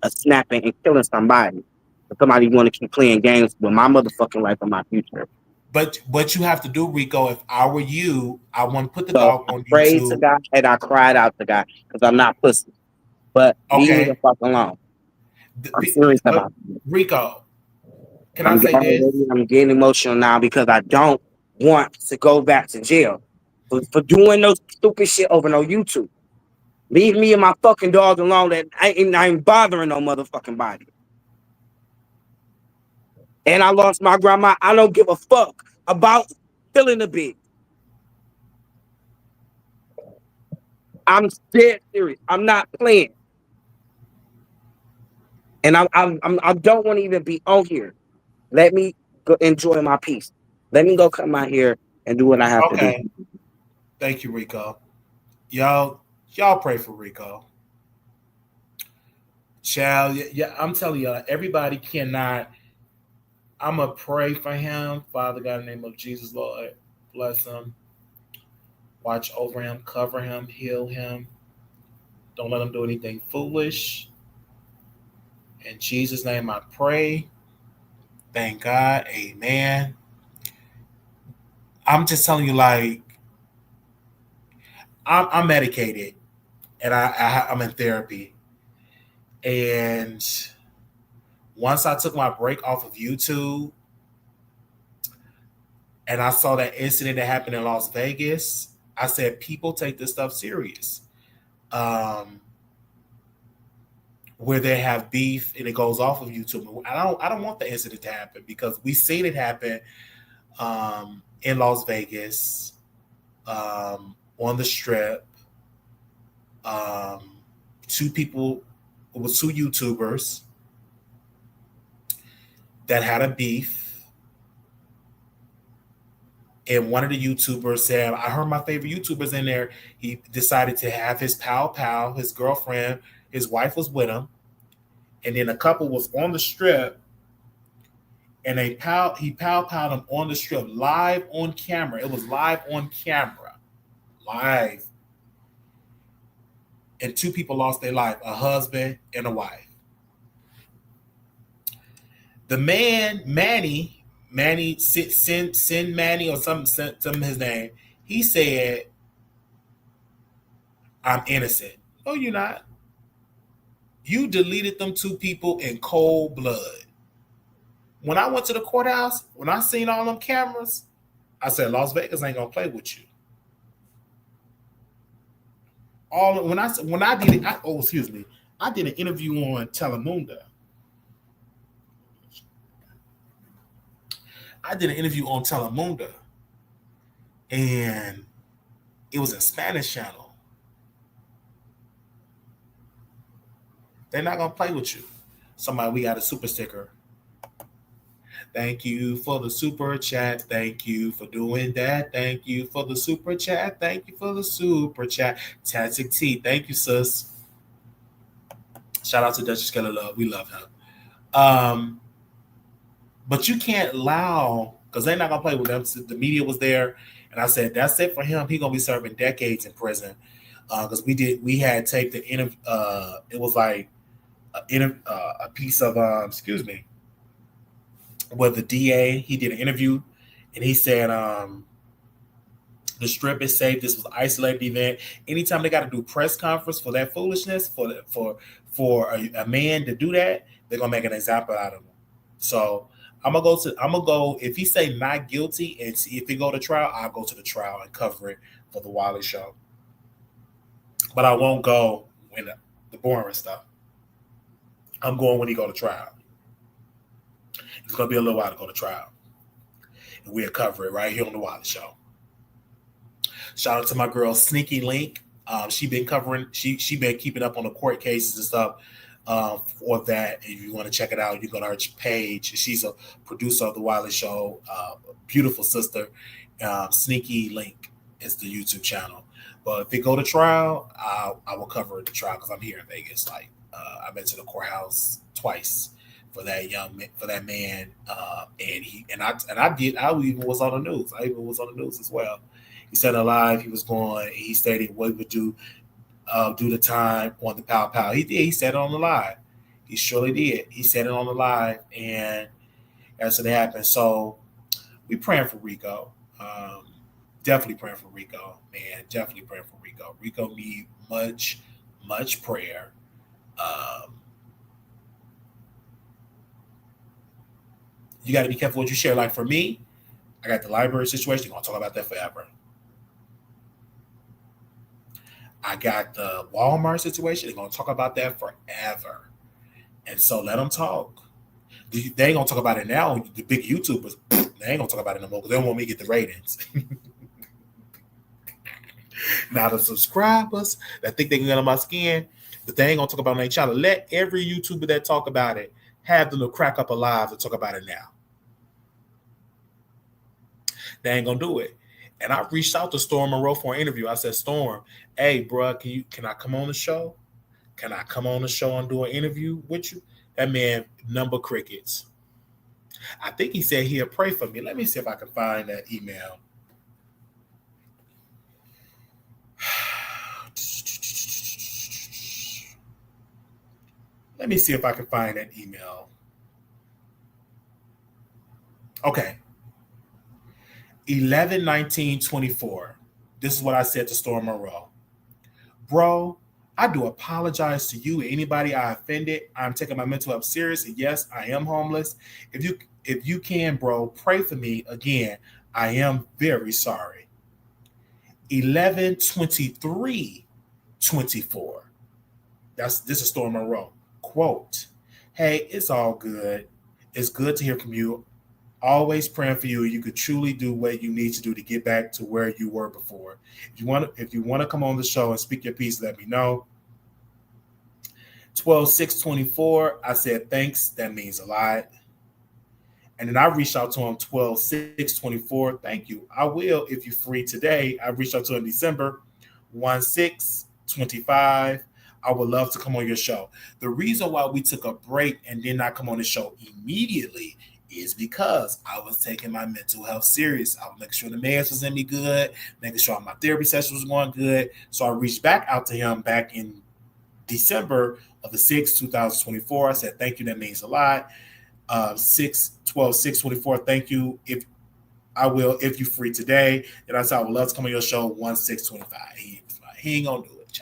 snapping and killing somebody. But somebody want to keep playing games with my motherfucking life and my future.
But what you have to do, Rico, if I were you, I wouldn't put the dog on YouTube. I
prayed to God and I cried out to God because I'm not pussy. But leave me the fuck alone. I'm serious about it.
Rico, can I say this?
I'm getting emotional now because I don't want to go back to jail. For doing those stupid shit over no YouTube. Leave me and my fucking dog alone that I ain't bothering no motherfucking body. And I lost my grandma. I don't give a fuck about feeling a bit. I'm dead serious. I'm not playing. And I don't want to even be on here. Let me go enjoy my peace. Let me go come out here and do what I have to do.
Thank you, Rico. Y'all pray for Rico. Child, yeah, I'm telling y'all, everybody cannot. I'm going to pray for him. Father God, in the name of Jesus, Lord, bless him. Watch over him, cover him, heal him. Don't let him do anything foolish. In Jesus' name I pray. Thank God. Amen. I'm just telling you, like, I'm medicated, and I'm in therapy. And once I took my break off of YouTube, and I saw that incident that happened in Las Vegas, I said, people take this stuff serious. Where they have beef and it goes off of YouTube. I don't want the incident to happen because we seen it happen in Las Vegas. on the strip. Two people, it was two YouTubers that had a beef. And one of the YouTubers said, I heard my favorite YouTubers in there. He decided to have his pal, his girlfriend, his wife was with him. And then a couple was on the strip. And he pal him on the strip, live on camera. It was live on camera. Live. And two people lost their life, a husband and a wife. The man, Manny, Sin Manny or some his name, he said, I'm innocent. No, you're not. You deleted them two people in cold blood. When I went to the courthouse, when I seen all them cameras, I said, Las Vegas ain't gonna play with you. I did an interview on Telemundo. And it was a Spanish channel. They're not gonna play with you. Somebody, we got a super sticker. Thank you for the super chat. Thank you for doing that. Thank you for the super chat. Thank you for the super chat. Tactic T. Thank you, sis. Shout out to Duchess Keller Love. We love her. But you can't allow, because they're not gonna play with them. The media was there, and I said that's it for him. He's gonna be serving decades in prison. Because we had taped the interview. It was like a piece of where the DA, he did an interview, and he said the strip is safe. This was an isolated event. Anytime they got to do press conference for that foolishness, for a man to do that, they're gonna make an example out of him. So I'm gonna go. If he say not guilty and see if he go to trial, I'll go to the trial and cover it for the Wiley show. But I won't go when the boring stuff. I'm going when he go to trial. It's going to be a little while to go to trial. And we'll cover it right here on the Wiley Show. Shout out to my girl, Sneaky Link. She been covering, she been keeping up on the court cases and stuff for that. If you want to check it out, you go to her page. She's a producer of the Wiley Show. Beautiful sister. Sneaky Link is the YouTube channel. But if they go to trial, I will cover the trial because I'm here in Vegas. Like I've been to the courthouse twice for that man, and I even was on the news. I even was on the news as well. He said alive he was going. He stated what he would do the time on the Pow Pow. He did. He said it on the live. He surely did. He said it on the live, and that's what happened. So we praying for Rico. Definitely praying for Rico, man. Definitely praying for Rico. Rico need much prayer. You got to be careful what you share. Like for me, I got the library situation. We're going to talk about that forever. I got the Walmart situation. They're going to talk about that forever. And so let them talk. They ain't going to talk about it now. The big YouTubers, they ain't going to talk about it no more because they don't want me to get the ratings. Now the subscribers that think they can get on my skin, but they ain't going to talk about it on their channel. Let every YouTuber that talk about it have the little crack up alive to talk about it now. They ain't gonna do it. And I reached out to Storm Monroe for an interview. I said, Storm, hey, bro, can I come on the show? Can I come on the show and do an interview with you? That man, number crickets. I think he said he'll pray for me. Let me see if I can find that email. Let me see if I can find that email. Okay. 11/19/24. This is what I said to Storm Monroe. Bro, I do apologize to you and anybody I offended. I'm taking my mental health serious. And yes, I am homeless. If you can, bro, pray for me again. I am very sorry. 11/23/24. This is Storm Monroe. Quote, hey, it's all good. It's good to hear from you. Always praying for you. You could truly do what you need to do to get back to where you were before. If you want to come on the show and speak your piece, let me know. 12/6/24. I said thanks. That means a lot. And then I reached out to him 12/6/24. Thank you. I will if you're free today. I reached out to him in December 1/6/25. I would love to come on your show. The reason why we took a break and did not come on the show immediately is because I was taking my mental health serious. I was making sure the meds was in me good, making sure my therapy session was going good. So I reached back out to him back in December of the 6th, 2024. I said, thank you. That means a lot. 6/12/6/24. Thank you. If you're free today. And I said, I would love to come on your show 1/6/25. He ain't gonna do it,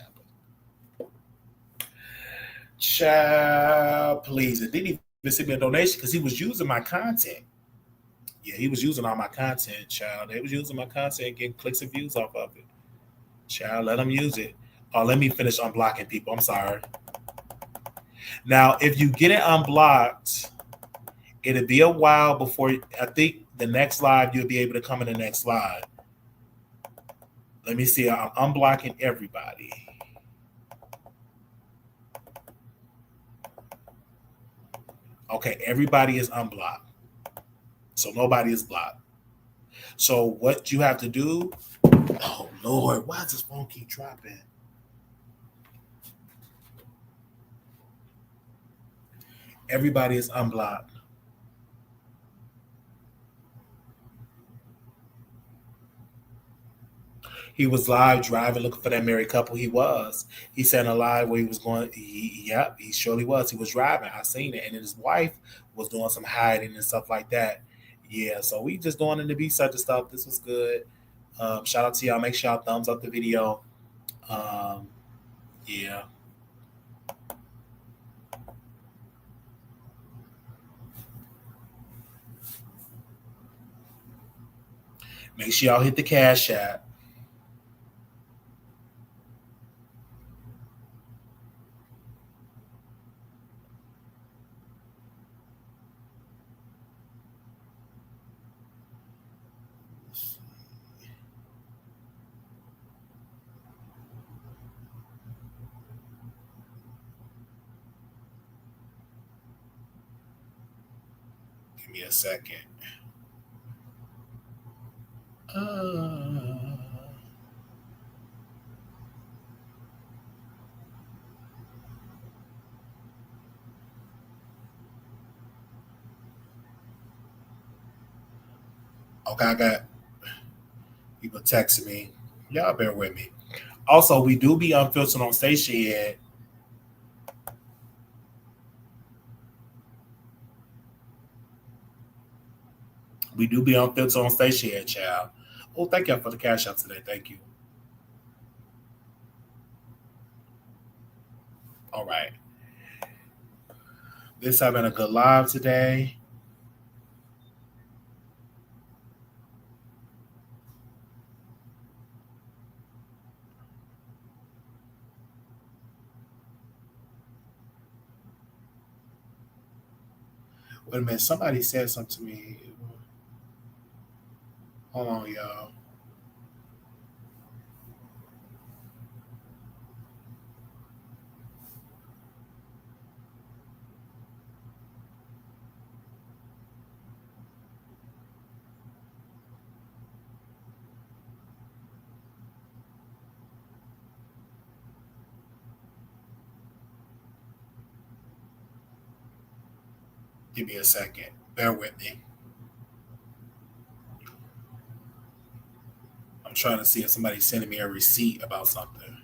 child, please. And didn't even send me a donation because he was using my content. Yeah, he was using all my content, child. They was using my content, getting clicks and views off of it. Child, let them use it. Oh, let me finish unblocking people. I'm sorry. Now, if you get it unblocked, it'll be a while before, I think the next live, you'll be able to come in the next live. Let me see. I'm unblocking everybody. Okay, everybody is unblocked. So nobody is blocked. So what you have to do, oh Lord, why does this phone keep dropping? Everybody is unblocked. He was live driving, looking for that married couple. He was. He said in a live where he was going. He surely was. He was driving. I seen it, and then his wife was doing some hiding and stuff like that. Yeah, so we just doing in the beach such stuff. This was good. Shout out to y'all. Make sure y'all thumbs up the video. Yeah. Make sure y'all hit the Cash App. Give me a second. Okay, I got people texting me. Y'all bear with me. Also, we do be unfiltered on Station Head. We do be unfiltered on Station Head, child. Oh, thank y'all for the Cash App today. Thank you. All right. This has been a good live today. Wait a minute. Somebody said something to me. Hold on, y'all. Give me a second. Bear with me. I'm trying to see if somebody's sending me a receipt about something.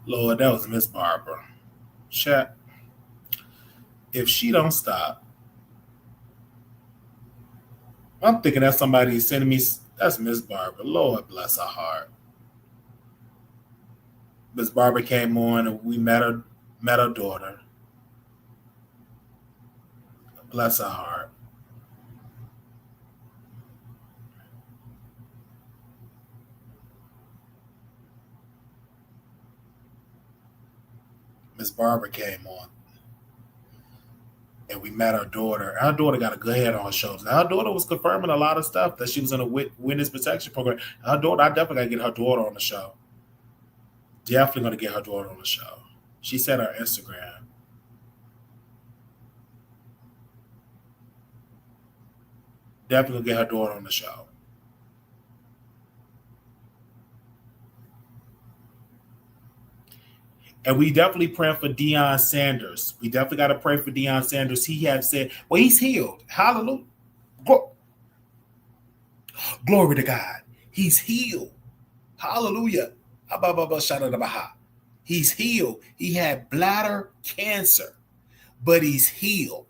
Lord, that was Miss Barbara. Chat. If she don't stop, I'm thinking that somebody sending me. That's Miss Barbara. Lord bless her heart. Miss Barbara came on and we met her daughter. Bless her heart. Miss Barbara came on. And we met her daughter. Our daughter got a good head on her shoulders. Now, our daughter was confirming a lot of stuff that she was in a witness protection program. Our daughter, I definitely got to get her daughter on the show. Definitely going to get her daughter on the show. She said her Instagram. Definitely going to get her daughter on the show. And we definitely praying for Deion Sanders. We definitely got to pray for Deion Sanders. He has said, well, he's healed. Hallelujah. Glory to God. He's healed. Hallelujah. He's healed. He had bladder cancer, but he's healed.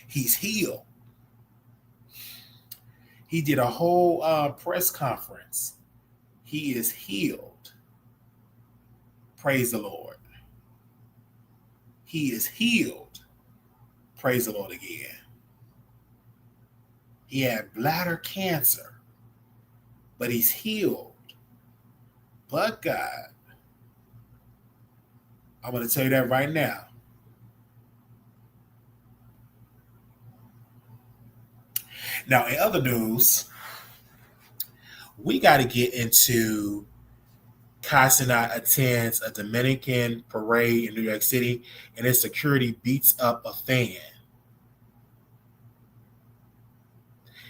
He's healed. He did a whole press conference. He is healed. Praise the Lord. He is healed. Praise the Lord again. He had bladder cancer, but he's healed. But God, I'm going to tell you that right now. Now, in other news, we got to get into Casanat attends a Dominican parade in New York City, and his security beats up a fan.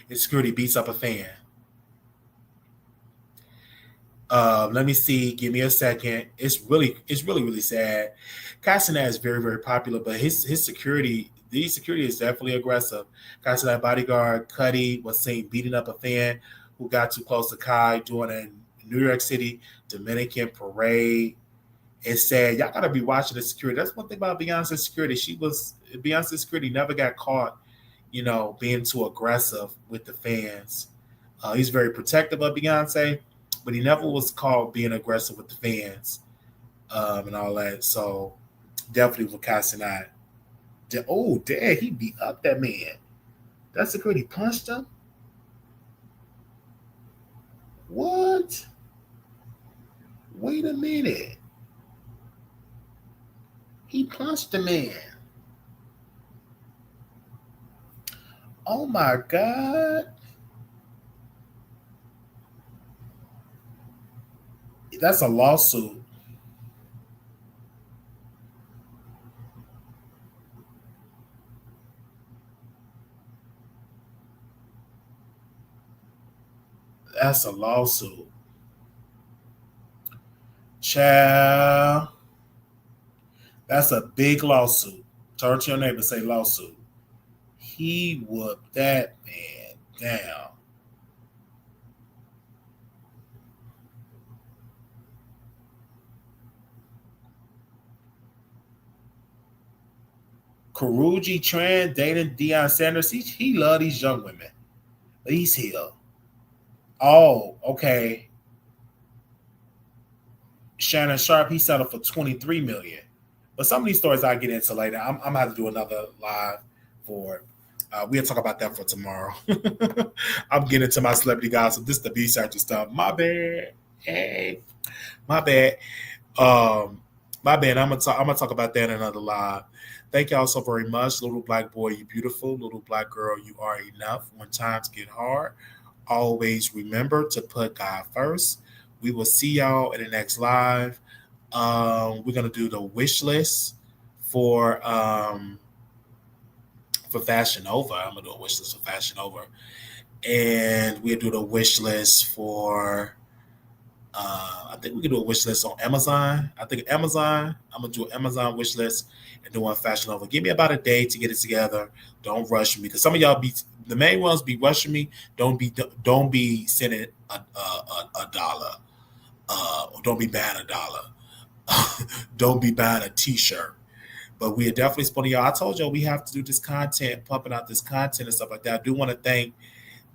His security beats up a fan. Let me see. Give me a second. It's really sad. Casanat is very, very popular, but his security. The security is definitely aggressive. Casanat bodyguard Cuddy was seen beating up a fan who got too close to Kai during a New York City Dominican parade. It's sad. Y'all gotta be watching the security. That's one thing about Beyonce's security. Beyonce's security never got caught, being too aggressive with the fans. He's very protective of Beyonce, but he never was caught being aggressive with the fans and all that. So definitely with Casanat. Oh, dad, he beat up that man. That security punched him? What? Wait a minute. He punched the man. Oh, my God. That's a lawsuit. That's a lawsuit. Child. That's a big lawsuit. Turn to your neighbor and say lawsuit. He whooped that man down. Karuji Tran dating Deion Sanders. He love these young women. But he's here. Oh, okay. Shannon Sharp, he settled for $23 million. But some of these stories I'll get into later. I'm gonna have to do another live for it. We'll talk about that for tomorrow. I'm getting into my celebrity gossip. This is the B-section stuff. My bad. Hey, my bad. My bad. I'm gonna talk about that in another live. Thank y'all so very much. Little black boy, you beautiful. Little black girl, you are enough. When times get hard, always remember to put God first. We will see y'all in the next live. We're gonna do the wish list for Fashion Nova. I'm gonna do a wish list for Fashion Nova, and we'll do the wish list for. I think we can do a wish list on Amazon. I think Amazon. I'm gonna do an Amazon wish list and do one Fashion Nova. Give me about a day to get it together. Don't rush me because some of y'all the main ones be rushing me. Don't be sending a dollar. Don't be buying $1. Don't be buying a T-shirt. But we are definitely supporting y'all. I told y'all we have to do this content, pumping out this content and stuff like that. I do want to thank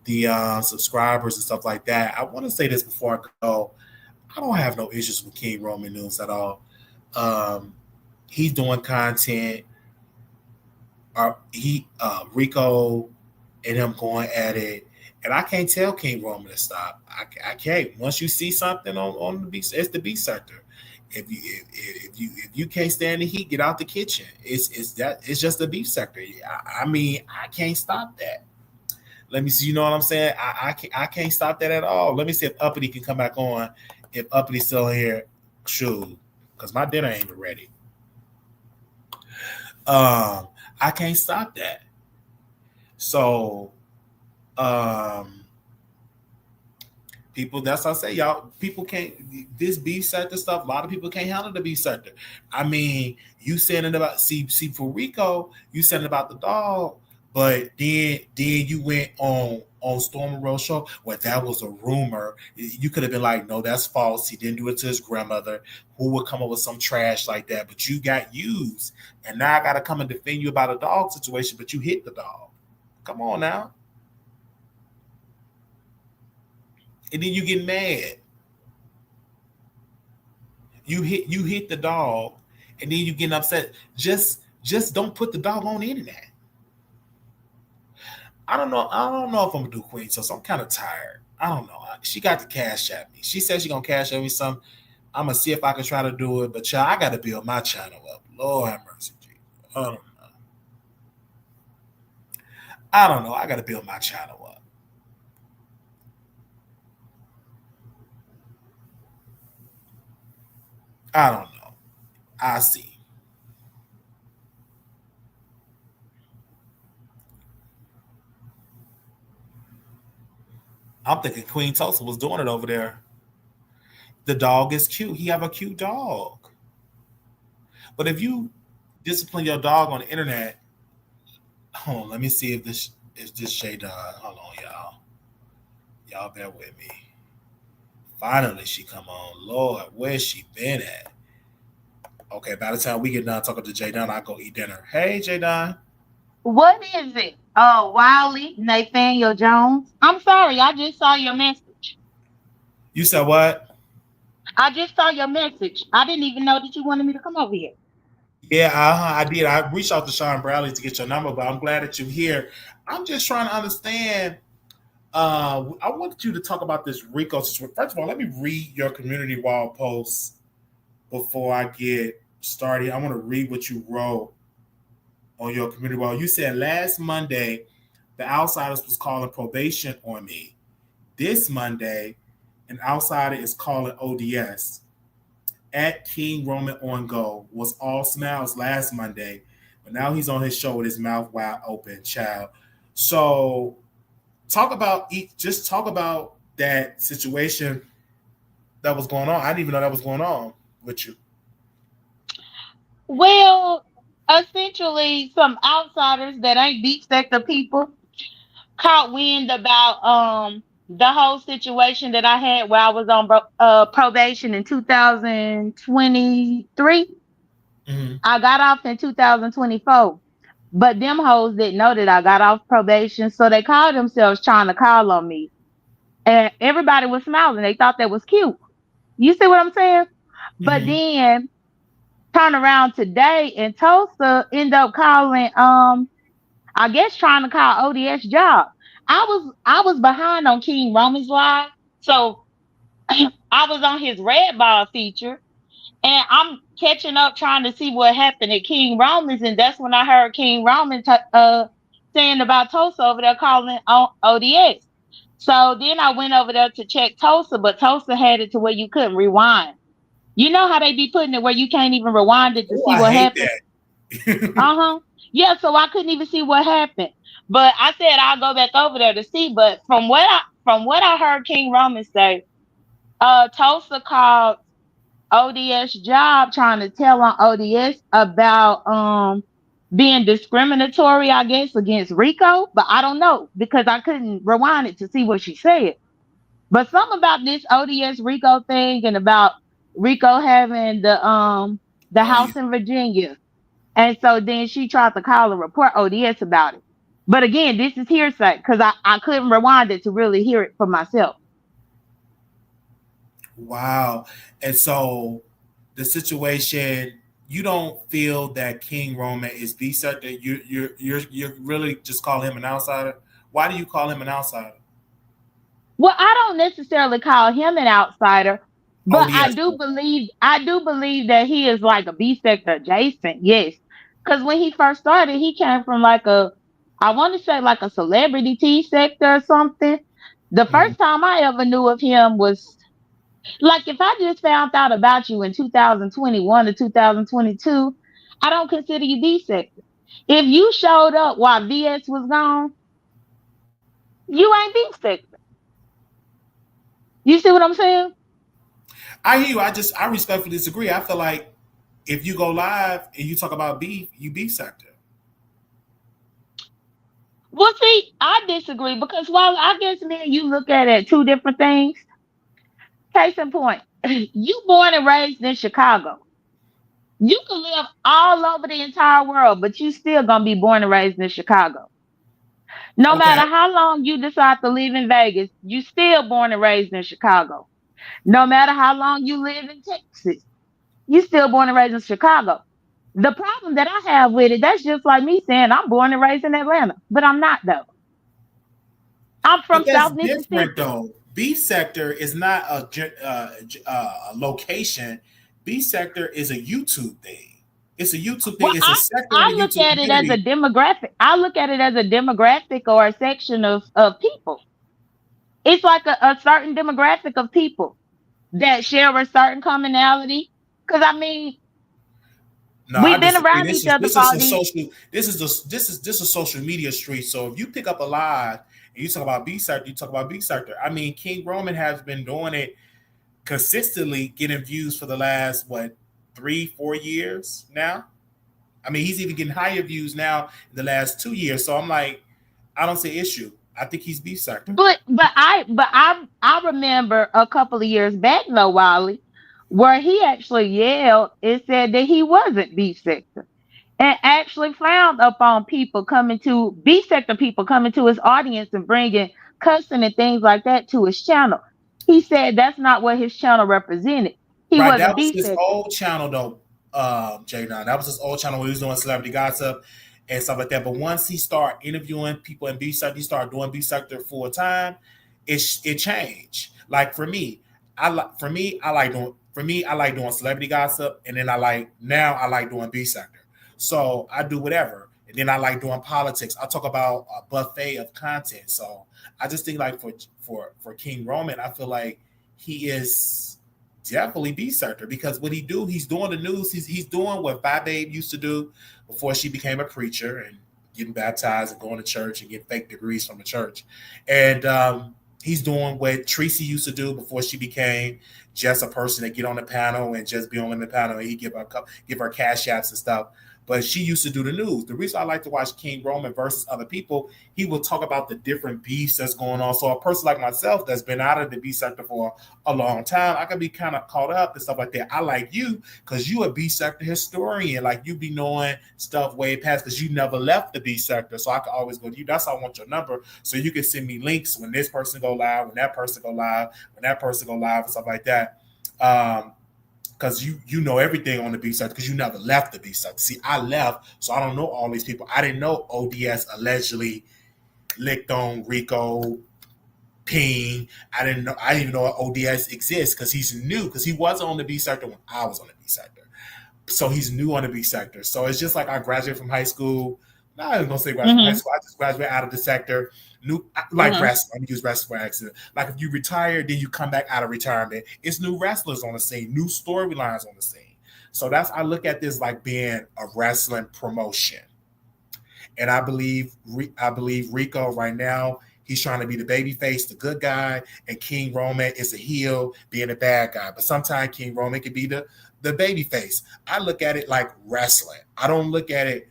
the subscribers and stuff like that. I want to say this before I go. I don't have no issues with King Roman News at all. He's doing content. Rico and him going at it, And I can't tell King Roman to stop. I can't. Once you see something on the beef, it's the beef sector. If you can't stand the heat, get out the kitchen. It's just the beef sector. I mean, I can't stop that. Let me see. You know what I'm saying? I can't stop that at all. Let me see if Uppity can come back on. If Uppity's still here, shoot, because my dinner ain't even ready. I can't stop that. So, people, that's what I say, y'all. People can't, this beef sector stuff, a lot of people can't handle the beef sector. I mean, you said it about, see for Rico, you said it about the dog, but then you went on Storm and Rose show, well, that was a rumor. You could have been like, no, that's false. He didn't do it to his grandmother. Who would come up with some trash like that? But you got used. And now I got to come and defend you about a dog situation, but you hit the dog. Come on now. And then you get mad. You hit the dog, and then you get upset. Just don't put the dog on the internet. I don't know if I'm gonna do Queen, so I'm kind of tired. I don't know. She got to cash at me. She said she's gonna cash at me some. I'm gonna see if I can try to do it, but child, I gotta build my channel up. Lord have mercy, Jesus. I don't know. I gotta build my channel up. I don't know. I see. I'm thinking Queen Tulsa was doing it over there. The dog is cute. He have a cute dog. But if you discipline your dog on the internet, hold on, let me see if this Shay done. Hold on, y'all. Y'all bear with me. Finally, she come on. Lord, where's she been at? Okay, by the time we get done talking to Jay Don, I go eat dinner. Hey, Jay Don.
What is it? Oh, Wiley, Nathaniel Jones. I'm sorry, I just saw your message.
You said what?
I just saw your message. I didn't even know that you wanted me to come over here.
Yeah, I did. I reached out to Sean Bradley to get your number, but I'm glad that you're here. I'm just trying to understand. I wanted you to talk about this Rico situation. First of all, let me read your community wall post before I get started. I want to read what you wrote on your community wall. You said last Monday, the outsiders was calling probation on me. This Monday, an outsider is calling ODS. At King Roman on Go was all smiles last Monday, but now he's on his show with his mouth wide open, child. So talk about that situation that was going on. I didn't even know that was going on with you.
Well, essentially, some outsiders that ain't deep sector people caught wind about the whole situation that I had where I was on probation in 2023. Mm-hmm. I got off in 2024, but them hoes didn't know that I got off probation, so they called themselves trying to call on me, and everybody was smiling. They thought that was cute. You see what I'm saying? Mm-hmm. But then turn around today and Tulsa end up calling I guess trying to call ODS job. I was behind on King Roman's live, so I was on his red ball feature, and I'm catching up trying to see what happened at King Roman's, and that's when I heard King Roman saying about Tulsa over there calling on ODS. So then I went over there to check Tulsa, but Tulsa had it to where you couldn't rewind. You know how they be putting it where you can't even rewind it to see what happened? Yeah, so I couldn't even see what happened. But I said I'll go back over there to see. But from what I heard King Roman say, Tulsa called ODS job trying to tell on ODS about being discriminatory, I guess, against Rico. But I don't know because I couldn't rewind it to see what she said. But something about this ODS Rico thing and about Rico having the house in Virginia. And so then she tried to call and report ODS about it. But again, this is hearsay because I couldn't rewind it to really hear it for myself.
Wow. And so the situation, you don't feel that King Roman is beef sector. You're really just call him an outsider. Why do you call him an outsider?
Well, I don't necessarily call him an outsider, but
ODS.
I do believe that he is like a B sector adjacent. Yes, because when he first started, he came from like I want to say like a celebrity T sector or something. The
Mhm.
first time I ever knew of him was like if I just found out about you in 2021 or 2022, I don't consider you B sector. If you showed up while VS was gone, you ain't B sector. You see what I'm saying?
I hear you. I respectfully disagree. I feel like if you go live and you talk about beef, you beef sector.
Well, see, I disagree because while I guess me and you look at it two different things. Case in point, you born and raised in Chicago. You can live all over the entire world, but you still gonna be born and raised in Chicago. No
Okay.
matter how long you decide to live in Vegas, you still born and raised in Chicago. No matter how long you live in Texas, you still born and raised in Chicago. The problem that I have with it, that's just like me saying I'm born and raised in Atlanta, but I'm not though. I'm
But
from
that's
South
different
Mississippi.
though. B sector is not a location. B sector is a YouTube thing. It's a YouTube thing.
Well,
It's a
I
sector in
I
the
look
YouTube
at it as a
community.
demographic. I look at it as a demographic or a section of people. It's like a certain demographic of people that share a certain commonality. Because I mean,
No, I
we've been
disagree.
around
This
each
is
other
this
for
is
all
a
these.
social. This is a social media street. So if you pick up a live and you talk about B sector, you talk about B sector. I mean, King Roman has been doing it consistently, getting views for the last what 3-4 years now. I mean, he's even getting higher views now in the last 2 years. So I'm like, I don't see issue. I think he's B sector.
But I remember a couple of years back though, Wiley, where he actually yelled and said that he wasn't B sector. And actually frowned upon people coming to B sector people coming to his audience and bringing cussing and things like that to his channel. He said that's not what his channel represented. He
Right, that
wasn't
was
B
his
sector.
old channel though, J9. That was his old channel where he was doing celebrity gossip and stuff like that. But once he started interviewing people in B sector, he started doing B sector full time. It changed. Like I like doing celebrity gossip, and then I like doing B sector. So I do whatever, and then I like doing politics. I talk about a buffet of content. So I just think like for King Roman, I feel like he is definitely B sector because what he do, he's doing the news. He's doing what Fat Babe used to do before she became a preacher and getting baptized and going to church and getting fake degrees from the church. And he's doing what Tracy used to do before she became just a person that get on the panel and just be on the panel and he give her cash apps and stuff. But she used to do the news. The reason I like to watch King Roman versus other people, he will talk about the different beefs that's going on. So a person like myself that's been out of the beef sector for a long time, I can be kind of caught up and stuff like that. I like you because you a beef sector historian. Like you be knowing stuff way past because you never left the beef sector. So I can always go to you. That's how I want your number. So you can send me links when this person go live, when that person go live, when that person go live and stuff like that. Because you know everything on the B side because you never left the B side. See, I left, so I don't know all these people. I didn't know ODS allegedly licked on Rico, Ping. I didn't even know ODS exists because he's new because he wasn't on the B sector when I was on the B sector. So he's new on the B sector. So it's just like I graduated from high school. No, I was gonna say graduate from high school. I just graduated out of the sector. New like wrestling. I'm use wrestling for accident. Like if you retire, then you come back out of retirement. It's new wrestlers on the scene, new storylines on the scene. So I look at this like being a wrestling promotion. And I believe Rico right now, he's trying to be the baby face, the good guy, and King Roman is a heel, being a bad guy. But sometimes King Roman can be the baby face. I look at it like wrestling. I don't look at it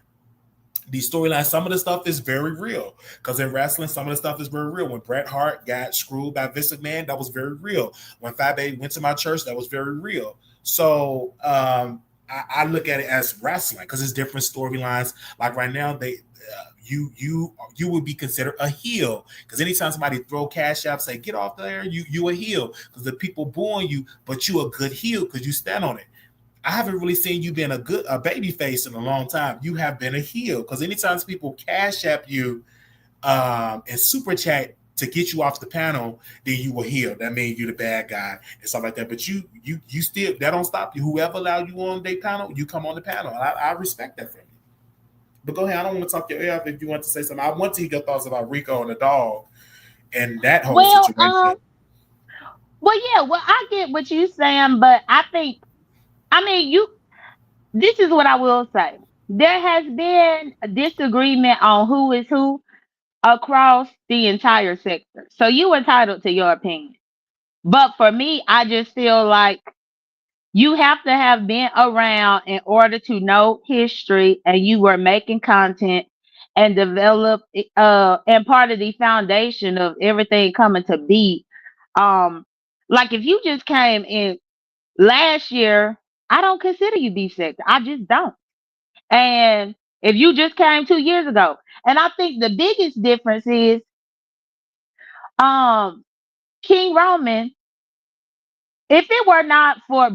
these storylines. Some of the stuff is very real because in wrestling, some of the stuff is very real. When Bret Hart got screwed by Vince McMahon, that was very real. When Fat Baby went to my church, that was very real. So I look at it as wrestling because it's different storylines. Like right now, you would be considered a heel because anytime somebody throw cash out, say get off there, you a heel because the people booing you, but you a good heel because you stand on it. I haven't really seen you being a baby face in a long time. You have been a heel because anytime people cash app you and super chat to get you off the panel, then you were healed. That means you're the bad guy and stuff like that. But you still, that don't stop you. Whoever allowed you on their panel, you come on the panel. I respect that from you. But go ahead. I don't want to talk your ear off if you want to say something. I want to hear your thoughts about Rico and the dog and that whole situation.
I get what you're saying, but this is what I will say. There has been a disagreement on who is who across the entire sector. So you entitled to your opinion. But for me, I just feel like you have to have been around in order to know history, and you were making content and develop and part of the foundation of everything coming to be. Like if you just came in last year, I don't consider you B sector. I just don't. And if you just came 2 years ago, and I think the biggest difference is King Roman, if it were not for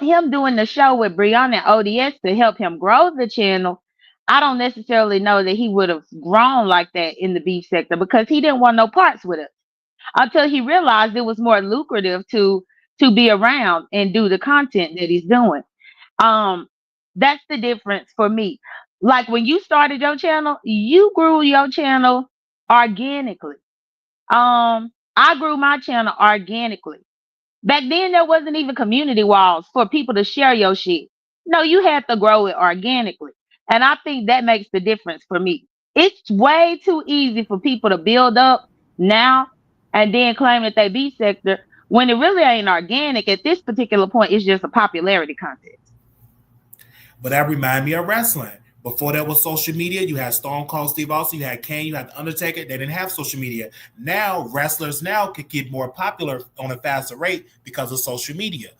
him doing the show with Brianna and ODS to help him grow the channel, I don't necessarily know that he would have grown like that in the beef sector, because he didn't want no parts with us until he realized it was more lucrative to be around and do the content that he's doing. That's the difference for me. Like when you started your channel, you grew your channel organically. I grew my channel organically. Back then, there wasn't even community walls for people to share your shit. No, you had to grow it organically. And I think that makes the difference for me. It's way too easy for people to build up now and then claim that they be sector when it really ain't organic. At this particular point, it's just a popularity contest.
But that reminds me of wrestling. Before there was social media, you had Stone Cold Steve Austin, you had Kane, you had The Undertaker. They didn't have social media. Now, wrestlers now could get more popular on a faster rate because of social media.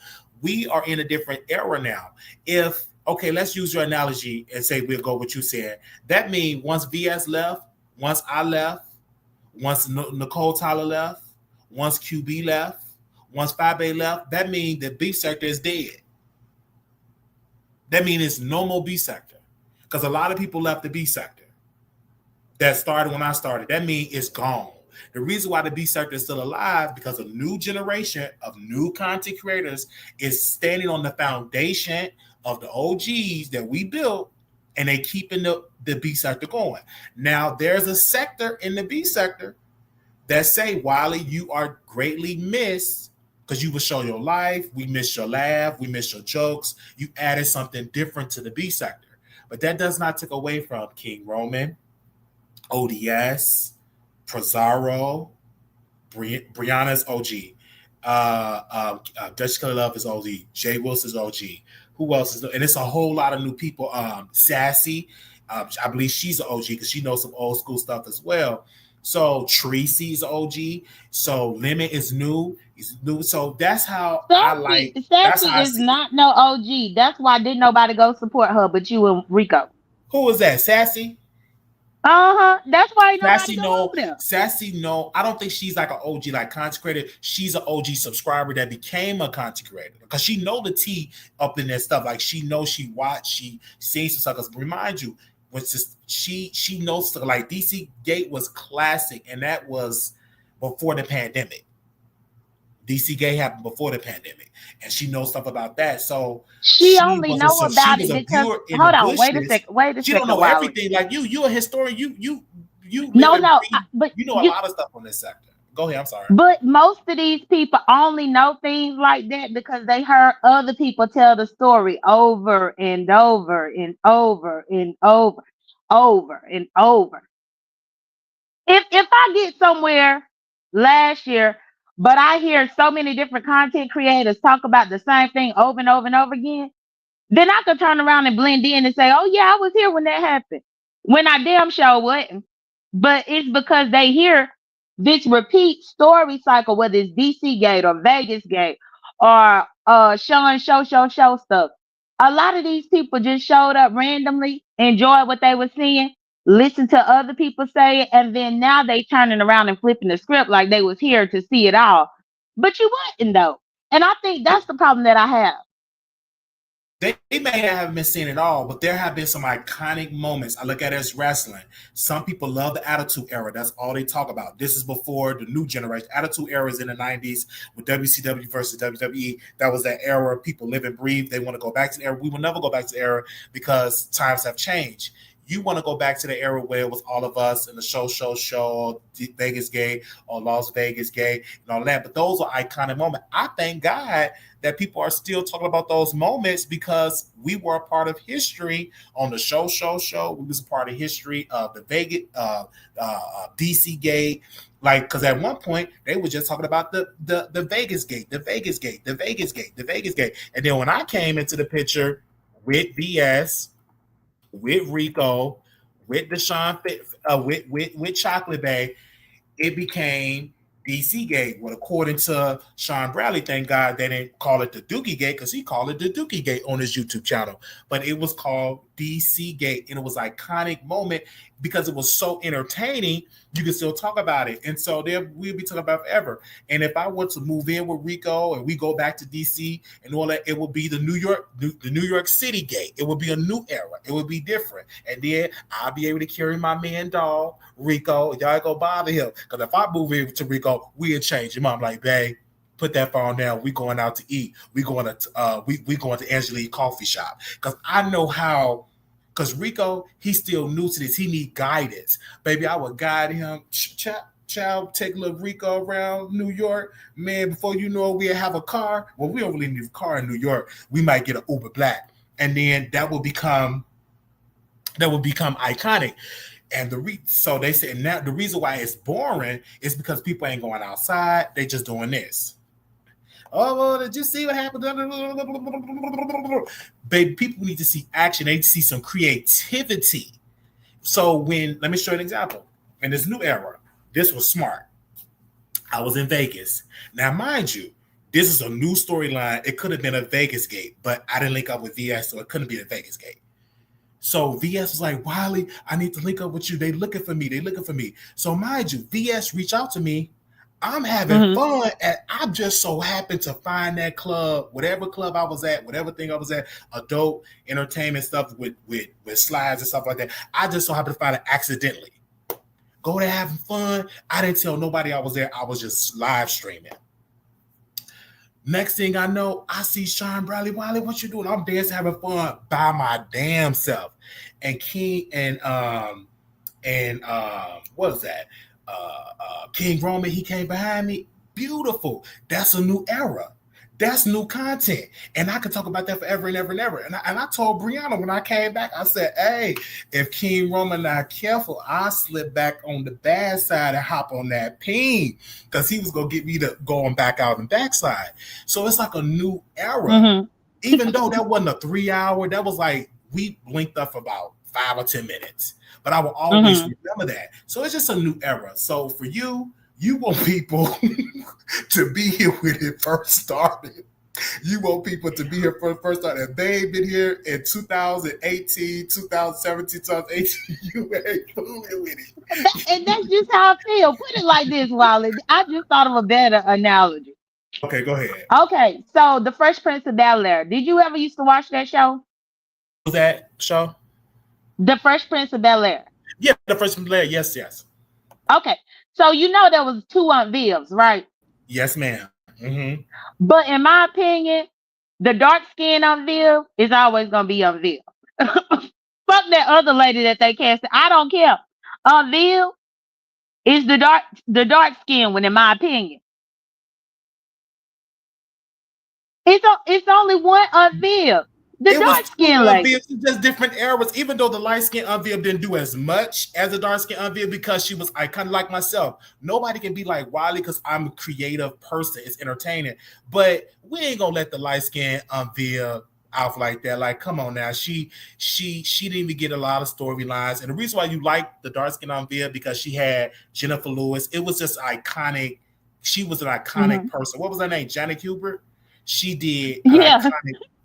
We are in a different era now. Let's use your analogy and say we'll go what you said. That means once VS left, once I left, once Nicole Tyler left, once QB left, once 5A left, that means the B sector is dead. That means it's no more B sector. Because a lot of people left the B sector that started when I started. That means it's gone. The reason why the B sector is still alive, because a new generation of new content creators is standing on the foundation of the OGs that we built, and they keeping the B sector going. Now, there's a sector in the B sector that say, Wiley, you are greatly missed because you would show your life. We missed your laugh. We missed your jokes. You added something different to the B sector. But that does not take away from King Roman, ODS, Pizarro, Brianna's OG, Dutch Killer Love is OG, Jay Wilson's OG. Who else is? And it's a whole lot of new people. Sassy, I believe she's an OG because she knows some old school stuff as well. So Tracy's OG. So Lemon is new. He's new. So that's how I like.
Sassy is not no OG. That's why didn't nobody go support her but you and Rico.
Who was that? Sassy?
That's why
Sassy no. I don't think she's like an OG like content creator. She's an OG subscriber that became a content creator because she know the tea up in that stuff. Like she knows, she watched, she seen some suckers. Remind you, she knows like DC Gate was classic, and that was before the pandemic. DC Gate happened before the pandemic, and she knows stuff about that. So
she only know about it because hold on, wait a second.
She don't know everything. Like you a historian.
But
you know a lot of stuff on this sector. Go ahead. I'm sorry.
But most of these people only know things like that because they heard other people tell the story over and over and over and over and over. If I get somewhere last year, but I hear so many different content creators talk about the same thing over and over and over again, then I could turn around and blend in and say, oh yeah, I was here when that happened. When I damn sure wasn't. But it's because they hear this repeat story cycle, whether it's DC Gate or Vegas Gate or Sean show stuff. A lot of these people just showed up randomly, enjoyed what they were seeing, listened to other people say it, and then now they turning around and flipping the script like they was here to see it all. But you wasn't though. And I think that's the problem that I have.
They may haven't been seen at all, but there have been some iconic moments. I look at it as wrestling. Some people love the Attitude Era. That's all they talk about. This is before the new generation. Attitude Era is in the 90s with WCW versus WWE. That was that era. People live and breathe. They want to go back to the era. We will never go back to the era because times have changed. You want to go back to the era where it was all of us in the show, Vegas Gay or Las Vegas Gay and all that. But those are iconic moments. I thank God that people are still talking about those moments because we were a part of history on the show. We was a part of history of the Vegas, DC Gate. Like, because at one point they were just talking about the Vegas Gate, the Vegas Gate, the Vegas Gate, the Vegas Gate. And then when I came into the picture with VS, with Rico, with Deshaun, with Chocolate Bay, it became DC Gate. Well, according to Sean Bradley, thank God they didn't call it the Dookie Gate because he called it the Dookie Gate on his YouTube channel. But it was called DC Gate, and it was an iconic moment because it was so entertaining. You can still talk about it, and so there we'll be talking about it forever. And if I were to move in with Rico and we go back to DC and all that, it would be the New York City Gate. It would be a new era. It would be different, and then I'll be able to carry my man dog Rico. Y'all ain't gonna bother him because if I move in to Rico, we'll change him. I'm like, babe, put that phone down. We going out to eat. We going to we going to Angelique coffee shop because I know how. Because Rico, he's still new to this. He need guidance. Baby, I would guide him. Child, take little Rico around New York. Man, before you know it, we'll have a car. Well, we don't really need a car in New York. We might get an Uber Black. And then that will become iconic. And so they said now the reason why it's boring is because people ain't going outside. They just doing this. Oh, well, did you see what happened? Baby, people need to see action. They need to see some creativity. So let me show you an example. In this new era, this was smart. I was in Vegas. Now, mind you, this is a new storyline. It could have been a Vegas Gate, but I didn't link up with VS, so it couldn't be a Vegas Gate. So VS was like, Wiley, I need to link up with you. They looking for me. So mind you, VS reached out to me. I'm having fun, and I just so happened to find that club, whatever club I was at, whatever thing I was at, adult entertainment stuff with slides and stuff like that. I just so happened to find it accidentally. Go there having fun. I didn't tell nobody I was there. I was just live streaming. Next thing I know, I see Sean Bradley. Wiley, what you doing? I'm dancing, having fun by my damn self. And King and what is that? King Roman, he came behind me. Beautiful. That's a new era. That's new content. And I could talk about that forever and ever and ever. And I told Brianna when I came back, I said, hey, if King Roman not careful, I'll slip back on the bad side and hop on that ping because he was going to get me to going back out and backside. So it's like a new era. Even though that wasn't a 3 hour, that was like we linked up for about 5 or 10 minutes. But I will always remember that. So it's just a new era. So for you want people to be here when it first started. You want people to be here for the first time. If they ain't been here in 2018, 2017, 2018, you ain't fooling with it.
And that's just how I feel. Put it like this, Wiley. I just thought of a better analogy.
Okay, go ahead.
Okay, so The Fresh Prince of Bel-Air. Did you ever used to watch that show?
Was that show?
The Fresh Prince of Bel-Air.
Yeah, The Fresh Prince of Bel-Air. Yes.
Okay, so you know there was 2 Aunt Vivs, right?
Yes, ma'am.
But in my opinion, the dark skin Aunt Viv is always gonna be Aunt Viv. Fuck that other lady that they cast. I don't care. Aunt Viv is the dark skin one, in my opinion. It's only one Aunt Viv. The dark skin lady.
It's just different eras. Even though the light skin Aunt Viv didn't do as much as the dark skin Aunt Viv because she was kind of like myself. Nobody can be like Wiley because I'm a creative person. It's entertaining. But we ain't gonna let the light skin Aunt Viv out like that. Like, come on now. She didn't even get a lot of storylines. And the reason why you like the dark skin Aunt Viv because she had Jennifer Lewis. It was just iconic. She was an iconic person. What was her name? Janet Hubert. She did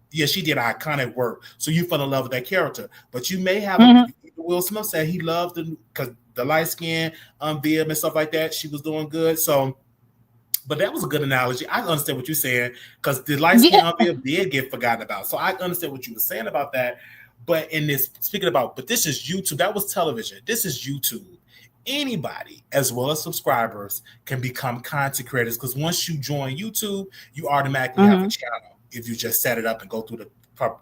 she did iconic work. So you fell in love with that character. But you may have Will Smith said he loved because the light skin Viv and stuff like that. She was doing good. So But that was a good analogy. I understand what you're saying because the light skin unveil did get forgotten about. So I understand what you were saying about that. But in this, speaking about, but this is YouTube. That was television. This is YouTube. Anybody, as well as subscribers, can become content creators because once you join YouTube, you automatically have a channel if you just set it up and go through the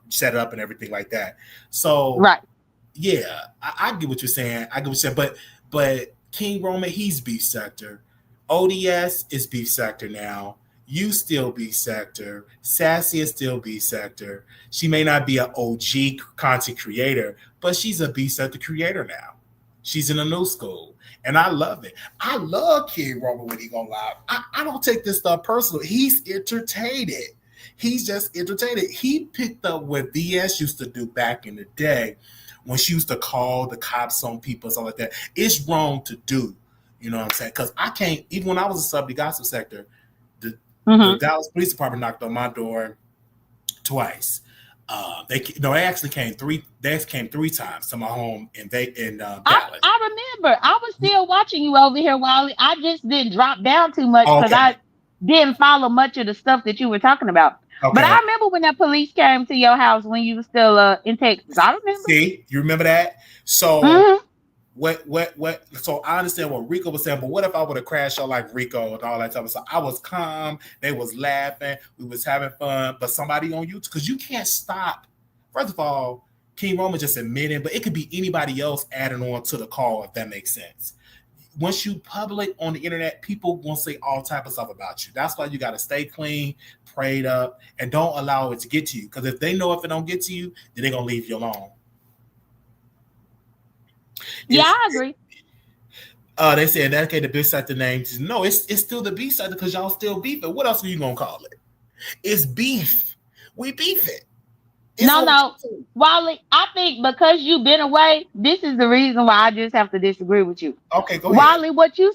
set it up and everything like that. So,
right.
Yeah, I get what you're saying. I get what you're saying. But King Roman, he's beef sector. ODS is beef sector now. You still beef sector. Sassy is still beef sector. She may not be an OG content creator, but she's a beef sector creator now. She's in a new school, and I love it. I love King Roman when he go live. I don't take this stuff personal. He's entertaining. He's just entertaining. He picked up what VS used to do back in the day when she used to call the cops on people and stuff like that. It's wrong to do. You know what I'm saying? Because I can't, even when I was a sub, the gossip sector, the Dallas Police Department knocked on my door twice. They actually came three times to my home in Dallas.
I remember. I was still watching you over here, Wiley. I just didn't drop down too much because I didn't follow much of the stuff that you were talking about. Okay. But I remember when that police came to your house when you were still in Texas. I remember.
See, you remember that? So what? So I understand what Rico was saying, but what if I would have crashed out like Rico and all that stuff? So I was calm. They was laughing. We was having fun. But somebody on YouTube, because you can't stop. First of all, King Roman just admitted, but it could be anybody else adding on to the call if that makes sense. Once you public on the internet, people won't say all type of stuff about you. That's why you got to stay clean, prayed up, and don't allow it to get to you. Because if they know if it don't get to you, then they're going to leave you alone.
Yeah, I agree.
They said that the beef sector name. No, it's still the beef sector because y'all still beefing. What else are you going to call it? It's beef. We beef it.
No, Wiley, I think because you've been away, this is the reason why I just have to disagree with you.
Okay, go ahead.
Wiley, what you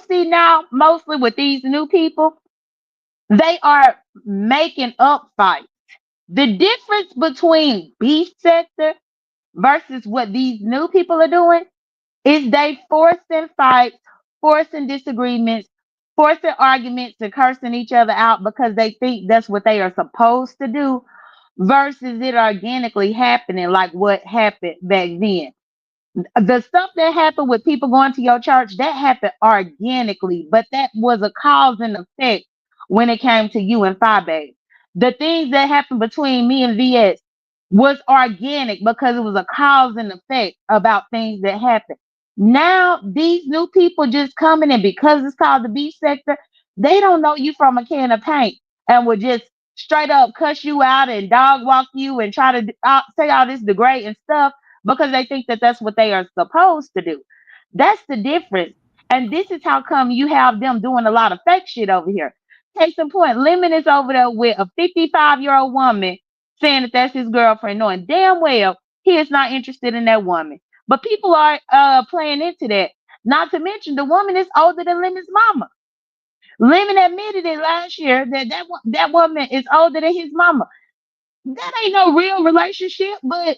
see now, mostly with these new people, they are making up fights. The difference between beef sector versus what these new people are doing is they forcing fights, forcing disagreements, forcing arguments, and cursing each other out because they think that's what they are supposed to do. Versus it organically happening like what happened back then. The stuff that happened with people going to your church, that happened organically, but that was a cause and effect when it came to you and Fabe. The things that happened between me and VS was organic because it was a cause and effect about things that happened. Now, these new people just coming in because it's called the beef sector, they don't know you from a can of paint and will just straight up cuss you out and dog walk you and try to say all this degrading stuff because they think that that's what they are supposed to do. That's the difference. And this is how come you have them doing a lot of fake shit over here. Case in point, Lemon is over there with a 55-year-old woman saying that that's his girlfriend, knowing damn well he is not interested in that woman. But people are playing into that. Not to mention the woman is older than Lemon's mama. Lemon admitted it last year that woman is older than his mama. That ain't no real relationship, but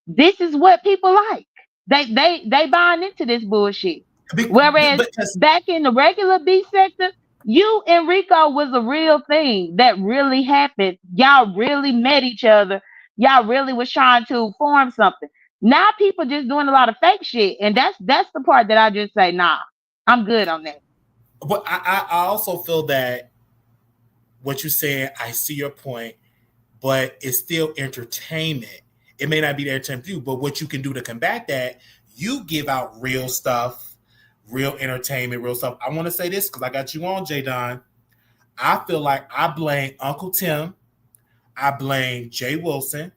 this is what people like. They buying into this bullshit. Whereas back in the regular beef sector, you and Rico was a real thing that really happened. Y'all really met each other. Y'all really was trying to form something. Now people just doing a lot of fake shit, and that's the part that I just say, nah, I'm good on that.
But I also feel that what you're saying, I see your point, but it's still entertainment. It may not be the entertainment for you, but what you can do to combat that, you give out real stuff, real entertainment, real stuff. I want to say this because I got you on, J Don. I feel like I blame Uncle Tim. I blame Jay Wilson.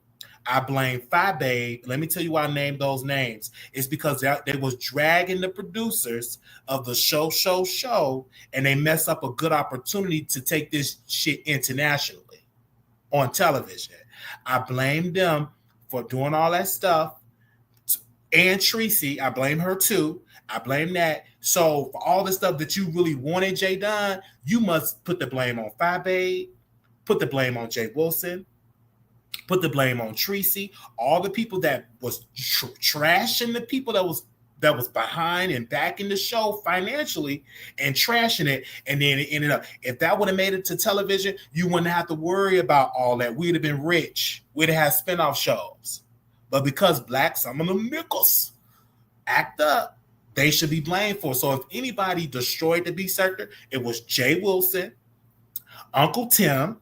I blame Fabe. Let me tell you why I named those names. It's because they was dragging the producers of the show, and they mess up a good opportunity to take this shit internationally on television. I blame them for doing all that stuff. And Tracy, I blame her too. I blame that. So for all the stuff that you really wanted, Jay Don, you must put the blame on Fabe, put the blame on Jay Wilson, put the blame on Tracy, all the people that was trashing the people that was that was behind and backing the show financially and trashing it. And then it ended up, if that would have made it to television, you wouldn't have to worry about all that. We'd have been rich. We'd have had spinoff shows. But because some of them nickels act up, they should be blamed for it. So if anybody destroyed the beef sector, it was Jay Wilson, Uncle Tim,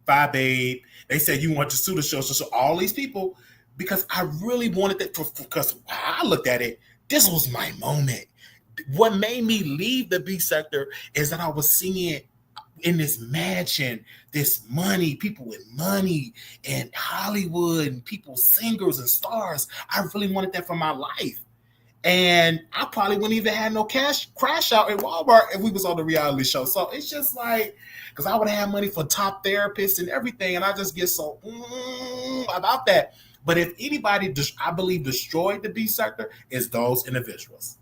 Five Babe. They said you want to sue the show. So all these people, because I really wanted that, because I looked at it, this was my moment. What made me leave the beef sector is that I was seeing in this mansion, this money, people with money and Hollywood and people, singers and stars. I really wanted that for my life. And I probably wouldn't even have no crash out at Walmart if we was on the reality show. So it's just like, because I would have money for top therapists and everything. And I just get so about that. But if anybody, I believe, destroyed the beef sector, is those individuals.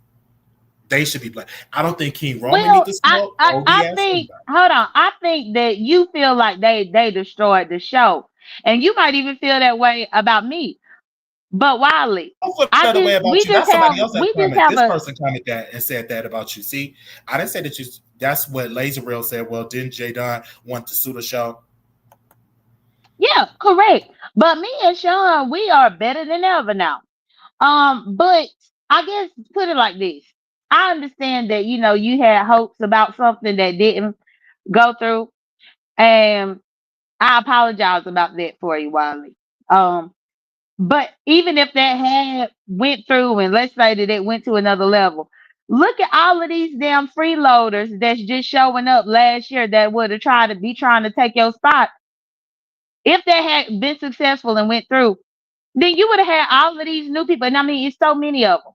They should be blamed. I don't think King Roman needs to smoke.
I think, hold on. I think that you feel like they destroyed the show. And you might even feel that way about me. But Wiley,
this person commented that and said that about you. See, I didn't say that you. That's what Laser Real said. Well, didn't J Don want to sue the show?
Yeah, correct. But me and Sean, we are better than ever now. But I guess put it like this. I understand that you had hopes about something that didn't go through, and I apologize about that for you, Wiley. But even if that had went through, and let's say that it went to another level, look at all of these damn freeloaders that's just showing up last year that would have trying to take your spot. If that had been successful and went through, then you would have had all of these new people. And I mean, it's so many of them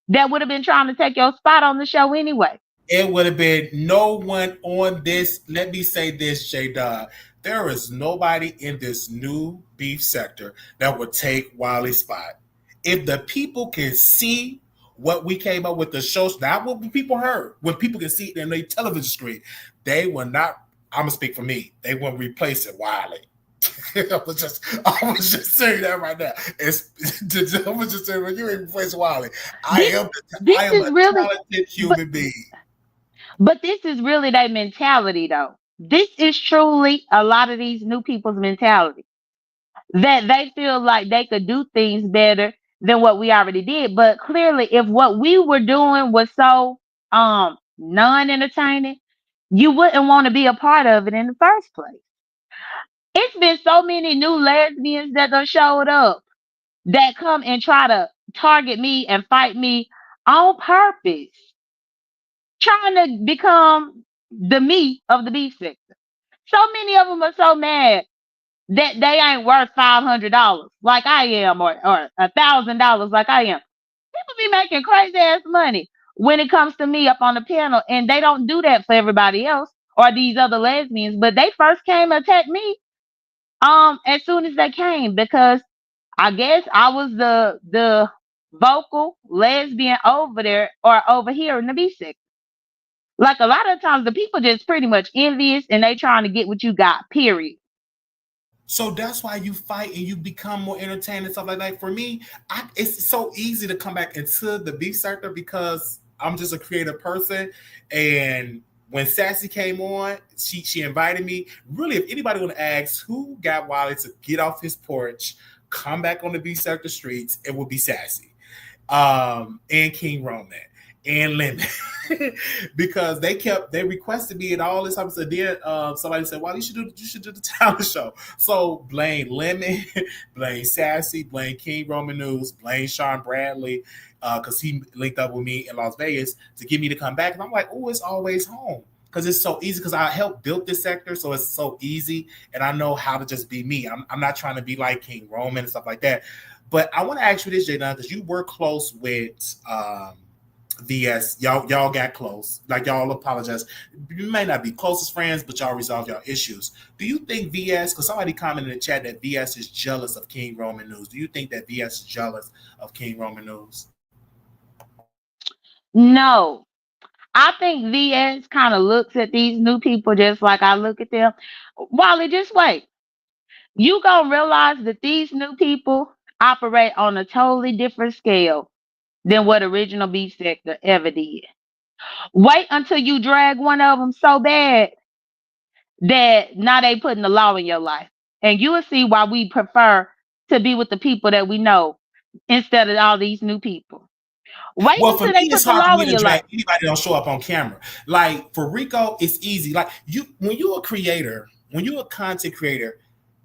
that would have been trying to take your spot on the show anyway.
It would have been no one on this. Let me say this, J-Dog. There is nobody in this new beef sector that would take Wiley's spot. If the people can see what we came up with the shows, not what people heard, when people can see it in their television screen, they will not, I'm going to speak for me, they won't replace it, Wiley. I was just saying that right now. I was just saying, when you ain't replace Wiley, I am a talented human being.
But this is really their mentality, though. This is truly a lot of these new people's mentality, that they feel like they could do things better than what we already did. But clearly, if what we were doing was so non-entertaining, you wouldn't want to be a part of it in the first place. It's been so many new lesbians that have showed up that come and try to target me and fight me on purpose, trying to become the me of the beef sector. So many of them are so mad that they ain't worth $500 like I am, or $1,000 like I am. People be making crazy ass money when it comes to me up on the panel, and they don't do that for everybody else or these other lesbians. But they first came and attacked me as soon as they came, because I guess I was the vocal lesbian over there or over here in the beef sector. Like, a lot of times the people just pretty much envious and they trying to get what you got, period.
So that's why you fight and you become more entertaining and stuff like that. For me, it's so easy to come back into the beef sector because I'm just a creative person. And when Sassy came on, she invited me. Really, if anybody want to ask who got Wiley to get off his porch, come back on the beef sector streets, it would be Sassy, and King Roman and Lemon. Because they requested me and all this time. So then somebody said, "Well, you should do the talent show." So blame Lemon, blame Sassy, blame King Roman News, blame Sean Bradley, because he linked up with me in Las Vegas to get me to come back. And I'm like, "Oh, it's always home." Because it's so easy, because I helped build this sector, so it's so easy, and I know how to just be me. I'm not trying to be like King Roman and stuff like that. But I want to ask you this, Jayden, because you were close with VS. Y'all got close. Like, y'all apologize. You may not be closest friends, but y'all resolve y'all issues. Do you think VS, because somebody commented in the chat that VS is jealous of King Roman News. Do you think that VS is jealous of King Roman News?
No. I think VS kind of looks at these new people just like I look at them. Wally, just wait. you gonna realize that these new people operate on a totally different scale than what original beef sector ever did. Wait until you drag one of them so bad that now they putting the law in your life. And you will see why we prefer to be with the people that we know instead of all these new people. Wait
Well, for
until
me,
they
it's
put the
hard for
law
me
in
to
your
drag
life.
anybody that don't show up on camera. Like for Rico, it's easy. Like when you're a creator, when you're a content creator,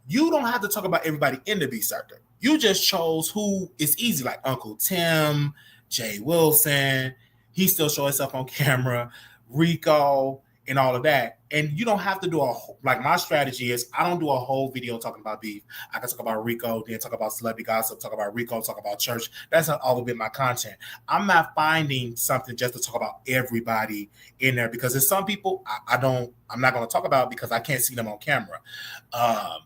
you don't have to talk about everybody in the B sector. You just chose who is easy, like Uncle Tim, Jay Wilson. He still shows himself on camera, Rico, and all of that. And you don't have to do like my strategy is I don't do a whole video talking about beef. I can talk about Rico, then talk about celebrity gossip, talk about Rico, talk about church. That's all been my content. I'm not finding something just to talk about everybody in there because there's some people I'm not going to talk about because I can't see them on camera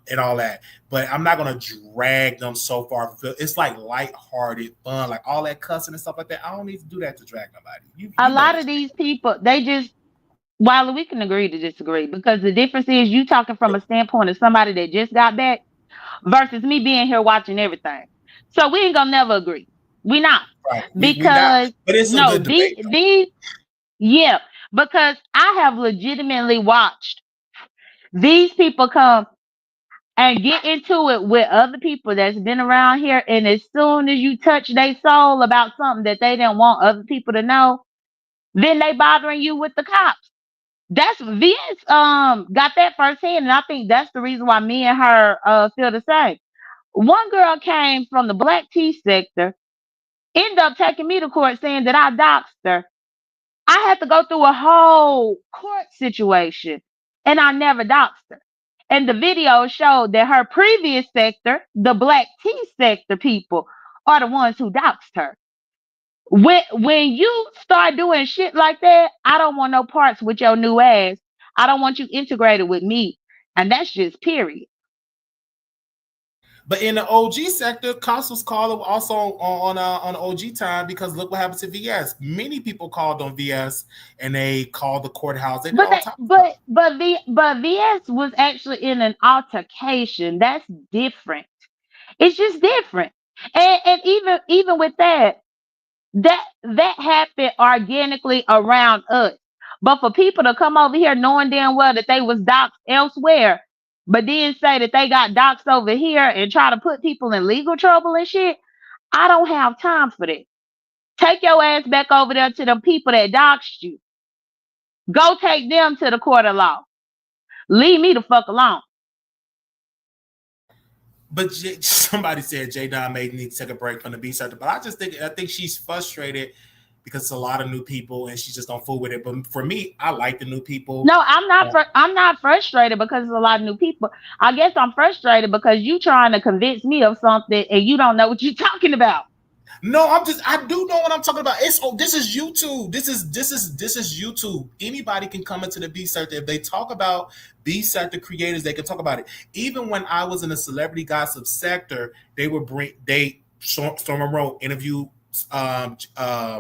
and all that. But I'm not going to drag them so far. It's like lighthearted fun, like all that cussing and stuff like that. I don't need to do that to drag nobody. You
A
know
lot of these people, they just, while we can agree to disagree, because the difference is you talking from a standpoint of somebody that just got back versus me being here watching everything. So we ain't gonna never agree. We not.
right. We not.
Because
But it's a
no,
good debate.
these yeah, because I have legitimately watched these people come and get into it with other people that's been around here, and as soon as you touch their soul about something that they didn't want other people to know, then they bothering you with the cops. That's VS got that firsthand, and I think that's the reason why me and her feel the same. One girl came from the black tea sector, ended up taking me to court saying that I doxed her. I had to go through a whole court situation, and I never doxed her. And the video showed that her previous sector, the black tea sector people, are the ones who doxed her. When you start doing shit like that, I don't want no parts with your new ass. I don't want you integrated with me. And that's just period.
But in the OG sector, cops was called also on OG time because look what happened to VS. Many people called on VS and they called the courthouse. They did all types of stuff.
But VS was actually in an altercation. That's different. It's just different. And even with that happened organically around us. But for people to come over here knowing damn well that they was doxxed elsewhere, but then say that they got doxxed over here and try to put people in legal trouble and shit, I don't have time for that. Take your ass back over there to the people that doxed you. Go take them to the court of law. Leave me the fuck alone.
But somebody said J Don may need to take a break from the B sector. But I think she's frustrated because it's a lot of new people and she just don't fool with it. But for me, I like the new people.
No, I'm not frustrated because there's a lot of new people. I guess I'm frustrated because you trying to convince me of something and you don't know what you're talking about.
No, I do know what I'm talking about. This is YouTube. This is YouTube. Anybody can come into the B sector. If they talk about B sector creators, they can talk about it. Even when I was in the celebrity gossip sector, Storm Monroe interviewed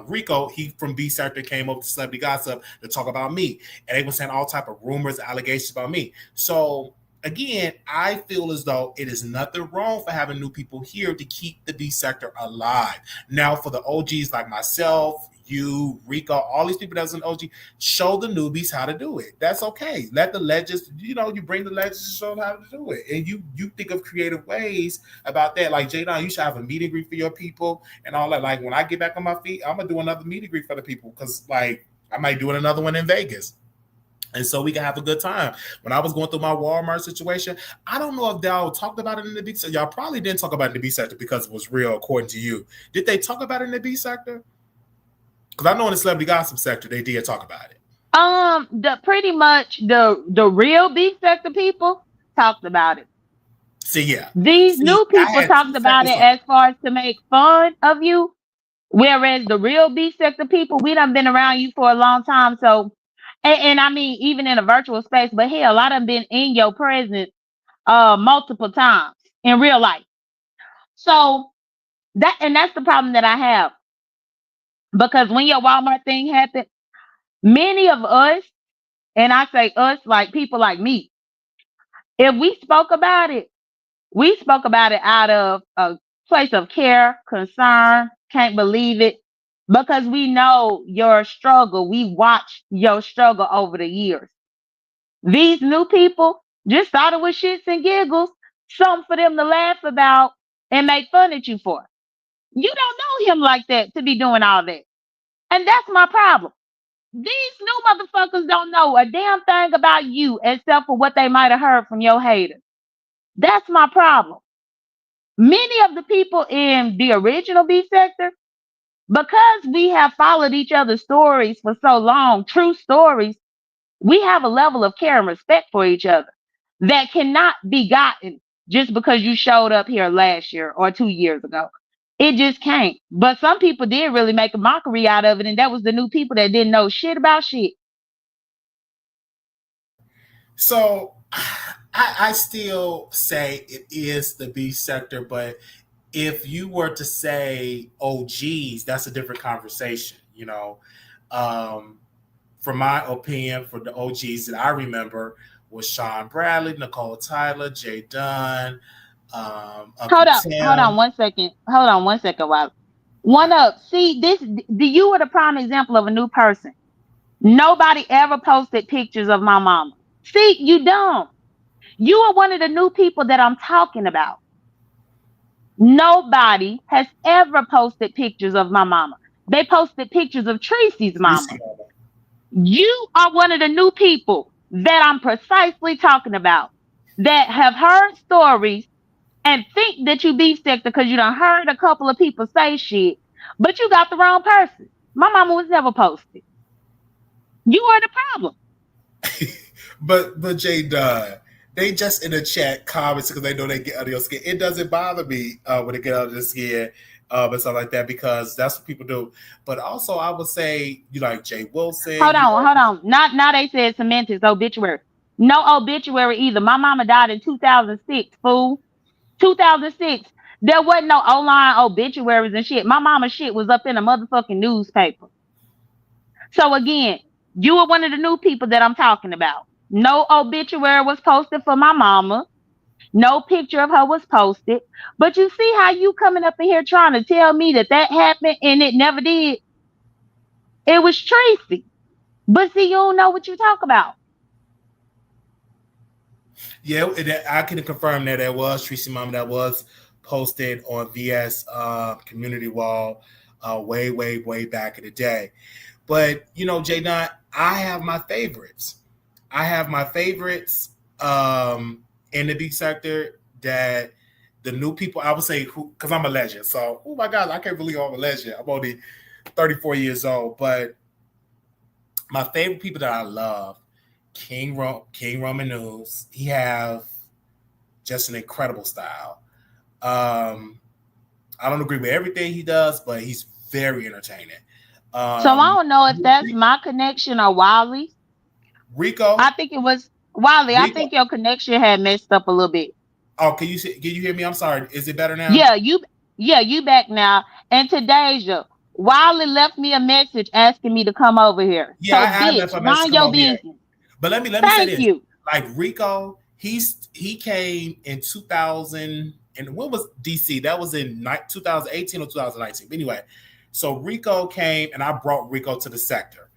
Rico. He from B sector came over to celebrity gossip to talk about me, and they were saying all type of rumors, allegations about me. So again, I feel as though it is nothing wrong for having new people here to keep the B sector alive. Now, for the OGs like myself, you, Rico, all these people that's an OG, show the newbies how to do it. That's okay. Let the legends, you bring the legends to show them how to do it. And you think of creative ways about that. Like, Jadon, you should have a meet and greet for your people and all that. Like, when I get back on my feet, I'm going to do another meet and greet for the people because, like, I might do another one in Vegas. And so we can have a good time. When I was going through my Walmart situation, I don't know if y'all talked about it in the B sector. Y'all probably didn't talk about it in the B sector because it was real, according to you. Did they talk about it in the B sector? Because I know in the celebrity gossip sector, they did talk about it.
Pretty much the real B sector people talked about it. These new people talked about it as far as to make fun of you, whereas the real B sector people, we done been around you for a long time, so. And I mean, even in a virtual space, but hell, I done been in your presence multiple times in real life. So that's the problem that I have. Because when your Walmart thing happened, many of us, and I say us like people like me, if we spoke about it, We spoke about it out of a place of care, concern, can't believe it, because we know your struggle. We watched your struggle over the years. These new people just thought it was shits and giggles, something for them to laugh about and make fun at you for. You don't know him like that to be doing all that. And that's my problem. These new motherfuckers don't know a damn thing about you except for what they might have heard from your haters. That's my problem. Many of the people in the original B sector, because we have followed each other's stories for so long, true stories, we have a level of care and respect for each other that cannot be gotten just because you showed up here last year or 2 years ago. It just can't. But some people did really make a mockery out of it, and that was the new people that didn't know shit about shit.
So I still say it is the B sector, but if you were to say OGs, that's a different conversation, you know. From my opinion, for the OGs that I remember was Sean Bradley, Nicole Tyler, Jay Dunn.
Hold on 1 second. Hold on 1 second, Wiley. One up. See, you were the prime example of a new person. Nobody ever posted pictures of my mama. See, you don't. You are one of the new people that I'm talking about. Nobody has ever posted pictures of my mama. They posted pictures of Tracy's mama. You are one of the new people that I'm precisely talking about that have heard stories and think that you beef sector because you done heard a couple of people say shit, but you got the wrong person. My mama was never posted. You are the problem.
but Jay Dunn, they just in the chat comments because they know they get under your skin. It doesn't bother me when they get under the skin and stuff like that because that's what people do. But also, I would say you like Jay Wilson.
Hold on. Not they said semantics obituary. No obituary either. My mama died in 2006, fool. 2006. There wasn't no online obituaries and shit. My mama shit was up in a motherfucking newspaper. So again, you are one of the new people that I'm talking about. No obituary was posted for my mama. No picture of her was posted. But you see how you coming up in here trying to tell me that happened and it never did? It was Tracy. But see, you don't know what you talk about.
Yeah, I can confirm that it was Tracy mama that was posted on VS community wall way back in the day. But, you know, Jay Dunn, I have my favorites. In the B sector that the new people, I would say, because I'm a legend. So, oh my God, I can't believe I'm a legend. I'm only 34 years old. But my favorite people that I love, King Roman News. He have just an incredible style. I don't agree with everything he does, but he's very entertaining.
So I don't know if that's my connection or Wiley.
Rico?
I think it was Wiley. Rico. I think your connection had messed up a little bit.
Oh, can you hear me? I'm sorry. Is it better now?
Yeah, you back now. And to Deja, Wiley left me a message asking me to come over here.
Yeah,
so,
I have left a message.
Mind your business.
Here. But let me say this. You. Like Rico, he came in 2000, and when was DC? That was in 2018 or 2019. But anyway, so Rico came, and I brought Rico to the sector.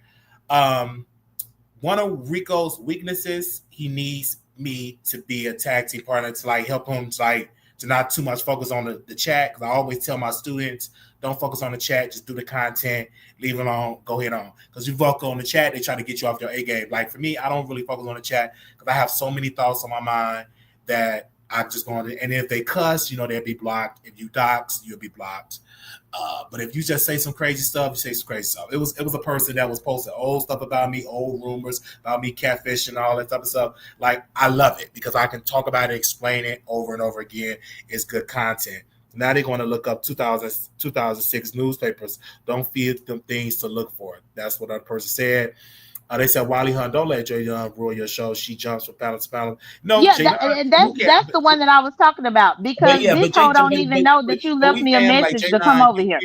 One of Rico's weaknesses, he needs me to be a tag team partner to like help him to not too much focus on the chat. Because I always tell my students, don't focus on the chat, just do the content, leave it alone, go ahead on. Because you focus on the chat, they try to get you off your A game. Like for me, I don't really focus on the chat because I have so many thoughts on my mind that I'm just going to, and if they cuss, they'll be blocked. If you dox, you'll be blocked. But if you just say some crazy stuff, you say some crazy stuff. It was a person that was posting old stuff about me, old rumors about me catfishing, all that type of stuff. Like, I love it because I can talk about it, explain it over and over again. It's good content. Now they're going to look up 2006 newspapers. Don't feed them things to look for. That's what that person said. They said, Wiley Hunt, don't let Jay Young rule your show. She jumps from panel to panel. No,
yeah, that's the one that I was talking about because this hoe don't even know that you left me a message to come over here.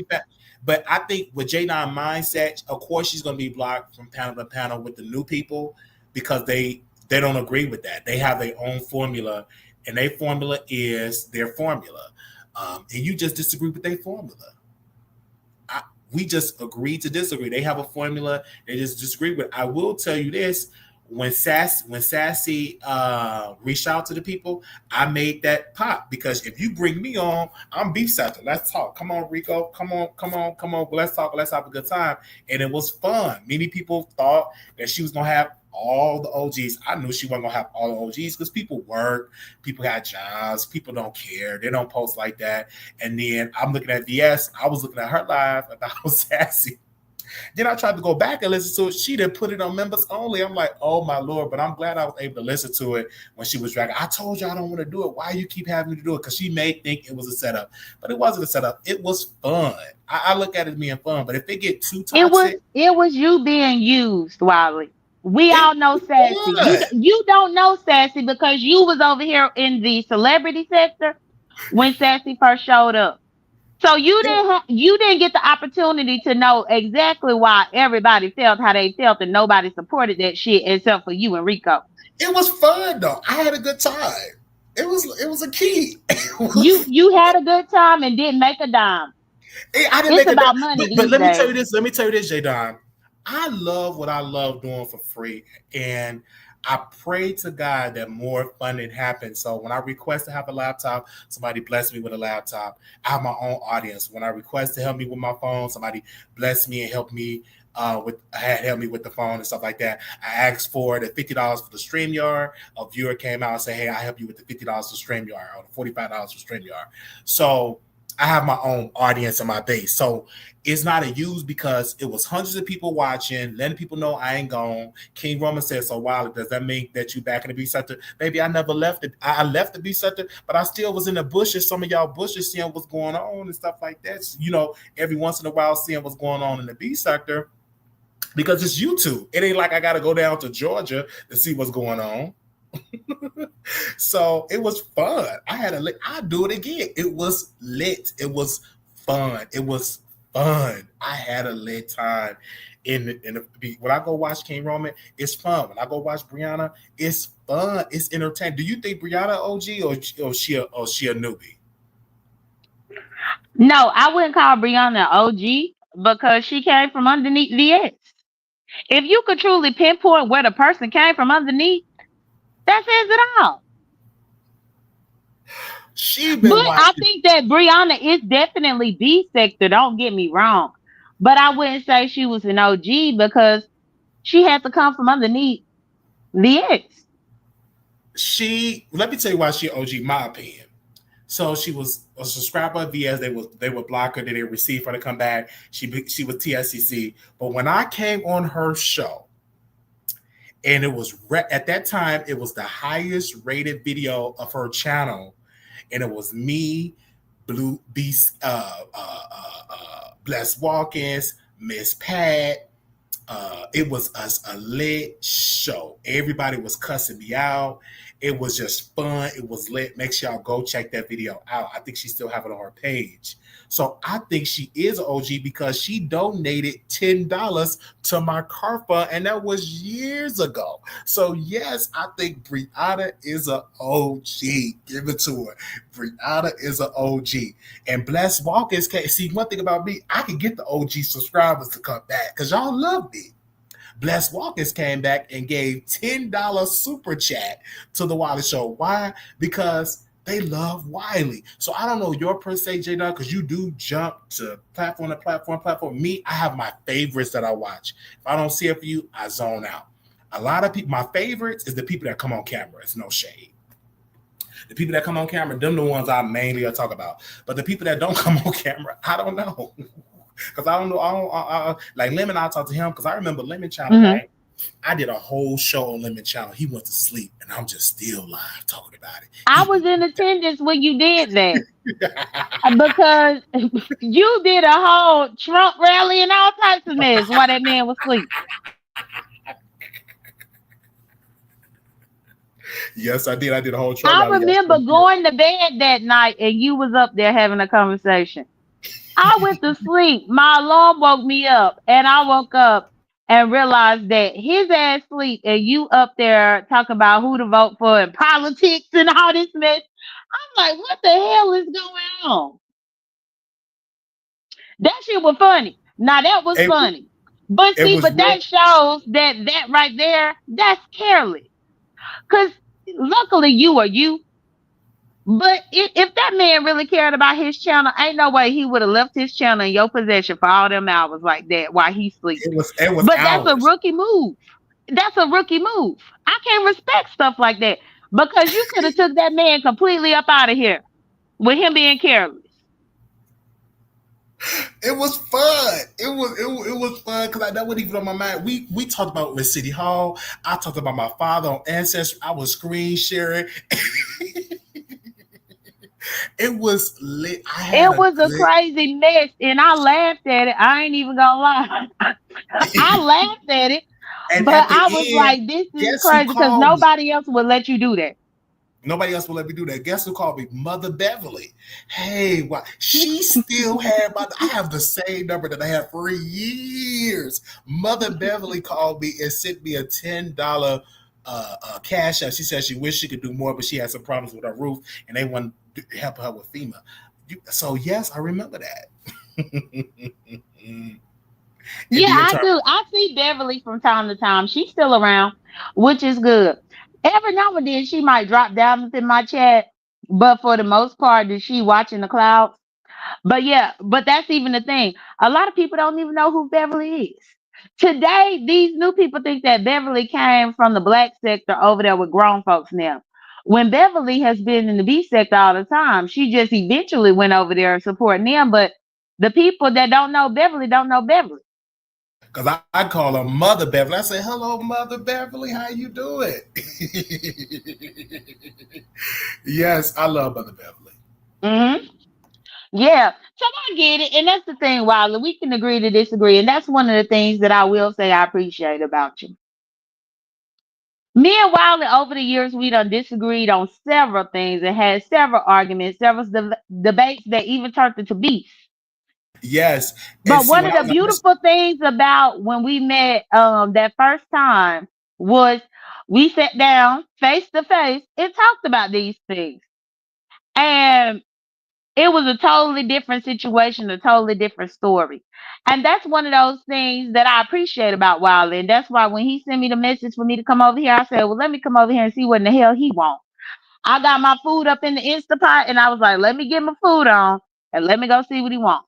But I think with J9 mindset, of course she's going to be blocked from panel to panel with the new people because they don't agree with that. They have their own formula, and their formula is their formula. And you just disagree with their formula. We just agree to disagree. They have a formula. They just disagree with. I will tell you this: when Sassy reached out to the people, I made that pop, because if you bring me on, I'm beef setter. Let's talk. Come on, Rico. Come on. Let's talk. Let's have a good time. And it was fun. Many people thought that she was gonna have all the OGs. I knew she wasn't gonna have all the OGs, because people work, people got jobs, people don't care, they don't post like that. And then I'm looking at VS, I was looking at her live, and I was Sassy. Then I tried to go back and listen to it. She didn't put it on members only. I'm like, oh my Lord, but I'm glad I was able to listen to it when she was dragging. I told you I don't want to do it. Why you keep having me to do it? Because she may think it was a setup, but it wasn't a setup. It was fun. I look at it as being fun, but if they get too toxic.
It was you being used, Wiley. We all know Sassy. You don't know Sassy because you was over here in the celebrity sector when Sassy first showed up. So you didn't get the opportunity to know exactly why everybody felt how they felt, and nobody supported that shit except for you and Rico.
It was fun though. I had a good time. It was a key.
You had a good time and didn't make a dime. It's about money.
But let me tell you this. Let me tell you this, J-Don. I love what I love doing for free, and I pray to God that more funding happens. So when I request to have a laptop, somebody bless me with a laptop. I have my own audience. When I request to help me with my phone, somebody bless me and help me help me with the phone and stuff like that. I asked for the $50 for the StreamYard. A viewer came out and said, "Hey, I help you with the $50 for StreamYard or the $45 for StreamYard." So I have my own audience and my base. So it's not a use, because it was hundreds of people watching, letting people know I ain't gone. King Roman said, "So Wiley, does that mean that you back in the beef sector?" Baby, I never left it. I left the beef sector, but I still was in the bushes. Some of y'all bushes seeing what's going on and stuff like that. You know, every once in a while seeing what's going on in the beef sector, because it's YouTube. It ain't like I got to go down to Georgia to see what's going on. So it was fun. I'd do it again. It was lit. It was fun. It was fun. I had a lit time in the when I go watch King Roman, it's fun. When I go watch Brianna, it's fun. It's entertaining. Do you think Brianna OG or she a newbie?
No, I wouldn't call Brianna OG because she came from underneath VS. If you could truly pinpoint where the person came from underneath, that says it all. I think that Brianna is definitely B sector. Don't get me wrong, but I wouldn't say she was an OG because she had to come from underneath VS.
Let me tell you why she OG. My opinion. So she was a subscriber of VS. They would block her. Then they receive her to come back. She was TSCC. But when I came on her show, and it was at that time, it was the highest rated video of her channel, and it was me, Blue Beast, Bless Walkins, Miss Pat. It was a lit show. Everybody was cussing me out. It was just fun. It was lit. Make sure y'all go check that video out. I think she still have it on her page. So I think she is an OG because she donated $10 to my car fund, and that was years ago. So yes, I think Brianna is an OG. Give it to her. Brianna is an OG. And Bless Walkers can see one thing about me. I can get the OG subscribers to come back because y'all love me. Bless Walkers came back and gave $10 super chat to the Wiley Show. Why? Because they love Wiley. So I don't know your per se, J-Dog, because you do jump to platform to platform. Me, I have my favorites that I watch. If I don't see it for you, I zone out. A lot of people, my favorites is the people that come on camera. It's no shade. The people that come on camera, them the ones I mainly talk about. But the people that don't come on camera, I don't know. Because I don't know. Like Lemon, I'll talk to him because I remember Lemon Channel, right? I did a whole show on Lemon Channel. He went to sleep, and I'm just still live talking about it.
I was in attendance when you did that because you did a whole Trump rally and all types of mess while that man was asleep.
Yes, I did. I did a whole Trump
rally. I
rally.
remember going to bed that night, and you was up there having a conversation. I went to sleep. My alarm woke me up, and I woke up, and realize that his ass sleep and you up there talking about who to vote for and politics and all this mess. I'm like, what the hell is going on? That shit was funny. Now that was
It,
funny. But
it
see,
was
but
real.
that shows that right there, that's careless. Cause luckily you are you. But if that man really cared about his channel, ain't no way he would have left his channel in your possession for all them hours like that while he's sleeping.
It was
But that's a
hours.
rookie move. That's a rookie move. I can't respect stuff like that because you could have took that man completely up out of here with him being careless.
It was fun. It was fun because that wasn't even on my mind. We talked about with City Hall. I talked about my father on Ancestry. I was screen sharing. It was lit.
It was a crazy mess, and I laughed at it. I ain't even gonna lie. I laughed at it,
and
but
at the
I was
end,
like, "This is
guess who
crazy," because
called me?
nobody else would let you do that.
Nobody else will let me do that. Guess who called me? Mother Beverly. Hey, why? She still had I have the same number that I had for years. Mother Beverly called me and sent me a $10 cash out. She said she wished she could do more, but she had some problems with her roof, and they wanted to help her with FEMA. So yes, I remember that.
Yeah, I do. I see Beverly from time to time. She's still around, which is good. Every now and then she might drop down within my chat, but for the most part, is she watching the clouds? But yeah, but that's even the thing. A lot of people don't even know who Beverly is. Today, these new people think that Beverly came from the black sector over there with grown folks now. When Beverly has been in the B sector all the time, she just eventually went over there supporting them. But the people that don't know Beverly don't know Beverly.
Because I call her Mother Beverly. I say, hello, Mother Beverly. How you doing? Yes, I love Mother Beverly.
Mm-hmm. Yeah. So I get it. And that's the thing, Wiley. We can agree to disagree. And that's one of the things that I will say I appreciate about you. Me and Wiley, over the years, we done disagreed on several things and had several arguments, several debates that even turned into beef.
Yes.
But
See,
one of the beautiful things about when we met that first time was we sat down face to face and talked about these things. And it was a totally different situation, a totally different story. And that's one of those things that I appreciate about Wiley. And that's why when he sent me the message for me to come over here, I said, well, let me come over here and see what in the hell he wants. I got my food up in the Instapot and I was like, let me get my food on and let me go see what he wants.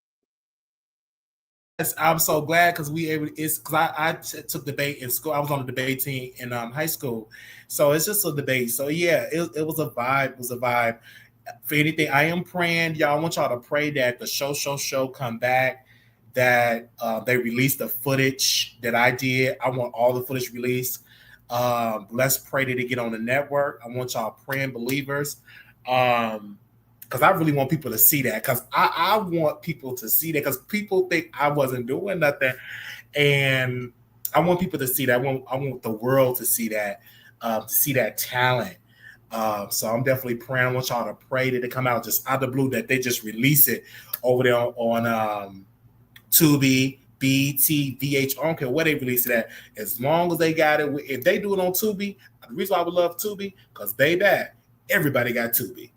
Yes, I'm so glad because I took debate in school. I was on the debate team in high school. So it's just a debate. So yeah, it was a vibe. It was a vibe. For anything, I am praying, y'all. I want y'all to pray that the show come back, that they release the footage that I did. I want all the footage released. Let's pray that it get on the network. I want y'all praying believers. Because I really want people to see that. Because I want people to see that. Because people think I wasn't doing nothing, and I want people to see that. I want the world to see that talent. So I'm definitely praying. I want y'all to pray that it come out just out of the blue, that they just release it over there on Tubi, BT, VH. I don't care where they release it at. As long as they got it. If they do it on Tubi, the reason why I would love Tubi, because everybody got Tubi.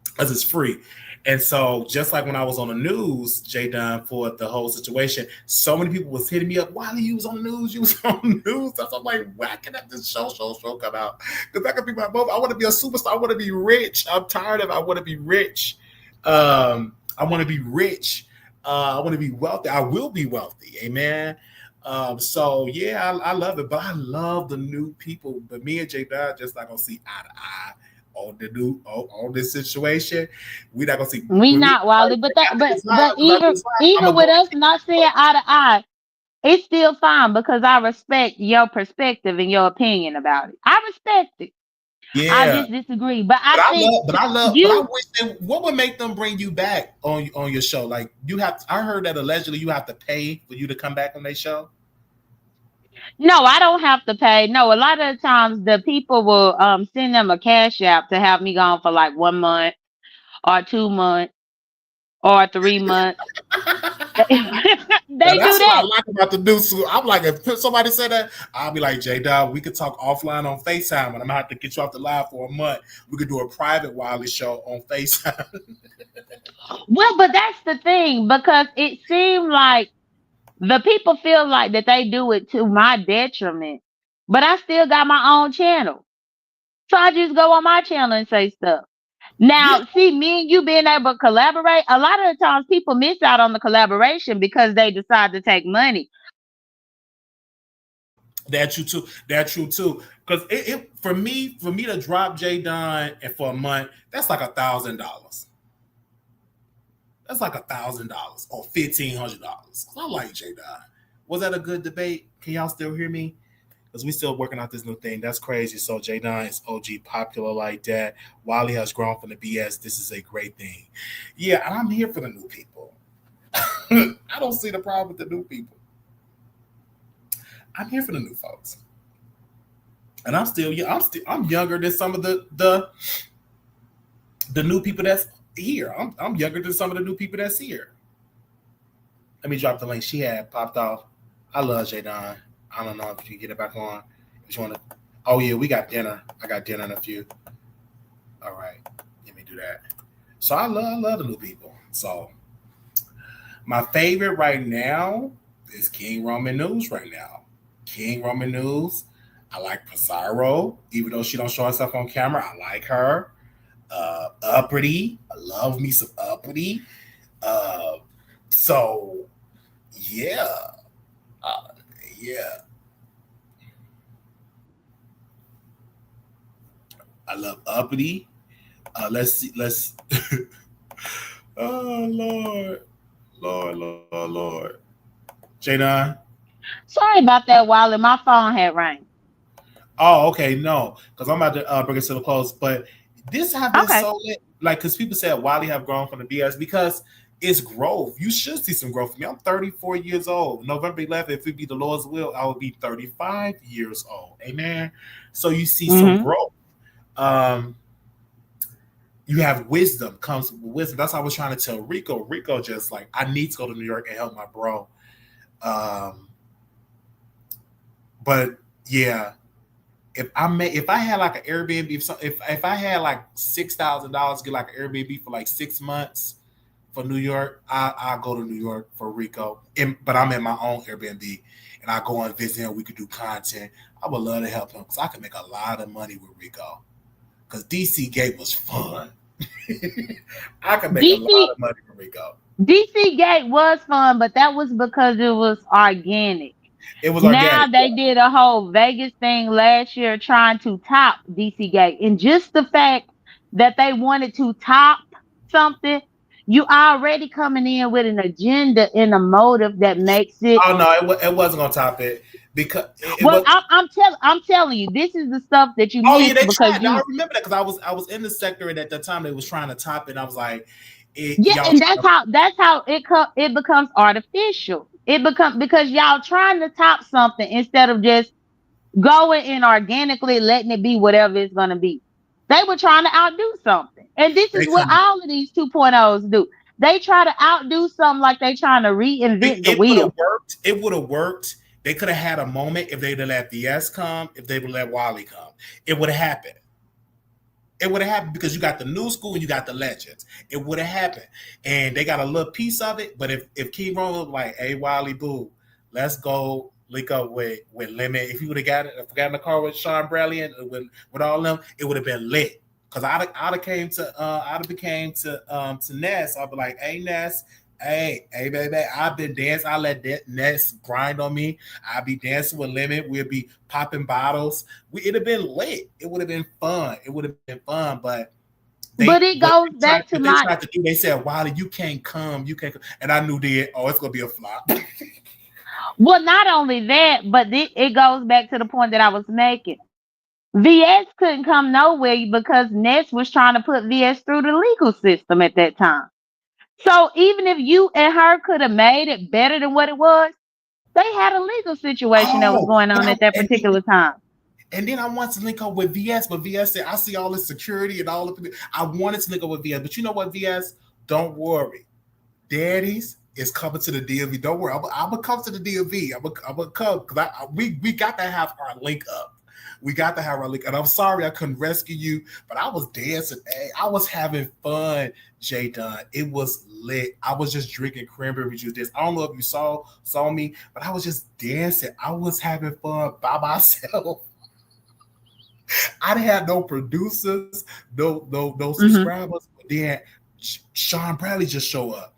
Because it's free. And so just like when I was on the news, J Dunn, for the whole situation, so many people was hitting me up, why you was on the news? You was on the news. So I'm like, why can't this show come out? Because I can be my mom. I want to be a superstar. I want to be rich. I'm tired of it. I want to be rich. I want to be rich. I want to be wealthy. I will be wealthy. Amen. So yeah, I love it. But I love the new people. But me and J Dunn just not gonna see eye to eye on this situation. We're not gonna see.
We not, Wiley, but even with us not seeing eye to eye, it's still fine because I respect your perspective and your opinion about it. I respect it.
Yeah,
I just disagree, but I
wish what would make them bring you back on your show? Like I heard that allegedly you have to pay for you to come back on their show.
No, I don't have to pay. No, a lot of the times the people will send them a cash app to have me gone for like 1 month or 2 months or 3 months. They
that's
do
what I
that.
like about the new suit. I'm like, if somebody said that, I'll be like, J-Dog, we could talk offline on FaceTime, and I'm gonna have to get you off the live for a month. We could do a private Wiley show on FaceTime.
Well, but that's the thing, because it seemed like the people feel like that they do it to my detriment, but I still got my own channel. So I just go on my channel and say stuff.
Yeah,
Now, see, me and you being able to collaborate, a lot of the times people miss out on the collaboration because they decide to take money.
that's true too. That's true too. Because it for me to drop J Don and for a month, that's like $1,000. That's like $1,000 or $1,500. I like J Don. Was that a good debate? Can y'all still hear me? Because we still working out this new thing. That's crazy. So J Don is OG popular like that. Wiley has grown from the BS. This is a great thing. Yeah, I'm here for the new people. I don't see the problem with the new people. I'm here for the new folks. And I'm younger than some of the new people that's here. I'm younger than some of the new people that's here. Let me drop the link. She had popped off. I love J Don. I don't know if you can get it back on. If you want to. Oh yeah, we got dinner. I got dinner in a few. All right, let me do that. So I love the new people. So my favorite right now is King Roman News right now. King Roman News. I like Pizarro, even though she don't show herself on camera. I like her. Uppity. I love me some Uppity. So yeah. Yeah. I love Uppity. Let's see. Oh Lord. J9.
Sorry about that, Wiley. My phone had rang.
Oh, okay. No, because I'm about to bring it to the close. But this have been
Okay.
so lit. Like, because people said Wiley have grown from the BS because it's growth. You should see some growth from me. I'm 34 years old. November 11th, if it be the Lord's will, I will be 35 years old. Amen. So you see some growth. You have wisdom, comes with wisdom. That's what I was trying to tell Rico. Rico just like, I need to go to New York and help my bro. But yeah, if I had like an Airbnb, if I had like $6,000 get like an Airbnb for like 6 months for New York, I'll go to New York for Rico. But I'm in my own Airbnb and I go and visit him. We could do content. I would love to help him because I can make a lot of money with Rico. Because DC Gate was fun. I can make a lot of money with Rico.
DC Gate was fun, but that was because it was organic.
It was organic.
Now they did a whole Vegas thing last year trying to top DC Gate. And just the fact that they wanted to top something, you already coming in with an agenda and a motive that makes it.
Oh no, it wasn't gonna top it because.
I'm telling you, this is the stuff that you.
Oh yeah, they tried. I remember that because I was in the sector and at the time they was trying to top it. And I was like,
and that's how it becomes artificial. It becomes because y'all trying to top something instead of just going and organically letting it be whatever it's gonna be. They were trying to outdo something, and this is what all of these 2.0s do. They try to outdo something like they trying to reinvent the wheel.
It would have worked. They could have had a moment if they'd have let VS come, if they would let Wiley come. It would have happened. It would have happened because you got the new school and you got the legends. It would have happened. And they got a little piece of it. But if King Ron was like, hey, Wiley, boo, let's go link up with Lemon. If you would have got in the car with Sean Bradley and with all them, it would have been lit. Because I'd have became to Ness. I'd be like, hey, Ness. Hey, baby, I've been dancing. I let Ness grind on me. I'd be dancing with Lemon. We'd be popping bottles. It'd have been lit. It would have been fun. But
it goes back to
they said, Wiley, you can't come. And I knew it's going to be a flop.
Well, not only that, but it goes back to the point that I was making. VS couldn't come nowhere because Ness was trying to put VS through the legal system at that time. So even if you and her could have made it better than what it was, they had a legal situation that was going on at that particular time.
And then I wanted to link up with VS, but VS said, I see all the security and all of it. I wanted to link up with VS, but you know what, VS? Don't worry. Daddies is coming to the DMV. Don't worry, I'm gonna come to the DMV. I'm gonna come because we got to have our link up. We got to have our link. And I'm sorry I couldn't rescue you, but I was dancing. I was having fun, J Dunn. It was lit. I was just drinking cranberry juice. I don't know if you saw me, but I was just dancing. I was having fun by myself. I didn't have no producers, no subscribers. But then Sean Bradley just showed up.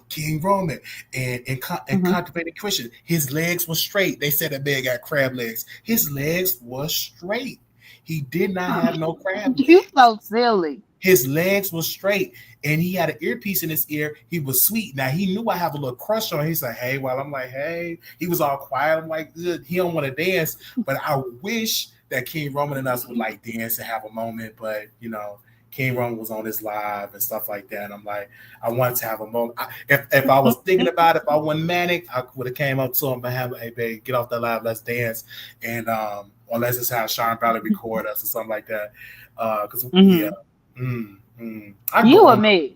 King Roman and Contemplated Christian. His legs were straight. They said that man got crab legs. His legs were straight. He did not have no crab legs.
You so silly.
His legs were straight, and he had an earpiece in his ear. He was sweet. Now he knew I have a little crush on him. He's like, hey, well, I'm like, hey. He was all quiet. I'm like, he don't want to dance, but I wish that King Roman and us would like dance and have a moment, but you know. King Roman was on his live and stuff like that. And I'm like, I wanted to have a moment. If I was thinking about it, if I wasn't manic, I would have came up to him and have, hey, babe, get off the live, let's dance. And or let's just have Sean probably record us or something like that. Because
you or me.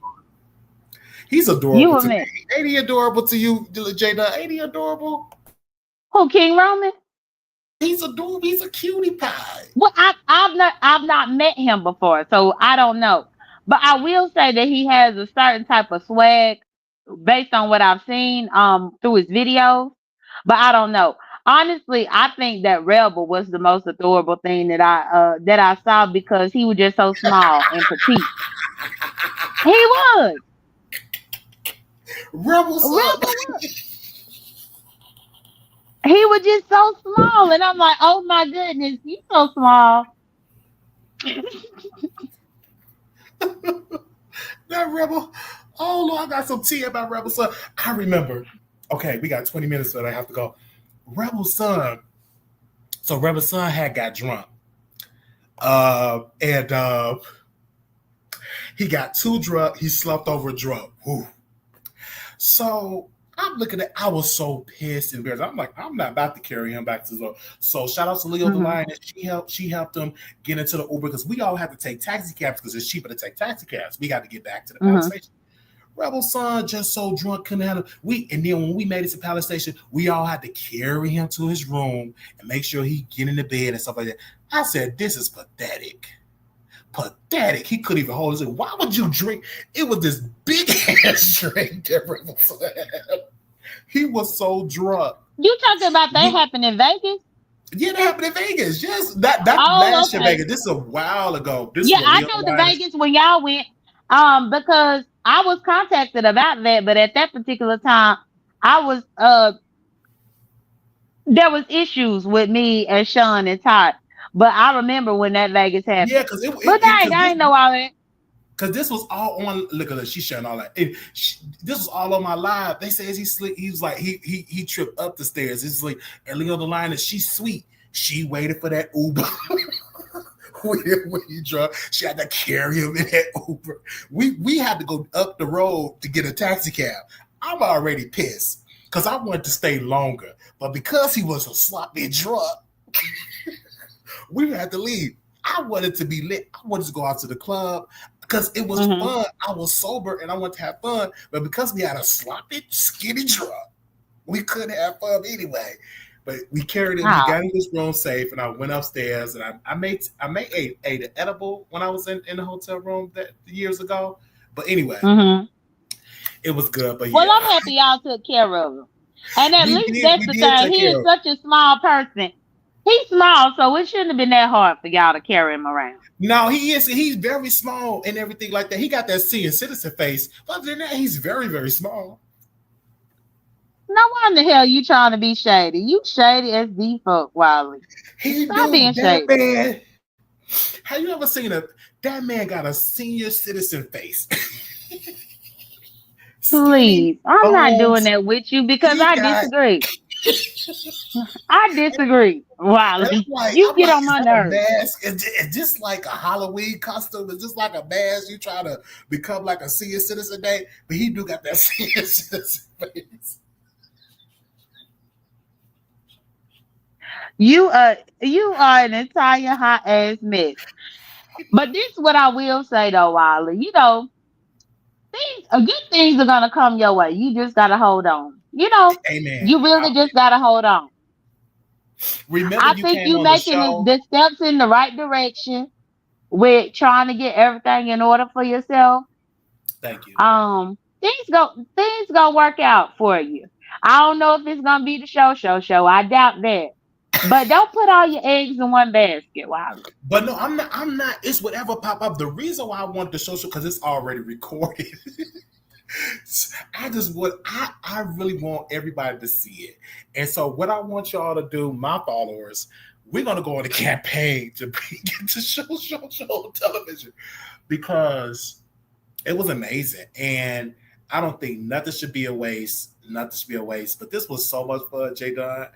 He's adorable.
You or me.
Ain't he adorable to you, Jada? Ain't he adorable?
Who, King Roman?
He's adorable. He's a cutie pie.
Well, I've not met him before, so I don't know. But I will say that he has a certain type of swag based on what I've seen through his videos. But I don't know. Honestly, I think that Rebel was the most adorable thing that I saw because he was just so small and petite. He was.
Rebel
He was just so small, and I'm like, oh my goodness, he's so small.
That Rebel, oh Lord, I got some tea about Rebel Son. I remember. Okay, we got 20 minutes, so I have to go. Rebel Son. So Rebel Son had got drunk, and he got too drunk. He slept over drunk. Whew. So I'm looking at. I was so pissed and embarrassed. I'm like, I'm not about to carry him back to the. So shout out to Leo the Lioness. She helped him get into the Uber because we all have to take taxi cabs because it's cheaper to take taxi cabs. We got to get back to the Palace Station. Rebel Son just so drunk couldn't handle. And then when we made it to Palace Station, we all had to carry him to his room and make sure he get in the bed and stuff like that. I said, this is pathetic. Pathetic. He couldn't even hold his. Why would you drink? It was this big ass drink that Rebel Son had. He was so drunk.
You talking about that happened in Vegas?
Yeah, that happened in Vegas. Yes, that last year Vegas. This is a while ago.
I know the Vegas when y'all went. Because I was contacted about that, but at that particular time, I was there was issues with me and Sean and Todd. But I remember when that Vegas happened.
Yeah, because
I didn't know all that.
Because this was all on. Look at her, she's sharing all that. This was all on my live. They says he slipped. He was like he tripped up the stairs. It's like, and Leo the Lioness, she's sweet. She waited for that Uber. when he drunk, she had to carry him in that Uber. We had to go up the road to get a taxi cab. I'm already pissed because I wanted to stay longer, but because he was a sloppy drunk, we had to leave. I wanted to be lit. I wanted to go out to the club because it was fun. I was sober and I wanted to have fun, but because we had a sloppy, skinny drunk, we couldn't have fun anyway. But we carried him. We got in his room safe, and I went upstairs and I made an edible when I was in the hotel room that years ago. But anyway, it was good. But
well, I'm happy y'all took care of him, and at least that's the thing. He is such a small person. He's small, so it shouldn't have been that hard for y'all to carry him around.
No, he is. He's very small and everything like that. He got that senior citizen face, but other than that, he's very, very small.
No wonder the hell you trying to be shady. You shady as the fuck, Wiley.
Stop being shady. Man, have you ever seen that man got a senior citizen face?
Please, I'm not doing that with you because I disagree. I disagree, Wiley. You get on my nerves.
It's just like a Halloween costume. It's just like a mask. You try to become like a senior citizen day, but he do got that senior citizen face.
You are an entire hot ass mess. But this is what I will say though, Wiley. You know, things good things are gonna come your way. You just gotta hold on.
Amen.
You really just gotta hold on.
Remember,
I
you
think
came
you
on the
making
show.
the steps in the right direction with trying to get everything in order for yourself.
Thank you.
Things gonna work out for you. I don't know if it's gonna be the show. I doubt that. But don't put all your eggs in one basket, Wiley.
But no, I'm not. I'm not. It's whatever pop up. The reason why I want the social because it's already recorded. I really want everybody to see it. And so what I want y'all to do, my followers, we're gonna go on a campaign to get to show on television because it was amazing. And I don't think nothing should be a waste. Nothing should be a waste. But this was so much fun, J Don.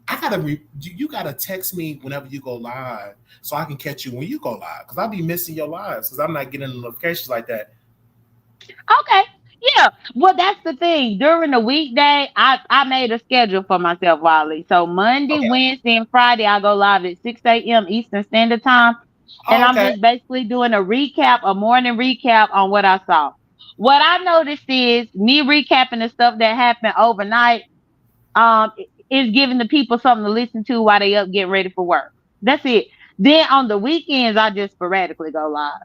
I gotta you gotta text me whenever you go live so I can catch you when you go live because I'll be missing your lives because I'm not getting the notifications like that.
Okay. Yeah. Well, that's the thing. During the weekday, I made a schedule for myself, Wiley. So Monday,
Okay.
Wednesday, and Friday, I go live at 6 a.m. Eastern Standard Time. And
Oh,
I'm
okay.
just basically doing a morning recap on what I saw. What I noticed is me recapping the stuff that happened overnight is giving the people something to listen to while they up getting ready for work. That's it. Then on the weekends, I just sporadically go live.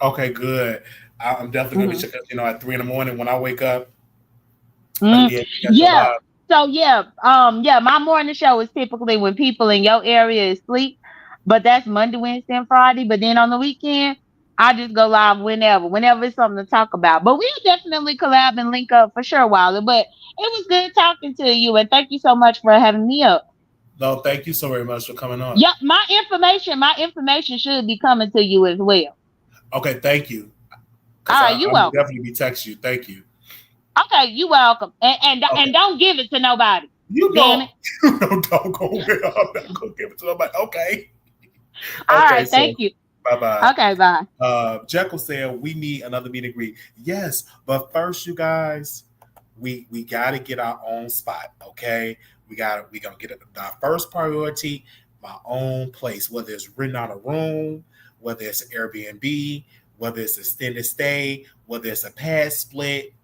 Okay, good. I'm definitely gonna be checking. At 3 a.m. when I wake up.
Yeah. So yeah, my morning show is typically when people in your area is asleep, but that's Monday, Wednesday, and Friday. But then on the weekend, I just go live whenever it's something to talk about. But we'll definitely collab and link up for sure, Wilder. But it was good talking to you, and thank you so much for having me up.
No, thank you so very much for coming on.
Yeah, my information should be coming to you as well.
Okay, thank you.
All right, you welcome.
I'll definitely be texting you. Thank you.
Okay, you welcome. And don't give it to nobody.
You
damn it.
Don't go with it. I'm not gonna give it to nobody. Okay.
All right, thank you.
Bye-bye.
Okay, bye.
Jekyll said we need another meet and greet. Yes, but first, you guys, we gotta get our own spot, okay? We gonna get our first priority, my own place, whether it's renting out a room, whether it's an Airbnb, whether it's extended stay, whether it's a pad split.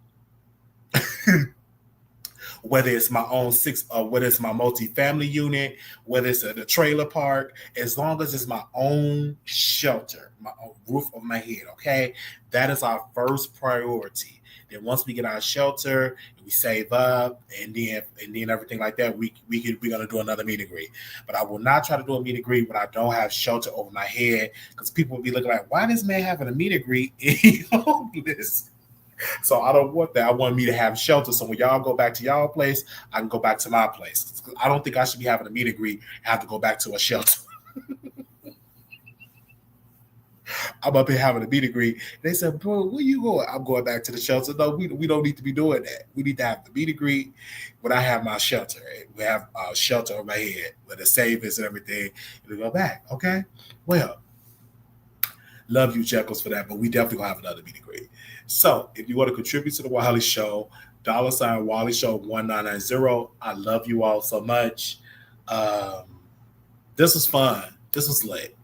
Whether it's my own whether it's my multi-family unit, whether it's at a trailer park, as long as it's my own shelter, my own roof over my head, okay? That is our first priority. Then once we get our shelter, we save up, and then everything like that, we're gonna do another meet and greet. But I will not try to do a meet and greet when I don't have shelter over my head, because people will be looking like, why this man having a meet and greet and he homeless? So I don't want that. I want me to have shelter. So when y'all go back to y'all place, I can go back to my place. I don't think I should be having a meet and greet and have to go back to a shelter. I'm up here having a meet and greet. They said, bro, where you going? I'm going back to the shelter. No, we don't need to be doing that. We need to have the meet and greet when I have my shelter. We have shelter on my head with the savings and everything. And we go back. Okay? Well, love you, Jekyll, for that, but we definitely gonna have another meet and greet. So if you want to contribute to the Wiley Show, $ Wiley Show 1990. I love you all so much. This was fun. This was lit.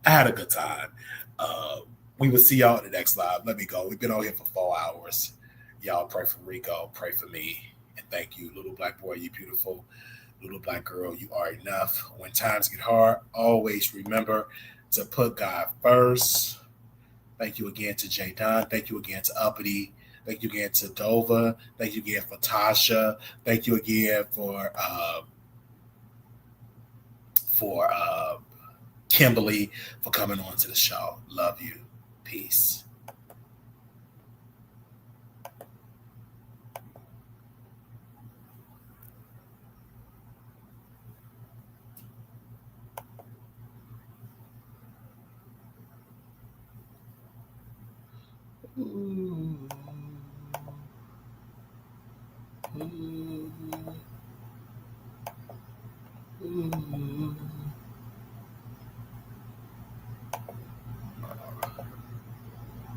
I had a good time. We will see y'all in the next live. Let me go. We've been on here for 4 hours. Y'all pray for Rico. Pray for me. And thank you, little black boy. You beautiful. Little black girl. You are enough. When times get hard, always remember to put God first. Thank you again to J Don. Thank you again to Uppity. Thank you again to Dova. Thank you again for Tasha. Thank you again for Kimberly for coming on to the show. Love you. Peace. Ooh. Ooh. Ooh.